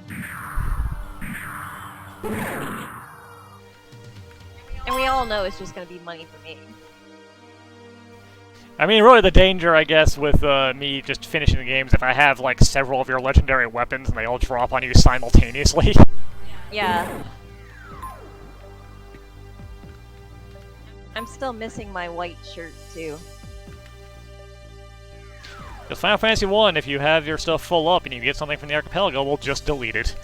Speaker 1: And we all know it's just gonna be money for me.
Speaker 2: I mean, really the danger, I guess, with me just finishing the games if I have, like, several of your legendary weapons and they all drop on you simultaneously.
Speaker 1: Yeah. I'm still missing my white shirt, too.
Speaker 2: Because Final Fantasy 1, if you have your stuff full up and you get something from the archipelago, we'll just delete it.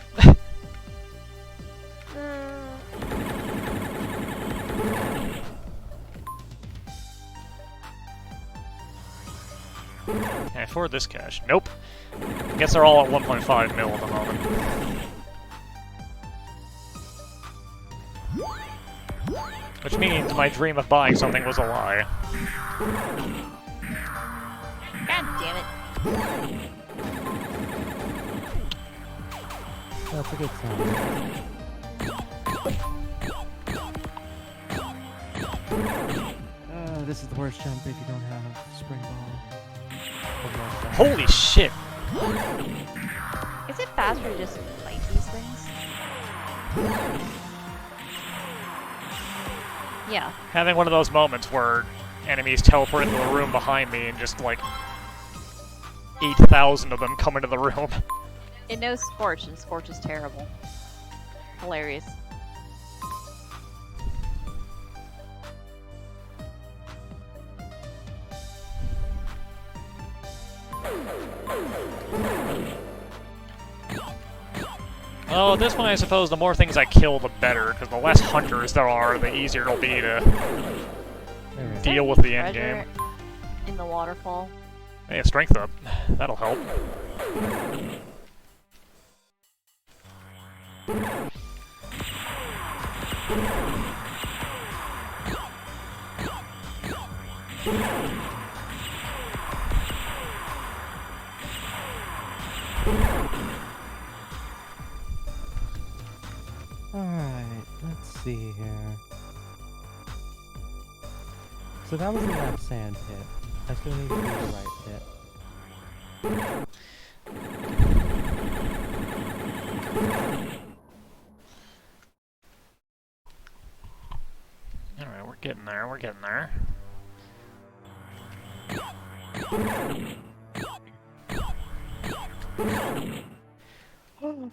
Speaker 2: Can I afford this cash? Nope. I guess they're all at 1.5 mil at the moment. Which means my dream of buying something was a lie.
Speaker 1: God damn it.
Speaker 3: That's a good sign. This is the worst jump if you don't have spring ball.
Speaker 2: Holy shit!
Speaker 1: Is it faster to just fight these things? Yeah.
Speaker 2: Having one of those moments where enemies teleport into the room behind me and just, like, 8,000 of them come into the room.
Speaker 1: It knows Scorch, and Scorch is terrible. Hilarious.
Speaker 2: Oh, at this point, I suppose the more things I kill, the better, because the less hunters there are, the easier it'll be to deal with the end game.
Speaker 1: In the waterfall.
Speaker 2: Hey, strength up. That'll help.
Speaker 3: Alright, let's see here. So that was the left sand pit. I still need to do the right pit.
Speaker 2: Alright, we're getting there, we're getting there.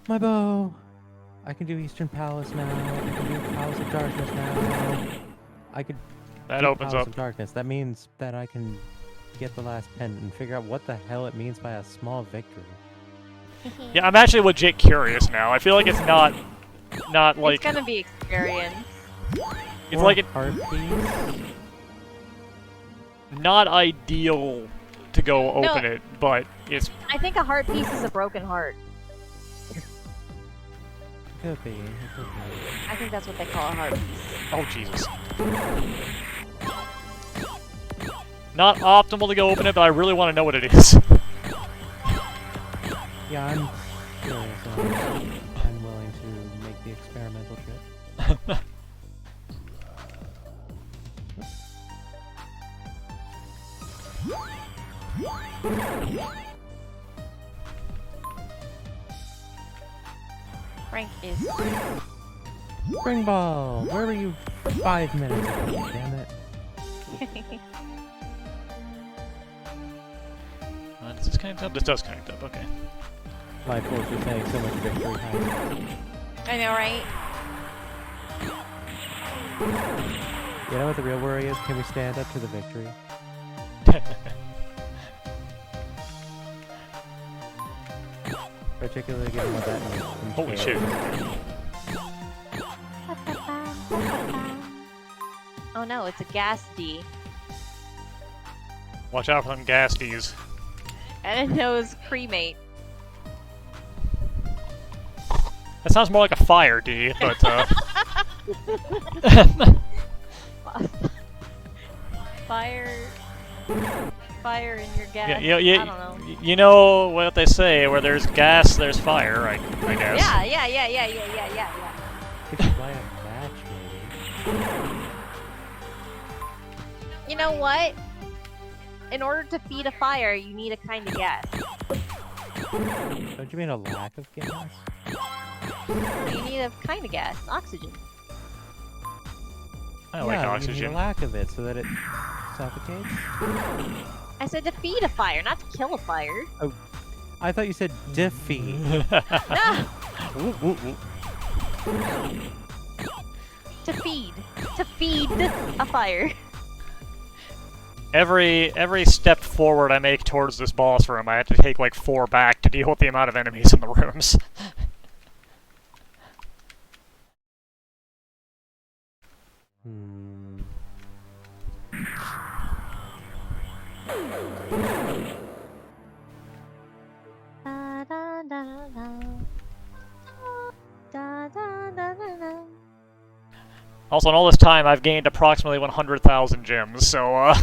Speaker 3: My bow! I can do Eastern Palace now. I can do Palace of Darkness now. I could
Speaker 2: That
Speaker 3: do
Speaker 2: opens
Speaker 3: Palace
Speaker 2: up.
Speaker 3: of Darkness. That means that I can get the last pendant and figure out what the hell it means by a small victory.
Speaker 2: Yeah, I'm actually legit curious now. I feel like it's not like
Speaker 1: It's gonna be experience.
Speaker 2: it's
Speaker 3: Or
Speaker 2: like it
Speaker 3: heart piece.
Speaker 2: not ideal to go
Speaker 1: No.
Speaker 2: open it, but it's
Speaker 1: I think a heart piece is a broken heart.
Speaker 3: Could be. It could be.
Speaker 1: I think that's what they call a heart piece.
Speaker 2: oh Jesus. Not optimal to go open it, but I really want to know what it is.
Speaker 3: Yeah, I'm curious. I'm willing to make the experimental shit.
Speaker 1: Frank is.
Speaker 3: Spring ball! Where were you 5 minutes ago? Damn it.
Speaker 2: Does this connect up? This does connect up, okay.
Speaker 3: My force is saying so much victory hype.
Speaker 1: I know, right?
Speaker 3: You know what the real worry is? Can we stand up to the victory? Particularly given what that means.
Speaker 2: Holy shit.
Speaker 1: Oh no, it's a gas D.
Speaker 2: Watch out for them gasties.
Speaker 1: And it knows cremate.
Speaker 2: That sounds more like a fire D, but
Speaker 1: Fire in your gas.
Speaker 2: yeah,
Speaker 1: I don't know.
Speaker 2: you know what they say, where there's gas, there's fire, I guess.
Speaker 1: Yeah.
Speaker 3: We could play a match, maybe.
Speaker 1: You know what? In order to feed a fire, you need a kind of gas.
Speaker 3: Don't you mean a lack of gas?
Speaker 1: You need a kind of gas. Oxygen.
Speaker 2: I like
Speaker 3: You need
Speaker 2: oxygen.
Speaker 3: a lack of it so that it suffocates.
Speaker 1: I said to feed a fire, not to kill a fire.
Speaker 3: I thought you said defeat.
Speaker 1: No!
Speaker 2: Ooh, ooh, ooh.
Speaker 1: To feed. To feed a fire.
Speaker 2: Every step forward I make towards this boss room, I have to take like 4 back to deal with the amount of enemies in the rooms.
Speaker 1: Da, da, da, da. Da, da, da, da, da.
Speaker 2: Also, in all this time, I've gained approximately 100,000 gems, so,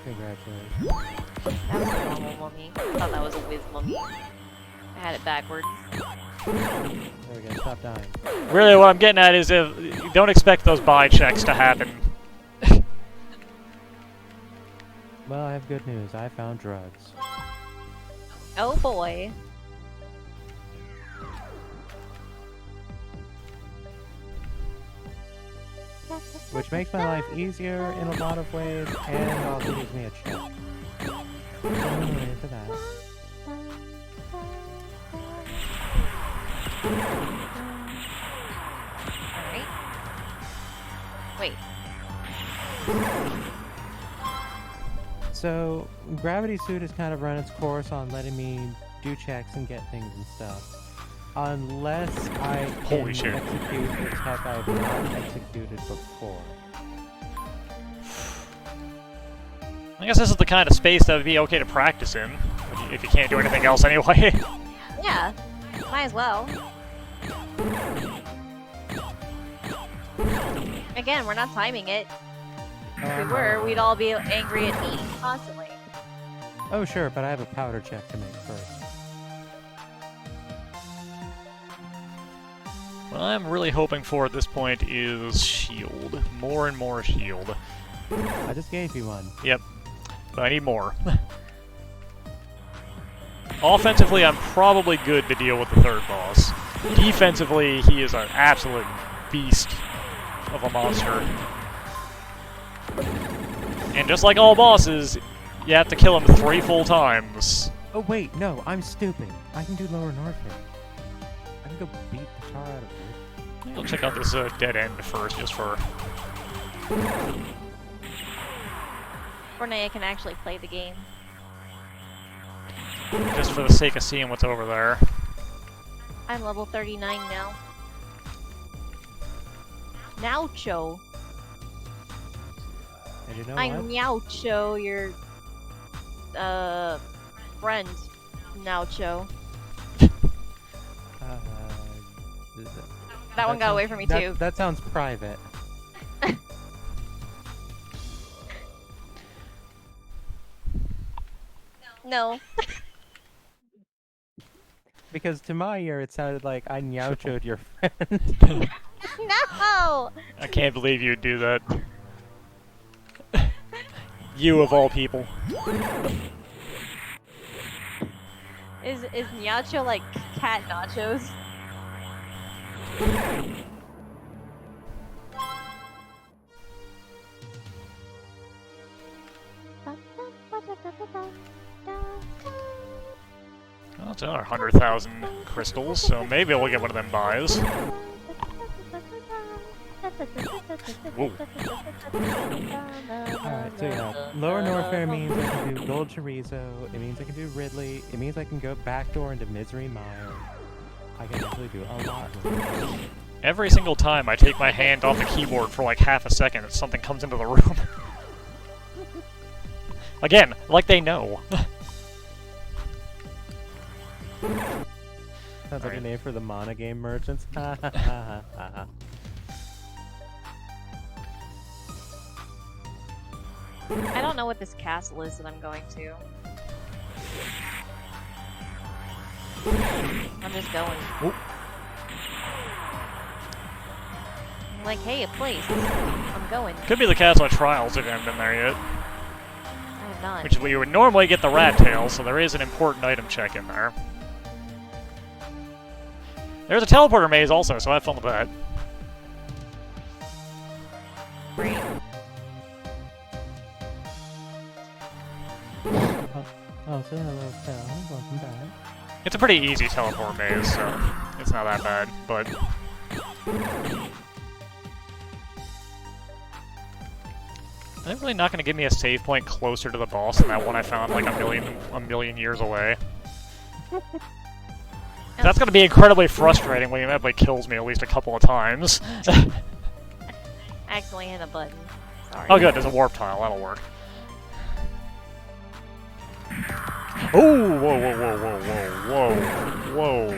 Speaker 3: Congratulations.
Speaker 1: That was a normal mummy. I thought that was a whiz mummy. I had it backwards.
Speaker 3: There we go, stop dying.
Speaker 2: really what I'm getting at is if you don't expect those buy checks to happen.
Speaker 3: Well, I have good news. I found drugs.
Speaker 1: Oh boy.
Speaker 3: Which makes my life easier in a lot of ways, and also gives me a check. So I'm ready for that.
Speaker 1: Alright. Wait.
Speaker 3: So, Gravity Suit has kind of run its course on letting me do checks and get things and stuff. Unless I
Speaker 2: Holy
Speaker 3: can
Speaker 2: shit.
Speaker 3: execute a tech I've not executed before.
Speaker 2: I guess this is the kind of space that would be okay to practice in, if you can't do anything else anyway.
Speaker 1: Yeah. Might as well. Again, we're not timing it. If we were, we'd all be angry at me constantly.
Speaker 3: Oh, sure, but I have a powder check to make first.
Speaker 2: What I'm really hoping for at this point is shield. More and more shield.
Speaker 3: I just gave you one.
Speaker 2: Yep. But I need more. Offensively, I'm probably good to deal with the third boss. Defensively, he is an absolute beast of a monster. And just like all bosses, you have to kill him 3 full times.
Speaker 3: Oh wait, no, I'm stupid. I can do lower Norfair. I can go beat the tar out of it.
Speaker 2: We'll check out this dead end first, just for...
Speaker 1: Forneia can actually play the game.
Speaker 2: Just for the sake of seeing what's over there.
Speaker 1: I'm level 39 now. Naucho.
Speaker 3: And you know
Speaker 1: I'm
Speaker 3: what?
Speaker 1: Naucho, your friend. Naucho. That one got away from me too.
Speaker 3: That sounds private.
Speaker 1: No.
Speaker 3: Because to my ear, it sounded like I Nyauchoed your friend.
Speaker 1: No!
Speaker 2: I can't believe you'd do that. You of all people.
Speaker 1: Is Nacho like cat nachos?
Speaker 2: Well, that's another 100,000 crystals, so maybe we'll get one of them buys. Whoa.
Speaker 3: Alright, so yeah, lower Norfair means I can do Gold Chorizo, it means I can do Ridley, it means I can go backdoor into Misery Mire. I can actually do a lot with it.
Speaker 2: Every single time I take my hand off the keyboard for like half a second, something comes into the room. Again, like they know.
Speaker 3: Sounds like a name for the Mana game merchants. I
Speaker 1: don't know what this castle is that I'm going to. I'm just going.
Speaker 2: Oop.
Speaker 1: I'm like, hey, a place. I'm going.
Speaker 2: Could be the Castle of Trials if you haven't been there yet.
Speaker 1: I have not.
Speaker 2: Which is where you would normally get the rat tail, so there is an important item check in there. There's a teleporter maze also, so have fun with that.
Speaker 1: Great.
Speaker 3: Oh, so hello, pal. Welcome back.
Speaker 2: It's a pretty easy teleport maze, so it's not that bad, but... Are they really not going to give me a save point closer to the boss than that one I found like a million years away? That's going to be incredibly frustrating when he inevitably kills me at least a couple of times.
Speaker 1: I accidentally hit a button. Sorry.
Speaker 2: Oh good, there's a warp tile, that'll work. Oh, whoa, whoa, whoa, whoa, whoa,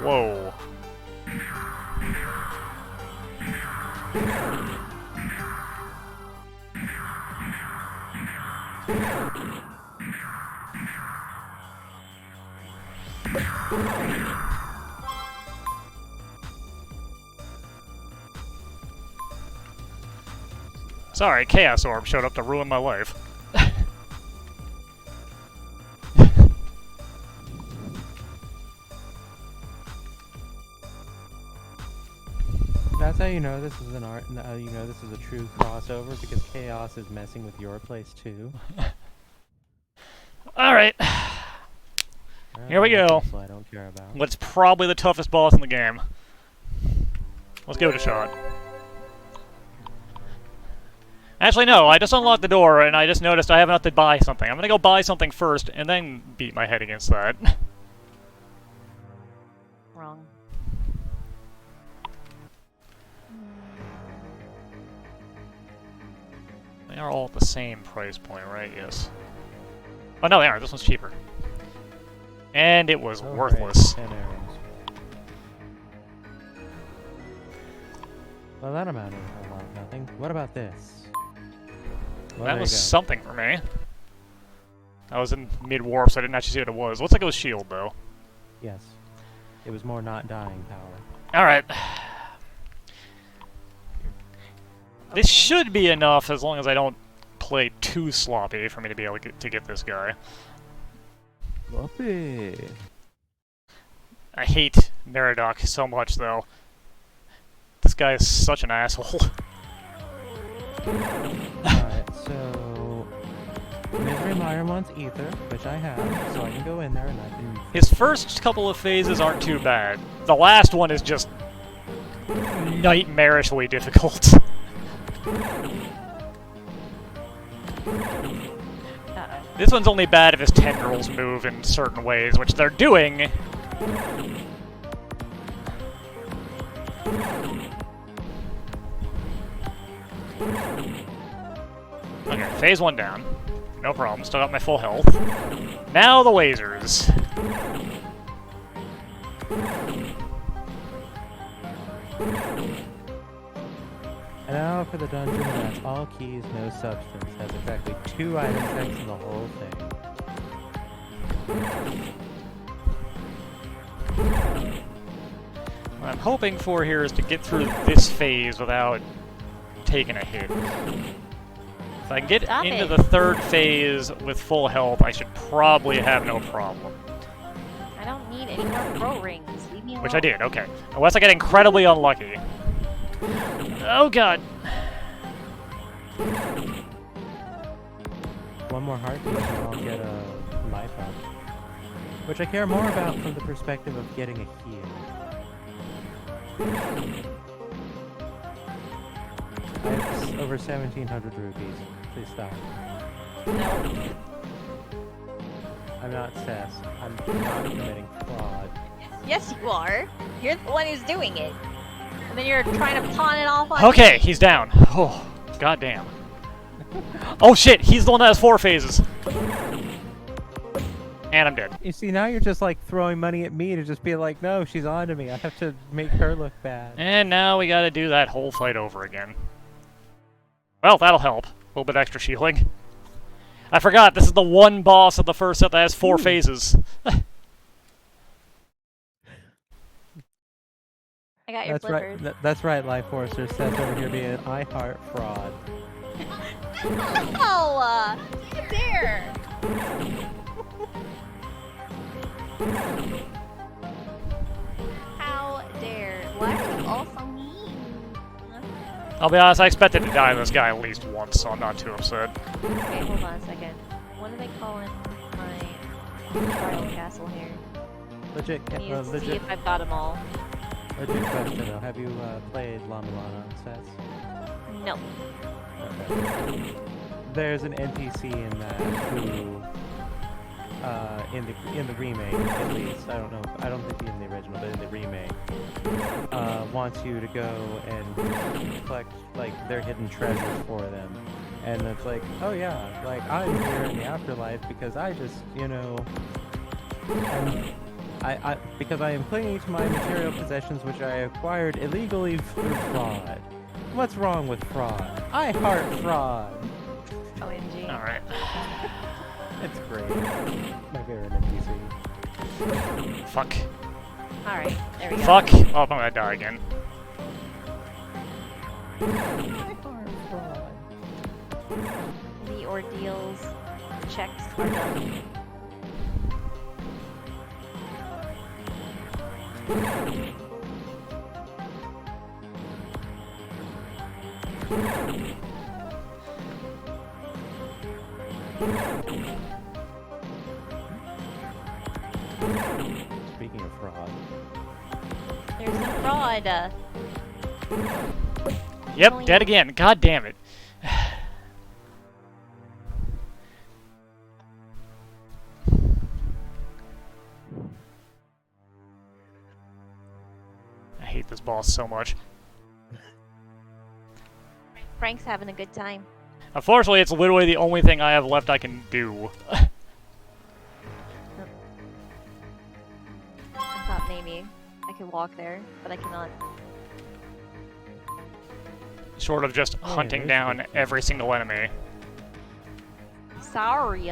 Speaker 2: whoa, whoa. Sorry, Chaos Orb showed up to ruin my life.
Speaker 3: That's how you know this is an art. You know this is a true crossover because Chaos is messing with your place too.
Speaker 2: Alright. Here we go.
Speaker 3: I don't care about.
Speaker 2: What's probably the toughest boss in the game. Let's give it a shot. Actually, no, I just unlocked the door and I just noticed I have enough to buy something. I'm gonna go buy something first and then beat my head against that.
Speaker 1: Wrong.
Speaker 2: They are all at the same price point, right? Yes. Oh, no, they aren't. This one's cheaper. And it was worthless.
Speaker 3: 10 arrows. Well, that amounted to a lot of nothing. What about this? Well,
Speaker 2: That
Speaker 3: there
Speaker 2: was
Speaker 3: you go.
Speaker 2: something for me. I was in mid-warp, so I didn't actually see what it was. Looks like it was shield, though.
Speaker 3: Yes. It was more not dying power.
Speaker 2: Alright. This should be enough as long as I don't play too sloppy for me to be able to get this guy.
Speaker 3: Sloppy.
Speaker 2: I hate Meritous so much, though. This guy is such an asshole.
Speaker 3: Alright, so Misery Mire wants ether, which I have, so I can go in there and I can.
Speaker 2: His first couple of phases aren't too bad. The last one is just nightmarishly difficult. This one's only bad if his tendrils move in certain ways, which they're doing. Okay, phase 1 down. No problem, still got my full health. Now the lasers.
Speaker 3: And now for the dungeon that's all keys, no substance. Has exactly 2 item checks in the whole thing.
Speaker 2: What I'm hoping for here is to get through this phase without taking a hit. If I can get
Speaker 1: Stop
Speaker 2: into
Speaker 1: it.
Speaker 2: the 3rd phase with full health, I should probably have no problem.
Speaker 1: I don't need any more pro rings. Leave me alone.
Speaker 2: Which I did, okay. Unless I get incredibly unlucky. Oh god.
Speaker 3: One more heartbeat and I'll get a life up. Which I care more about from the perspective of getting a heal. I have over 1,700 rupees. Please stop.
Speaker 1: No.
Speaker 3: I'm not Cess. I'm not committing fraud.
Speaker 1: Yes, you are. You're the one who's doing it. And then you're trying to pawn it off on
Speaker 2: Okay,
Speaker 1: me.
Speaker 2: he's down. Oh, goddamn. Oh shit, he's the one that has 4 phases. And I'm dead.
Speaker 3: You see, now you're just like throwing money at me to just be like, no, she's on to me. I have to make her look bad.
Speaker 2: And now we gotta do that whole fight over again. Well, that'll help. A little bit extra shielding. I forgot, this is the one boss of the first set that has 4 phases.
Speaker 1: I got your
Speaker 3: That's
Speaker 1: flippers.
Speaker 3: right. That's right, Life Forcer says over here being I heart fraud.
Speaker 1: Oh, you dare! How dare? Why are you all so mean?
Speaker 2: I'll be honest, I expected to die to this guy at least once, so I'm not too upset.
Speaker 1: Okay, hold on a second. What are they calling my trial castle here?
Speaker 3: Legit,
Speaker 1: I need to see
Speaker 3: legit,
Speaker 1: if I've got them all.
Speaker 3: legit question though. Have you played Lana Lana on Cess?
Speaker 1: No.
Speaker 3: Okay. There's an NPC in that who, in the remake at least, I don't know, I don't think he's in the original, but in the remake, wants you to go and collect like their hidden treasures for them, and it's like, oh yeah, like I'm here in the afterlife because I just, you know, because I am clinging to my material possessions which I acquired illegally through fraud. What's wrong with fraud? I heart fraud.
Speaker 1: OMG.
Speaker 2: Alright.
Speaker 3: It's great. My favorite NPC.
Speaker 2: Fuck.
Speaker 1: Alright, there we go.
Speaker 2: Fuck! Oh, I'm gonna die again.
Speaker 3: I heart fraud.
Speaker 1: The ordeals checks are done.
Speaker 3: Speaking of fraud.
Speaker 1: There's some fraud.
Speaker 2: Yep, dead again. God damn it. I hate this boss so much.
Speaker 1: Frank's having a good time.
Speaker 2: Unfortunately, it's literally the only thing I have left I can do.
Speaker 1: I thought maybe I could walk there, but I cannot.
Speaker 2: Short of just
Speaker 3: Oh,
Speaker 2: hunting
Speaker 3: there's
Speaker 2: down
Speaker 3: good
Speaker 2: every single enemy.
Speaker 1: Sorry.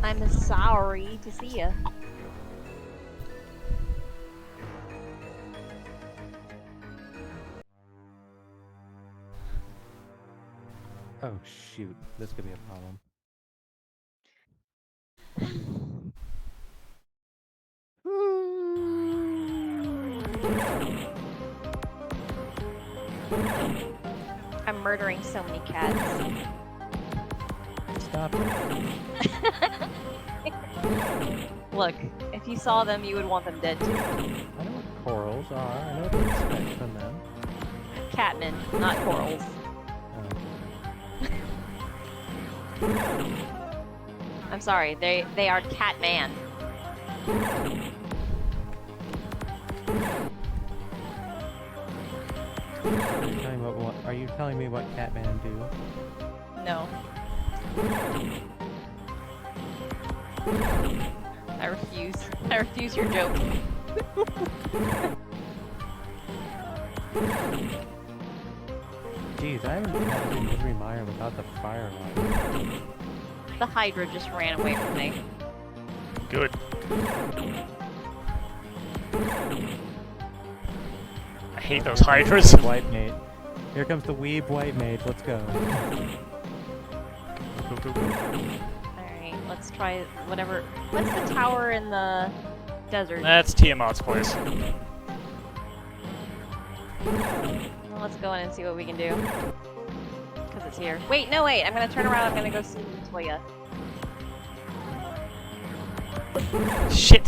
Speaker 1: I'm sorry to see ya.
Speaker 3: Oh shoot, this could be a problem.
Speaker 1: murdering so many cats?
Speaker 3: Stop it.
Speaker 1: Look, if you saw them, you would want them dead too.
Speaker 3: I know what corals are. I know what to expect from them.
Speaker 1: Catmen, not corals.
Speaker 3: Oh.
Speaker 1: I'm sorry, they are Catman.
Speaker 3: Are you telling me what Catman do?
Speaker 1: No. I refuse. I refuse your joke.
Speaker 3: Jeez, I haven't had to Misery Mire without the firelight.
Speaker 1: The Hydra just ran away from me.
Speaker 2: Good. I hate those hydras.
Speaker 3: White mage. Here comes the weeb white mage. Let's go.
Speaker 1: Alright, let's try whatever. What's the tower in the desert?
Speaker 2: That's Tiamat's place.
Speaker 1: Well, let's go in and see what we can do. Because it's here. Wait, no, wait. I'm gonna turn around. I'm gonna go see Toya.
Speaker 2: Shit.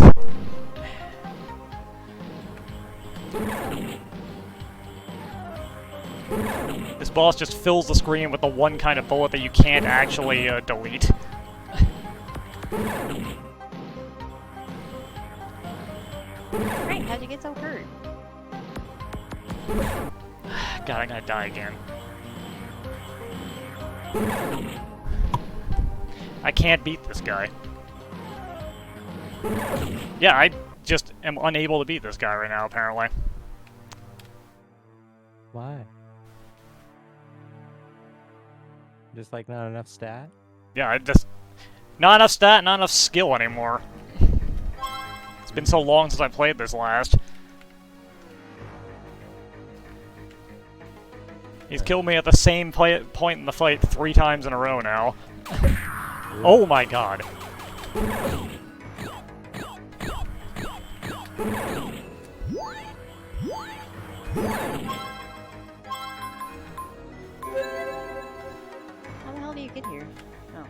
Speaker 2: This boss just fills the screen with the one kind of bullet that you can't actually delete.
Speaker 1: Frank, how'd you get so hurt?
Speaker 2: God, I'm gonna die again. I can't beat this guy. Yeah, I just am unable to beat this guy right now, apparently.
Speaker 3: Why? Just like not enough stat?
Speaker 2: Yeah, I just... Not enough stat, not enough skill anymore. It's been so long since I played this last. He's killed me at the same point in the fight 3 times in a row now. Oh my god.
Speaker 1: How the hell do you get here? Oh.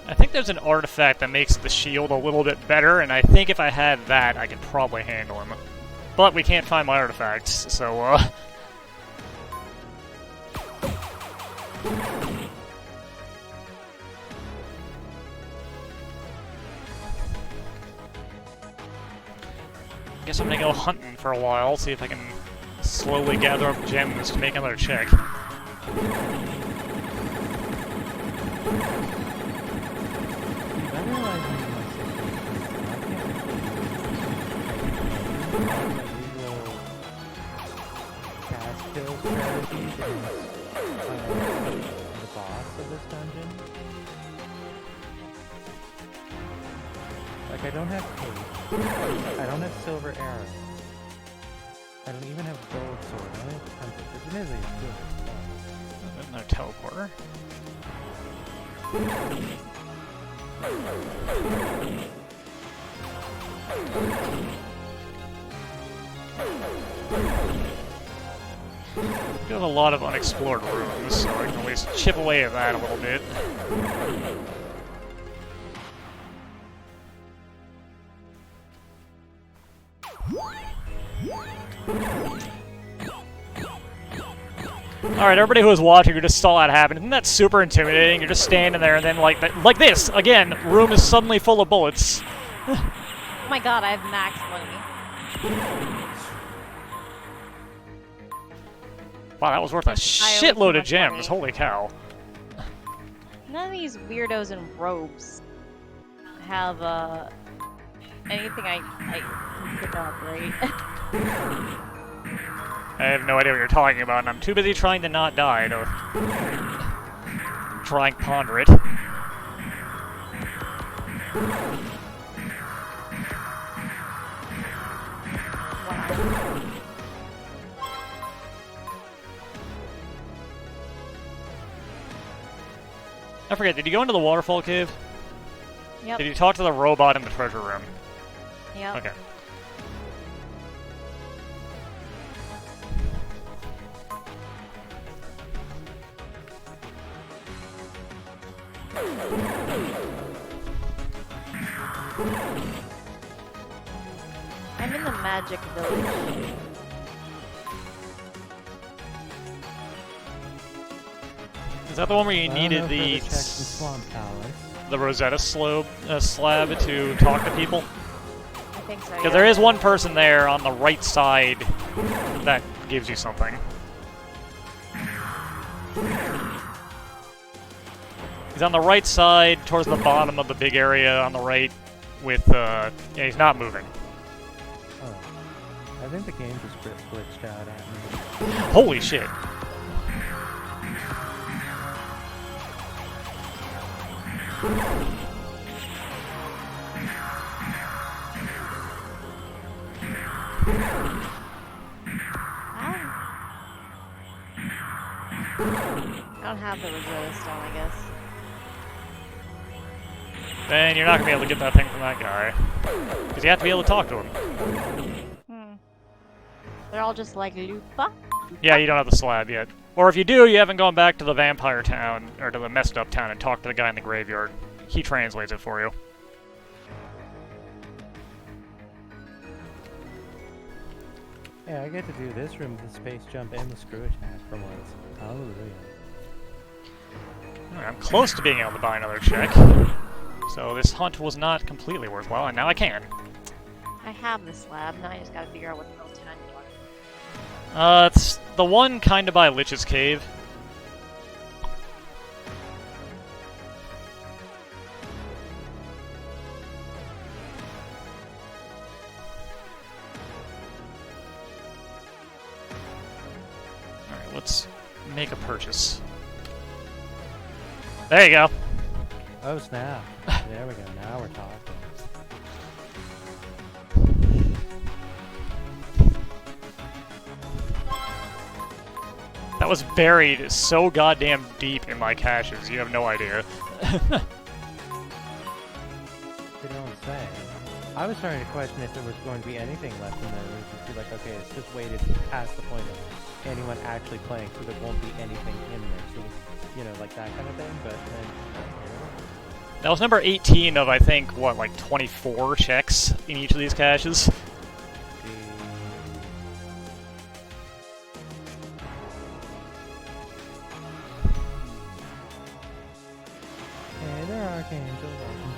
Speaker 2: I think there's an artifact that makes the shield a little bit better, and I think if I had that, I could probably handle him. But we can't find my artifacts, so, Guess I'm gonna go hunting for a while, see if I can slowly gather up gems to make another check.
Speaker 3: The boss of this dungeon. Like, I don't have cape. I don't have silver arrows. I don't even have gold sword. I only have compass. It's amazing. It's good.
Speaker 2: Another teleporter. We have a lot of unexplored rooms, so I can at least chip away at that a little bit. Alright, everybody who was watching who just saw that happen, isn't that super intimidating? You're just standing there and then like this, again, room is suddenly full of bullets.
Speaker 1: Oh my god, I have max money.
Speaker 2: Wow, that was worth a shitload of gems, holy cow.
Speaker 1: None of these weirdos in robes have, anything I can pick up, right?
Speaker 2: I have no idea what you're talking about, and I'm too busy trying to not die to try and ponder it. I forget, did you go into the waterfall cave?
Speaker 1: Yep.
Speaker 2: Did you talk to the robot in the treasure room?
Speaker 1: Yep.
Speaker 2: Okay.
Speaker 1: I'm in the magic village.
Speaker 2: Is that the one where you
Speaker 3: Well,
Speaker 2: needed
Speaker 3: no
Speaker 2: the
Speaker 3: further checks in Swamp Palace.
Speaker 2: the Rosetta slab to talk to people?
Speaker 1: I think so.
Speaker 2: Because
Speaker 1: Yeah.
Speaker 2: there is one person there on the right side that gives you something. He's on the right side, towards the bottom of the big area on the right, with, yeah, he's not moving.
Speaker 3: Oh. I think the game just glitched out at me.
Speaker 2: Holy shit.
Speaker 1: I don't have the Rosetta Stone, I guess.
Speaker 2: Then you're not going to be able to get that thing from that guy. Because you have to be able to talk to him.
Speaker 1: They're all just like Lupa.
Speaker 2: Yeah, you don't have the slab yet. Or if you do, you haven't gone back to the vampire town, or to the messed up town and talked to the guy in the graveyard. He translates it for you.
Speaker 3: Yeah, I get to do this room with the space jump and the screw attack for once. Hallelujah.
Speaker 2: Alright, I'm close to being able to buy another check. So this hunt was not completely worthwhile, and now I can.
Speaker 1: I have the slab, now I just gotta figure out what the hell's behind the door.
Speaker 2: It's the one kinda by Lich's Cave. Alright, let's make a purchase. There you go.
Speaker 3: Oh snap. There we go, now we're talking.
Speaker 2: That was buried so goddamn deep in my caches, you have no idea.
Speaker 3: You don't say. I was starting to question if there was going to be anything left in there. It would just be like, okay, it's just waited past the point of anyone actually playing, so there won't be anything in there. So, you know, like that kind of thing, but then...
Speaker 2: That was number 18 of, I think, what, like 24 checks in each of these caches?
Speaker 3: Hey there, Archangel. Welcome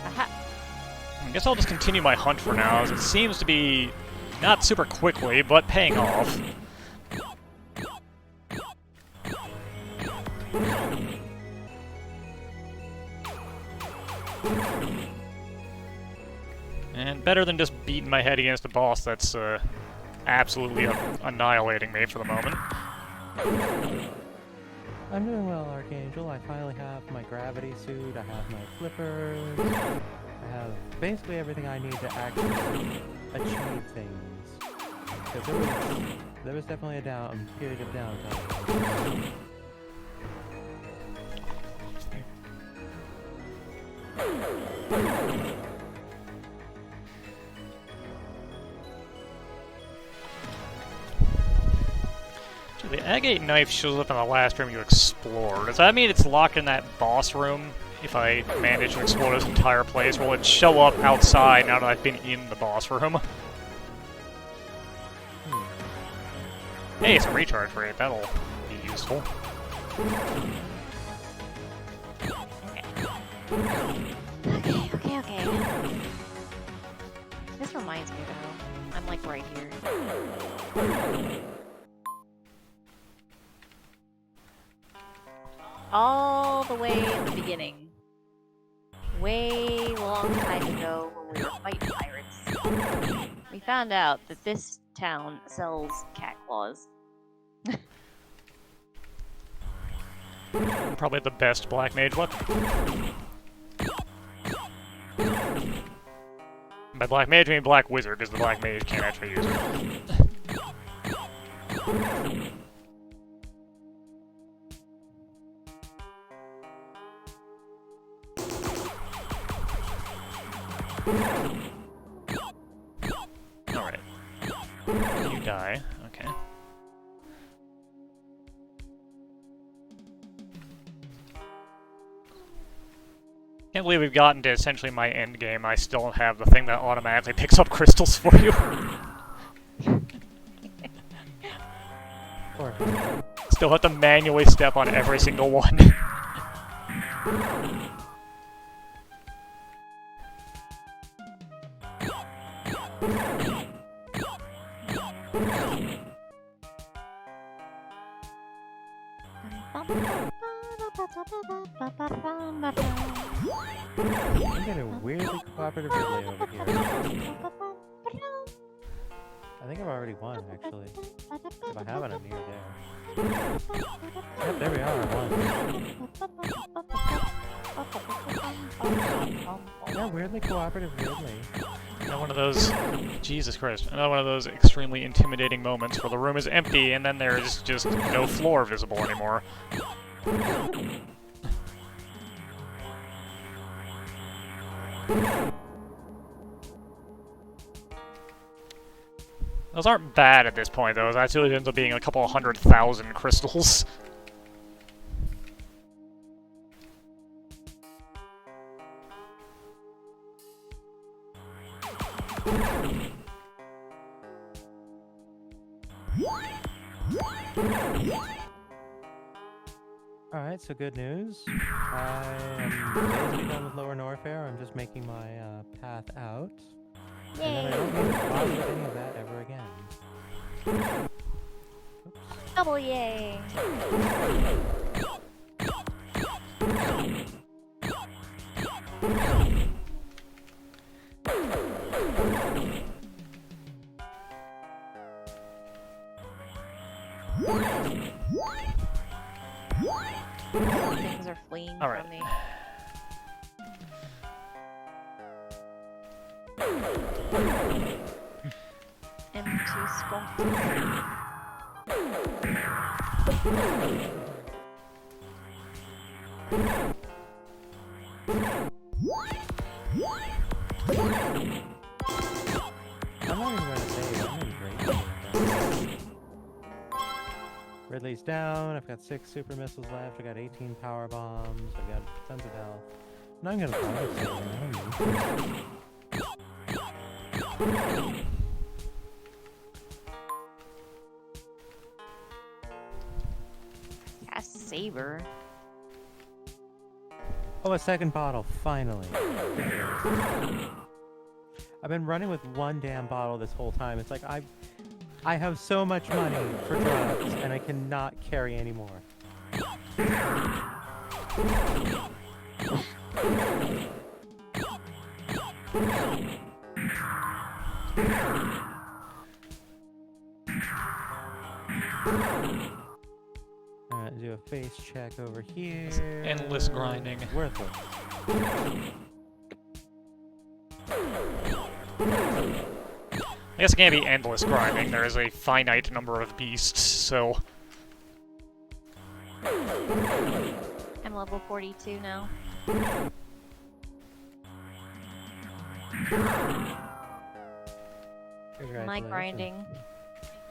Speaker 1: Aha!
Speaker 2: I guess I'll just continue my hunt for now, as it seems to be not super quickly, but paying off. And better than just beating my head against a boss that's absolutely annihilating me for the moment.
Speaker 3: I'm doing well, Archangel. I finally have my gravity suit, I have my flippers, I have basically everything I need to actually achieve things. Because there was definitely a period of downtime.
Speaker 2: So the agate knife shows up in the last room you explored. Does that mean it's locked in that boss room? If I manage to explore this entire place, will it show up outside now that I've been in the boss room? Hey, it's a recharge rate. That'll be useful.
Speaker 1: Okay. This reminds me though. I'm like right here. All the way in the beginning. Way long time ago when we were fighting pirates. We found out that this town sells cat claws.
Speaker 2: Probably the best black mage weapon. By black mage, I mean black wizard, because the black mage can't actually use it. Alright. You die. Okay. Can't believe we've gotten to essentially my end game. I still don't have the thing that automatically picks up crystals for you.
Speaker 3: Or
Speaker 2: Still have to manually step on every single one.
Speaker 3: I'm getting weirdly cooperative relay over here. I think I've already won, actually. If I haven't, I'm near there. Yep, there we are, I won. Yeah, weirdly cooperative relay.
Speaker 2: Another one of those, Jesus Christ, another one of those extremely intimidating moments where the room is empty and then there is just no floor visible anymore. Those aren't bad at this point, though. It actually ends up being a couple 100,000 crystals.
Speaker 3: Alright, so good news. I am basically done with Lower Norfair. I'm just making my path out. And then I don't need to bother with any of that ever again.
Speaker 1: Double yay! Things are fleeing
Speaker 2: All
Speaker 1: from me. M2 skunk.
Speaker 3: I'm not even going to save. I'm in great. Ridley's down. I've got 6 super missiles left. I got 18 power bombs. I've got tons of health. I'm not going to bother saving.
Speaker 1: Yeah, saber.
Speaker 3: Oh, a second bottle, finally. I've been running with one damn bottle this whole time. It's like I have so much money for drugs and I cannot carry anymore. Alright, do a face check over here.
Speaker 2: It's endless grinding.
Speaker 3: Worth it.
Speaker 2: I guess it can't be endless grinding. There is a finite number of beasts, so...
Speaker 1: I'm level 42 now. My grinding.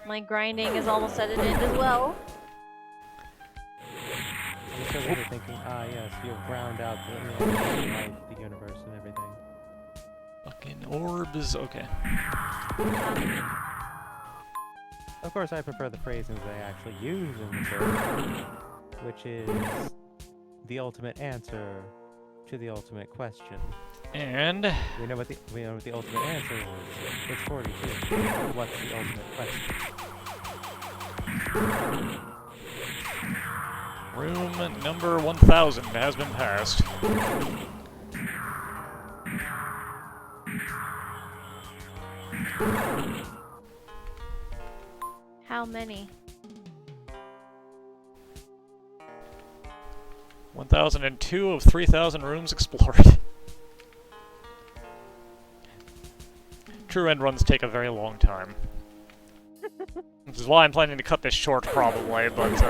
Speaker 1: My grinding is almost at an end as well.
Speaker 3: I'm just over here thinking, ah yes, you'll ground out the life, the universe, and everything.
Speaker 2: Fucking orbs, okay.
Speaker 3: Of course, I prefer the phrasings they actually use in the book, which is the ultimate answer to the ultimate question.
Speaker 2: And...
Speaker 3: We know what the ultimate answer is. It's 42. What's the ultimate question?
Speaker 2: room number 1000 has been passed.
Speaker 1: How many?
Speaker 2: 1002 of 3000 rooms explored. True end runs take a very long time. Which is why I'm planning to cut this short, probably, but,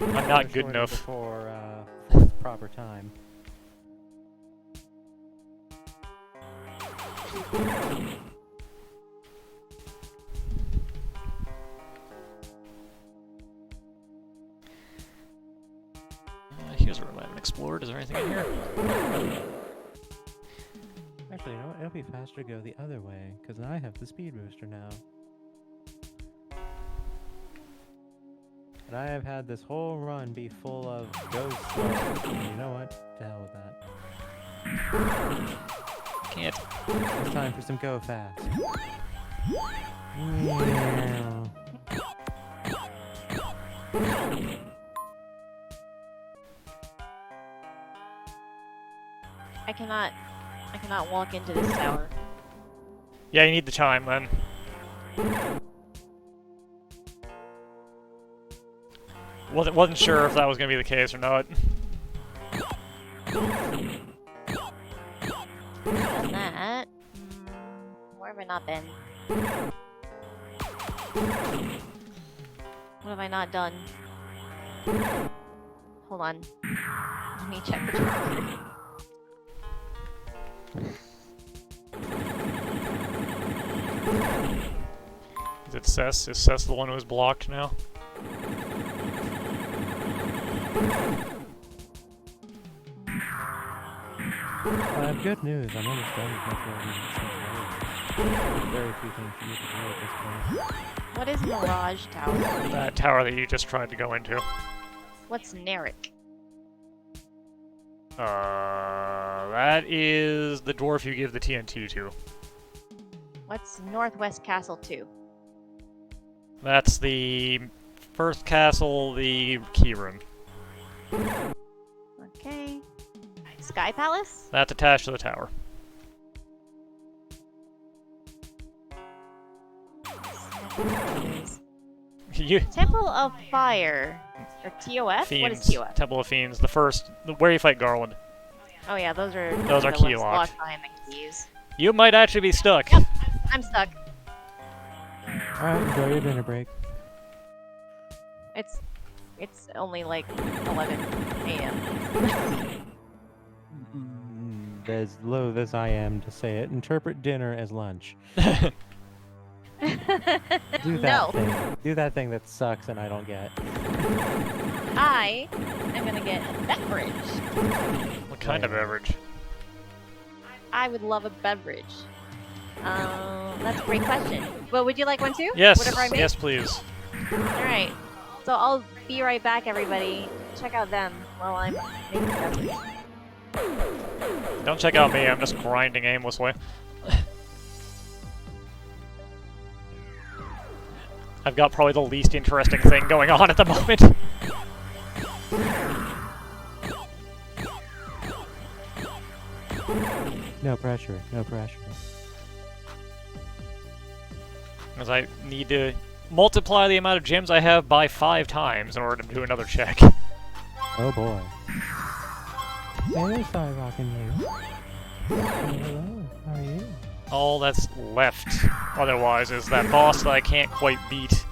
Speaker 2: I'm not good enough.
Speaker 3: For proper time.
Speaker 2: Here's a room I haven't explored. Is there anything in here?
Speaker 3: Actually, you know what? It'll be faster to go the other way, because I have the speed booster now. And I have had this whole run be full of go slow. And you know what? To hell with that.
Speaker 2: Can't.
Speaker 3: It's time for some go fast. Yeah.
Speaker 1: I cannot walk into this tower.
Speaker 2: Yeah, you need the chime then. Wasn't sure if that was gonna be the case or not.
Speaker 1: Done that. Where have I not been? What have I not done? Hold on. Let me check the trunk.
Speaker 2: Is it Cess? Is Cess the one who is blocked now?
Speaker 3: I have good news. I'm almost done with my very few things for me to do at this point.
Speaker 1: What is Mirage Tower?
Speaker 2: That tower that you just tried to go into.
Speaker 1: What's Narek?
Speaker 2: That is the dwarf you give the TNT to.
Speaker 1: What's Northwest Castle 2?
Speaker 2: That's the first castle, the key room.
Speaker 1: Okay. Sky Palace?
Speaker 2: That's attached to the tower. You
Speaker 1: Temple of Fire. Or TOF?
Speaker 2: Fiends.
Speaker 1: What is TOF?
Speaker 2: Temple of Fiends. The first, where you fight Garland.
Speaker 1: Oh yeah, those are
Speaker 2: Those are
Speaker 1: the
Speaker 2: key
Speaker 1: ones
Speaker 2: locked.
Speaker 1: locked behind the keys.
Speaker 2: You might actually be stuck.
Speaker 1: Yep, I'm stuck.
Speaker 3: Alright, enjoy your dinner break.
Speaker 1: It's only like 11 a.m.
Speaker 3: As loath as I am to say it, interpret dinner as lunch. Do that
Speaker 1: No.
Speaker 3: thing. Do that thing that sucks and I don't get.
Speaker 1: I am gonna get a beverage.
Speaker 2: What kind of beverage?
Speaker 1: I would love a beverage. That's a great question. Well, would you like one too?
Speaker 2: Yes.
Speaker 1: Whatever I make?
Speaker 2: Yes, please.
Speaker 1: Alright. So I'll be right back, everybody. Check out them while I'm making a beverage.
Speaker 2: Don't check out me. I'm just grinding aimlessly. I've got probably the least interesting thing going on at the moment.
Speaker 3: No pressure, no pressure.
Speaker 2: Because I need to multiply the amount of gems I have by 5 times in order to do another check.
Speaker 3: Oh boy. Hey there, Sorry Rockin' You. Hello, how are you?
Speaker 2: All that's left, otherwise, is that boss that I can't quite beat.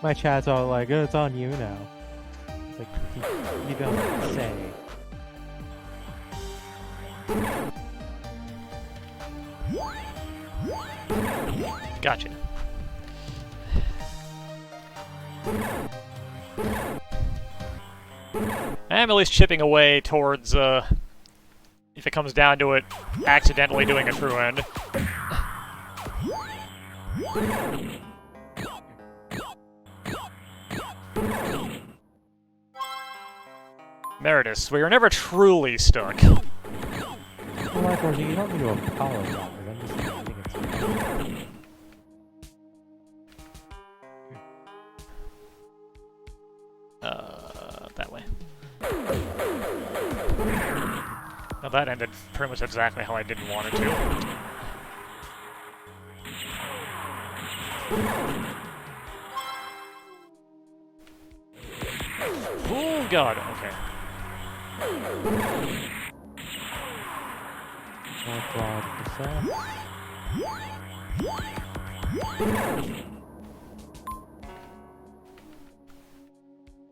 Speaker 3: My chat's all like, oh, it's on you now. It's like, you don't say.
Speaker 2: Gotcha. I'm at least chipping away towards, if it comes down to it, accidentally doing a true end. Meritous, we are never truly stuck.
Speaker 3: Well, like, Rosie, you don't need to apologize. I'm just thinking it's...
Speaker 2: That way. Now that ended pretty much exactly how I didn't want it to. Oh god, okay.
Speaker 3: More broad percent.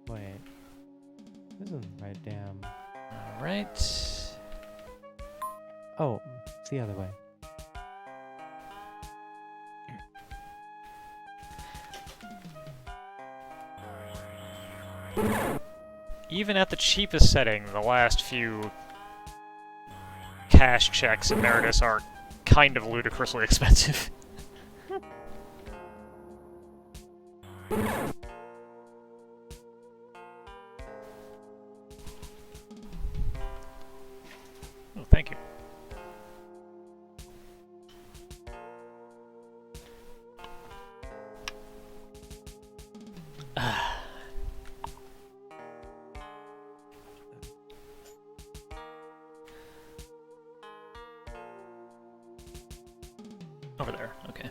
Speaker 3: Wait. This isn't right, damn.
Speaker 2: Alright.
Speaker 3: Oh, it's the other way.
Speaker 2: Even at the cheapest setting, the last few cash checks in Meritous are kind of ludicrously expensive. Oh, thank you. Over there, okay.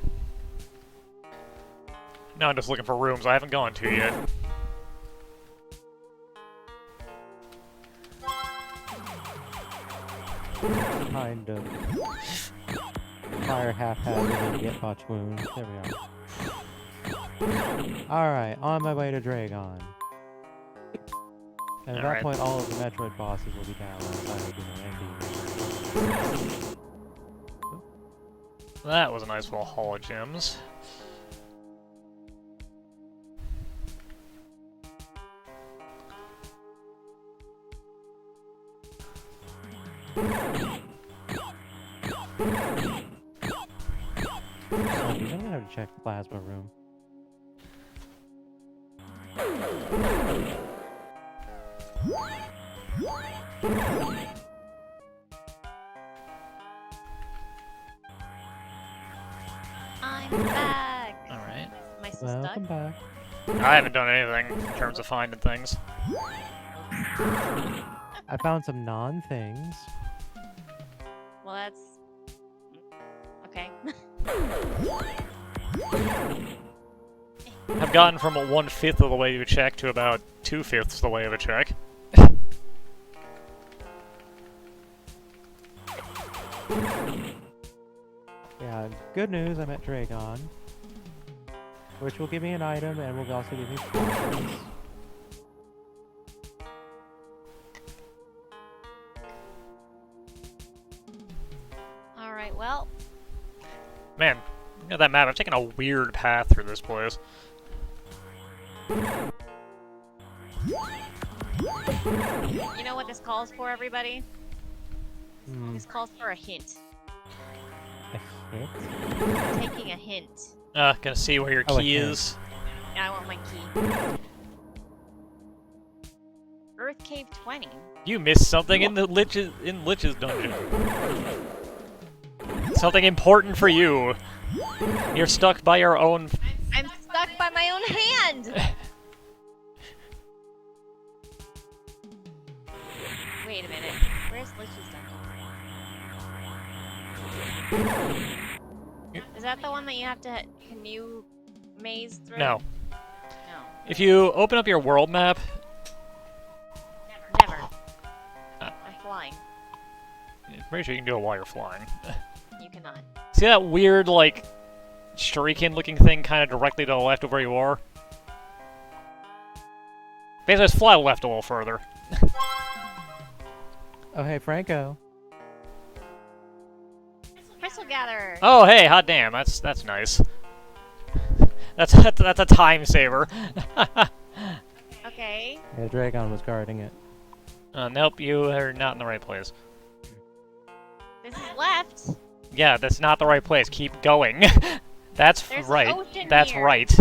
Speaker 2: Now I'm just looking for rooms I haven't gone to yet.
Speaker 3: Kind of. Fire haphazardly, get botch wounds. There we are. Alright, on my way to Dragon. And at that
Speaker 2: Alright.
Speaker 3: point, all of the Metroid bosses will be down.
Speaker 2: That was a nice little haul of gems.
Speaker 3: I'm gonna have to check the plasma room.
Speaker 1: I'm back.
Speaker 2: Alright.
Speaker 1: Am I still stuck?
Speaker 3: Welcome back.
Speaker 2: I haven't done anything in terms of finding things.
Speaker 3: I found some non-things.
Speaker 1: Well, that's okay.
Speaker 2: I've gotten from a 1/5 of the way of a check to about 2/5 the way of a check.
Speaker 3: Yeah, good news, I'm at Dragon. Which will give me an item and will also give me points.
Speaker 1: Alright, well,
Speaker 2: Man, look at that map. I've taken a weird path through this place.
Speaker 1: you know what this calls for, everybody?
Speaker 3: Hmm,
Speaker 1: This calls for a hint.
Speaker 3: a hit?
Speaker 1: Taking a hint.
Speaker 2: Gonna see where your
Speaker 3: Oh,
Speaker 2: key
Speaker 3: okay.
Speaker 2: is.
Speaker 1: Yeah, I want my key. Earth Cave 20.
Speaker 2: You missed something in the Lich's dungeon. Something important for you. You're stuck by your own.
Speaker 1: I'm stuck by my own hand! Wait a minute. Where's Lich's dungeon? Is that the one that you have to canoe maze through?
Speaker 2: No.
Speaker 1: No.
Speaker 2: If you open up your world map,
Speaker 1: Never. I'm flying.
Speaker 2: I'm pretty sure you can do it while you're flying.
Speaker 1: You cannot.
Speaker 2: See that weird, like, shuriken-looking thing kind of directly to the left of where you are? Basically, just fly left a little further.
Speaker 3: Oh, hey, Franco.
Speaker 1: Crystal Gatherer!
Speaker 2: Oh, hey, hot damn, that's nice. That's a time saver.
Speaker 1: Okay.
Speaker 3: Yeah, Dragon was guarding it.
Speaker 2: Nope, you are not in the right place.
Speaker 1: This is left.
Speaker 2: Yeah, that's not the right place. Keep going. That's
Speaker 1: There's an
Speaker 2: right.
Speaker 1: ocean
Speaker 2: That's
Speaker 1: here.
Speaker 2: right.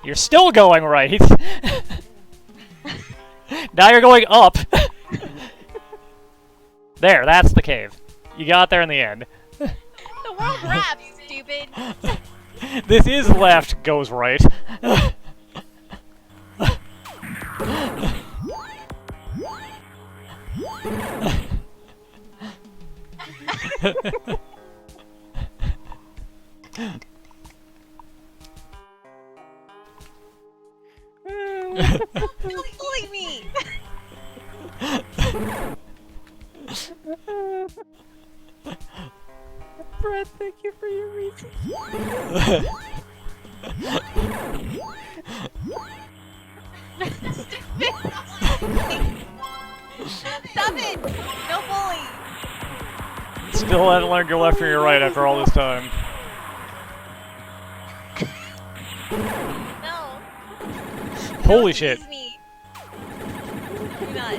Speaker 2: You're still going right. Now you're going up. There, that's the cave. You got there in the end.
Speaker 1: The world wraps, stupid.
Speaker 2: This is left, goes right.
Speaker 1: Bully me!
Speaker 3: Brett, thank you for your reasons.
Speaker 1: Stop it! No bully!
Speaker 2: Still haven't learned your left from your right after all this time.
Speaker 1: No.
Speaker 2: Holy
Speaker 1: Don't
Speaker 2: shit.
Speaker 1: tease me. Do not.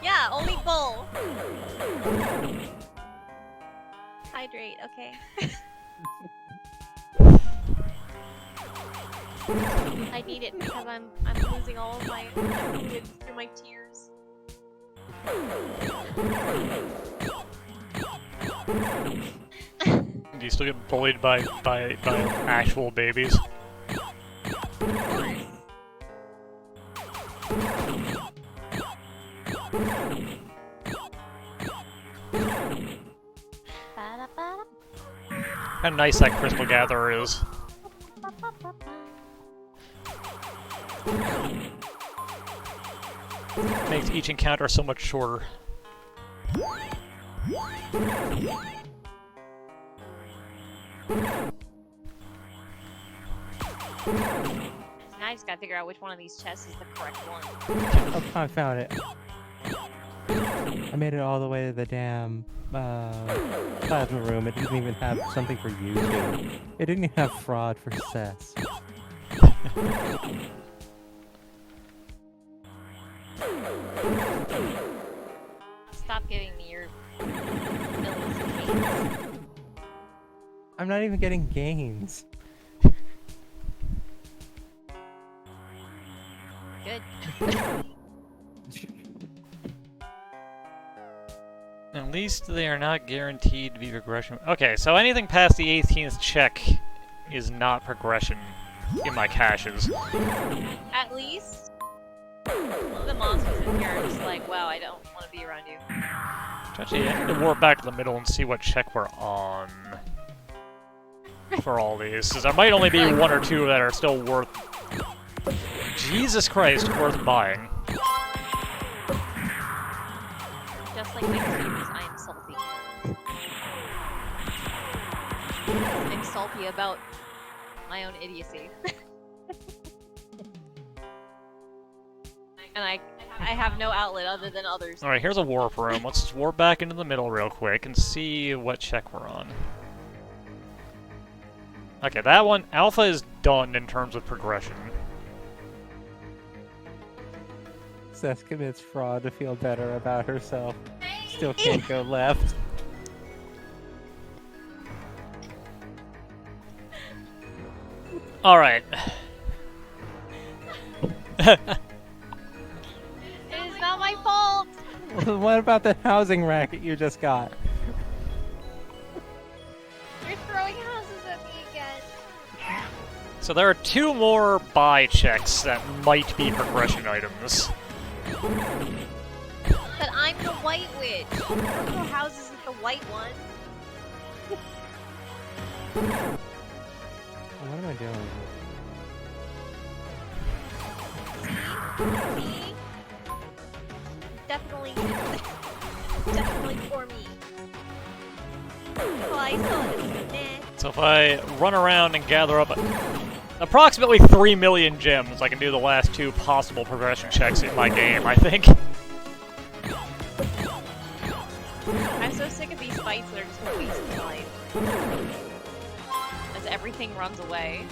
Speaker 1: Yeah, only bull. Hydrate, okay. I need it because I'm losing all of my fluid through my tears.
Speaker 2: Do you still get bullied by actual babies? How nice that crystal gatherer is. Makes each encounter so much shorter.
Speaker 1: Now I just gotta figure out which one of these chests is the correct one.
Speaker 3: Oh, I found it. I made it all the way to the damn plasma room. It didn't even have something for you to. It didn't even have fraud for Cess.
Speaker 1: Stop giving me your notifications.
Speaker 3: I'm not even getting gains.
Speaker 1: Good.
Speaker 2: At least they are not guaranteed to be progression. Okay, so anything past the 18th check is not progression in my caches.
Speaker 1: At least the monsters in here are just like, wow, I don't want to be around you.
Speaker 2: Actually, I need to warp back to the middle and see what check we're on for all these, because there might only be one or two that are still worth... Jesus Christ, worth buying.
Speaker 1: Just like my tears, I am salty. I'm salty about my own idiocy. And I have no outlet other than others.
Speaker 2: Alright, here's a warp room. Let's just warp back into the middle real quick and see what check we're on. Okay, that one, Alpha is done in terms of progression.
Speaker 3: Cess commits fraud to feel better about herself. Still can't go left.
Speaker 2: Alright.
Speaker 1: It is not my fault!
Speaker 3: What about the housing racket you just got?
Speaker 1: You're throwing houses at me again.
Speaker 2: So there are two more buy checks that might be progression items.
Speaker 1: But I'm the white witch. Throw houses at the white one.
Speaker 3: What am I doing?
Speaker 1: See? Definitely for me. Oh, I saw it.
Speaker 2: So if I run around and gather up approximately 3 million gems, I can do the last two possible progression checks in my game, I think.
Speaker 1: I'm so sick of these fights that are just a waste of time. As everything runs away.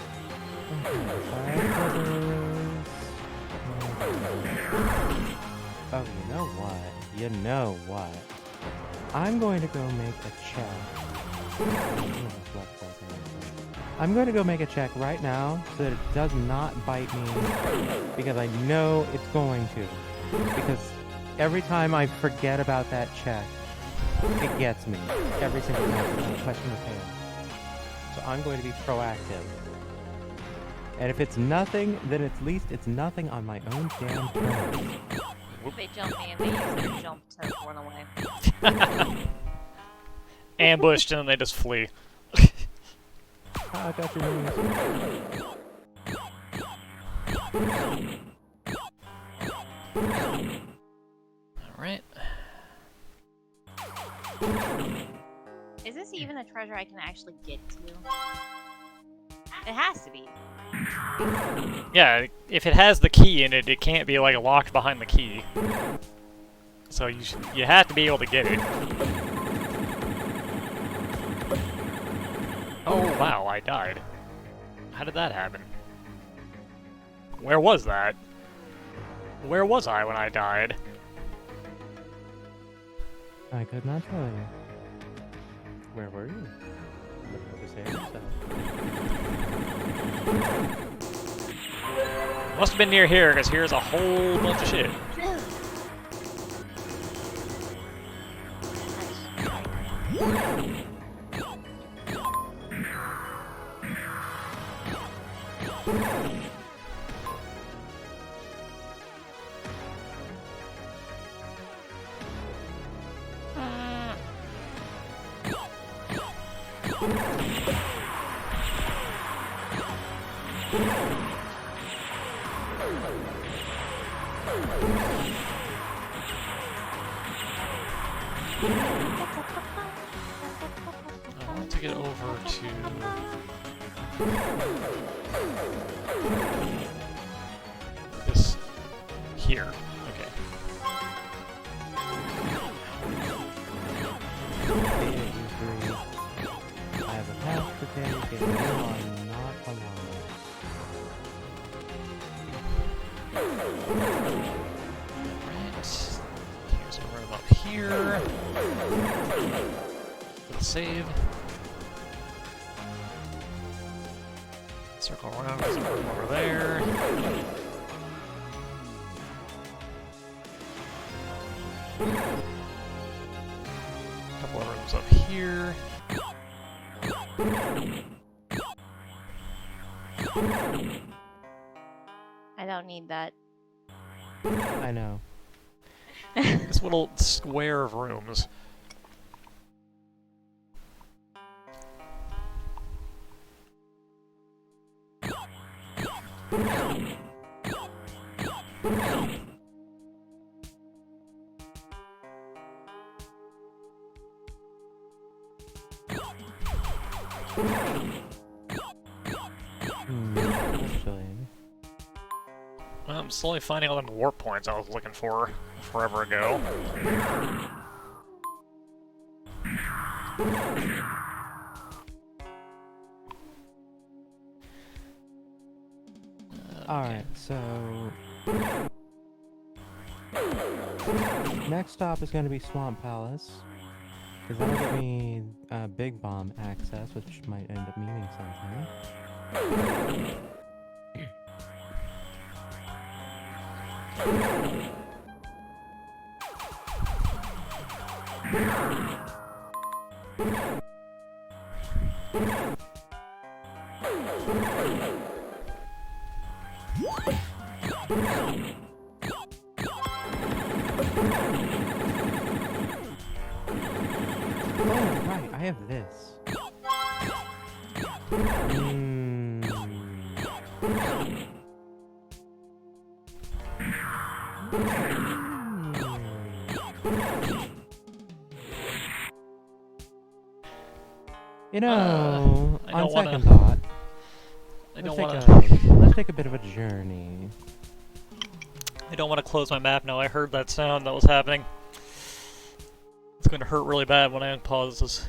Speaker 3: Oh, you know what? You know what? I'm going to go make a check. I'm going to go make a check right now so that it does not bite me, because I know it's going to. Because every time I forget about that check, it gets me. Every single time, without a question of fail. So I'm going to be proactive. And if it's nothing, then at least it's nothing on my own damn terms.
Speaker 1: They jump me and they use their jump to run away.
Speaker 2: Ambushed and then they just flee.
Speaker 3: I got your moves.
Speaker 2: Alright.
Speaker 1: Is this even a treasure I can actually get to? It has to be.
Speaker 2: Yeah, if it has the key in it, it can't be like locked behind the key. So you have to be able to get it. Oh wow, I died. How did that happen? Where was that? Where was I when I died?
Speaker 3: I could not tell you. Where were you? Just say it yourself.
Speaker 2: Must have been near here, because here's a whole bunch of shit. I want to get over to this here. Okay.
Speaker 3: I have a task to take, and you are not alone.
Speaker 2: Right. Here's a room up here. Let's save. Circle around, there's a room over there. Couple of rooms up here.
Speaker 1: I don't need that.
Speaker 3: I know.
Speaker 2: This little square of rooms.
Speaker 3: Actually.
Speaker 2: I'm slowly finding all them warp points I was looking for forever ago.
Speaker 3: Alright, so... next stop is going to be Swamp Palace. Because that'll give me Big Bomb access, which might end up meaning something. Oh, right, I have this. You know,
Speaker 2: I
Speaker 3: on
Speaker 2: don't wanna-
Speaker 3: second thought,
Speaker 2: I
Speaker 3: let's
Speaker 2: don't
Speaker 3: take a bit of a journey.
Speaker 2: want to close my map now. I heard that sound that was happening. It's going to hurt really bad when I unpause this.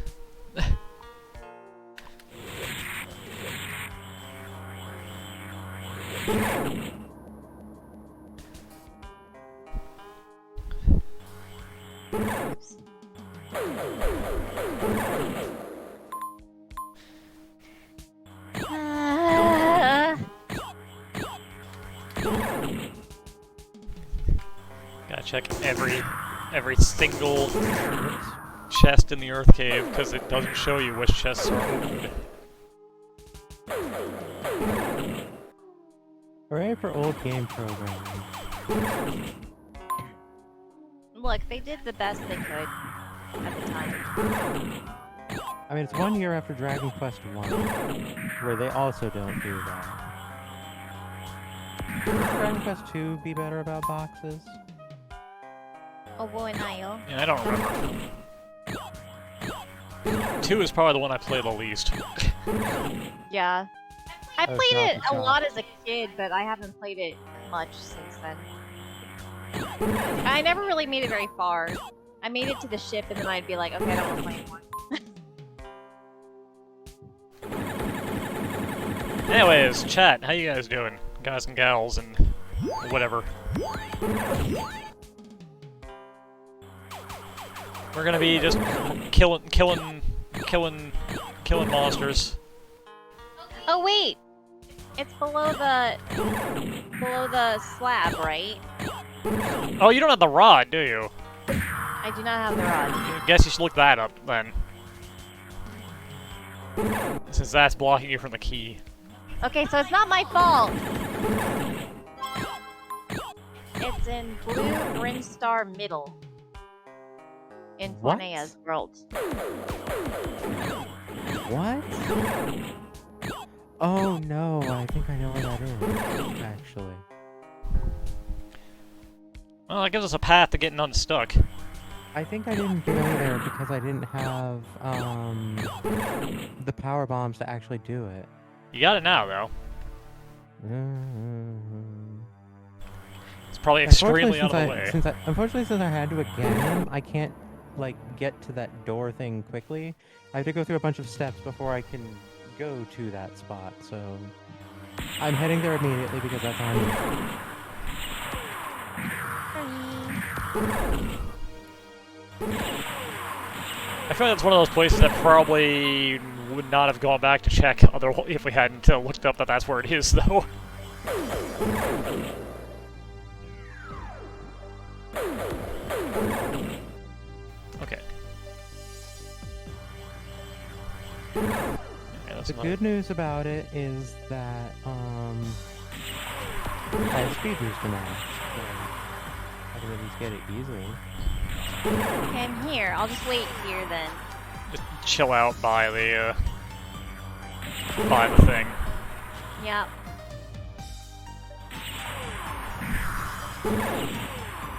Speaker 2: Gotta check every single chest in the Earth Cave, because it doesn't show you which chests are opened.
Speaker 3: Hooray for old game programming.
Speaker 1: Look, they did the best they could at the time.
Speaker 3: I mean, it's 1 year after Dragon Quest I, where they also don't do that. Would Dragon Quest II be better about boxes?
Speaker 1: Oh boy, Niall.
Speaker 2: Yeah, I don't remember. 2 is probably the one I play the least.
Speaker 1: Yeah. I
Speaker 3: Oh,
Speaker 1: played it a
Speaker 3: Shop.
Speaker 1: lot as a kid, but I haven't played it much since then. I never really made it very far. I made it to the ship and then I'd be like, okay, I don't want to play anymore.
Speaker 2: Anyways, chat, how you guys doing? Guys and gals and whatever. We're gonna be just killing monsters.
Speaker 1: Oh wait, it's below the slab, right?
Speaker 2: Oh, you don't have the rod, do you?
Speaker 1: I do not have the rod.
Speaker 2: I guess you should look that up then. Since that's blocking you from the key.
Speaker 1: Okay, so it's not my fault. It's in Blue Brimstar Middle. In
Speaker 3: What?
Speaker 1: Forneia's world.
Speaker 3: What? Oh no, I think I know where that is, actually.
Speaker 2: Well, that gives us a path to getting unstuck.
Speaker 3: I think I didn't get over there because I didn't have, the power bombs to actually do it.
Speaker 2: You got it now, though. It's probably extremely out of the way.
Speaker 3: Unfortunately, since I had to again, I can't, like, get to that door thing quickly. I have to go through a bunch of steps before I can go to that spot, so... I'm heading there immediately because that's on me.
Speaker 2: I feel like that's one of those places that probably would not have gone back to check if we hadn't looked up that that's where it is, though. Okay. Yeah,
Speaker 3: The good news about it is that, I have speed booster now, so I can at least get it easily.
Speaker 1: Okay, I'm here. I'll just wait here then.
Speaker 2: Just chill out by the thing.
Speaker 1: Yep.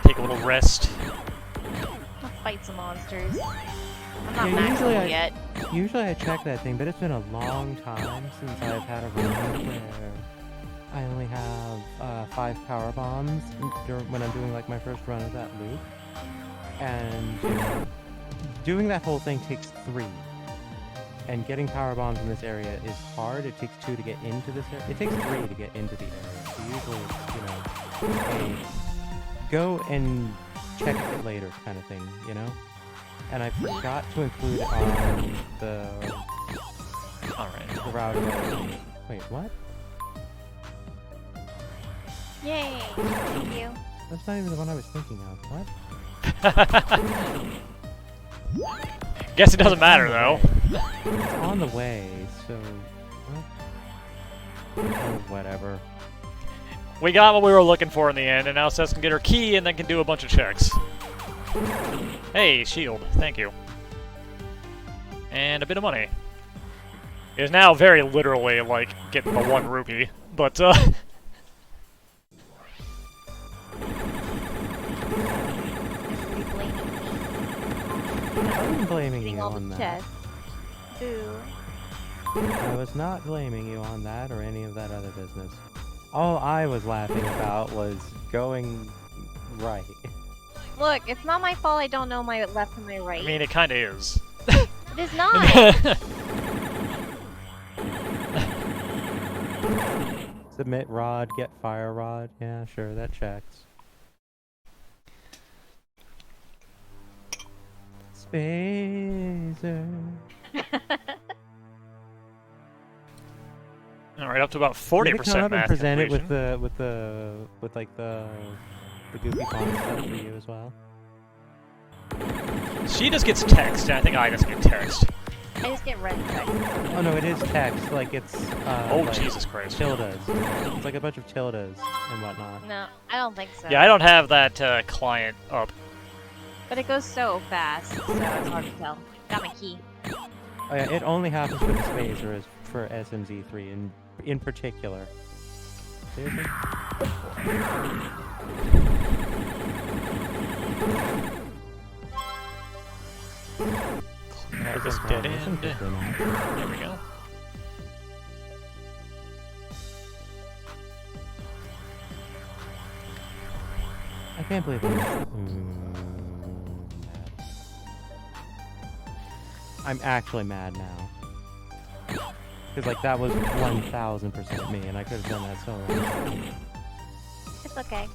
Speaker 2: Take a little rest.
Speaker 1: I'll fight some monsters. I'm not
Speaker 3: Yeah,
Speaker 1: maximal yet.
Speaker 3: Usually I check that thing, but it's been a long time since I've had a run where I only have 5 power bombs when I'm doing like my first run of that loop. And doing that whole thing takes 3. And getting power bombs in this area is hard. It takes 2 to get into this area. It takes 3 to get into the area. So usually it's, you know, a go and check it later kind of thing, you know? And I forgot to include it on the route of Wait, what?
Speaker 1: Yay! Thank you.
Speaker 3: That's not even the one I was thinking of. What?
Speaker 2: Guess it doesn't matter, though.
Speaker 3: It's on the way, so... What? Oh, whatever.
Speaker 2: We got what we were looking for in the end, and now Cess can get her key and then can do a bunch of checks. Hey, shield. Thank you. And a bit of money. It is now very literally like getting the 1 rupee, but
Speaker 3: I wasn't blaming
Speaker 1: Getting
Speaker 3: you
Speaker 1: all
Speaker 3: on
Speaker 1: the
Speaker 3: that.
Speaker 1: chests. Boo.
Speaker 3: I was not blaming you on that or any of that other business. All I was laughing about was going right.
Speaker 1: Look, it's not my fault I don't know my left from my right.
Speaker 2: I mean, it kind of is.
Speaker 1: It is not!
Speaker 3: Submit rod, get fire rod. Yeah, sure, that checks. Spacer.
Speaker 2: All right, up to about 40%
Speaker 3: Come up and
Speaker 2: math
Speaker 3: present it
Speaker 2: completion.
Speaker 3: with like the goofy font stuff for you as well.
Speaker 2: She just gets text, and I think I just get text.
Speaker 1: I just get red text.
Speaker 3: Oh no, it is text. Like it's
Speaker 2: Oh,
Speaker 3: like
Speaker 2: Jesus Christ.
Speaker 3: tildes. It's like a bunch of tildes and whatnot.
Speaker 1: No, I don't think so.
Speaker 2: Yeah, I don't have that client up.
Speaker 1: But it goes so fast, so it's hard to tell. Got my key.
Speaker 3: Oh yeah, it only happens with the spacer for SMZ3 in particular. Seriously?
Speaker 2: This dead end. There we go.
Speaker 3: I can't believe it. I'm actually mad now. Because like that was 1000% me, and I could have done that solo.
Speaker 1: It's okay.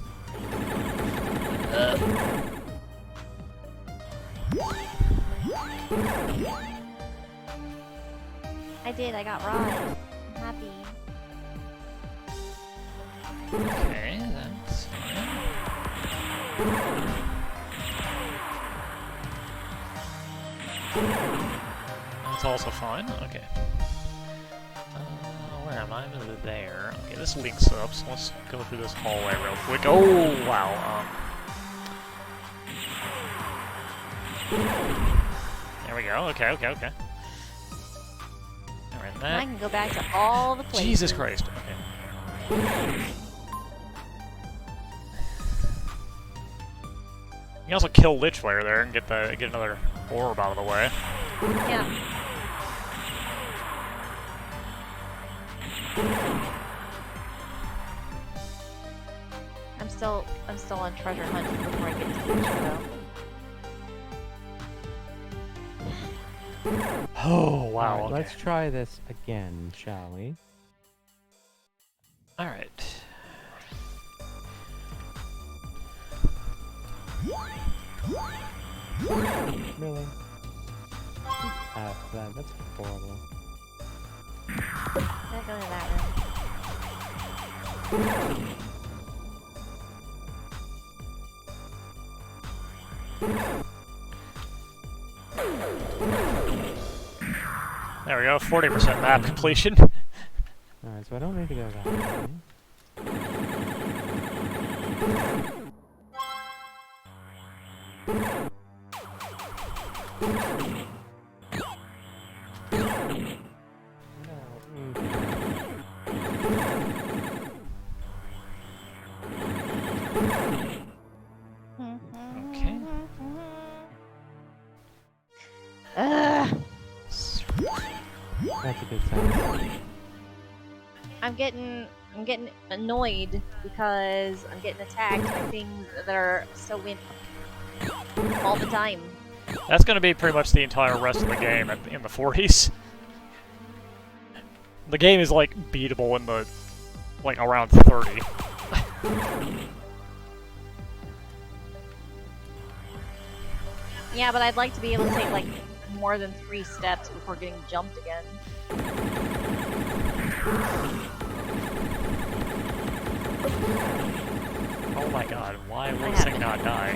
Speaker 1: I did, I got Rod. I'm happy.
Speaker 2: Okay, that's fine. That's also fine. Okay. Where am I? I'm there. Okay, this links up, so let's go through this hallway real quick. Oh, wow. There we go. Okay. Alright,
Speaker 1: I
Speaker 2: that.
Speaker 1: can go back to all the places.
Speaker 2: Jesus Christ. Okay. You can also kill Lich while you're there and get another orb out of the way.
Speaker 1: Yeah. I'm still on treasure hunt before I get to the Lich, though.
Speaker 2: Oh, wow.
Speaker 3: Alright,
Speaker 2: Okay.
Speaker 3: let's try this again, shall we?
Speaker 2: Alright.
Speaker 3: Really? That's horrible.
Speaker 1: I'm gonna go to that room.
Speaker 2: There we go, 40% map completion.
Speaker 3: Alright, so I don't need to go that way.
Speaker 2: Okay.
Speaker 3: That's a good sign.
Speaker 1: I'm getting annoyed because I'm getting attacked by things that are so win all the time.
Speaker 2: That's going to be pretty much the entire rest of the game in the 40s. The game is like beatable in the like around 30.
Speaker 1: Yeah, but I'd like to be able to take like more than 3 steps before getting jumped again.
Speaker 2: Oh my god, why will this thing not die?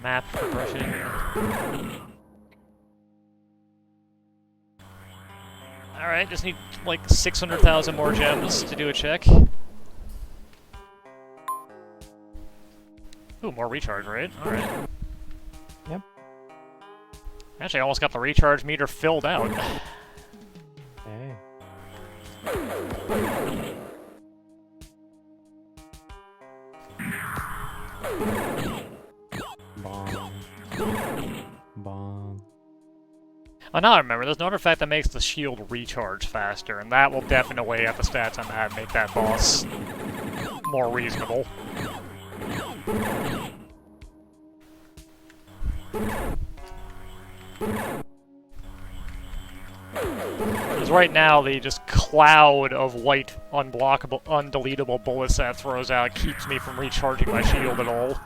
Speaker 2: Map progression. Alright, just need like 600,000 more gems to do a check. Ooh, more recharge rate. Alright.
Speaker 3: Yep.
Speaker 2: Actually, I almost got the recharge meter filled out.
Speaker 3: Hey. Bomb. Bomb.
Speaker 2: Oh, now I remember, there's another fact that makes the shield recharge faster, and that will definitely, at the stats I'm at, make that boss more reasonable. Because right now, the just cloud of white, unblockable, undeletable bullets that throws out keeps me from recharging my shield at all.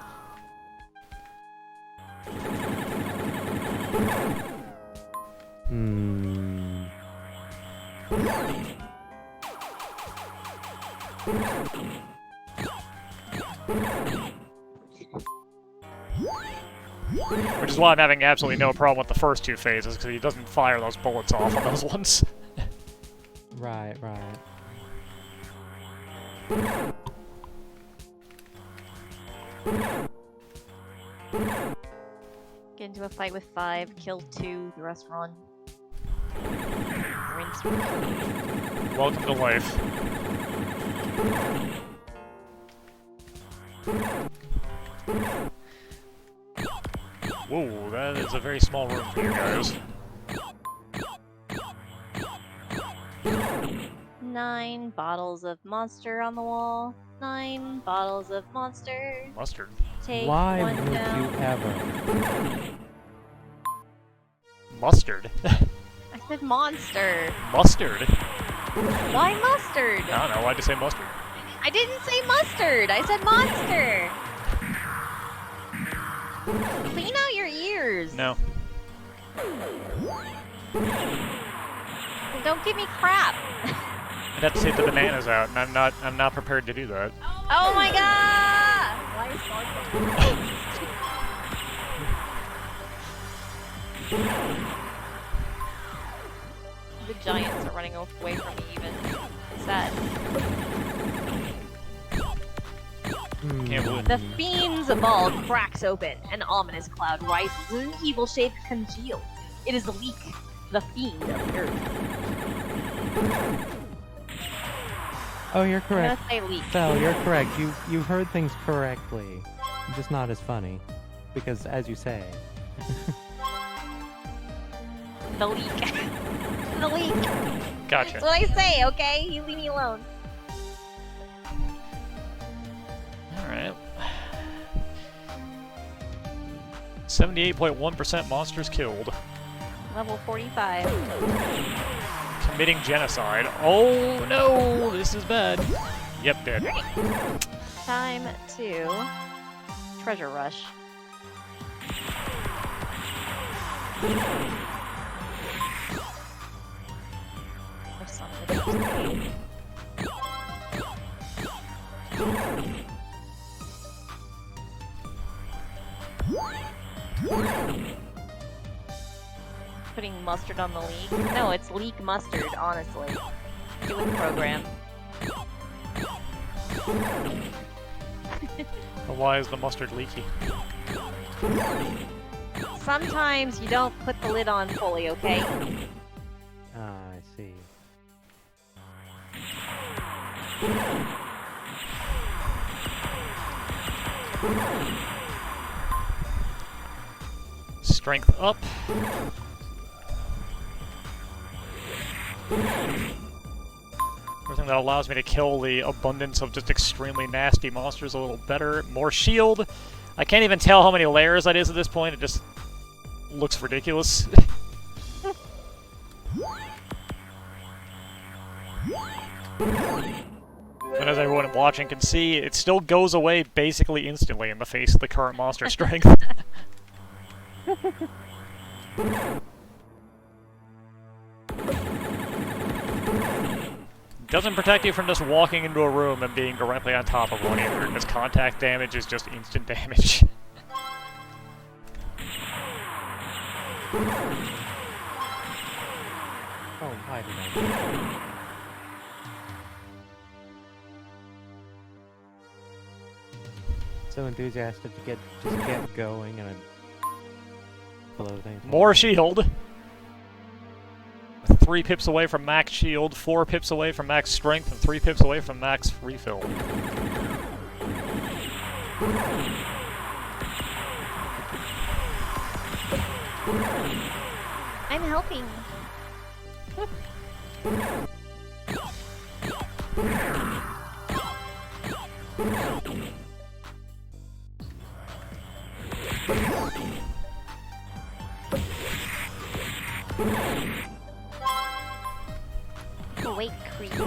Speaker 2: Which is why I'm having absolutely no problem with the first 2 phases, because he doesn't fire those bullets off on those ones.
Speaker 3: Right.
Speaker 1: Get into a fight with 5, kill 2, the rest run. Rinse.
Speaker 2: Welcome to life. Whoa, that is a very small room for you guys.
Speaker 1: 9 bottles of monster on the wall. 9 bottles of monster.
Speaker 2: Mustard.
Speaker 1: Take
Speaker 3: Why
Speaker 1: one
Speaker 3: would
Speaker 1: down.
Speaker 3: you ever?
Speaker 2: Mustard.
Speaker 1: I said monster.
Speaker 2: Mustard.
Speaker 1: Why mustard?
Speaker 2: I don't know. Why'd you say mustard?
Speaker 1: I didn't say mustard. I said monster. Clean out your ears.
Speaker 2: No.
Speaker 1: Don't give me crap.
Speaker 2: I'd have to take the bananas out, and I'm not prepared to do that.
Speaker 1: Oh my god! Why is The giants are running away from me even. Sad.
Speaker 2: Can't believe
Speaker 1: The fiend's ball cracks open. An ominous cloud rises. An evil shape congeals. It is Leek, the fiend of the earth.
Speaker 3: Oh, you're
Speaker 1: I'm
Speaker 3: correct.
Speaker 1: gonna say Leek.
Speaker 3: Fel, you're correct. You heard things correctly. Just not as funny. Because, as you say...
Speaker 1: The Leek. The Leek.
Speaker 2: Gotcha.
Speaker 1: That's what I say, okay? You leave me alone.
Speaker 2: Alright. 78.1% monsters killed.
Speaker 1: Level 45.
Speaker 2: Committing genocide. Oh no! This is bad. Yep, dead.
Speaker 1: Time to treasure rush. Or something. Putting mustard on the leek? No, it's leek mustard, honestly. Get with the program.
Speaker 2: But why is the mustard leaky?
Speaker 1: Sometimes you don't put the lid on fully, okay?
Speaker 3: Ah, I see.
Speaker 2: Strength up. Everything that allows me to kill the abundance of just extremely nasty monsters a little better. More shield. I can't even tell how many layers that is at this point. It just looks ridiculous. But as everyone watching can see, it still goes away basically instantly in the face of the current monster strength. Doesn't protect you from just walking into a room and being directly on top of one either. Its contact damage is just instant damage.
Speaker 3: Oh, why did I do that? So enthusiastic to just get going and blow things.
Speaker 2: More shield. 3 pips away from max shield, 4 pips away from max strength, and 3 pips away from max refill.
Speaker 1: I'm helping. Awake, creep.
Speaker 3: Are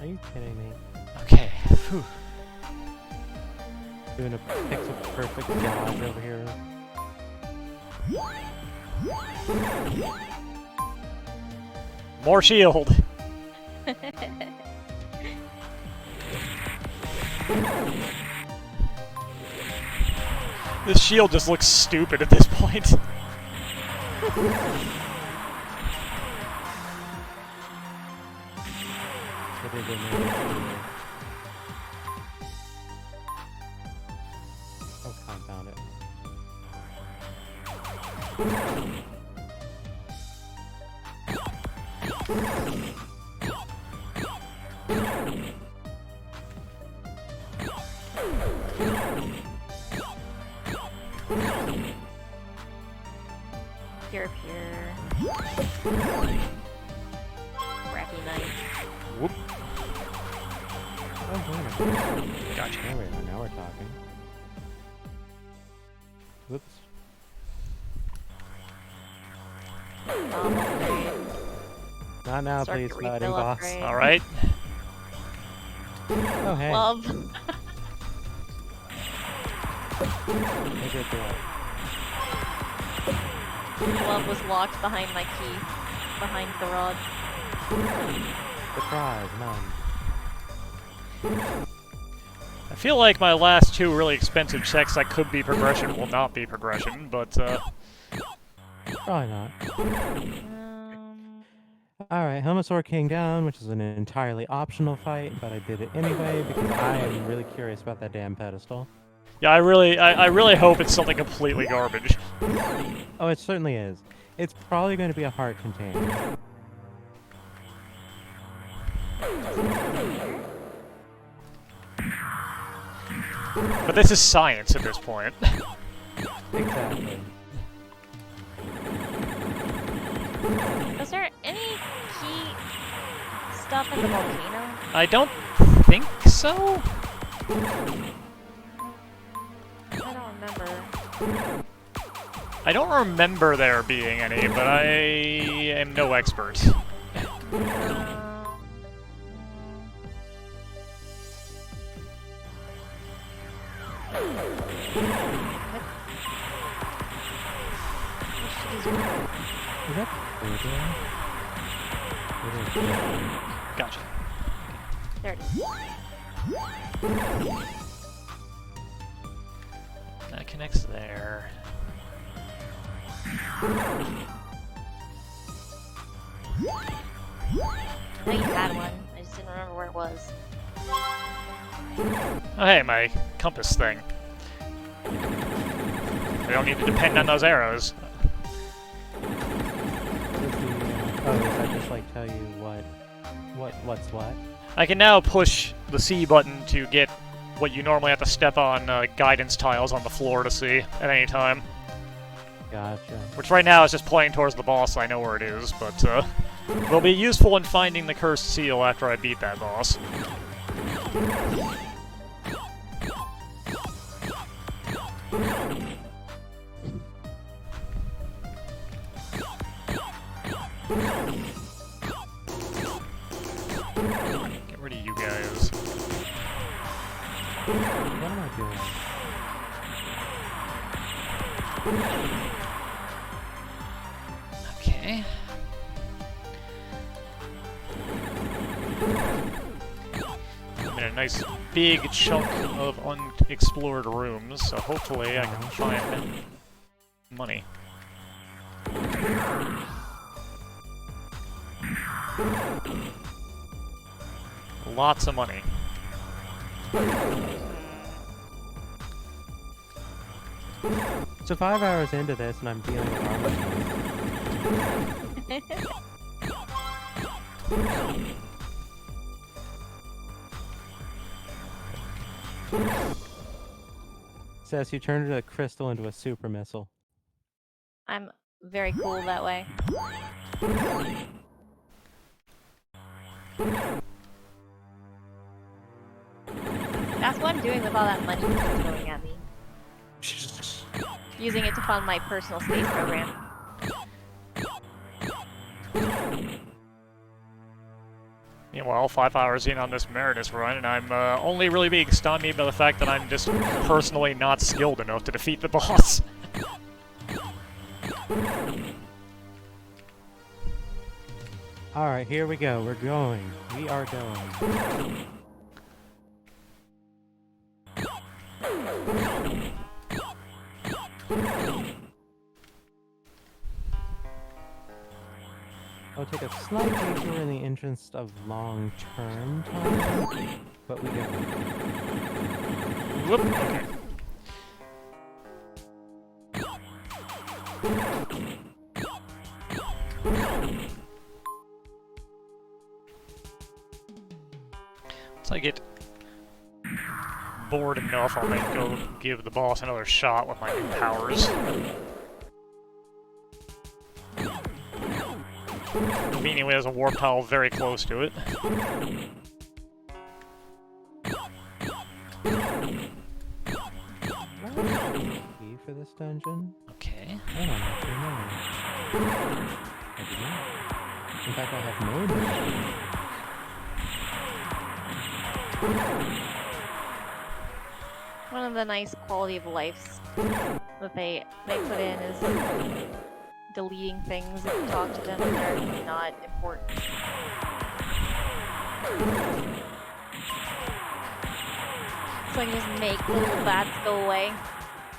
Speaker 3: you kidding me?
Speaker 2: Okay. Whew.
Speaker 3: Doing a pixel perfect dodge over here.
Speaker 2: More shield. This shield just looks stupid at this point.
Speaker 3: What is it now? Oh, confound it.
Speaker 1: Pure. Crappy knife.
Speaker 2: Whoop.
Speaker 3: Oh, wait a minute.
Speaker 2: Gotcha.
Speaker 3: Oh, wait, now we're talking. Whoops.
Speaker 1: Upgrade.
Speaker 3: Not now,
Speaker 1: Circuit
Speaker 3: please, fighting
Speaker 1: refill
Speaker 3: boss.
Speaker 1: upgrade.
Speaker 2: Alright.
Speaker 3: Oh, hey.
Speaker 1: Love.
Speaker 3: Hey, good girl.
Speaker 1: Love was locked behind my key. Behind the rod.
Speaker 3: Surprise, none.
Speaker 2: I feel like my last two really expensive checks that could be progression will not be progression, but
Speaker 3: Probably not.
Speaker 1: Um,
Speaker 3: Alright, Helmosaur came down, which is an entirely optional fight, but I did it anyway because I am really curious about that damn pedestal.
Speaker 2: yeah, I really hope it's something completely garbage.
Speaker 3: Oh, it certainly is. It's probably going to be a heart container.
Speaker 2: But this is science at this point.
Speaker 3: Exactly.
Speaker 1: was there any key stuff in the volcano?
Speaker 2: I don't think so.
Speaker 1: I don't remember.
Speaker 2: I don't remember there being any, but I am no expert.
Speaker 3: Is that further? It is.
Speaker 2: Gotcha.
Speaker 1: There it is.
Speaker 2: That connects there.
Speaker 1: I know you had one. I just didn't remember where it was.
Speaker 2: Oh hey, my compass thing. We don't need to depend on those arrows.
Speaker 3: Oh, does that just like tell you what's what?
Speaker 2: I can now push the C button to get what you normally have to step on guidance tiles on the floor to see at any time.
Speaker 3: Gotcha.
Speaker 2: Which right now is just playing towards the boss, so I know where it is, but will be useful in finding the cursed seal after I beat that boss. Get rid of you guys.
Speaker 3: What am I doing?
Speaker 2: Okay. I'm in a nice big chunk of unexplored rooms, so hopefully I can find money. Lots of money.
Speaker 3: So 5 hours into this and I'm dealing with armor. Cess, you turned a crystal into a super missile.
Speaker 1: I'm very cool that way. That's what I'm doing with all that money that's going at me. Using it to fund my personal space program.
Speaker 2: Meanwhile, 5 hours in on this Meritous run, and I'm only really being stymied by the fact that I'm just personally not skilled enough to defeat the boss.
Speaker 3: Alright, here we go. We're going. We are going. I'll take a slight detour in the interest of long-term time, but we go.
Speaker 2: Whoop, okay. Once I get bored enough, I might go give the boss another shot with my new powers. Conveniently, there's a warp towel very close to it.
Speaker 3: Key for this dungeon?
Speaker 2: Okay.
Speaker 3: I don't actually know. I do not. In fact, I have no idea.
Speaker 1: One of the nice quality of lives that they put in is deleting things if you talk to them and they're not important. So I can just make little bats go away.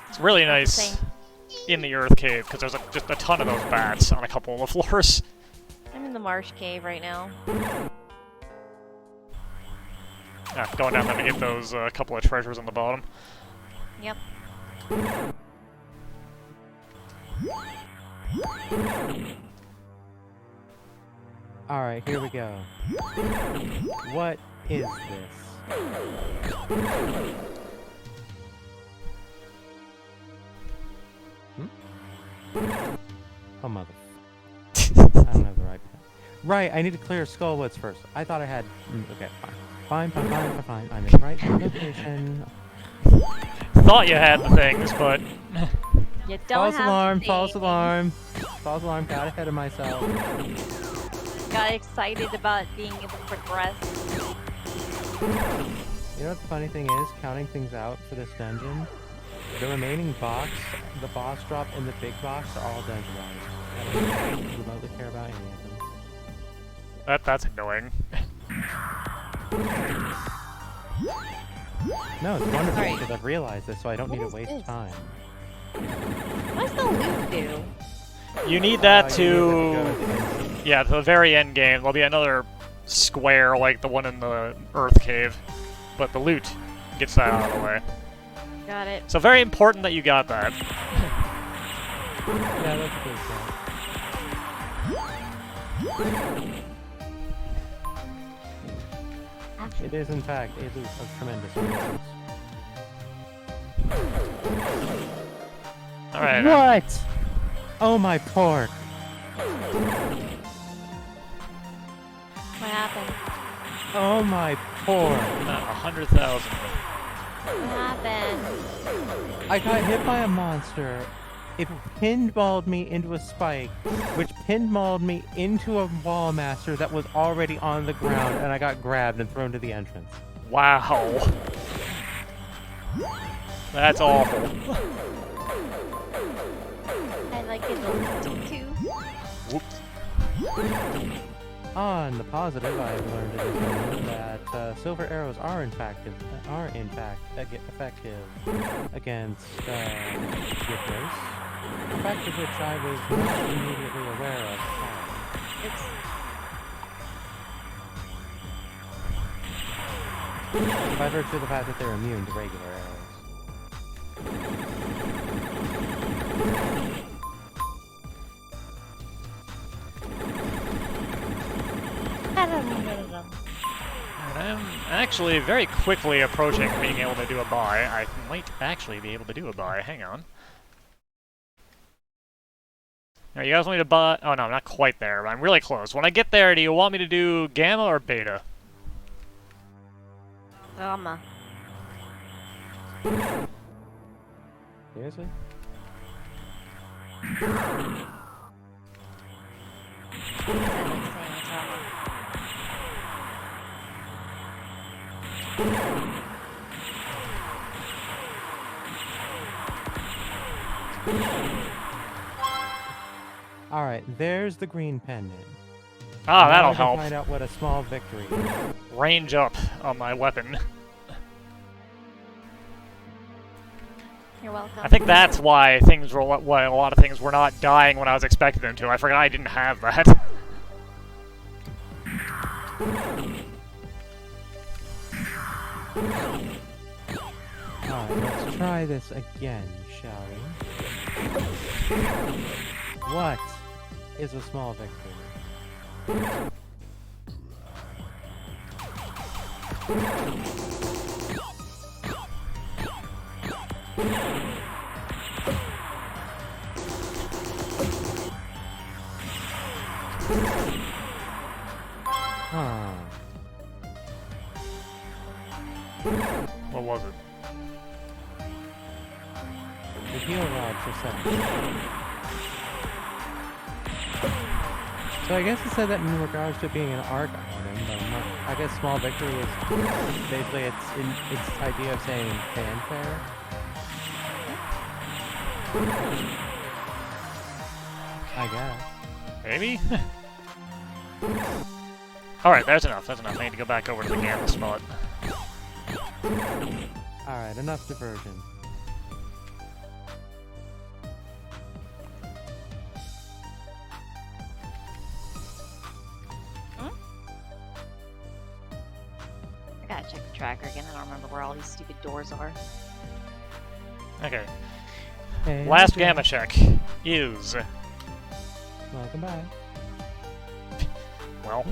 Speaker 2: It's really nice
Speaker 1: Same.
Speaker 2: in the Earth Cave, because there's just a ton of those bats on a couple of the floors.
Speaker 1: I'm in the marsh cave right now.
Speaker 2: Going down there to get those couple of treasures on the bottom.
Speaker 1: Yep.
Speaker 3: Alright, here we go. What is this? Oh, mother. I don't have the right pen. Right, I need to clear Skullwoods first. I thought I had... okay, fine. Fine. I'm in the right location.
Speaker 2: Thought you had the things, but...
Speaker 1: You don't
Speaker 3: False alarm. Got ahead of myself.
Speaker 1: Got excited about being able to progress.
Speaker 3: You know what the funny thing is? Counting things out for this dungeon, the remaining box, the boss drop, and the big box are all dungeonized. I don't remotely care about any of them.
Speaker 2: That's annoying.
Speaker 3: No, it's wonderful
Speaker 1: Sorry.
Speaker 3: because I've realized this, so I don't need to
Speaker 1: What is
Speaker 3: waste
Speaker 1: this?
Speaker 3: time.
Speaker 1: What does the loot do?
Speaker 2: You need that
Speaker 3: You need
Speaker 2: to...
Speaker 3: that to go to the end.
Speaker 2: Yeah, to the very end game. There'll be another square like the one in the Earth Cave. But the loot gets that out of the way.
Speaker 1: Got it.
Speaker 2: So very important that you got that.
Speaker 3: Yeah, that's a good point. It is, in fact, a loot of tremendous importance.
Speaker 2: Alright.
Speaker 3: What? Oh, my pork.
Speaker 1: What happened?
Speaker 3: Oh, my pork.
Speaker 2: 100,000.
Speaker 1: What happened?
Speaker 3: I got hit by a monster. It pinballed me into a spike, which pinballed me into a wall master that was already on the ground, and I got grabbed and thrown to the entrance.
Speaker 2: Wow. That's awful.
Speaker 1: I like it a little too.
Speaker 2: Whoops.
Speaker 3: On the positive, I have learned in this moment that silver arrows are in fact effective against gifters. The fact of which I was not immediately aware of.
Speaker 1: It's
Speaker 3: By virtue of the fact that they're immune to regular arrows.
Speaker 2: I'm actually very quickly approaching being able to do a buy. I might actually be able to do a buy. Hang on. Now, you guys want me to buy... Oh, no, I'm not quite there, but I'm really close. When I get there, do you want me to do Gamma or Beta?
Speaker 1: Gamma.
Speaker 3: Seriously? Alright, there's the green pendant.
Speaker 2: Ah,
Speaker 3: Now
Speaker 2: that'll
Speaker 3: I can
Speaker 2: help.
Speaker 3: find out what a small victory is.
Speaker 2: Range up on my weapon.
Speaker 1: You're welcome.
Speaker 2: I think that's why things were... Why a lot of things were not dying when I was expecting them to. I forgot I didn't have that.
Speaker 3: Alright, let's try this again, shall we? What is a small victory? Huh.
Speaker 2: What was it?
Speaker 3: The heal rod for 7. So I guess it said that in regards to being an arc item, but I guess small victory is basically its idea of saying fanfare. I guess.
Speaker 2: Maybe? Alright, that's enough, that's enough. I need to go back over to the gamma spot.
Speaker 3: Alright, enough diversion.
Speaker 1: I gotta check the tracker again. I don't remember where all these stupid doors are.
Speaker 2: Okay.
Speaker 3: Hey,
Speaker 2: Last
Speaker 3: okay.
Speaker 2: gamma check is...
Speaker 3: Welcome back.
Speaker 2: Well...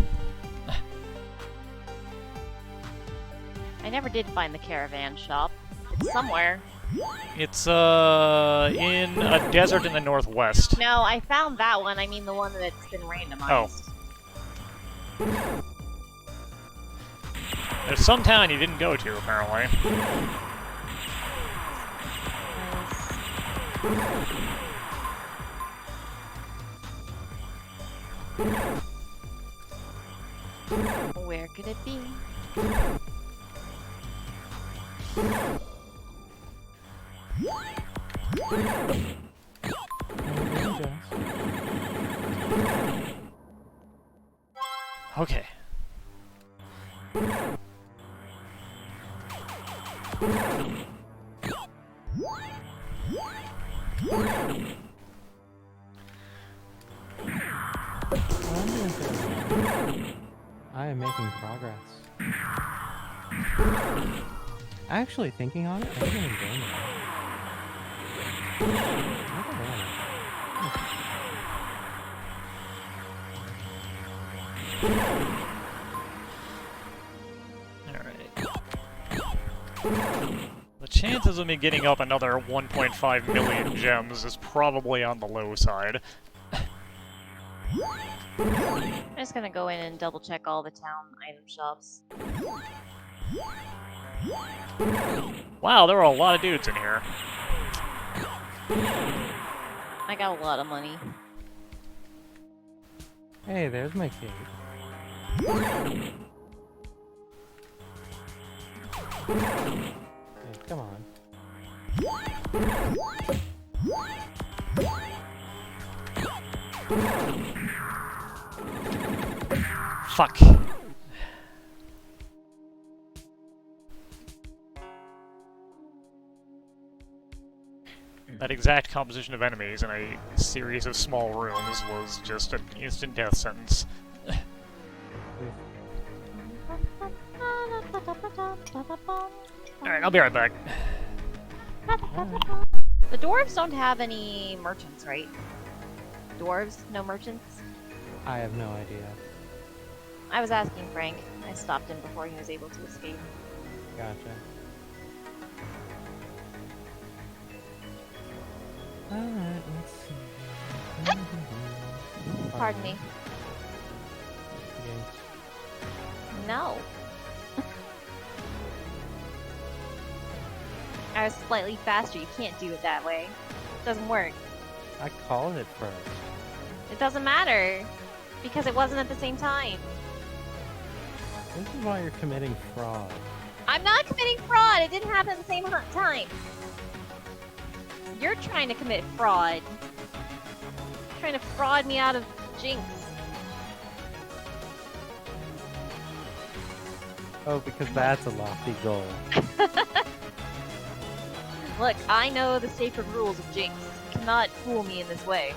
Speaker 1: I never did find the caravan shop. It's somewhere.
Speaker 2: It's, in a desert in the northwest.
Speaker 1: No, I found that one. I mean the one that's been randomized.
Speaker 2: Oh. There's some town you didn't go to, apparently.
Speaker 1: Where could it be?
Speaker 2: Okay.
Speaker 3: I am making progress. Actually, thinking on it, I'm gonna go now.
Speaker 2: The chances of me getting up another 1.5 million gems is probably on the low side.
Speaker 1: I'm just gonna go in and double check all the town item shops.
Speaker 2: Wow, there are a lot of dudes in here.
Speaker 1: I got a lot of money.
Speaker 3: Hey, there's my cake. Hey, come on.
Speaker 2: Fuck. That exact composition of enemies in a series of small rooms was just an instant death sentence. Alright, I'll be right back.
Speaker 1: The dwarves don't have any merchants, right? Dwarves? No merchants?
Speaker 3: I have no idea.
Speaker 1: I was asking Frank. I stopped him before he was able to escape.
Speaker 3: Gotcha. Alright, let's see.
Speaker 1: Pardon me.
Speaker 3: Yes.
Speaker 1: No. I was slightly faster. You can't do it that way. It doesn't work.
Speaker 3: I called it first.
Speaker 1: It doesn't matter. Because it wasn't at the same time.
Speaker 3: This is why you're committing fraud.
Speaker 1: I'm not committing fraud. It didn't happen at the same time. You're trying to commit fraud. Trying to fraud me out of Jinx.
Speaker 3: Oh, because that's a lofty goal.
Speaker 1: Look, I know the sacred rules of Jinx. You cannot fool me in this way.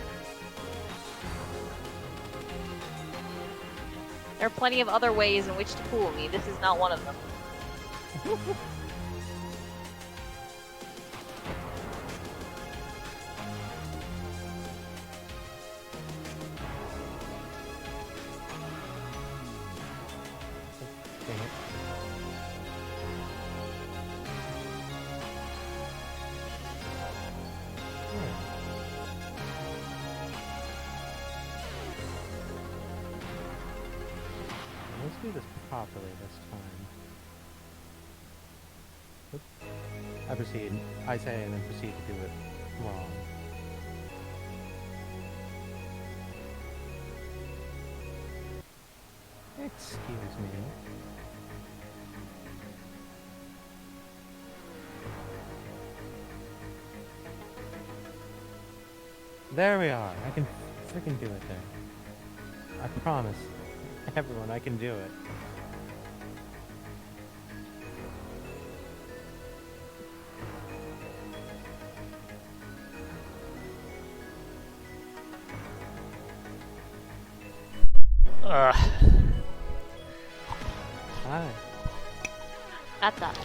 Speaker 1: There are plenty of other ways in which to fool me. This is not one of them.
Speaker 3: Dang it. do this properly this time. Oops. I proceed. I say and then proceed to do it wrong. Excuse me. There we are. I can freaking do it there. I promise. Everyone, I can do it. Hi.
Speaker 1: At that.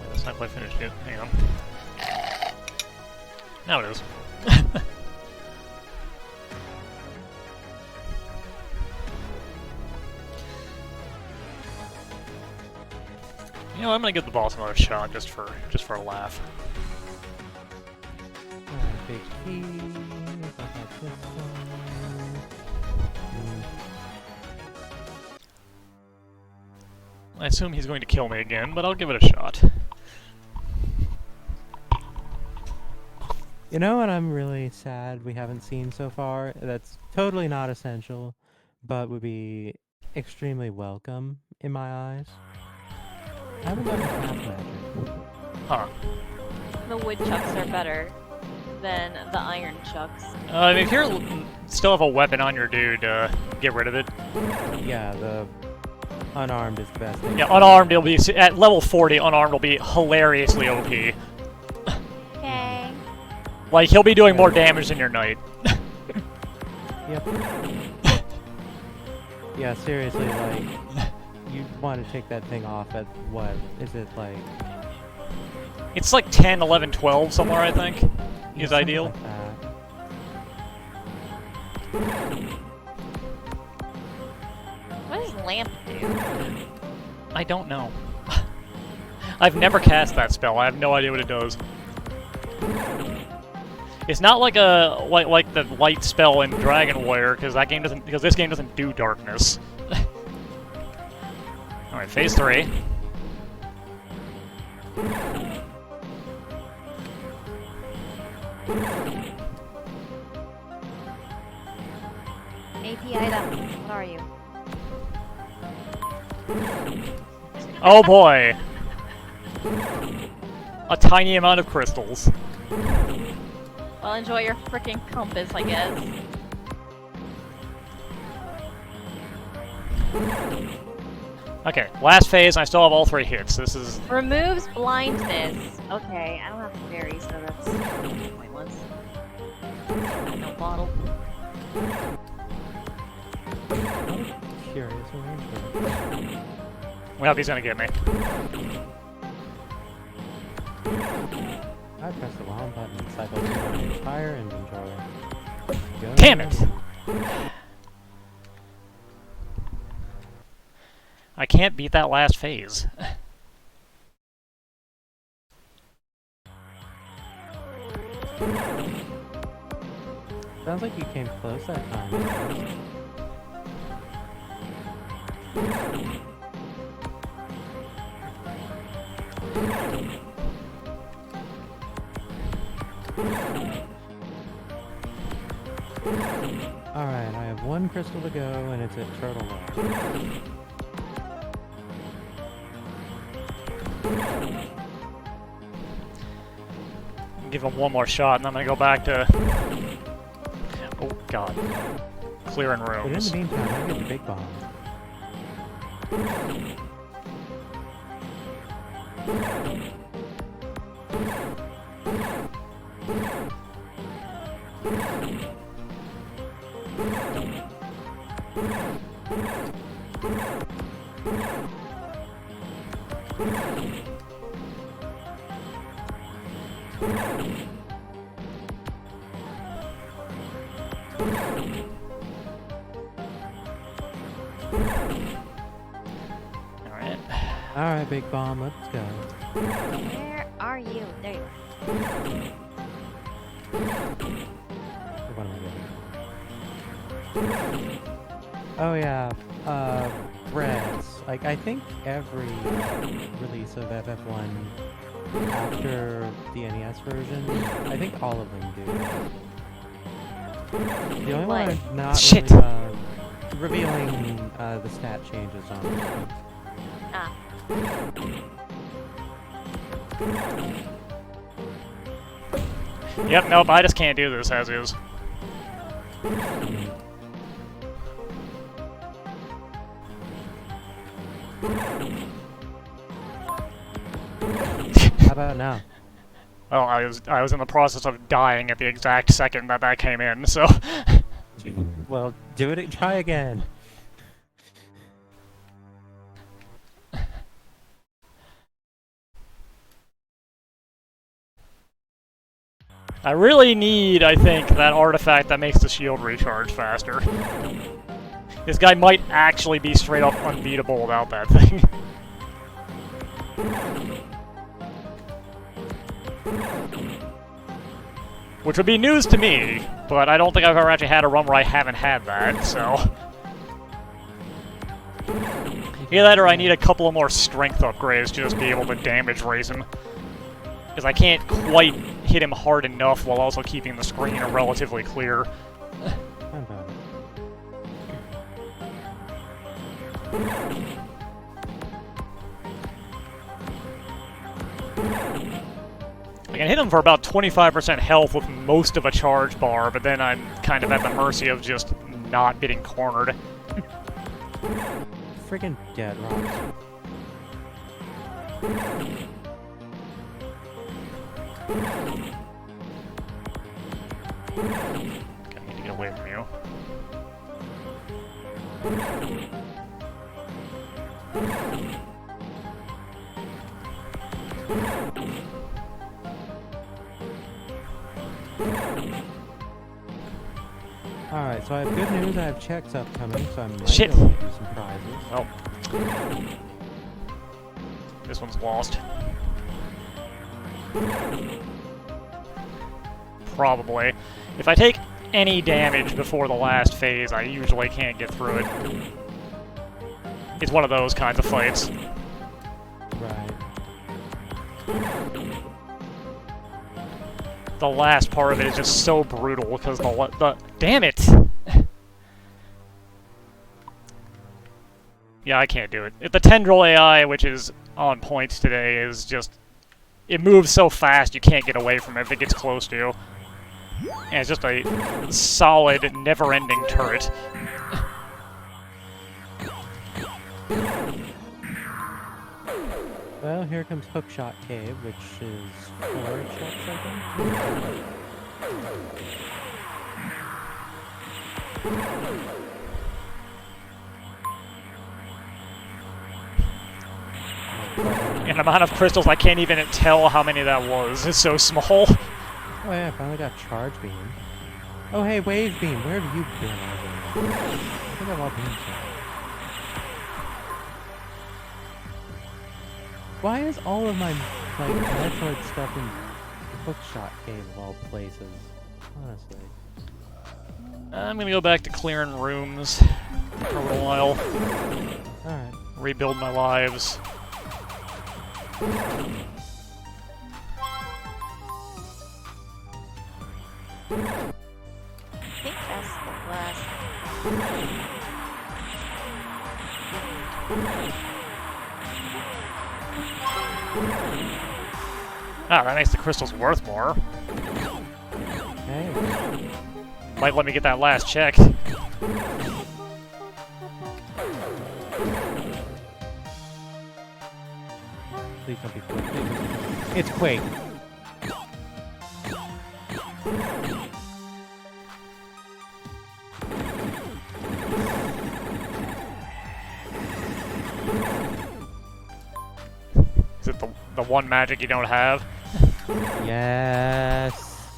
Speaker 2: That's not quite finished yet. Hang on. Now it is. You know, I'm gonna give the boss another shot just for a laugh.
Speaker 3: Alright, big key. I'll have this one.
Speaker 2: I assume he's going to kill me again, but I'll give it a shot.
Speaker 3: You know what I'm really sad we haven't seen so far? That's totally not essential, but would be extremely welcome in my eyes. I haven't done half magic.
Speaker 2: Huh.
Speaker 1: The woodchucks are better than the iron chucks.
Speaker 2: If you still have a weapon on your dude, get rid of it.
Speaker 3: Yeah, the unarmed is the best thing.
Speaker 2: Yeah, unarmed, it'll be at level 40. Unarmed will be hilariously OP.
Speaker 1: Okay.
Speaker 2: Like he'll be doing more damage than your knight.
Speaker 3: Yep. Yeah, seriously, like, you want to take that thing off at what? Is it like...
Speaker 2: It's like 10, 11, 12 somewhere, I think. Is
Speaker 3: something
Speaker 2: ideal.
Speaker 3: like that.
Speaker 1: What does lamp do?
Speaker 2: I don't know. I've never cast that spell. I have no idea what it does. It's not like like the light spell in Dragon Warrior, because this game doesn't do darkness. All right, phase 3.
Speaker 1: AP item. What are you?
Speaker 2: Oh boy! A tiny amount of crystals.
Speaker 1: Well, enjoy your freaking compass, I guess.
Speaker 2: Okay, last phase, and I still have all 3 hits. This is...
Speaker 1: Removes blindness. Okay, I don't have fairy, so that's pointless. No bottle.
Speaker 3: Curious arrangement.
Speaker 2: Well, he's gonna get me.
Speaker 3: I pressed the wrong button. Cycle to my entire inventory. Go.
Speaker 2: Damn it! I can't beat that last phase.
Speaker 3: Sounds like you came close that time. Alright, I have 1 crystal to go, and it's at Turtle Rock.
Speaker 2: Give him one more shot, and I'm gonna go back to... Oh, God. Clearing
Speaker 3: But in
Speaker 2: rooms.
Speaker 3: the meantime, I get the big bomb.
Speaker 2: Alright.
Speaker 3: Alright, big bomb, let's go.
Speaker 1: Where are you? There you are.
Speaker 3: What am I doing? Oh yeah, breads. Like, I think every release of FF1 after the NES version, I think all of them do. The only one I'm not
Speaker 2: Shit.
Speaker 3: really, revealing the stat changes on.
Speaker 1: Ah.
Speaker 2: Yep, nope, I just can't do this as is.
Speaker 3: How about now?
Speaker 2: Well, I was in the process of dying at the exact second that that came in, so...
Speaker 3: Well, do it. Try again.
Speaker 2: I really need, I think, that artifact that makes the shield recharge faster. This guy might actually be straight up unbeatable without that thing. Which would be news to me, but I don't think I've ever actually had a run where I haven't had that, so... Either that or I need a couple of more strength upgrades to just be able to damage raise him. Because I can't quite hit him hard enough while also keeping the screen relatively clear. I can hit him for about 25% health with most of a charge bar, but then I'm kind of at the mercy of just not getting cornered.
Speaker 3: Friggin' dead rocks.
Speaker 2: I need to get away from you.
Speaker 3: Alright, so I have good news. I have checks upcoming, so I'm
Speaker 2: Shit.
Speaker 3: able to do some prizes.
Speaker 2: Oh. This one's lost. Probably. If I take any damage before the last phase, I usually can't get through it. It's one of those kinds of fights.
Speaker 3: Right.
Speaker 2: The last part of it is just so brutal because the damn it! Yeah, I can't do it. If the Tendril AI, which is on point today, is just... It moves so fast you can't get away from it if it gets close to you. And it's just a solid, never-ending turret.
Speaker 3: Well, here comes Hookshot Cave, which is 4 checks, I think.
Speaker 2: An amount of crystals, I can't even tell how many that was. It's so small.
Speaker 3: Oh yeah, I finally got Charge Beam. Oh hey, Wave Beam, where have you been all day? I think I've all been here. Why is all of my Metroid stuff in Hookshot Cave of all places? Honestly.
Speaker 2: I'm gonna go back to clearing rooms for a little while.
Speaker 3: Alright.
Speaker 2: Rebuild my lives.
Speaker 1: I think that's the last.
Speaker 2: Ah, that makes the crystals worth more.
Speaker 3: Hey.
Speaker 2: Might let me get that last check.
Speaker 3: Please don't be Quake. It's Quake.
Speaker 2: Is it the one magic you don't have?
Speaker 3: Yes.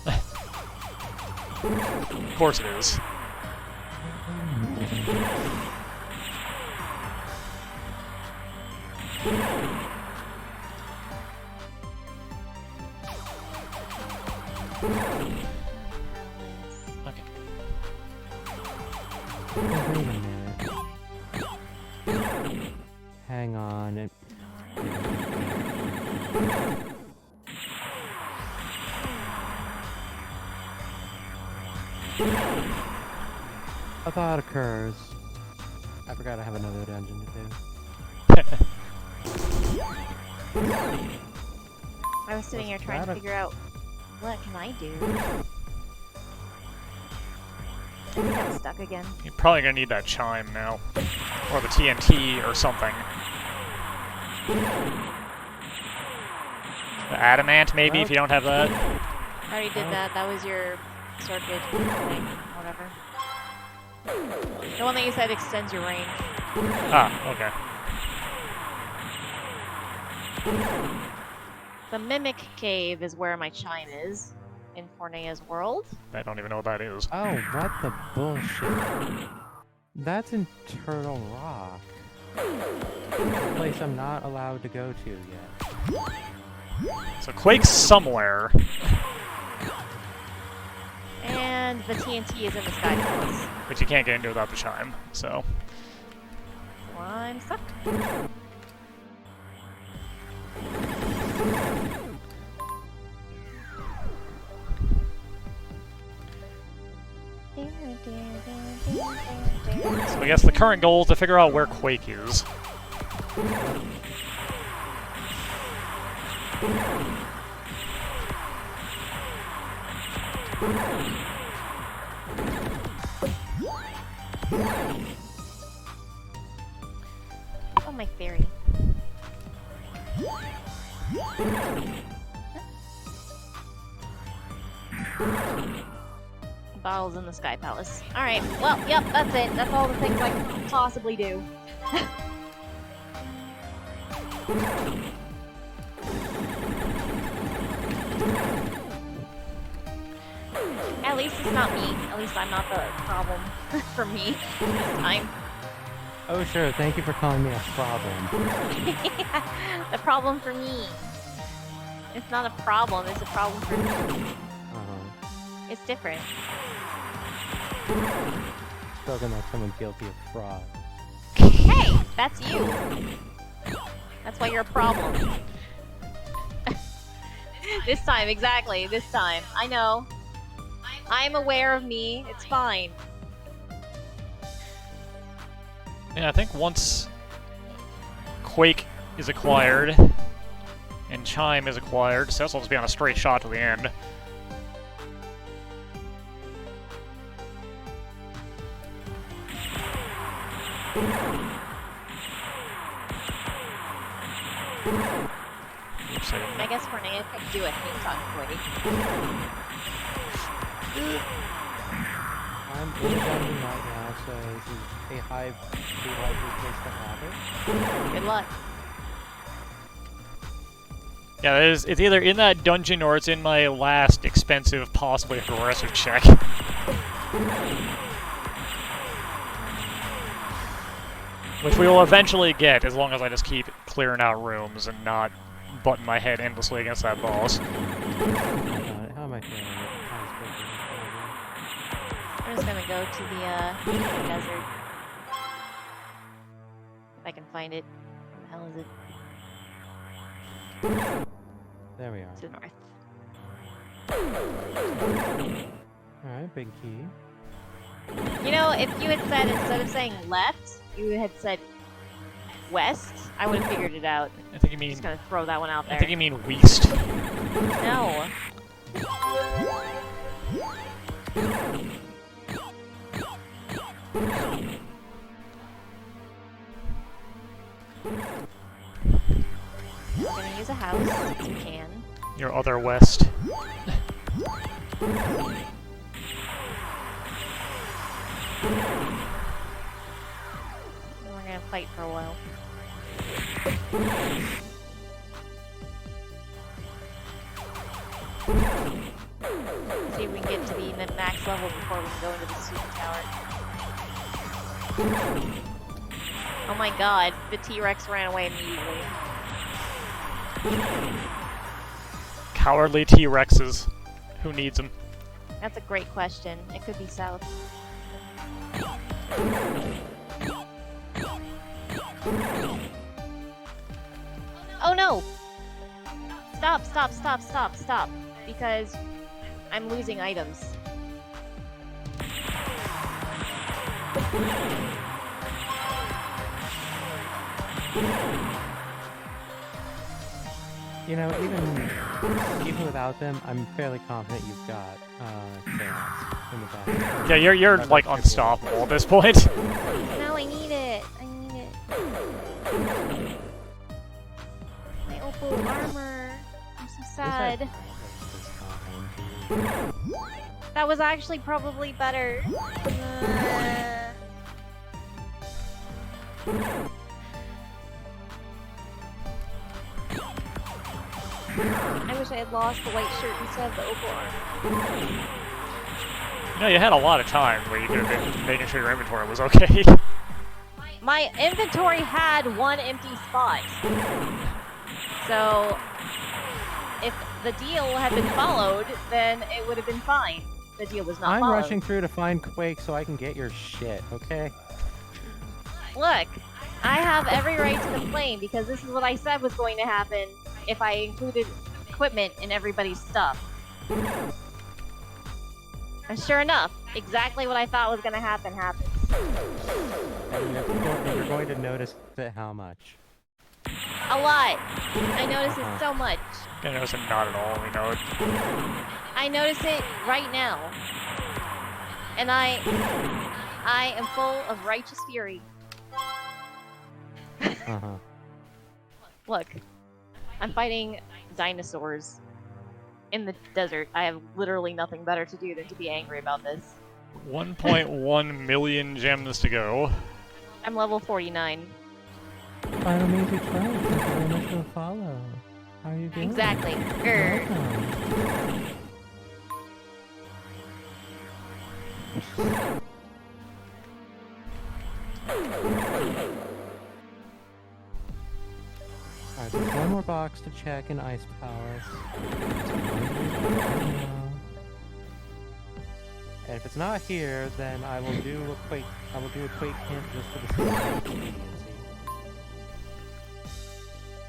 Speaker 2: Of course it is. Okay.
Speaker 3: Oh, wait a minute. Hang on. A thought occurs. I forgot I have another dungeon to do.
Speaker 1: I was sitting here trying to figure out what can I do. I think I'm stuck again.
Speaker 2: You're probably gonna need that chime now. Or the TNT or something. The adamant, maybe, if you don't have that.
Speaker 1: I already did that. That was your circuit thing, whatever. The one that you said extends your range.
Speaker 2: Ah, okay.
Speaker 1: The Mimic Cave is where my chime is, in Forneia's world.
Speaker 2: I don't even know what that is.
Speaker 3: Oh, what the bullshit. That's Internal Rock. A place I'm not allowed to go to yet.
Speaker 2: So Quake's somewhere.
Speaker 1: And the TNT is in the Sky Palace.
Speaker 2: But you can't get into without the chime, so...
Speaker 1: Well, I'm stuck.
Speaker 2: So I guess the current goal is to figure out where Quake is.
Speaker 1: Oh, my fairy. Bottles in the Sky Palace. Alright, well, yep, that's it. That's all the things I can possibly do. At least it's not me. At least I'm not the problem for me this time.
Speaker 3: Oh, sure. Thank you for calling me a problem.
Speaker 1: The problem for me. It's not a problem, it's a problem for me. It's different.
Speaker 3: Spoken like someone guilty of fraud.
Speaker 1: Hey! That's you! That's why you're a problem. This time, exactly. This time. I know. I'm aware of me. It's fine.
Speaker 2: Yeah, I think once Quake is acquired and Chime is acquired, Cess will just be on a straight shot to the end. Oops,
Speaker 1: I guess Forneia could do a hint on Quake.
Speaker 3: I'm in the dungeon right now, so this is a highly likely place to have it.
Speaker 1: Good luck.
Speaker 2: Yeah, it's either in that dungeon or it's in my last expensive, possibly aggressive check. Which we will eventually get, as long as I just keep clearing out rooms and not butting my head endlessly against that boss.
Speaker 3: How am I feeling?
Speaker 1: I'm just gonna go to the desert. If I can find it. Where the hell is it?
Speaker 3: There we are.
Speaker 1: To the north.
Speaker 3: Alright, big key.
Speaker 1: You know, if you had said, instead of saying left, you had said west, I would have figured it out.
Speaker 2: I think you mean...
Speaker 1: Just gonna throw that one out there.
Speaker 2: I think you mean west.
Speaker 1: No. We're gonna use a house, if we can.
Speaker 2: Your other west.
Speaker 1: We're gonna fight for a while. See if we can get to the max level before we can go into the super tower. Oh my god, the T-Rex ran away immediately.
Speaker 2: Cowardly T-Rexes. Who needs them?
Speaker 1: That's a great question. It could be south. Oh no! Stop, stop, stop, stop, stop. Because I'm losing items.
Speaker 3: You know, even without them, I'm fairly confident you've got Cess in the back.
Speaker 2: Yeah, you're
Speaker 3: That
Speaker 2: like
Speaker 3: should be
Speaker 2: unstoppable at this point.
Speaker 1: No, I need it. I need it. My opal armor. I'm so sad. That was actually probably better. I wish I had lost the white shirt instead of the opal armor.
Speaker 2: You know, you had a lot of time where you could have been making sure your inventory was okay.
Speaker 1: My inventory had one empty spot. So, if the deal had been followed, then it would have been fine. The deal was not
Speaker 3: I'm
Speaker 1: followed.
Speaker 3: rushing through to find Quake so I can get your shit, okay?
Speaker 1: Look, I have every right to complain because this is what I said was going to happen if I included equipment in everybody's stuff. And sure enough, exactly what I thought was going to happen happens.
Speaker 3: And you're going to notice it how much.
Speaker 1: A lot. I notice it so much.
Speaker 2: I notice it not at all, you know.
Speaker 1: I notice it right now. And I am full of righteous fury. Look, I'm fighting dinosaurs in the desert. I have literally nothing better to do than to be angry about this.
Speaker 2: 1.1 million gems to go.
Speaker 1: I'm level 49.
Speaker 3: Final music friends, thank you very much for the follow. How are you doing?
Speaker 1: Exactly.
Speaker 3: Welcome. Alright, there's one more box to check in Ice Palace. And if it's not here, then I will do a Quake hint just for the sake.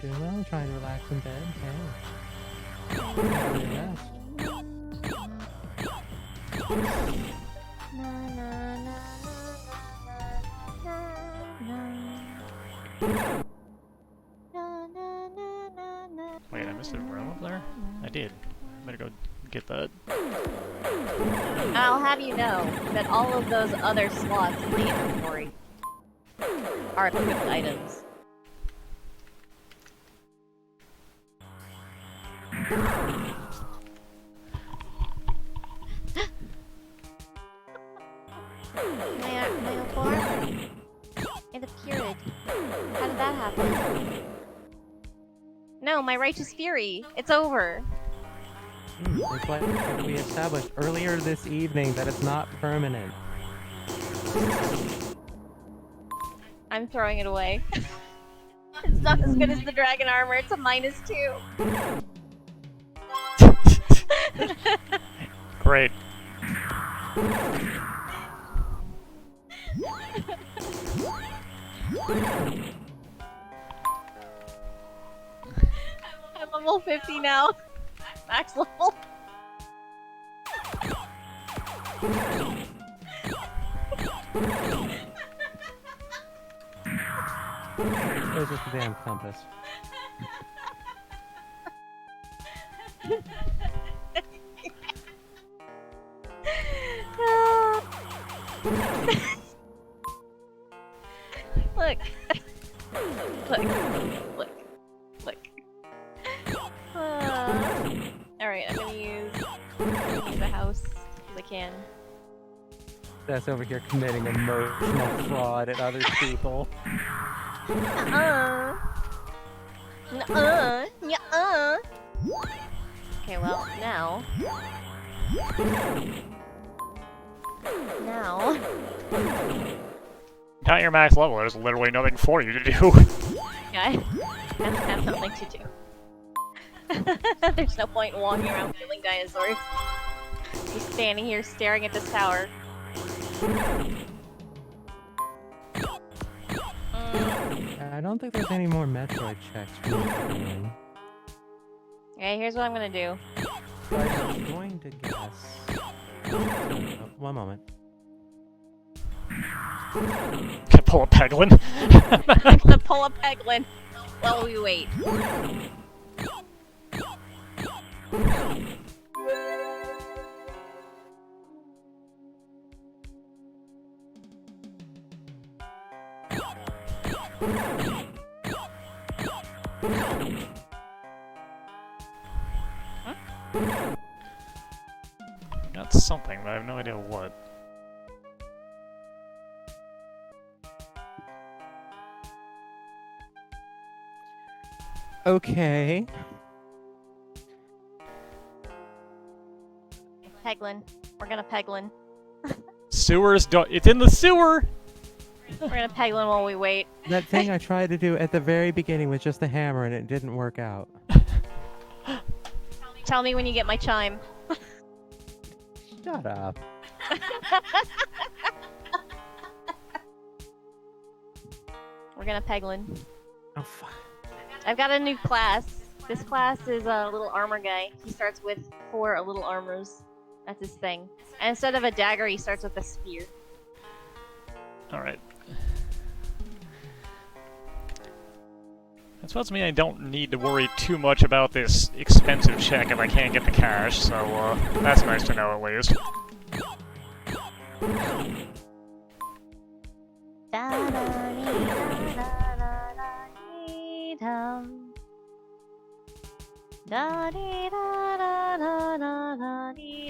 Speaker 3: Doing well, trying to relax in bed. Okay. Rest.
Speaker 2: Wait, I missed a room up there? I did. Better go get that.
Speaker 1: I'll have you know that all of those other slots in the inventory are equipped items. my opal armor. It appeared. How did that happen? No, my righteous fury. It's over.
Speaker 3: It's like we established earlier this evening that it's not permanent.
Speaker 1: I'm throwing it away. It's not as good as the dragon armor. It's a -2.
Speaker 2: Great.
Speaker 1: I'm level 50 now. Max level.
Speaker 3: It's just a damn compass.
Speaker 1: Look. Look. Alright, I'm gonna use the house as I can.
Speaker 3: That's over here committing emotional fraud at other people.
Speaker 1: Okay, well, now.
Speaker 2: Not your max level, there's literally nothing for you to do.
Speaker 1: I have nothing to do. There's no point in walking around killing dinosaurs. Just standing here staring at this tower.
Speaker 3: I don't think there's any more Metroid checks for me to do.
Speaker 1: Okay, here's what I'm gonna do.
Speaker 3: So I was going to guess. One moment.
Speaker 2: Can pull a Peglin.
Speaker 1: I'm gonna pull a Peglin while we wait.
Speaker 2: Got something, but I have no idea what.
Speaker 3: Okay.
Speaker 1: Peglin. We're gonna Peglin.
Speaker 2: Sewers don't. It's in the sewer!
Speaker 1: We're gonna Peglin while we wait.
Speaker 3: That thing I tried to do at the very beginning with just a hammer and it didn't work out.
Speaker 1: Tell me when you get my chime.
Speaker 3: Shut up.
Speaker 1: We're gonna Peglin.
Speaker 3: Oh, fuck.
Speaker 1: I've got a new class. This class is a little armor guy. He starts with 4 little armors. That's his thing. And instead of a dagger, he starts with a spear.
Speaker 2: Alright. That tells me I don't need to worry too much about this expensive check if I can't get the cash, so that's nice to know at least.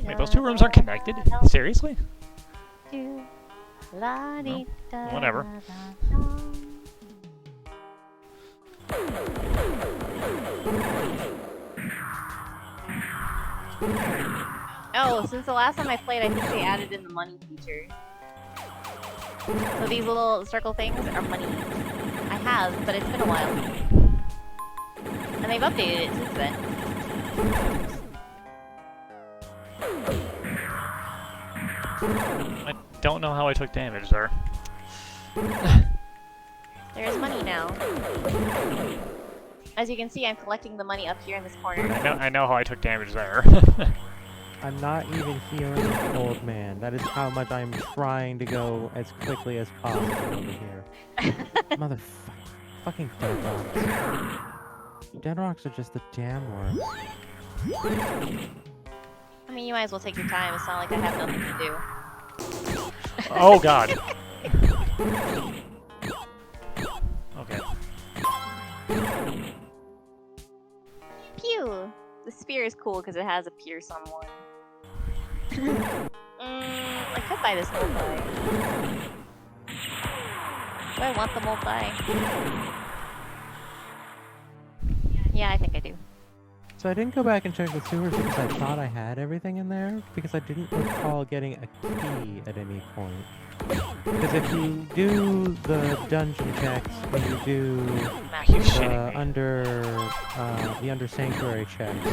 Speaker 2: Wait, those 2 rooms aren't connected? Seriously? No. Whatever.
Speaker 1: Oh, since the last time I played, I think they added in the money feature. So these little circle things are money. I have, but it's been a while. And they've updated it since then.
Speaker 2: I don't know how I took damage there.
Speaker 1: There's money now. As you can see, I'm collecting the money up here in this corner.
Speaker 2: I know how I took damage there.
Speaker 3: I'm not even healing the old man. That is how much I'm trying to go as quickly as possible over here. Motherfucker. Fucking dead rocks. Dead rocks are just the damn worst.
Speaker 1: I mean, you might as well take your time. It's not like I have nothing to do.
Speaker 2: Oh god. Okay.
Speaker 1: Pew! The spear is cool because it has a pierce on one. I could buy this multi. Do I want the multi? Yeah, I think I do.
Speaker 3: So I didn't go back and check the sewers because I thought I had everything in there, because I didn't recall getting a key at any point. Because if you do the dungeon checks and you do the under sanctuary checks,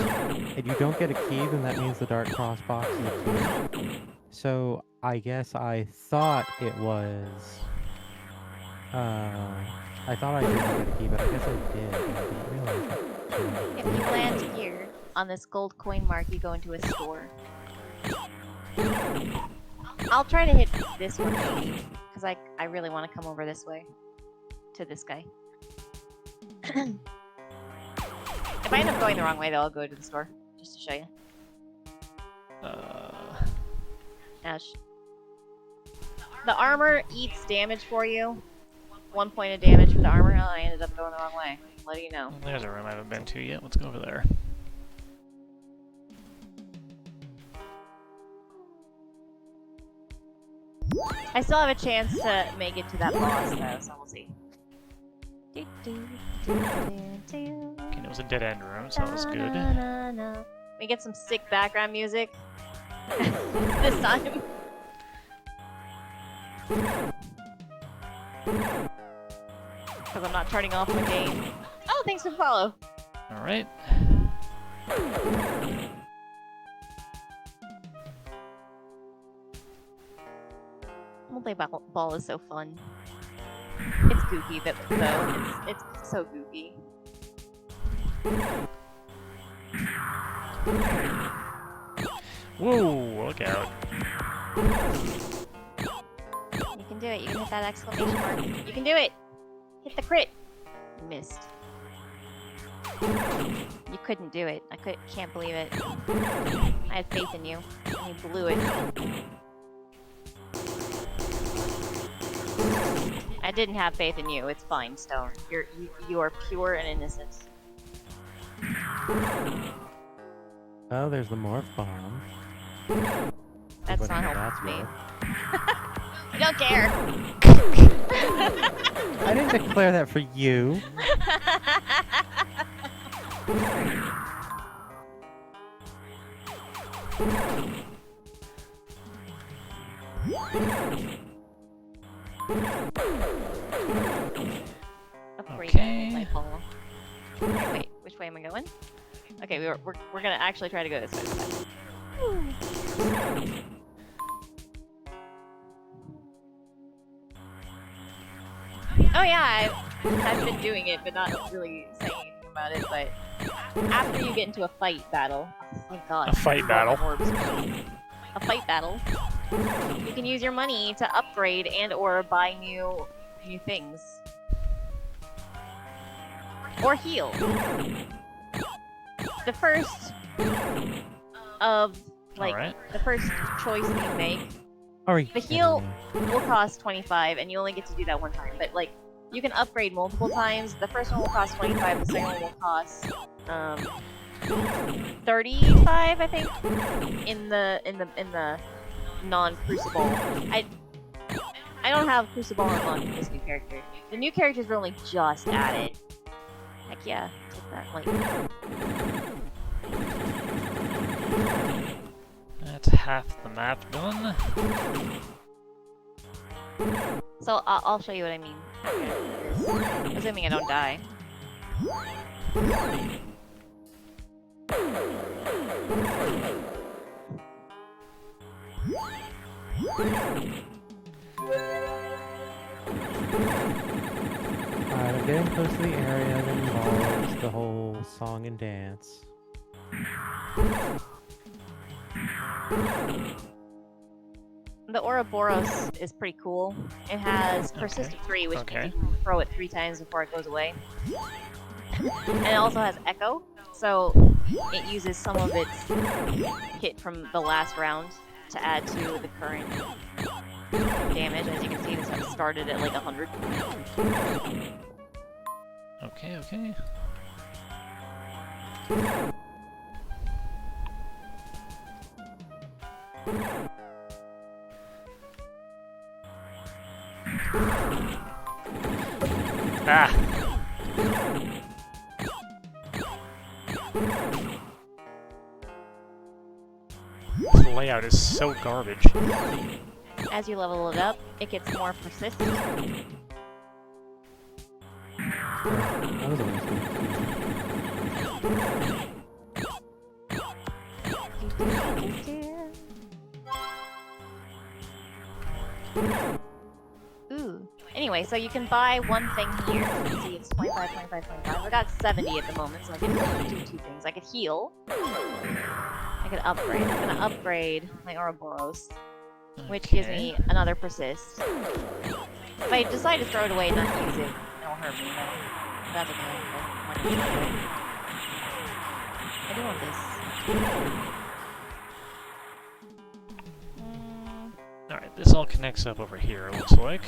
Speaker 3: and you don't get a key, then that means the dark cross box is a key. So I guess I thought it was. I thought I didn't get a key, but I guess I did. And I didn't realize it.
Speaker 1: If you land here on this gold coin mark, you go into a store. I'll try to hit this one maybe, because I really want to come over this way to this guy. If I end up going the wrong way, though, I'll go to the store just to show you. Ouch. The armor eats damage for you. 1 point of damage for the armor. Oh, I ended up going the wrong way. What do you know?
Speaker 2: There's a room I haven't been to yet. Let's go over there.
Speaker 1: I still have a chance to make it to that boss, though, so we'll see.
Speaker 2: Okay, it was a dead end room, so that was good.
Speaker 1: We get some sick background music this time. Because I'm not turning off the game. Oh, thanks for the follow.
Speaker 2: Alright.
Speaker 1: Multi-ball is so fun. It's goofy though. It's so goofy.
Speaker 2: Whoa, look out.
Speaker 1: You can do it. You can hit that exclamation mark. You can do it. Hit the crit. You missed. You couldn't do it. Can't believe it. I had faith in you, and you blew it. I didn't have faith in you. It's fine, Stone. You are pure and innocent.
Speaker 3: Oh, there's the morph bomb.
Speaker 1: That's
Speaker 3: What
Speaker 1: not
Speaker 3: that's
Speaker 1: helping me.
Speaker 3: worth.
Speaker 1: I don't care.
Speaker 3: I didn't declare that for you.
Speaker 1: Upgrade
Speaker 2: Okay.
Speaker 1: my ball. Wait, which way am I going? Okay, we're gonna actually try to go this way. Oh yeah, I've been doing it, but not really saying anything about it. But after you get into a fight battle, oh my god,
Speaker 2: A fight battle.
Speaker 1: A fight battle. You can use your money to upgrade and/or buy new things, or heal. The first of
Speaker 2: Alright.
Speaker 1: the first choice that you make.
Speaker 3: Are you
Speaker 1: The
Speaker 3: kidding
Speaker 1: heal
Speaker 3: me?
Speaker 1: will cost 25, and you only get to do that one time. But like, you can upgrade multiple times. The first one will cost 25. The second one will cost 35, I think. In the non-Crucible. I don't have Crucible unlocked with this new character. The new characters were only just added. Heck yeah, take that. Like,
Speaker 2: That's half the map done.
Speaker 1: so I'll show you what I mean. Assuming I don't die.
Speaker 3: Alright, I'm getting close to the area that involves the whole song and dance.
Speaker 1: The Ouroboros is pretty cool. It has Persist of 3, which
Speaker 2: Okay.
Speaker 1: means you can throw it 3 times before it goes away. And it also has Echo, so it uses some of its hit from the last round to add to the current damage. As you can see, this one started at like 100.
Speaker 2: Okay, okay. Ah! This layout is so garbage.
Speaker 1: As you level it up, it gets more persistent.
Speaker 3: That was a waste
Speaker 1: Ooh. Anyway, so you can buy one thing here. You can see it's 25, 25, 25. I got 70 at the moment, so I can do 2 things. I could heal. I could upgrade. I'm gonna upgrade my Ouroboros, which gives me another persist. If I decide to throw it away and not use it, it'll hurt me. That's okay. I do want this.
Speaker 2: Alright, this all connects up over here, it looks like.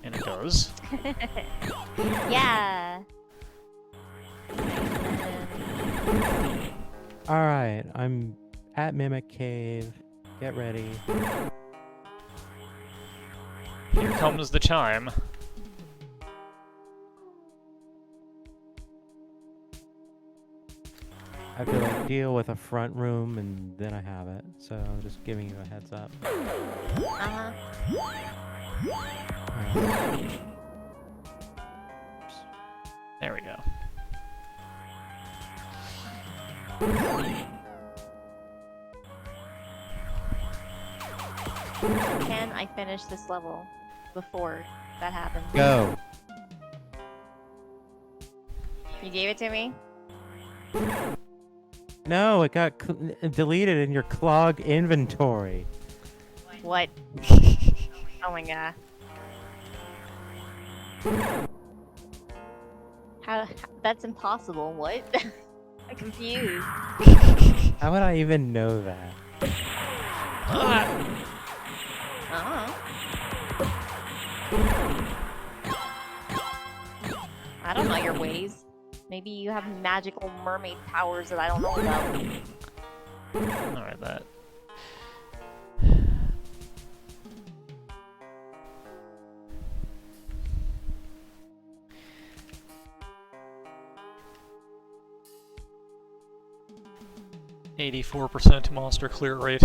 Speaker 2: And it does.
Speaker 1: Yeah.
Speaker 3: Alright, I'm at Mimic Cave. Get ready.
Speaker 2: Here comes the chime.
Speaker 3: I have to like deal with a front room and then I have it. So I'm just giving you a heads up.
Speaker 1: Uh-huh.
Speaker 2: There we go.
Speaker 1: Can I finish this level? before that happened.
Speaker 3: Go.
Speaker 1: You gave it to me?
Speaker 3: No, it got deleted in your clog inventory.
Speaker 1: What? Oh my god. How? That's impossible. What? I'm confused.
Speaker 3: How would I even know that?
Speaker 1: I don't know your ways. Maybe you have magical mermaid powers that I don't know about.
Speaker 2: Alright, that. %monster clear rate.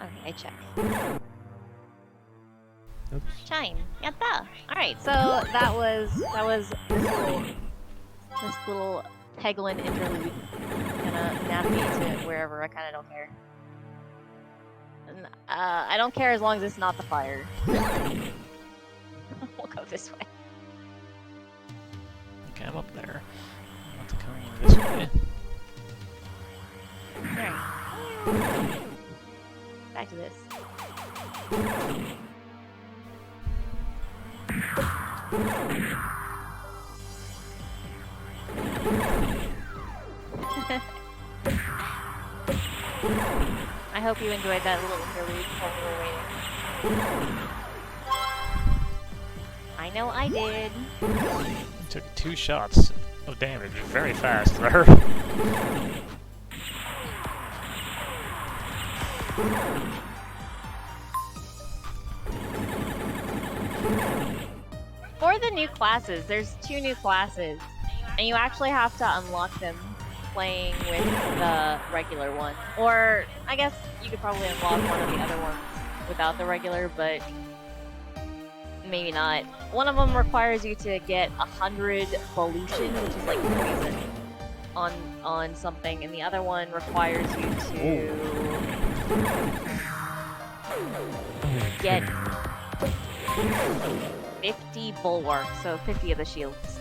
Speaker 1: Okay, check.
Speaker 3: Oops.
Speaker 1: Chime. Yatta! Alright, so that was this little Peglin interlude. Gonna navigate to wherever, I kinda don't care. And, I don't care as long as it's not the fire. We'll go this way.
Speaker 2: Okay, I'm up there. I want to come this way.
Speaker 1: Alright. Back to this. I hope you enjoyed that little interlude while we were waiting. I know I did.
Speaker 2: Took 2 shots of damage very fast there.
Speaker 1: For the new classes, there's 2 new classes, and you actually have to unlock them playing with the regular one. Or, I guess you could probably unlock one of the other ones without the regular, but maybe not. One of them requires you to get 100 pollution, which is like poison, on something, and the other one requires you to get 50 bulwark, so 50 of the shields.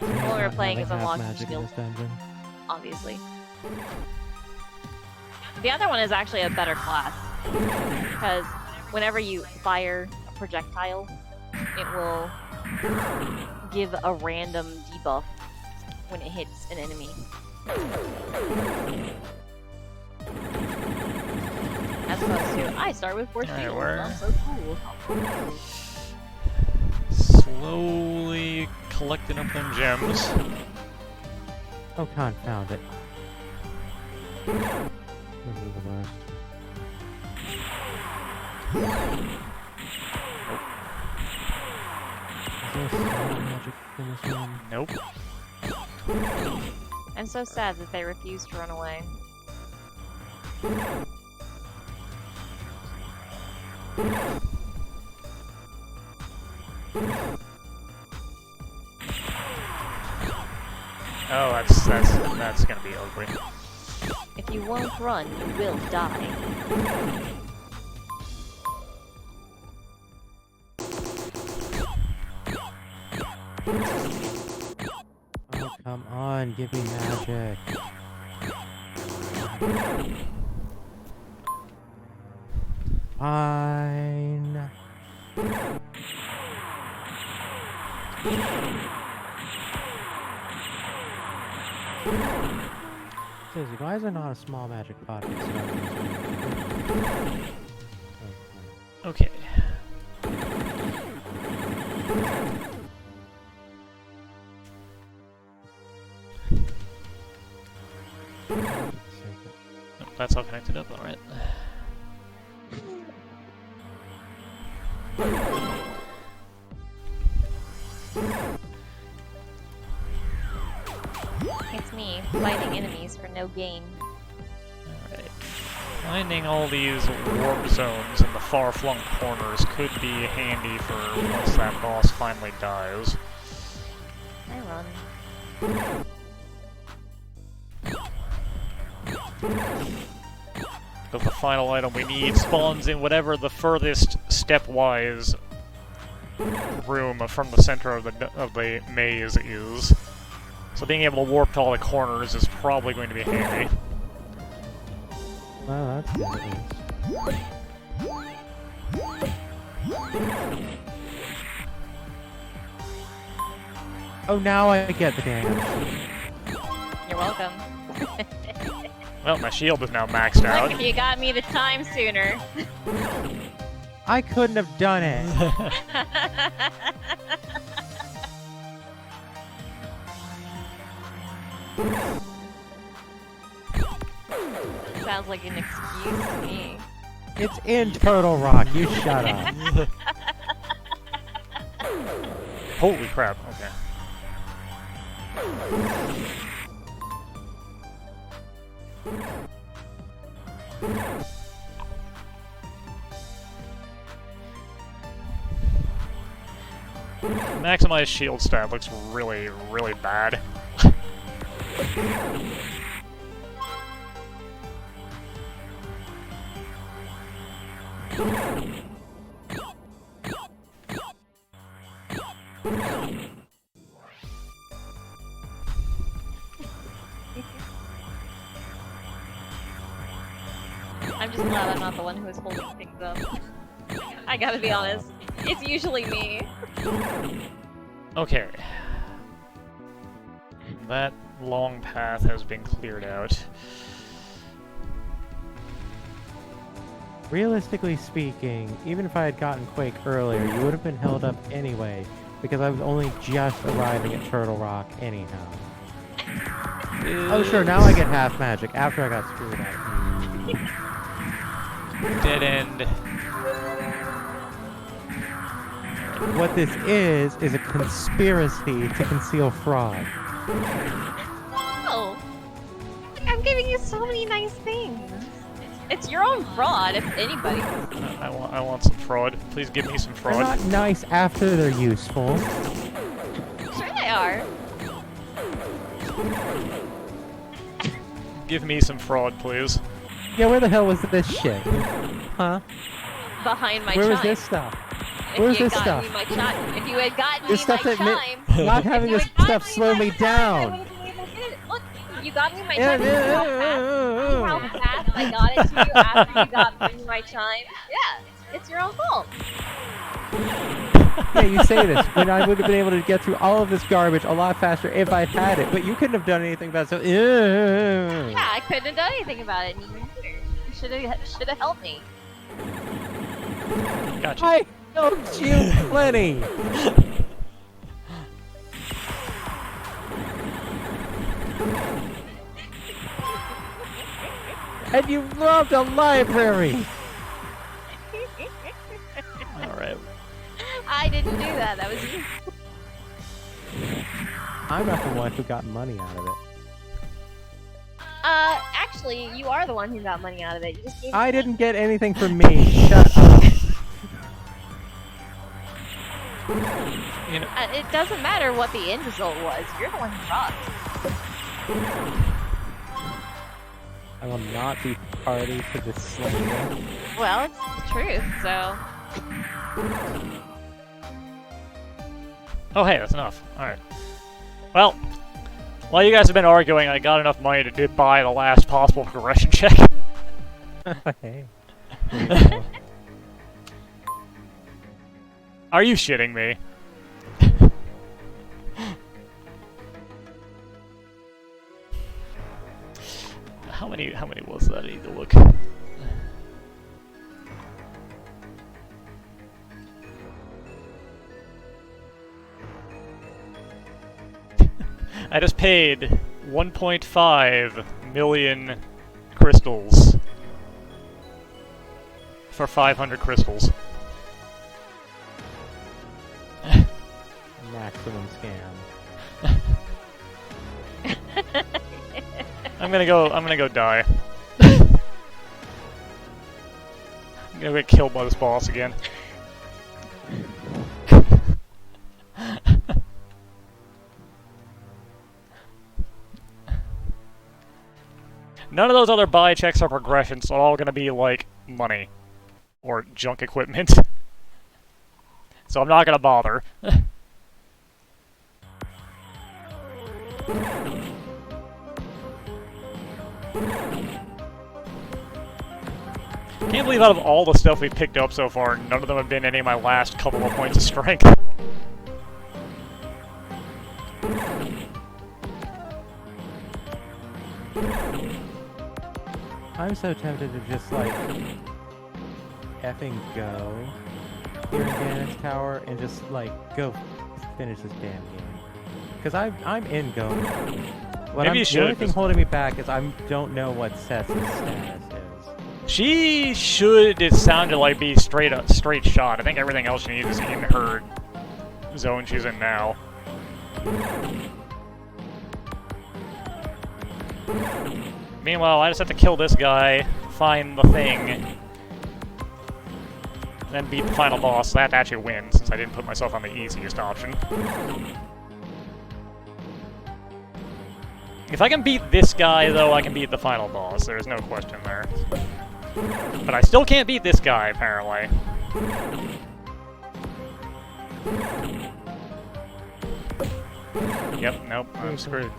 Speaker 1: The one we're playing is unlocking shield, obviously. The other one is actually a better class, because whenever you fire a projectile, it will give a random debuff when it hits an enemy. As opposed to, I start with 4 shields, I'm so cool.
Speaker 2: Slowly collecting up them gems.
Speaker 3: Oh, confound it. This is the worst. Is there a small magic in this one?
Speaker 2: Nope.
Speaker 1: I'm so sad that they refuse to run away.
Speaker 2: Oh, that's gonna be ugly.
Speaker 1: If you won't run, you will die.
Speaker 3: Oh, come on, give me magic. Fine. Says, why is there not a small magic pot?
Speaker 2: Okay. Nope, that's all connected up, alright.
Speaker 1: It's me, fighting enemies for no gain.
Speaker 2: Alright. Finding all these warp zones in the far-flung corners could be handy for once that boss finally dies.
Speaker 1: I run.
Speaker 2: Because the final item we need spawns in whatever the furthest stepwise room from the center of the maze is. So being able to warp to all the corners is probably going to be handy.
Speaker 3: Well, that's good at least. Oh, now I get the damage.
Speaker 1: You're welcome.
Speaker 2: Well, my shield is now maxed out.
Speaker 1: Look, you got me the time sooner.
Speaker 3: I couldn't have done it.
Speaker 1: Sounds like an excuse to me.
Speaker 3: It's in Turtle Rock. You shut up.
Speaker 2: Holy crap, okay. Maximize shield stat looks really, really bad.
Speaker 1: I'm just glad I'm not the one who is holding things up. I gotta be honest. It's usually me.
Speaker 2: Okay. That long path has been cleared out.
Speaker 3: Realistically speaking, even if I had gotten Quake earlier, you would have been held up anyway, because I was only just arriving at Turtle Rock anyhow. Oh sure, now I get half magic, after I got screwed up.
Speaker 2: Dead end.
Speaker 3: What this is a conspiracy to conceal fraud.
Speaker 1: Oh! I'm giving you so many nice things. It's your own fraud, if anybody.
Speaker 2: I want some fraud. Please give me some
Speaker 3: They're
Speaker 2: fraud.
Speaker 3: not nice after they're useful.
Speaker 1: Sure they are.
Speaker 2: Give me some fraud, please.
Speaker 3: Yeah, where the hell was this shit? Huh?
Speaker 1: Behind my
Speaker 3: Where
Speaker 1: chime.
Speaker 3: was this stuff?
Speaker 1: If
Speaker 3: Where's
Speaker 1: you
Speaker 3: this
Speaker 1: had
Speaker 3: stuff?
Speaker 1: gotten me my chime, if you had gotten
Speaker 3: This
Speaker 1: me
Speaker 3: stuff
Speaker 1: my
Speaker 3: that
Speaker 1: chime,
Speaker 3: not having
Speaker 1: if you
Speaker 3: this
Speaker 1: had gotten
Speaker 3: stuff slow me
Speaker 1: chime, I
Speaker 3: down.
Speaker 1: would've been able to get it. Look, you got me my
Speaker 3: Yeah,
Speaker 1: chime. See how fast I got it to you after you got me my chime? Yeah, it's your own fault.
Speaker 3: Yeah, you say this, but I would have been able to get through all of this garbage a lot faster if I had it, but you couldn't have done anything about it, so
Speaker 1: Yeah, I couldn't have done anything about it, and you should have helped me.
Speaker 2: Gotcha.
Speaker 3: I helped you plenty! And you robbed a library!
Speaker 2: Alright.
Speaker 1: I didn't do that. That was you.
Speaker 3: I'm not the one who got money out of it.
Speaker 1: Actually, you are the one who got money out of it. You just gave
Speaker 3: I
Speaker 1: me-
Speaker 3: didn't get anything from me. Shut up.
Speaker 2: You know,
Speaker 1: It doesn't matter what the end result was. You're the one who robbed.
Speaker 3: I will not be party to this slander.
Speaker 1: Well, it's the truth, so...
Speaker 2: oh hey, that's enough. Alright. Well, while you guys have been arguing, I got enough money to buy the last possible progression check.
Speaker 3: Hey.
Speaker 2: Are you shitting me? How many was that? I need to look. I just paid 1.5 million crystals for 500 crystals.
Speaker 3: Maximum scam.
Speaker 2: I'm gonna go die. I'm gonna get killed by this boss again. None of those other buy checks or progressions are all gonna be, like, money. Or junk equipment. So I'm not gonna bother. Can't believe out of all the stuff we've picked up so far, none of them have been any of my last couple of points of strength.
Speaker 3: I'm so tempted to just, like, effing go here in Ganon's Tower and just, like, go finish this damn game. Because I'm in go mode.
Speaker 2: Maybe you should.
Speaker 3: The only thing holding me back is I don't know what Cess's status is.
Speaker 2: She should, it sounded like, be straight shot. I think everything else she needs is in her zone she's in now. Meanwhile, I just have to kill this guy, find the thing, then beat the final boss, so that actually wins, since I didn't put myself on the easiest option. If I can beat this guy, though, I can beat the final boss. There's no question there. But I still can't beat this guy, apparently. Yep, nope, I'm screwed.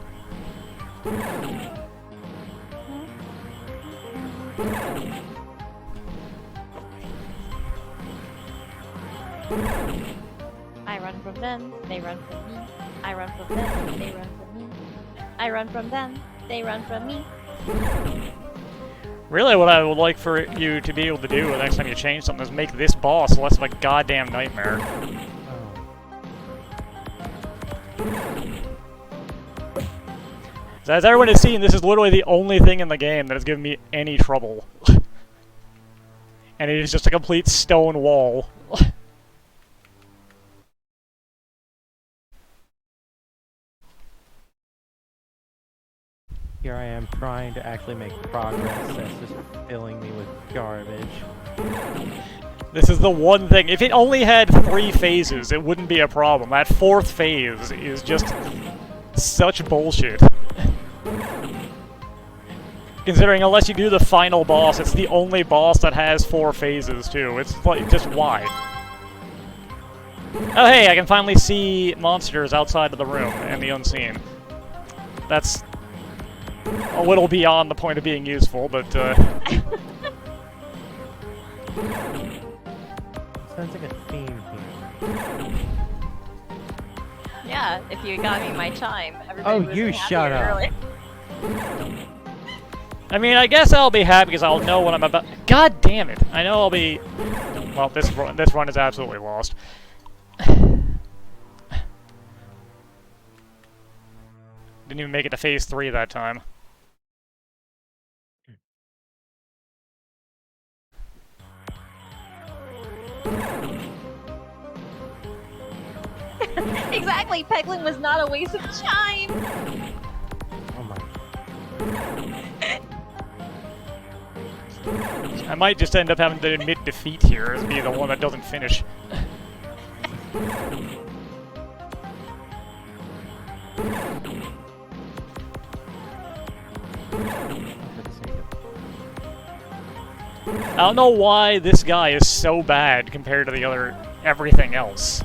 Speaker 1: I run from them, they run from me. I run from them, they run from me. I run from them, they run from me.
Speaker 2: Really, what I would like for you to be able to do the next time you change something is make this boss less of a goddamn nightmare. So as everyone has seen, this is literally the only thing in the game that has given me any trouble. And it is just a complete stone wall.
Speaker 3: Here I am trying to actually make progress. That's just filling me with garbage.
Speaker 2: This is the one thing. If it only had 3 phases, it wouldn't be a problem. That 4th phase is just such bullshit. Considering unless you do the final boss, it's the only boss that has 4 phases, too. It's like, just why? Oh hey, I can finally see monsters outside of the room and the unseen. That's a little beyond the point of being useful, but
Speaker 3: Sounds like a theme here.
Speaker 1: Yeah, if you got me my chime, everybody
Speaker 3: Oh,
Speaker 1: was
Speaker 3: you
Speaker 1: happier
Speaker 3: shut up.
Speaker 1: earlier.
Speaker 2: I mean, I guess I'll be happy because I'll know what I'm about. God damn it! I know I'll be. Well, this run is absolutely lost. Didn't even make it to phase 3 that time.
Speaker 1: Exactly, Peglin was not a waste of chime!
Speaker 3: Oh my.
Speaker 2: I might just end up having to admit defeat here as being the one that doesn't finish. I don't know why this guy is so bad compared to the other everything else.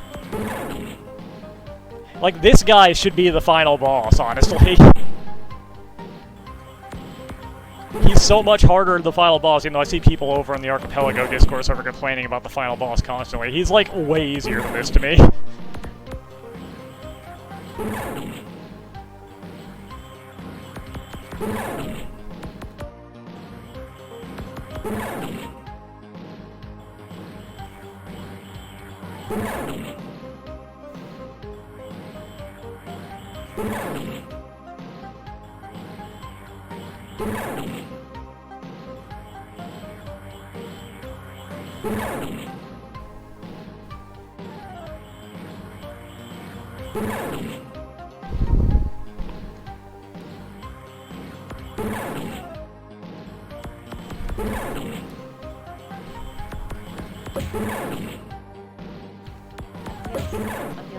Speaker 2: Like, this guy should be the final boss, honestly. He's so much harder than the final boss, even though I see people over on the Archipelago Discord server complaining about the final boss constantly. He's, like, way easier than this to me.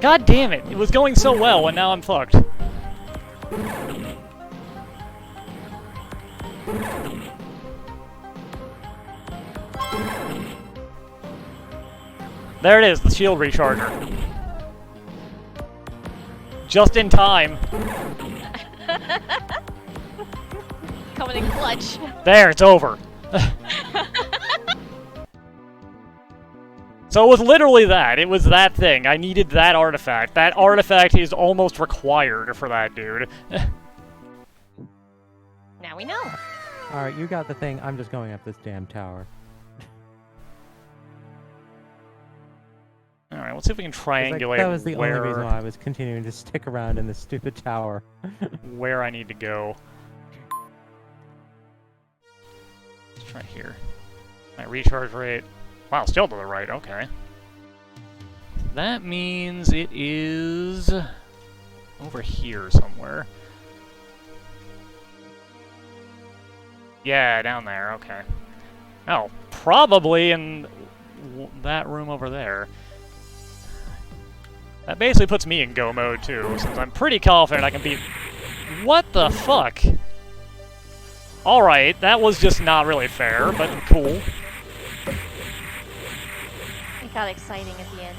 Speaker 2: God damn it! It was going so well, and now I'm fucked. There it is, the shield recharger. Just in time.
Speaker 1: Coming in clutch.
Speaker 2: There, it's over. So it was literally that. It was that thing. I needed that artifact. That artifact is almost required for that dude.
Speaker 1: Now we know.
Speaker 3: Alright, you got the thing. I'm just going up this damn tower.
Speaker 2: Alright, let's see if we can triangulate
Speaker 3: That was the only
Speaker 2: where,
Speaker 3: reason why I was continuing to stick around in this stupid tower.
Speaker 2: where I need to go. Let's try here. My recharge rate. Wow, still to the right, okay. That means it is over here somewhere. Yeah, down there, okay. Oh, probably in that room over there. That basically puts me in go mode too, since I'm pretty confident I can beat... What the fuck? Alright, that was just not really fair, but cool.
Speaker 1: It got exciting at the end.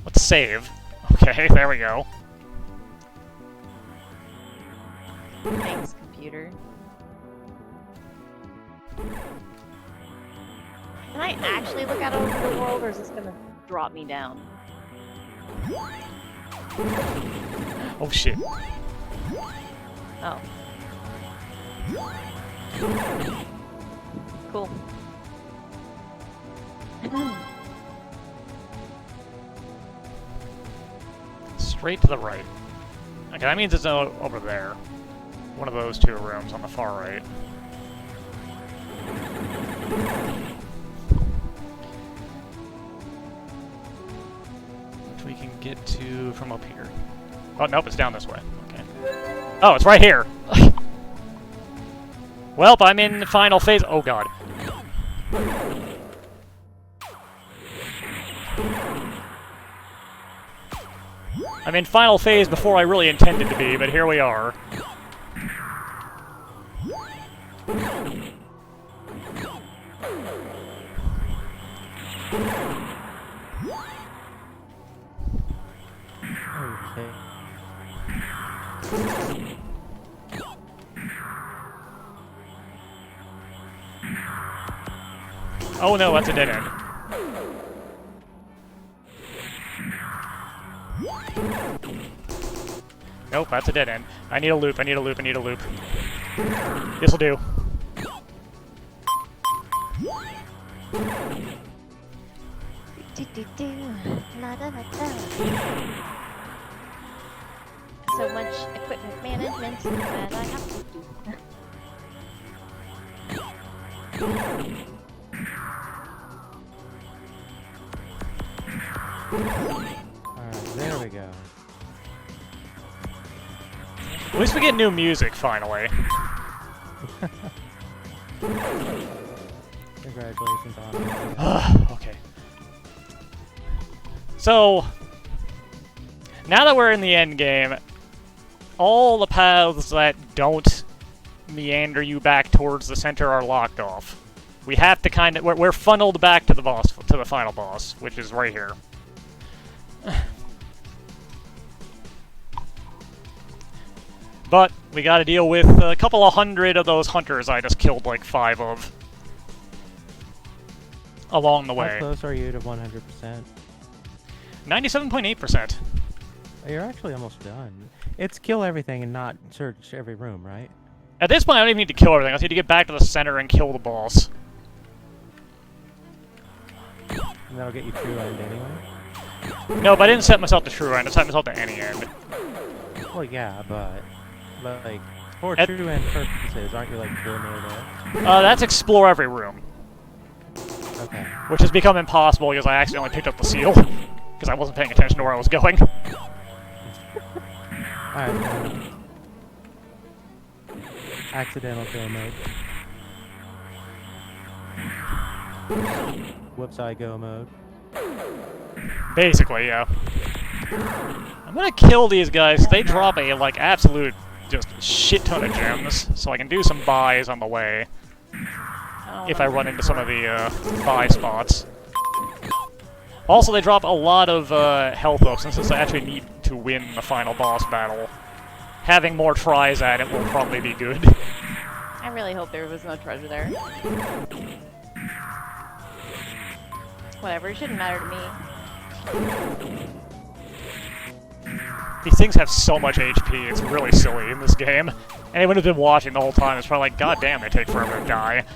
Speaker 2: Let's save. Okay, there we go.
Speaker 1: Thanks, computer. Can I actually look out over the world, or is this gonna drop me down?
Speaker 2: Oh shit.
Speaker 1: Oh. Cool.
Speaker 2: Straight to the right. Okay, that means it's over there. One of those two rooms on the far right. Which we can get to from up here. Oh, nope, it's down this way. Okay. Oh, it's right here! Welp, I'm in the final phase. Oh god. I'm in final phase before I really intended to be, but here we are.
Speaker 3: Okay.
Speaker 2: Oh no, that's a dead end. Nope, that's a dead end. I need a loop, I need a loop, I need a loop. This'll do.
Speaker 1: So much equipment management that I have to do.
Speaker 3: Alright, there we go.
Speaker 2: At least we get new music, finally.
Speaker 3: Congratulations on it.
Speaker 2: Okay. So, now that we're in the end game, all the paths that don't meander you back towards the center are locked off. We have to kind of... We're funneled back to the boss, to the final boss, which is right here. But we gotta deal with a couple of hundred of those hunters I just killed like 5 of along the way.
Speaker 3: How close are you to 100%?
Speaker 2: 97.8%.
Speaker 3: You're actually almost done. It's kill everything and not search every room, right?
Speaker 2: At this point, I don't even need to kill everything. I just need to get back to the center and kill the boss.
Speaker 3: And that'll get you true end anyway?
Speaker 2: No, but I didn't set myself to true end. I set myself to any end.
Speaker 3: Well, yeah, but like, for
Speaker 2: At
Speaker 3: true end purposes, aren't you like damn near there?
Speaker 2: That's explore every room,
Speaker 3: Okay.
Speaker 2: which has become impossible because I accidentally picked up the seal because I wasn't paying attention to where I was going.
Speaker 3: Alright. Accidental kill mode. Whoops, I go mode.
Speaker 2: Basically, yeah. I'm gonna kill these guys. They drop a, like, absolute just shit ton of gems, so I can do some buys on the way if I run into some of the buy spots. Also, they drop a lot of health up, since I actually need to win the final boss battle. Having more tries at it will probably be good.
Speaker 1: I really hope there was no treasure there. Whatever, it shouldn't matter to me.
Speaker 2: These things have so much HP, it's really silly in this game. Anyone who's been watching the whole time is probably like, god damn, they take forever to die.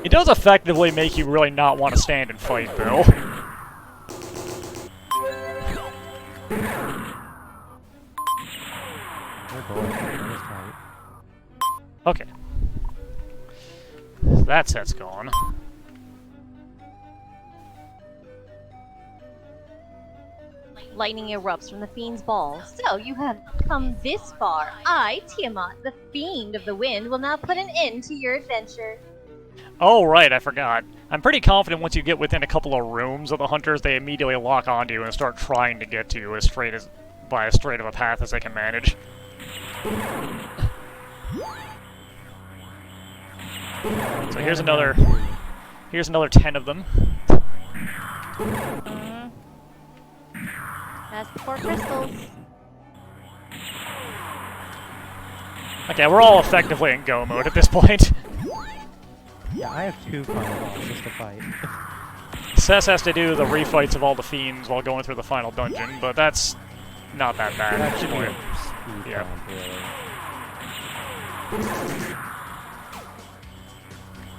Speaker 2: It does effectively make you really not want to stand and fight, though. Okay. That set's gone.
Speaker 1: Lightning erupts from the fiend's ball. So you have come this far. I, Tiamat, the fiend of the wind, will now put an end to your adventure.
Speaker 2: Oh, right, I forgot. I'm pretty confident once you get within a couple of rooms of the hunters, they immediately lock onto you and start trying to get to you by as straight of a path as they can manage. So here's another 10 of them.
Speaker 1: That's 4 crystals.
Speaker 2: Okay, we're all effectively in go mode at this point.
Speaker 3: Yeah, I have 2 final bosses to fight.
Speaker 2: Cess has to do the refights of all the fiends while going through the final dungeon, but that's not that bad at this point. Yeah.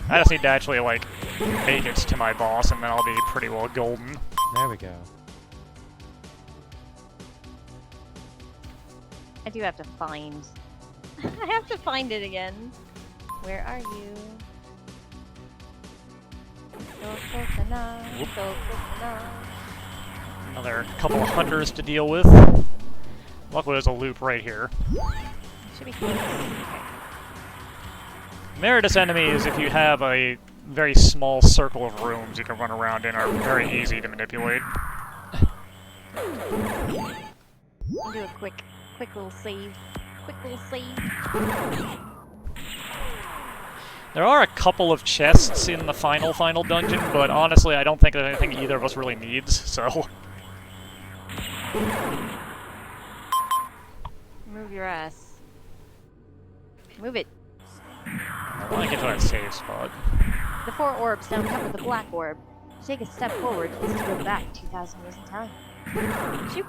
Speaker 2: I just need to actually, like, make it to my boss, and then I'll be pretty well golden.
Speaker 3: There we go.
Speaker 1: I do have to find... I have to find it again. Where are you?
Speaker 2: Another couple of hunters to deal with. Luckily there's a loop right here.
Speaker 1: Should be close.
Speaker 2: Meritous enemies, if you have a very small circle of rooms you can run around in, are very easy to manipulate.
Speaker 1: I'll do a quick little save. Quick little save.
Speaker 2: There are a couple of chests in the final dungeon, but honestly I don't think there's anything either of us really needs, so...
Speaker 1: Move your ass. Move it.
Speaker 2: I want to get to that save spot.
Speaker 1: The 4 orbs now cover the black orb. To take a step forward is to go back 2,000 years in time. Shoot.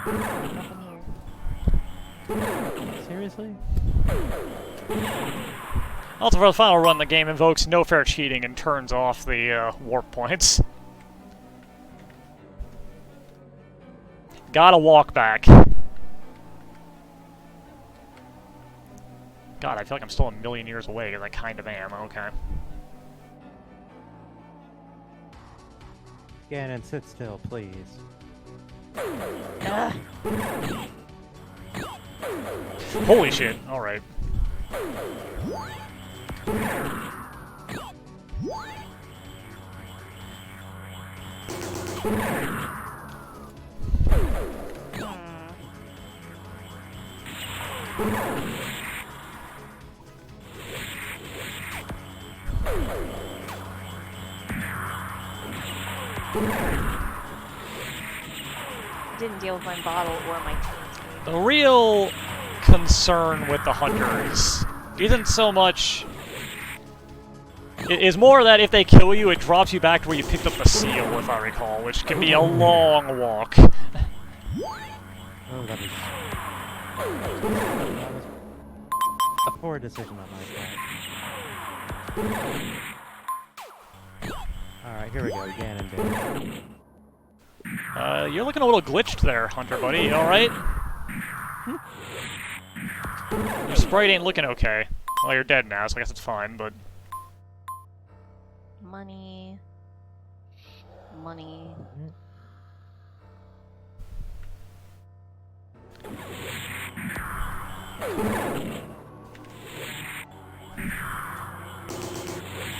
Speaker 1: Nothing here.
Speaker 3: Seriously?
Speaker 2: Also, for the final run, the game invokes no fair cheating and turns off the warp points. Gotta walk back. God, I feel like I'm still a million years away, because I kind of am. Okay.
Speaker 3: Ganon, sit still, please.
Speaker 2: Holy shit, alright.
Speaker 1: Didn't deal with my bottle or my team's.
Speaker 2: The real concern with the hunters isn't so much... It is more that if they kill you, it drops you back to where you picked up the seal, if I recall, which can be a long walk.
Speaker 3: Oh, that was a poor decision on my part. Alright, here we go, Ganon did.
Speaker 2: You're looking a little glitched there, Hunter buddy. You alright? Your sprite ain't looking okay. Well, you're dead now, so I guess it's fine, but...
Speaker 1: Money. Money.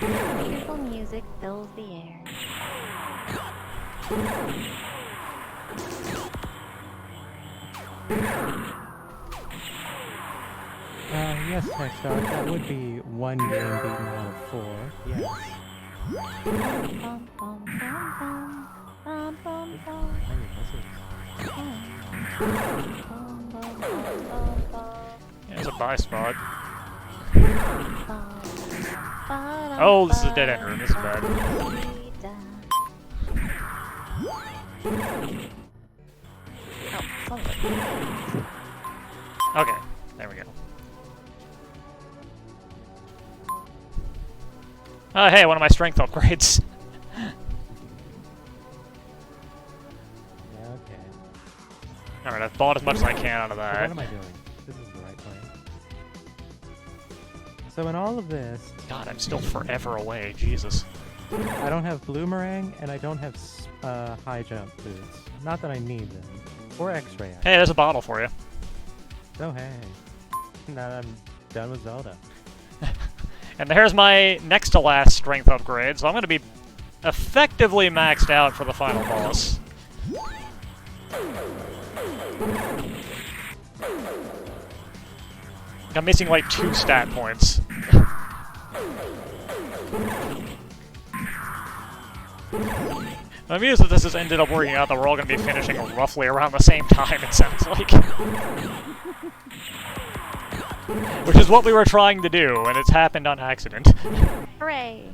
Speaker 1: Beautiful music fills the air.
Speaker 3: Yes, Techstar, that would be one game beaten out of 4. Yes.
Speaker 1: Bum, bum, bum, bum, bum, bum,
Speaker 3: I need missiles.
Speaker 2: Yeah, there's a buy spot. Oh, this is a dead end room. This is bad. Okay, there we go. Hey, one of my strength upgrades.
Speaker 3: Yeah, okay.
Speaker 2: Alright, I've bought as much as I can out of
Speaker 3: So
Speaker 2: that.
Speaker 3: what am I doing? This is the right plan. So in all of this,
Speaker 2: God, I'm still forever away. Jesus.
Speaker 3: I don't have Bloomerang, and I don't have high jump boots. Not that I need them. Or X-ray.
Speaker 2: Hey, there's a bottle for you.
Speaker 3: Oh, hey. Now that I'm done with Zelda.
Speaker 2: And there's my next to last strength upgrade, so I'm going to be effectively maxed out for the final boss. I'm missing like 2 stat points. I'm amused that this has ended up working out that we're all going to be finishing roughly around the same time, it sounds like. Which is what we were trying to do, and it's happened on accident.
Speaker 1: Hooray!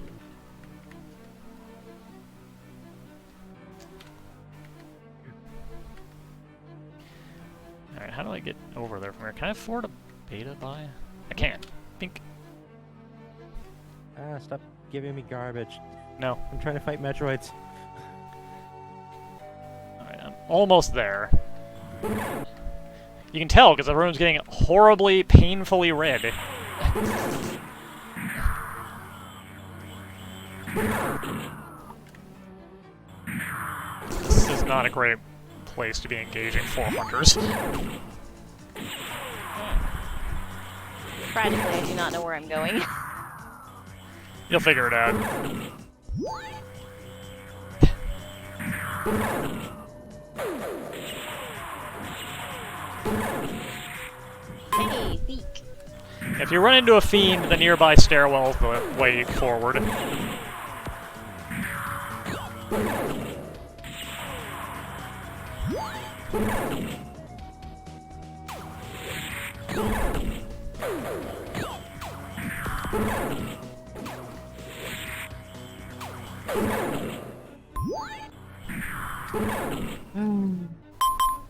Speaker 2: Alright, how do I get over there from here? Can I afford a beta buy? I can. Pink.
Speaker 3: Ah, stop giving me garbage.
Speaker 2: No.
Speaker 3: I'm trying to fight Metroids.
Speaker 2: Alright, I'm almost there. You can tell because the room's getting horribly, painfully red. This is not a great place to be engaging 4 hunters.
Speaker 1: Practically, I do not know where I'm going.
Speaker 2: You'll figure it out.
Speaker 1: Hey, Theek.
Speaker 2: If you run into a fiend, the nearby stairwell is the way forward.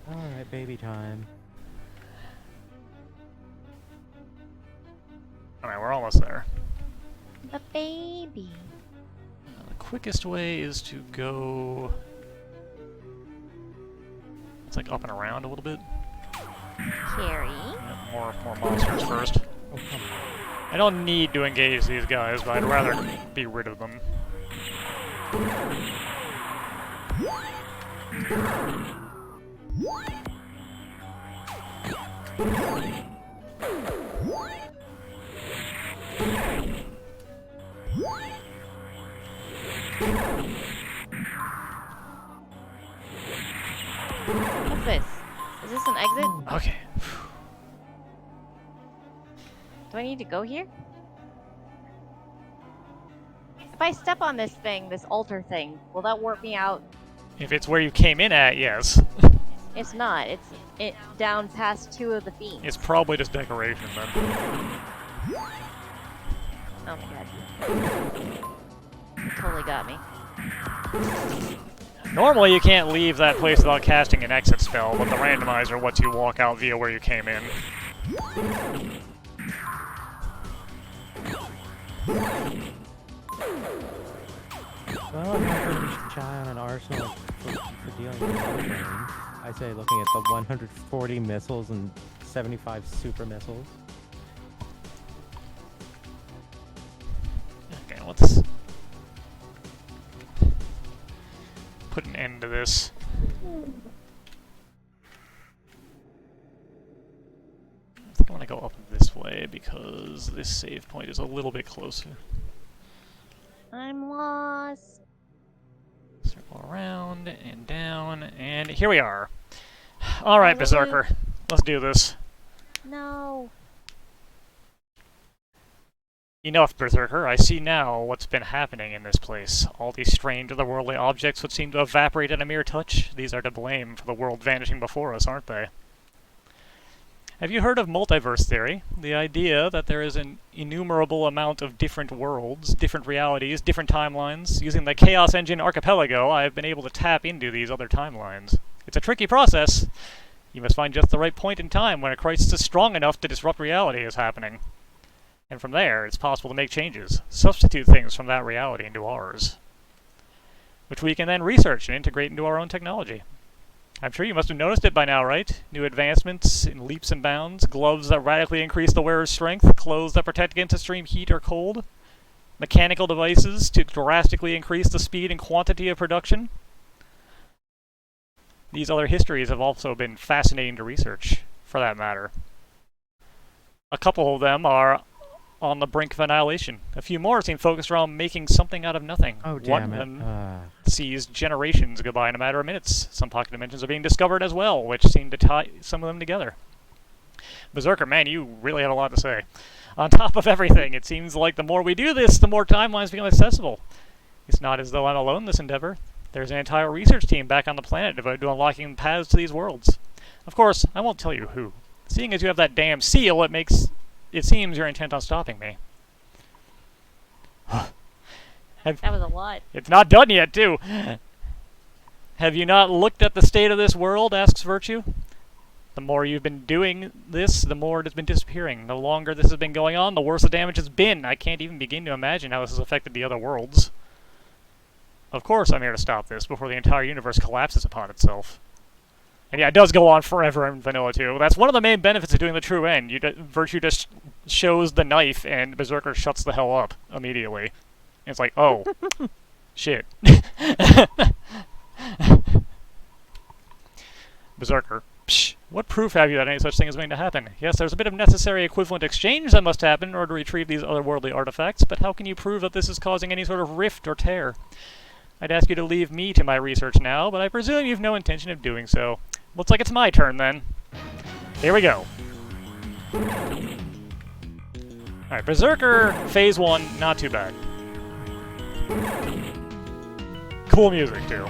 Speaker 3: Alright, baby time.
Speaker 2: Alright, we're almost there.
Speaker 1: The baby.
Speaker 2: The quickest way is to go... It's like up and around a little bit.
Speaker 1: Carrie.
Speaker 2: Yeah, more monsters first.
Speaker 3: Oh, come on.
Speaker 2: I don't need to engage these guys, but I'd rather be rid of them.
Speaker 1: What's this? Is this an exit?
Speaker 2: Okay.
Speaker 1: Do I need to go here? If I step on this thing, this altar thing, will that warp me out?
Speaker 2: If it's where you came in at, yes.
Speaker 1: It's not. It's down past 2 of the fiends.
Speaker 2: It's probably just decoration then.
Speaker 1: Oh my god. You totally got me.
Speaker 2: Normally you can't leave that place without casting an exit spell, but the randomizer lets you walk out via where you came in.
Speaker 3: Well, I'm not going to be shy on an arsenal for dealing with everything. I say looking at the 140 missiles and 75 super missiles.
Speaker 2: Okay, let's put an end to this. I think I want to go up this way because because this save point is a little bit closer.
Speaker 1: I'm lost.
Speaker 2: Circle around and down, and here we are. Alright,
Speaker 1: Hallelujah.
Speaker 2: Berserker. Let's do this.
Speaker 1: No.
Speaker 2: Enough, Berserker. I see now what's been happening in this place. All these strange otherworldly objects would seem to evaporate at a mere touch. These are to blame for the world vanishing before us, aren't they? Have you heard of multiverse theory? The idea that there is an innumerable amount of different worlds, different realities, different timelines. Using the Chaos Engine Archipelago, I have been able to tap into these other timelines. It's a tricky process. You must find just the right point in time when a crisis is strong enough to disrupt reality is happening. And from there, it's possible to make changes, substitute things from that reality into ours, which we can then research and integrate into our own technology. I'm sure you must have noticed it by now, right? New advancements in leaps and bounds, gloves that radically increase the wearer's strength, clothes that protect against extreme heat or cold, mechanical devices to drastically increase the speed and quantity of production. These other histories have also been fascinating to research, for that matter. A couple of them are on the brink of annihilation. A few more seem focused around making something out of nothing.
Speaker 3: Oh,
Speaker 2: One
Speaker 3: damn
Speaker 2: of
Speaker 3: it.
Speaker 2: them sees generations go by in a matter of minutes. Some pocket dimensions are being discovered as well, which seem to tie some of them together. Berserker, man, you really had a lot to say. On top of everything, it seems like the more we do this, the more timelines become accessible. It's not as though I'm alone in this endeavor. There's an entire research team back on the planet devoted to unlocking paths to these worlds. Of course, I won't tell you who. Seeing as you have that damn seal, it seems you're intent on stopping me.
Speaker 1: That was a lot.
Speaker 2: It's not done yet, too. Have you not looked at the state of this world, asks Virtue. The more you've been doing this, the more it has been disappearing. The longer this has been going on, the worse the damage has been. I can't even begin to imagine how this has affected the other worlds. Of course I'm here to stop this before the entire universe collapses upon itself. And yeah, it does go on forever in Vanilla 2. That's one of the main benefits of doing the true end. Virtue just shows the knife, and Berserker shuts the hell up immediately. And it's like, oh, shit. Berserker, psh, what proof have you that any such thing is going to happen? Yes, there's a bit of necessary equivalent exchange that must happen in order to retrieve these otherworldly artifacts, but how can you prove that this is causing any sort of rift or tear? I'd ask you to leave me to my research now, but I presume you've no intention of doing so. Looks like it's my turn, then. Here we go. Alright, Berserker, Phase 1, not too bad. Cool music, too.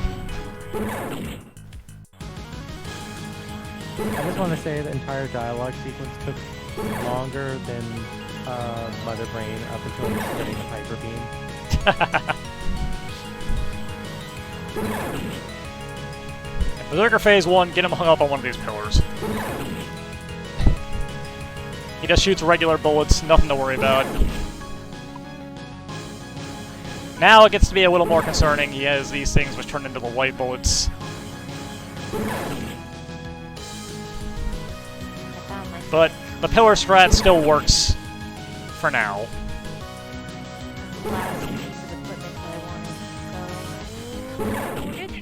Speaker 3: I just want to say the entire dialogue sequence took longer than Mother Brain up until getting the Hyper Beam.
Speaker 2: Berserker Phase 1, get him hung up on one of these pillars. He just shoots regular bullets, nothing to worry about. Now it gets to be a little more concerning. He has these things which turn into the white bullets. But the pillar strat still works for now.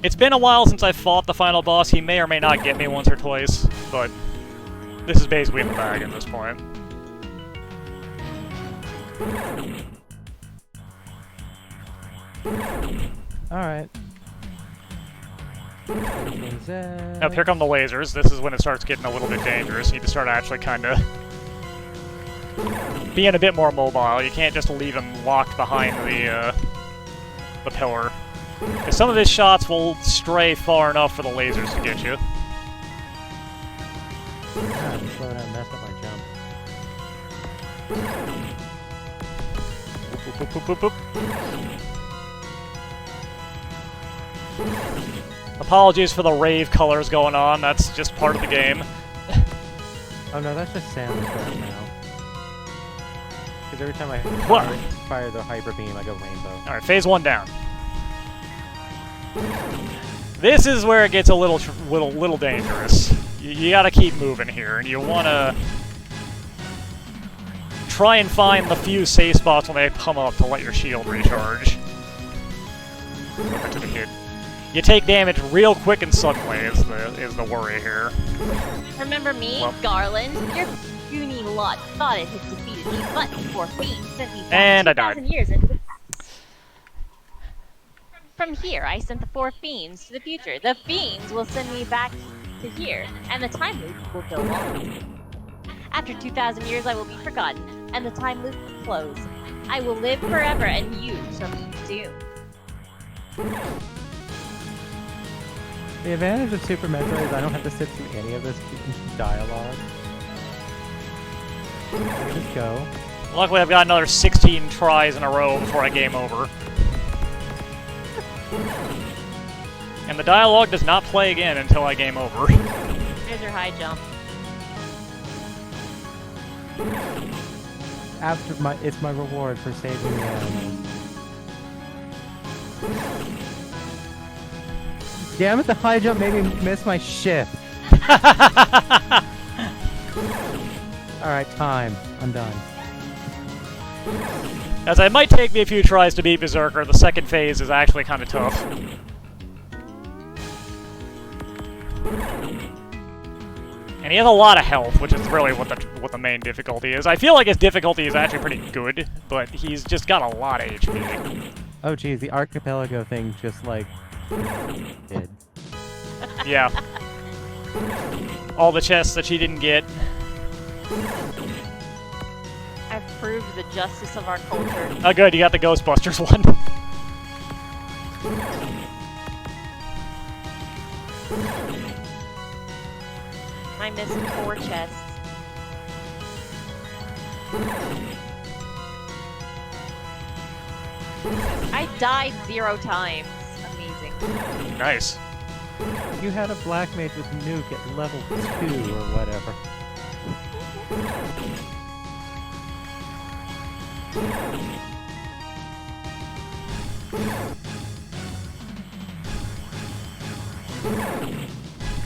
Speaker 2: It's been a while since I fought the final boss. He may or may not get me once or twice, but this is basically in the bag at this point.
Speaker 3: Alright.
Speaker 2: Now, here come the lasers. This is when it starts getting a little bit dangerous. You need to start actually kind of being a bit more mobile. You can't just leave him locked behind the pillar. Because some of his shots will stray far enough for the lasers to get you.
Speaker 3: God, slow down, mess up my jump.
Speaker 2: Boop, boop, boop, boop, boop. Apologies for the rave colors going on. That's just part of the game.
Speaker 3: Oh no, that's just Samus right now. Because every time I
Speaker 2: What?
Speaker 3: fire the Hyper Beam, I go rainbow.
Speaker 2: Alright, Phase 1 down. This is where it gets a little dangerous. You gotta keep moving here, and you wanna try and find the few safe spots when they come up to let your shield recharge. To the hit. You take damage real quick and suddenly is the worry here.
Speaker 1: Remember me,
Speaker 2: Well.
Speaker 1: Garland? You're puny lot thought it had defeated me, but the four fiends sent me back
Speaker 2: And I died.
Speaker 1: 2,000 years into the past. From here, I sent the four fiends to the future. The fiends will send me back to here, and the time loop will go on. After 2,000 years, I will be forgotten, and the time loop will close. I will live forever, and you shall be doomed.
Speaker 3: The advantage of Super Metroid is I don't have to sit through any of this dialogue. I can just go.
Speaker 2: Luckily, I've got another 16 tries in a row before I game over. And the dialogue does not play again until I game over.
Speaker 1: There's your high jump.
Speaker 3: It's my reward for saving the animals. Damn it, the high jump made me miss my shift. Alright, time. I'm done.
Speaker 2: As it might take me a few tries to beat Berserker, the second phase is actually kind of tough. And he has a lot of health, which is really what the main difficulty is. I feel like his difficulty is actually pretty good, but he's just got a lot of HP.
Speaker 3: Oh geez, the archipelago thing just like did.
Speaker 2: Yeah. All the chests that she didn't get.
Speaker 1: I've proved the justice of our culture.
Speaker 2: Oh good, you got the Ghostbusters one.
Speaker 1: I'm missing 4 chests. I died 0 times. Amazing.
Speaker 2: Nice.
Speaker 3: You had a black mage with nuke at level 2 or whatever.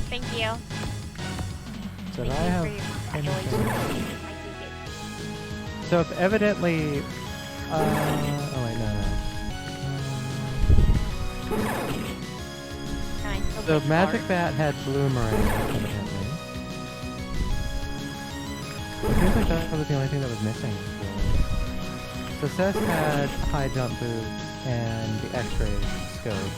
Speaker 1: Thank you.
Speaker 3: So
Speaker 1: Thank
Speaker 3: I
Speaker 1: you
Speaker 3: have
Speaker 1: for your
Speaker 3: anything.
Speaker 1: congratulations. I
Speaker 3: So if evidently, oh wait, no.
Speaker 1: take it. Can I still
Speaker 3: So
Speaker 1: take
Speaker 3: Magic
Speaker 1: part?
Speaker 3: Bat had Bloomerang, evidently. It seems like that was the only thing that was missing. So Cess had High Jump Boot and the X-Ray Scope.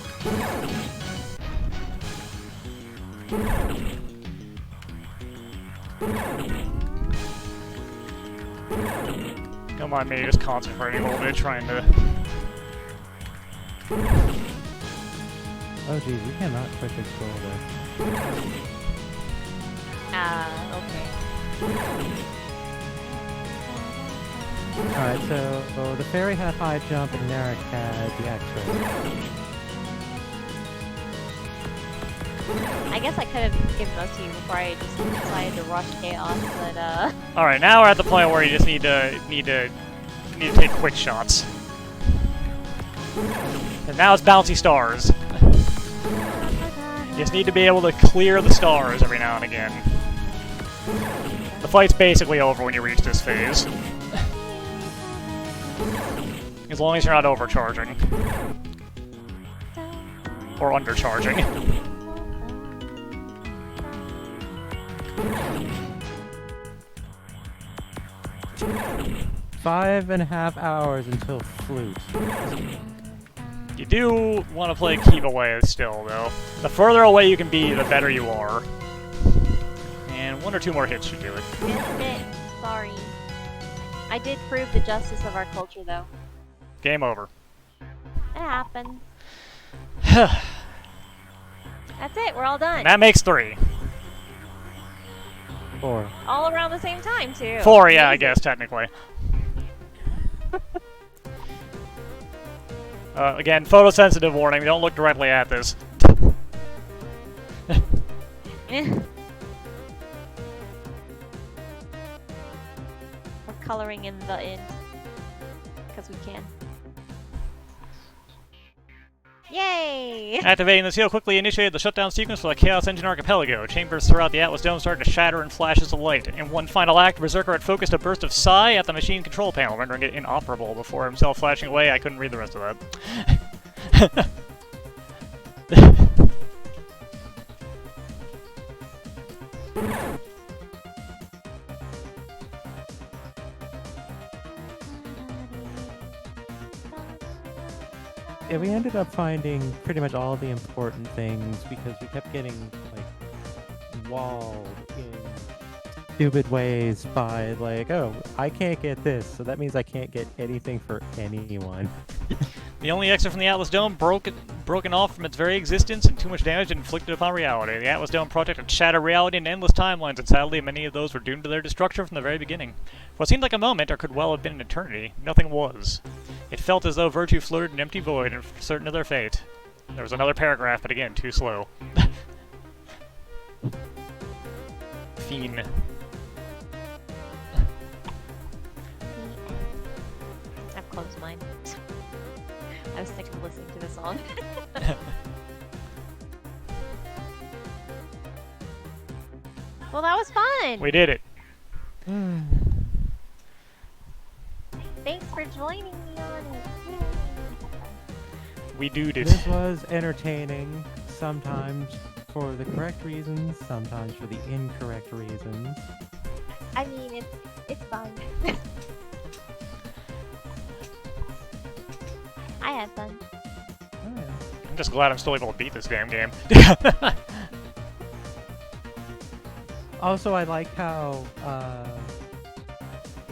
Speaker 2: Don't mind me just concentrating a little bit, trying to...
Speaker 3: Oh geez, you cannot quick explore this.
Speaker 1: Okay.
Speaker 3: Alright, so the Fairy had High Jump and Narek had the X-Ray.
Speaker 1: I guess I could have given those to you before I just decided to rush chaos, but
Speaker 2: Alright, now we're at the point where you just need to take quick shots. And now it's bouncy stars. You just need to be able to clear the stars every now and again. The fight's basically over when you reach this phase. As long as you're not overcharging. Or undercharging.
Speaker 3: 5.5 hours until Flute.
Speaker 2: You do want to play Keep Away still, though. The further away you can be, the better you are. And 1 or 2 more hits should do it.
Speaker 1: missed it. Sorry. I did prove the justice of our culture, though.
Speaker 2: Game over.
Speaker 1: It happened. That's it. We're all done.
Speaker 2: That makes 3.
Speaker 3: 4.
Speaker 1: All around the same time, too.
Speaker 2: 4, yeah, I
Speaker 1: Amazing.
Speaker 2: guess, technically. Again, photosensitive warning, don't look directly at this.
Speaker 1: We're coloring in the end. Because we can. Yay!
Speaker 2: Activating the seal quickly initiated the shutdown sequence for the Chaos Engine Archipelago. Chambers throughout the Atlas Dome started to shatter in flashes of light. In one final act, Berserker had focused a burst of psi at the machine control panel, rendering it inoperable before himself flashing away. I couldn't read the rest of that.
Speaker 3: Yeah, we ended up finding pretty much all the important things because we kept getting like walled in stupid ways by like, oh, I can't get this, so that means I can't get anything for anyone.
Speaker 2: The only exit from the Atlas Dome broken off from its very existence and too much damage inflicted upon reality. The Atlas Dome project had shattered reality into endless timelines, and sadly many of those were doomed to their destruction from the very beginning. For what seemed like a moment, or could well have been an eternity, nothing was. It felt as though virtue floated in an empty void and certain of their fate. There was another paragraph, but again, too slow. Fiend.
Speaker 1: I've closed mine. I was sick of listening to the song. Well, that was fun.
Speaker 2: We did it.
Speaker 1: Thanks for joining me on it.
Speaker 2: We doed it.
Speaker 3: This was entertaining, sometimes for the correct reasons, sometimes for the incorrect reasons.
Speaker 1: I mean, it's fun. I had fun.
Speaker 3: Oh, yeah.
Speaker 2: I'm just glad I'm still able to beat this damn game.
Speaker 3: Also, I like how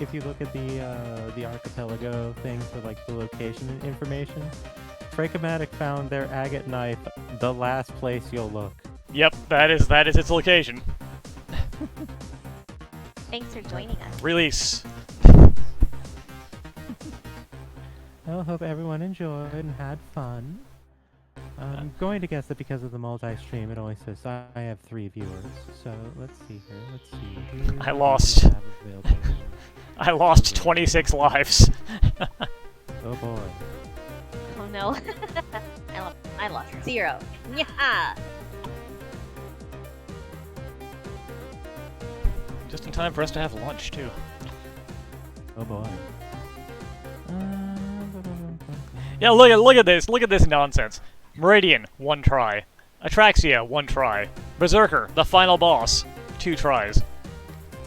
Speaker 3: if you look at the archipelago thing for like the location information, Frankomatic found their agate knife the last place you'll look.
Speaker 2: Yep, that is its location.
Speaker 1: Thanks for joining us.
Speaker 2: Release.
Speaker 3: I hope everyone enjoyed and had fun. I'm going to guess that because of the multi-stream, it only says I have 3 viewers. So let's see here. Let's see. Who
Speaker 2: I
Speaker 3: do
Speaker 2: lost.
Speaker 3: we have available?
Speaker 2: I lost 26 lives.
Speaker 3: Oh boy.
Speaker 1: Oh no. I lost 0. Yeah.
Speaker 2: Just in time for us to have lunch, too.
Speaker 3: Oh boy.
Speaker 2: Yeah, look at this. Look at this nonsense. Meridian, 1 try. Atraxia, 1 try. Berserker, the final boss, 2 tries.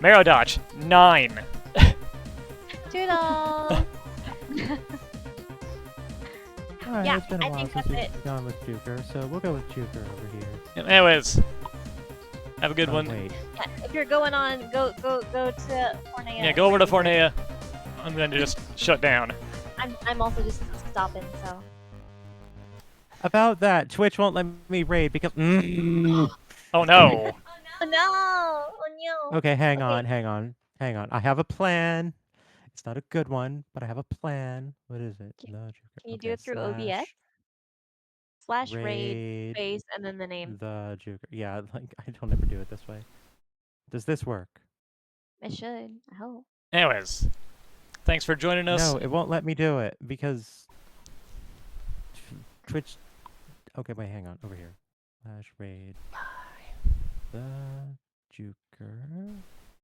Speaker 2: Meritous, 9.
Speaker 1: Toodles.
Speaker 3: Alright,
Speaker 1: Yeah,
Speaker 3: it's been a
Speaker 1: I
Speaker 3: while
Speaker 1: think
Speaker 3: since
Speaker 1: that's
Speaker 3: we've
Speaker 1: it.
Speaker 3: gone with Juker, so we'll go with Juker over here.
Speaker 2: Anyways, have a good
Speaker 3: Oh,
Speaker 2: one.
Speaker 3: wait.
Speaker 1: Yeah, if you're going on, go to Forneia.
Speaker 2: Yeah, go over to Forneia. I'm going to just shut down.
Speaker 1: I'm also just stopping, so.
Speaker 3: About that, Twitch won't let me raid because.
Speaker 2: Oh no.
Speaker 1: Oh no! Oh no!
Speaker 3: Okay, hang
Speaker 1: Okay.
Speaker 3: on, hang on, hang on. I have a plan. It's not a good one, but I have a plan. What is it?
Speaker 1: Can-
Speaker 3: The Juker.
Speaker 1: Can you
Speaker 3: Okay,
Speaker 1: do it through OBS? /raid
Speaker 3: raid
Speaker 1: space and then the name.
Speaker 3: the Juker. Yeah, like I don't ever do it this way. Does this work?
Speaker 1: It should. I hope.
Speaker 2: Anyways, thanks for joining us.
Speaker 3: No, it won't let me do it because Twitch. Okay, wait, hang on. Over here. /raid the Juker.